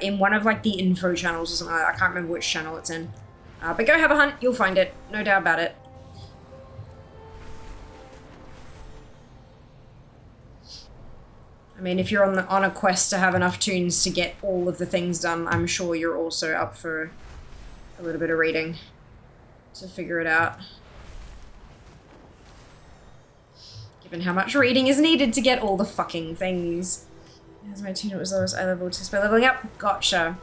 in one of like the info channels or something like that, I can't remember which channel it's in. But go have a hunt, you'll find it, no doubt about it. I mean, if you're on a quest to have enough tunes to get all of the things done, I'm sure you're also up for a little bit of reading to figure it out. Given how much reading is needed to get all the fucking things. As my tune was lowest, I leveled just by leveling up. Gotcha.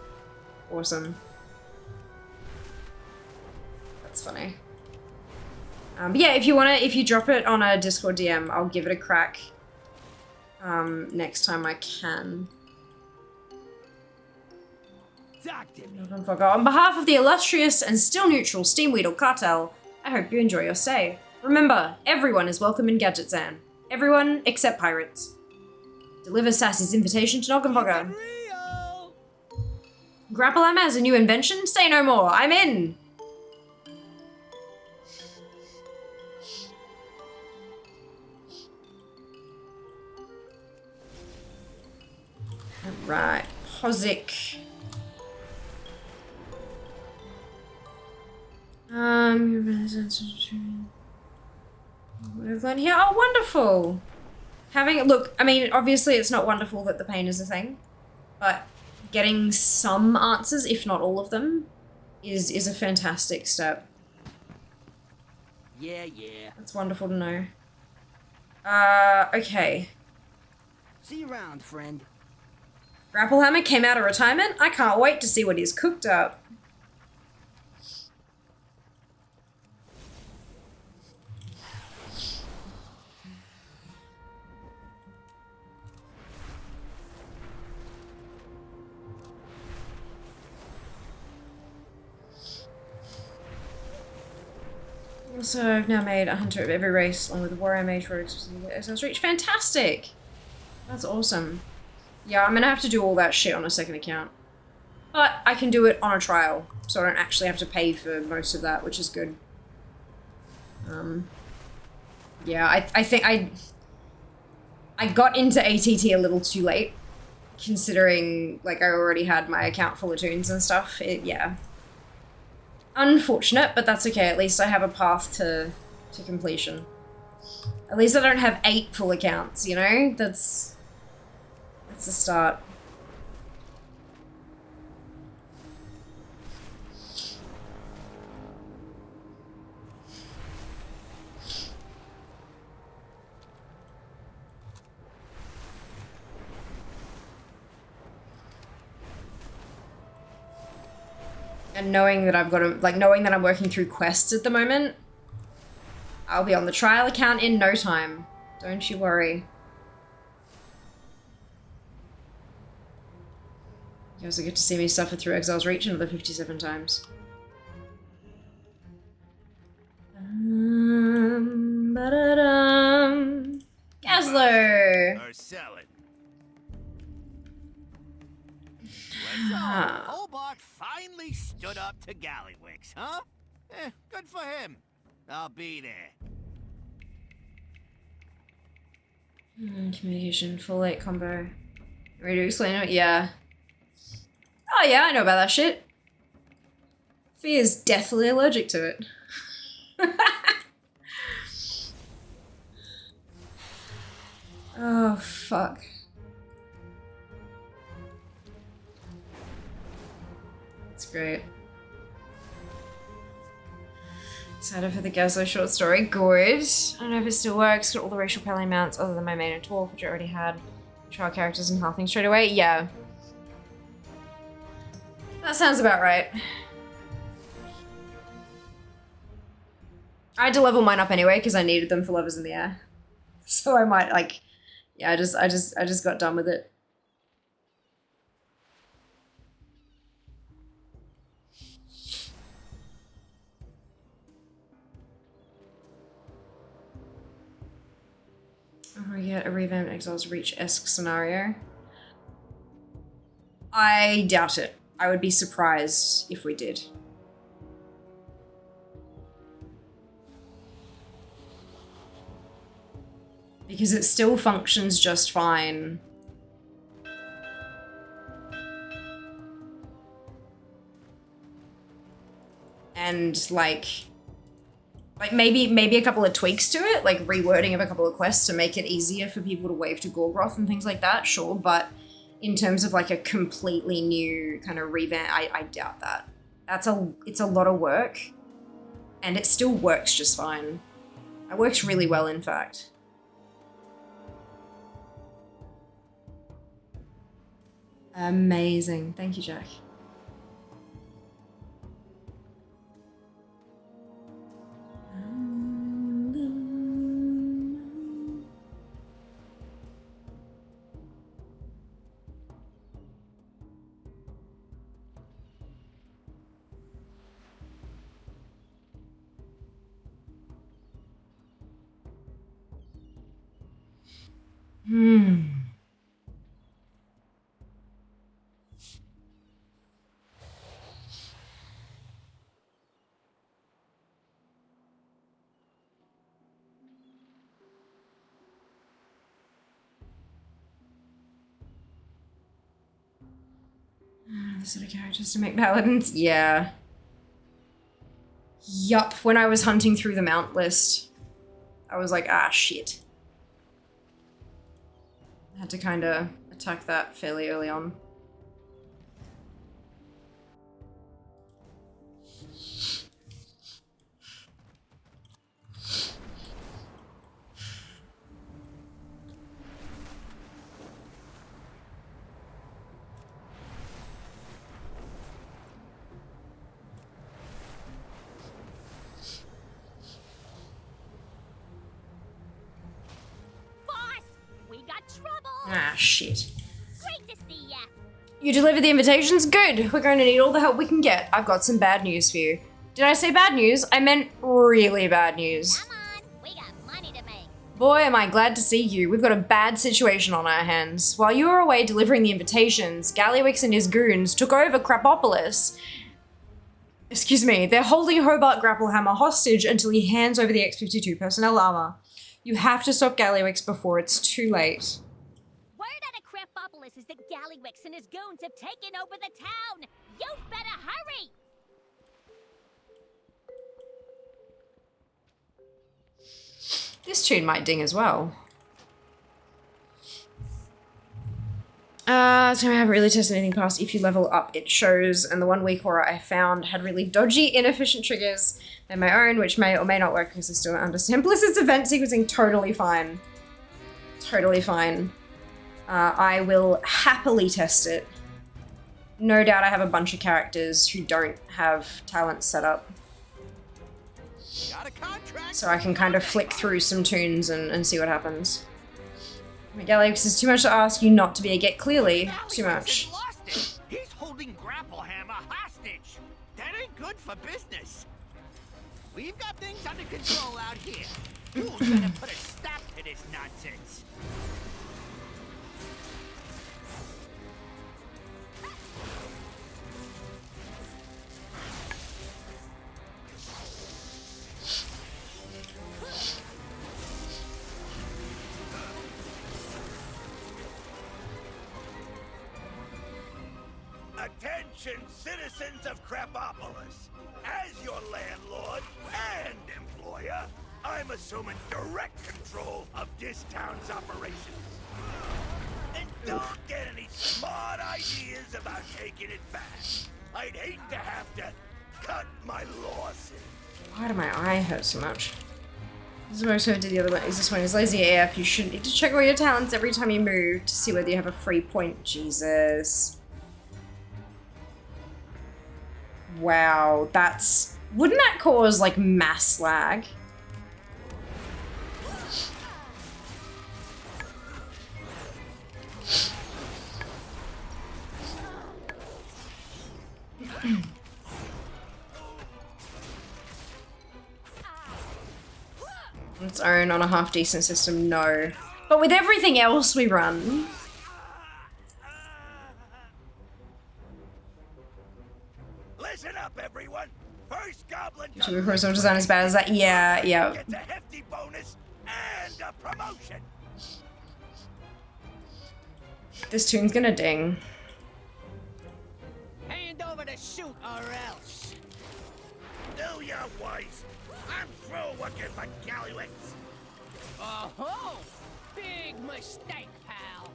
Awesome. That's funny. But yeah, if you drop it on a Discord DM, I'll give it a crack. Next time I can. On behalf of the illustrious and still neutral Steamweedle Cartel, I hope you enjoy your stay. Remember, everyone is welcome in Gadget Zan. Everyone except pirates. Deliver Sassy's invitation to Noggenbogger. Grapple Hammer has a new invention? Say no more, I'm in! Alright, Hozik. What have I learned here? Oh, wonderful! Look, I mean, obviously it's not wonderful that the pain is a thing, but getting some answers, if not all of them, is a fantastic step. Yeah. That's wonderful to know. Okay. See you around, friend. Grapplehammer came out of retirement? I can't wait to see what he's cooked up. So I've now made a hunter of every race, along with a warrior mage for Excel's Reach. Fantastic! That's awesome. Yeah, I'm gonna have to do all that shit on a second account. But I can do it on a trial, so I don't actually have to pay for most of that, which is good. Yeah, I think I got into ATT a little too late, considering, like, I already had my account full of tunes and stuff. Yeah. Unfortunate, but that's okay. At least I have a path to completion. At least I don't have 8 full accounts, you know? That's a start. And knowing that I've got to, like, knowing that I'm working through quests at the moment, I'll be on the trial account in no time. Don't you worry. You also get to see me suffer through Exile's Reach another 57 times. Ba-da-dum. Gazlo! Are selling. So, Hobart finally stood up to Gallywix, huh? Good for him. I'll be there. Communication, full 8 combo. Ready to explain it? Yeah. Oh yeah, I know about that shit. Fear's deathly allergic to it. Oh, fuck. That's great. Excited for the Gazlo short story. Good. I don't know if it still works. Got all the racial pally mounts other than my main and Torf, which I already had. Trial characters and halfling straight away. Yeah. That sounds about right. I had to level mine up anyway because I needed them for levers in the air. So I might like, yeah, I just got done with it. Oh yeah, a revamped Exile's Reach-esque scenario. I doubt it. I would be surprised if we did. Because it still functions just fine. And like maybe a couple of tweaks to it, like rewording of a couple of quests to make it easier for people to wave to Gorgroth and things like that, sure, but in terms of like a completely new kind of revamp, I doubt that. It's a lot of work, and it still works just fine. It works really well, in fact. Amazing. Thank you, Jack. The sort of characters to make paladins? Yeah. Yup, when I was hunting through the mount list, I was like, ah, shit. I had to kind of attack that fairly early on. Ah, shit. Great to see ya. You delivered the invitations? Good. We're going to need all the help we can get. I've got some bad news for you. Did I say bad news? I meant really bad news. Come on, we got money to make. Boy, am I glad to see you. We've got a bad situation on our hands. While you were away delivering the invitations, Gallywix and his goons took over Crapopolis. Excuse me, they're holding Hobart Grapplehammer hostage until he hands over the X-52 personnel armor. You have to stop Gallywix before it's too late. Crapopolis is that Gallywix and his goons have taken over the town. You better hurry. This tune might ding as well. So I haven't really tested anything past if you level up it shows, and the one weak aura I found had really dodgy, inefficient triggers and my own, which may or may not work because I still don't understand. Blizzard's event sequencing, totally fine. Totally fine. I will happily test it. no doubt I have a bunch of characters who don't have talent set up. So I can kind of flick through some tunes and see what happens. Galax is too much to ask you not to be a get clearly. Too much. He's holding Grapplehammer hostage. That ain't good for business. We've got things under control out here. Who's gonna put a stop to this nonsense? Attention, citizens of Crapopolis! As your landlord and employer, I'm assuming direct control of this town's operations. And don't get any smart ideas about taking it back. I'd hate to have to cut my losses. Why do my eye hurt so much? This is what I was going to do the other one. Is this one is lazy AF? You shouldn't need to check all your talents every time you move to see whether you have a free point. Jesus. Wow, that's... Wouldn't that cause, like, mass lag? Its own on a half-decent system, no. But with everything else we run... Listen up, everyone. First Goblin Should we design as bad as that? Yeah, yeah. gets a hefty bonus and a promotion. This tune's gonna ding. Hand over the chute or else. Do your wise. I'm through working for Gallywix. Oh-ho! Big mistake, pal.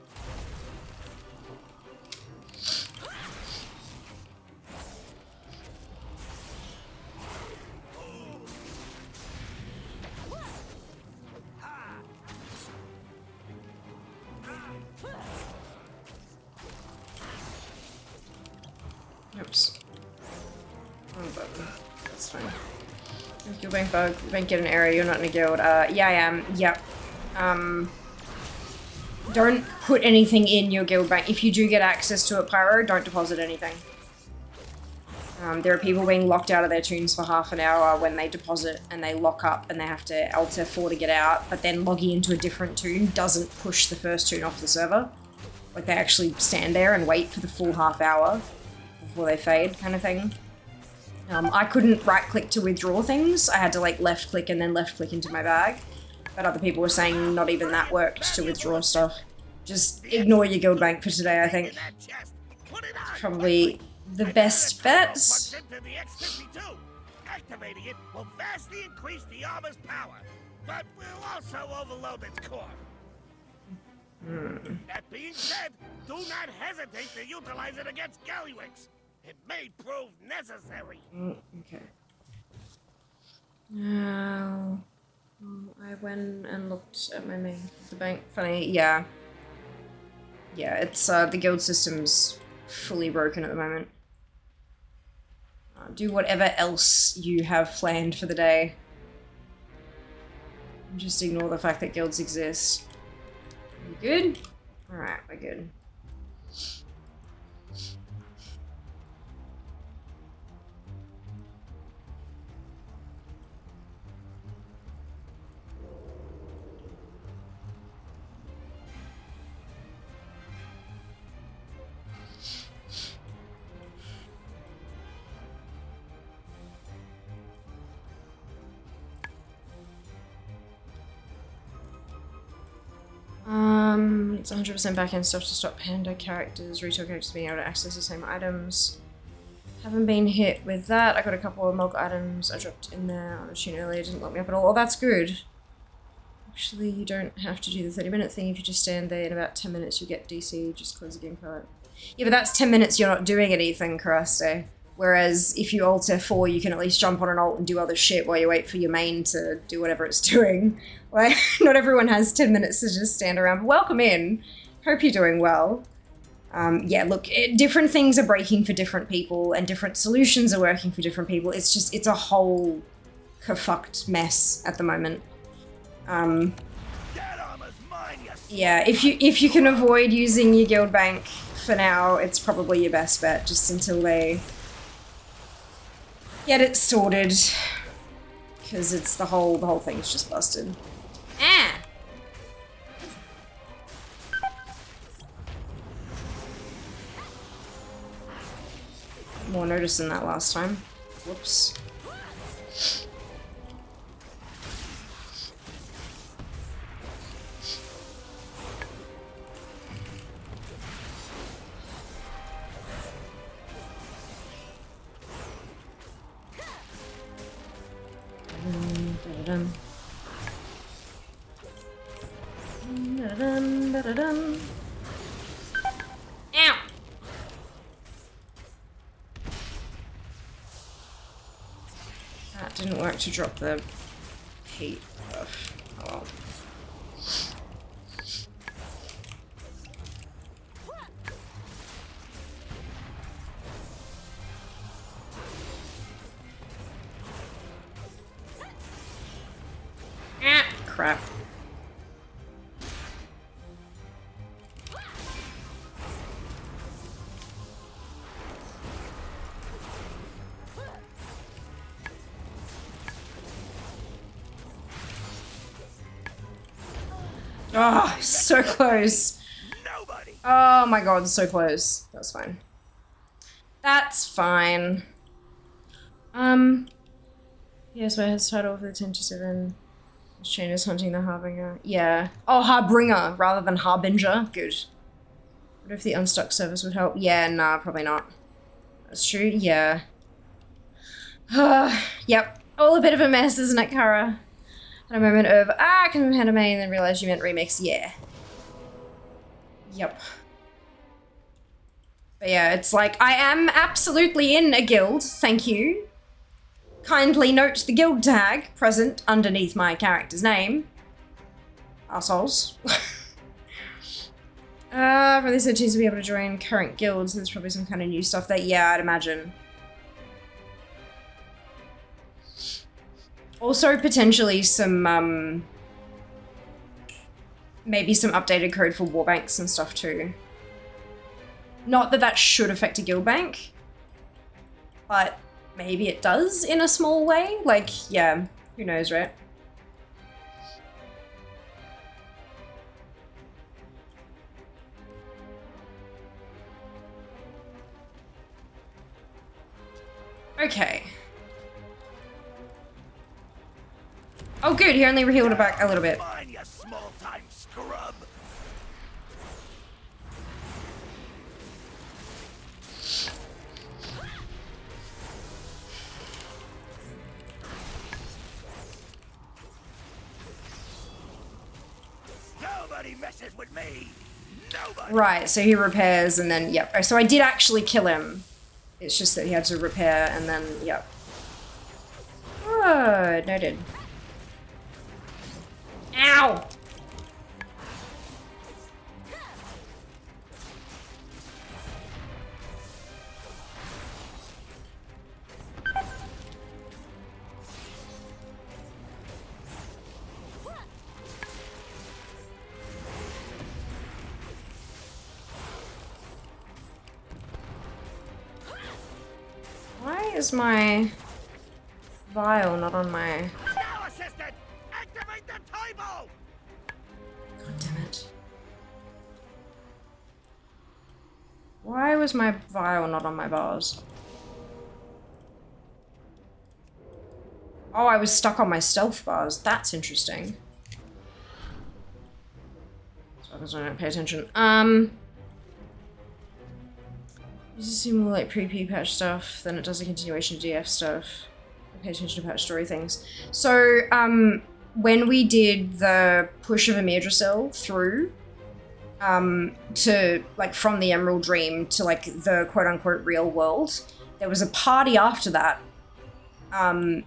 Oops. Wrong button. That's fine. Guild bank bug. Bank get an area. You're not in a guild. Yeah, I am. Yep. Don't put anything in your guild bank. If you do get access to it, Pyro, don't deposit anything. There are people being locked out of their tunes for half an hour when they deposit and they lock up and they have to Alt F4 to get out, but then logging into a different tune doesn't push the first tune off the server. Like, they actually stand there and wait for the full half hour before they fade, kind of thing. I couldn't right-click to withdraw things. I had to, like, left-click and then left-click into my bag. But other people were saying not even that worked to withdraw stuff. Just ignore your guild bank for today, I think. It's probably the best bet. Activating it will vastly increase the armor's power, but will also overload its core. That being said, do not hesitate to utilize it against Gallywix. It may prove necessary. Okay. Now, I went and looked at my main the bank. Funny, yeah. Yeah, it's the guild system's fully broken at the moment. Do whatever else you have planned for the day. Just ignore the fact that guilds exist. You good? Alright, we're good. It's 100% backend stuff to stop panda characters, retail characters being able to access the same items. Haven't been hit with that. I got a couple of milk items I dropped in there on the tune earlier. It didn't lock me up at all. Oh, that's good. Actually, you don't have to do the 30-minute thing. If you just stand there in about 10 minutes, you get DC. Just close the game card. Yeah, but that's 10 minutes you're not doing anything, Karaste. Whereas if you Alt F4, you can at least jump on an ult and do other shit while you wait for your main to do whatever it's doing. Like, not everyone has 10 minutes to just stand around. Welcome in. Hope you're doing well. Yeah, look, different things are breaking for different people and different solutions are working for different people. It's just, it's a whole kerfucked mess at the moment. Yeah, if you can avoid using your guild bank for now, it's probably your best bet, just until they get it sorted. Because it's the whole thing's just busted. Ah! More notice than that last time. Whoops. Ow! That didn't work to drop the heat buff. Oh well. Ah, crap. Oh, so close. Oh my god, so close. That's fine. That's fine. Yes, my head's title for the 10 to 7. This chain is hunting the Harbinger. Yeah. Oh, Harbringer rather than Harbinger. Good. What if the unstuck service would help? Yeah, nah, probably not. That's true, yeah. Yep. All a bit of a mess, isn't it, Kara? Had a moment of, I can anime, and then realized you meant remix. Yeah. Yep. But yeah, it's like, I am absolutely in a guild, thank you. Kindly note the guild tag present underneath my character's name. Assholes. Really said to be able to join current guilds, there's probably some kind of new stuff that, yeah, I'd imagine. Also, potentially some, maybe some updated code for warbanks and stuff too. Not that that should affect a guild bank, but maybe it does in a small way. Like, yeah, who knows, right? Okay. Oh good, he only healed it back a little bit. Mine, you small-time scrub. Nobody messes with me. Nobody. Right, so he repairs and then, yep. Oh, so I did actually kill him. It's just that he had to repair and then, yep. Oh, noted. Ow! Why is my vial not on my... Now, assistant, activate the table. God damn it. Why was my vial not on my bars? Oh, I was stuck on my stealth bars. That's interesting. So I don't pay attention. This seems more like pre-P patch stuff than it does a continuation of DF stuff. I pay attention to patch story things. So, when we did the push of Amirdrassil through, to, like, from the Emerald Dream to, like, the quote-unquote real world, there was a party after that, and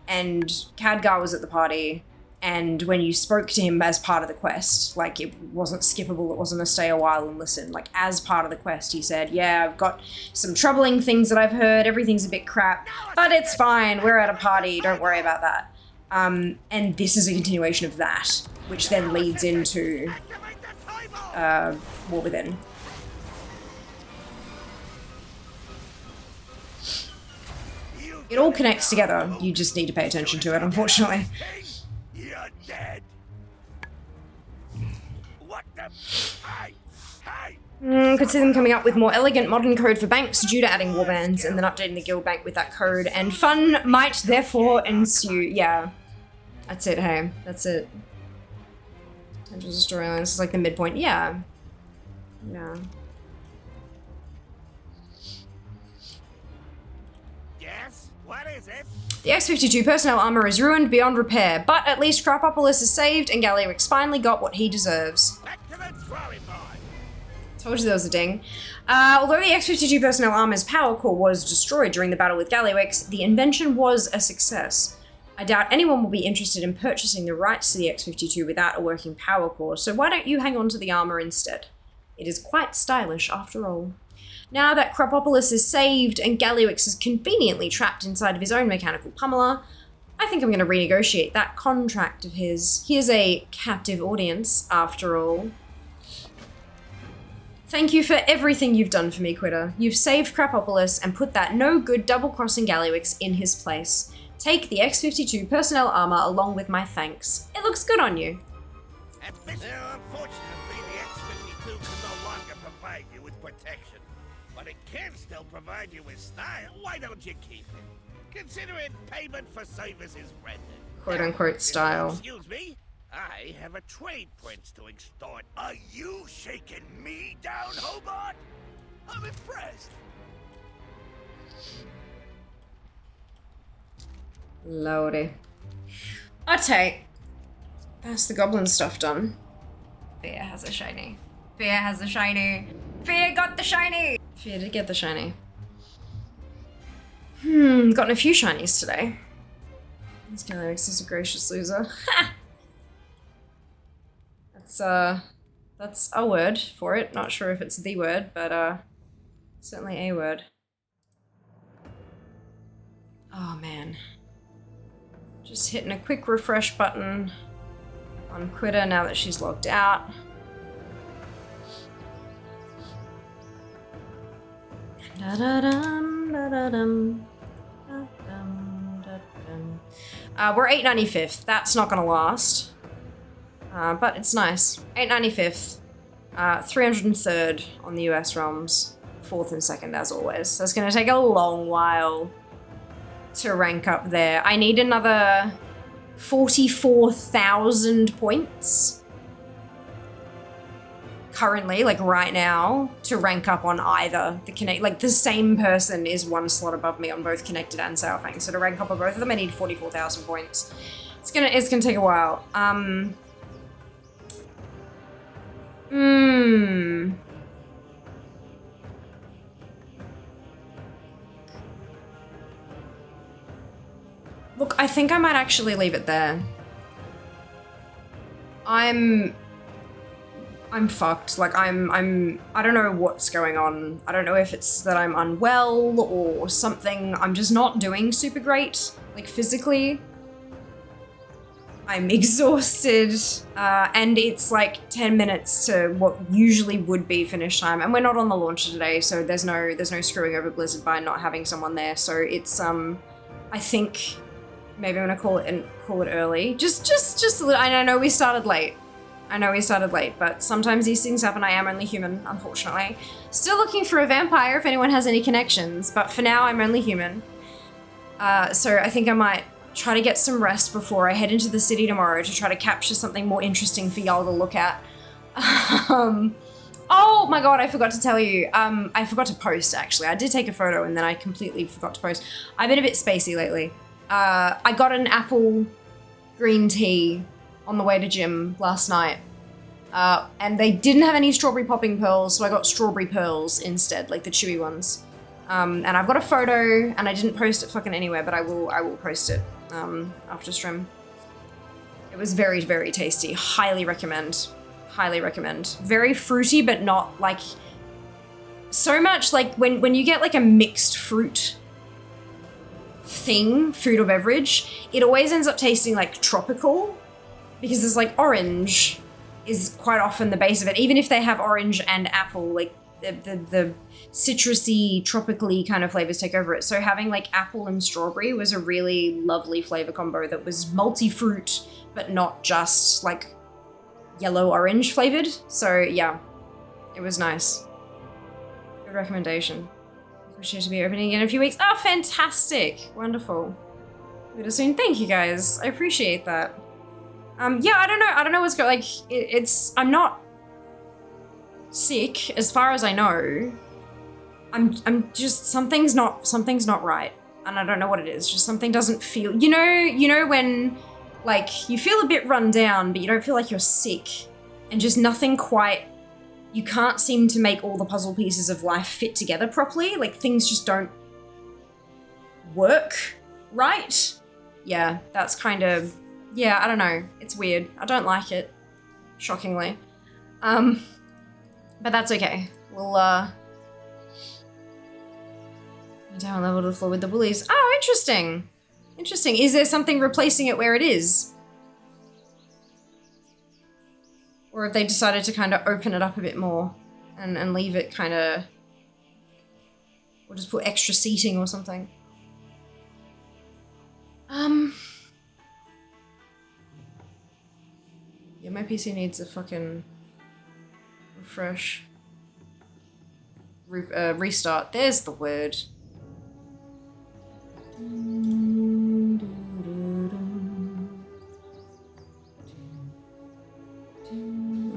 Khadgar was at the party, And when you spoke to him as part of the quest, like it wasn't skippable, it wasn't a stay a while and listen. Like as part of the quest, he said, yeah, I've got some troubling things that I've heard, everything's a bit crap, but it's fine, we're at a party, don't worry about that. And this is a continuation of that, which then leads into War Within. It all connects together, you just need to pay attention to it, unfortunately. You're dead. What the? Hey! Hey! Could see them coming up with more elegant modern code for banks due to adding warbands and then updating the guild bank with that code, and fun might therefore ensue. Yeah. That's it, hey. That's it. Potential storylines is like the midpoint. Yeah. Yeah. Yes? What is it? The X-52 personnel armor is ruined beyond repair, but at least Crapopolis is saved and Galliwix finally got what he deserves. Back to the drawing board. Told you there was a ding. Although the X-52 personnel armor's power core was destroyed during the battle with Galliwix, the invention was a success. I doubt anyone will be interested in purchasing the rights to the X-52 without a working power core, so why don't you hang on to the armor instead? It is quite stylish after all. Now that Crapopolis is saved and Galliwix is conveniently trapped inside of his own mechanical pummeler, I think I'm going to renegotiate that contract of his. He is a captive audience, after all. Thank you for everything you've done for me, Quitter. You've saved Crapopolis and put that no-good double-crossing Galliwix in his place. Take the X-52 personnel armor along with my thanks. It looks good on you. Unfortunately, the X-52 can no longer provide you with protection. But it can still provide you with style. Why don't you keep it? Consider it payment for services rendered. Quote-unquote style. Excuse me? I have a trade prince to extort. Are you shaking me down, Hobart? I'm impressed. Lordy. Okay. That's the goblin stuff done. Fear has a shiny. Fear has a shiny. Fear got the shiny! Fear did get the shiny. Gotten a few shinies today. This Galliwix is a gracious loser. Ha! That's a word for it. Not sure if it's the word, but certainly a word. Oh man. Just hitting a quick refresh button on Quitter now that she's logged out. We're 895th. That's not gonna last. But it's nice. 895th. 303rd on the US realms. 4th and 2nd as always. So it's gonna take a long while to rank up there. I need another 44,000 points currently, like right now, to rank up on either the Connect. Like the same person is one slot above me on both Connected and Sailfang. So to rank up on both of them, I need 44,000 points. It's gonna take a while. Look, I think I might actually leave it there. I'm fucked. Like I don't know what's going on. I don't know if it's that I'm unwell or something. I'm just not doing super great, like physically. I'm exhausted, and it's like 10 minutes to what usually would be finish time, and we're not on the launcher today, so there's no screwing over Blizzard by not having someone there. So it's I think maybe I'm gonna call it early. Just a little. I know we started late. But sometimes these things happen. I am only human, unfortunately. Still looking for a vampire if anyone has any connections, but for now I'm only human. So I think I might try to get some rest before I head into the city tomorrow to try to capture something more interesting for y'all to look at. Oh my god, I forgot to tell you. I forgot to post, actually. I did take a photo and then I completely forgot to post. I've been a bit spacey lately. I got an apple green tea on the way to gym last night. And they didn't have any strawberry popping pearls, so I got strawberry pearls instead, like the chewy ones. And I've got a photo, and I didn't post it fucking anywhere, but I will post it after stream. It was very, very tasty. Highly recommend. Highly recommend. Very fruity, but not like so much like when you get like a mixed fruit thing, food or beverage, it always ends up tasting like tropical because there's like orange is quite often the base of it. Even if they have orange and apple, like the citrusy, tropically kind of flavors take over it. So having like apple and strawberry was a really lovely flavor combo that was multi-fruit, but not just like yellow-orange flavored. So yeah, it was nice. Good recommendation. Appreciate to be opening again in a few weeks. Oh, fantastic. Wonderful. Later soon. Thank you guys. I appreciate that. Yeah, I don't know what's going, like, I'm not sick as far as I know. I'm just, something's not right. And I don't know what it is. Just something doesn't feel, you know when like you feel a bit run down, but you don't feel like you're sick and just nothing quite, you can't seem to make all the puzzle pieces of life fit together properly. Like things just don't work right. Yeah, that's kind of, yeah, I don't know. It's weird. I don't like it, shockingly. But that's okay. We'll, down level to the floor with the bullies. Oh, interesting. Interesting. Is there something replacing it where it is? Or have they decided to kind of open it up a bit more and leave it kind of, or just put extra seating or something? Yeah, my PC needs a fucking refresh. Restart. There's the word.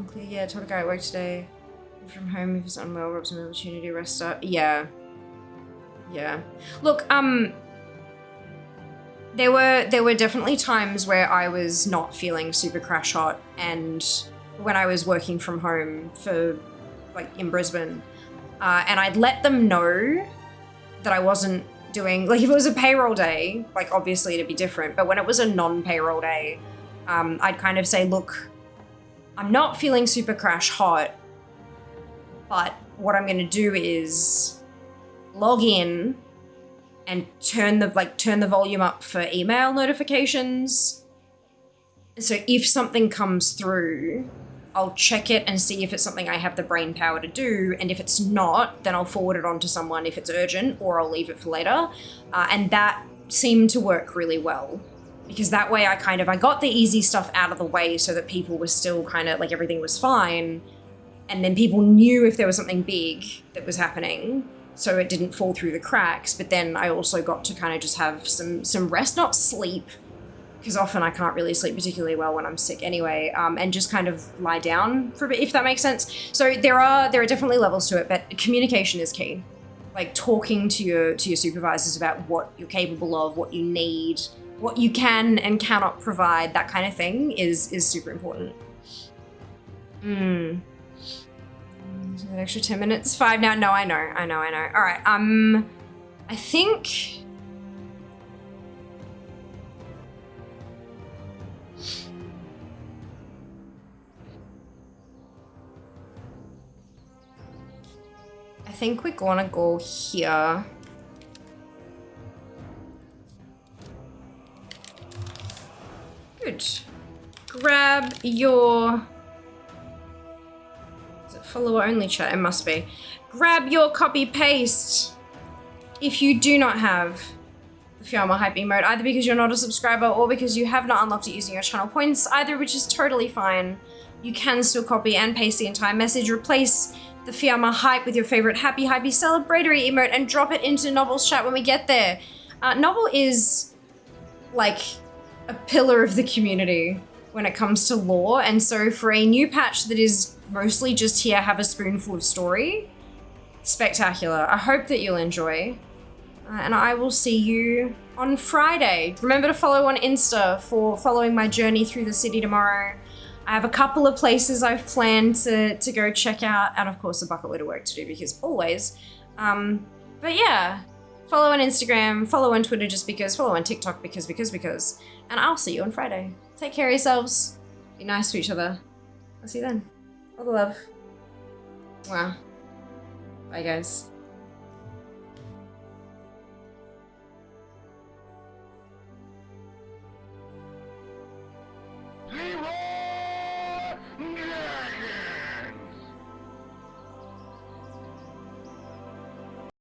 Okay, yeah, told a guy at work today. From home if he's unwell, robs him an opportunity to rest up. Yeah. Yeah. Look, there were definitely times where I was not feeling super crash hot, and when I was working from home for, like, in Brisbane, and I'd let them know that I wasn't doing, like, if it was a payroll day, like, obviously it'd be different, but when it was a non-payroll day, I'd kind of say, look, I'm not feeling super crash hot, but what I'm gonna do is log in and turn the volume up for email notifications. So if something comes through, I'll check it and see if it's something I have the brain power to do, and if it's not, then I'll forward it on to someone if it's urgent, or I'll leave it for later. And that seemed to work really well, because that way I got the easy stuff out of the way so that people were still kind of like everything was fine, and then people knew if there was something big that was happening, so it didn't fall through the cracks. But then I also got to kind of just have some rest, not sleep, because often I can't really sleep particularly well when I'm sick anyway, and just kind of lie down for a bit, if that makes sense. So there are definitely levels to it, but communication is key. Like talking to your supervisors about what you're capable of, what you need, what you can and cannot provide, that kind of thing is super important. An extra 10 minutes, 5 now. No, I know. All right. I think. I think we're gonna go here. Good. Grab your. Follower only chat, it must be. Grab your copy paste if you do not have the Fiamma hyping mode, either because you're not a subscriber or because you have not unlocked it using your channel points, either which is totally fine. You can still copy and paste the entire message, replace the Fiamma hype with your favorite happy hypey celebratory emote and drop it into Novel's chat when we get there. Novel is like a pillar of the community when it comes to lore, and so for a new patch that is mostly just here, have a spoonful of story, spectacular. I hope that you'll enjoy, and I will see you on Friday. Remember to follow on Insta for following my journey through the city tomorrow. I have a couple of places I've planned to go check out, and of course a bucket load of work to do, because always. But yeah, Follow on Instagram, follow on Twitter just because, follow on TikTok because. And I'll see you on Friday. Take care of yourselves. Be nice to each other. I'll see you then. All the love. Wow. Bye, guys.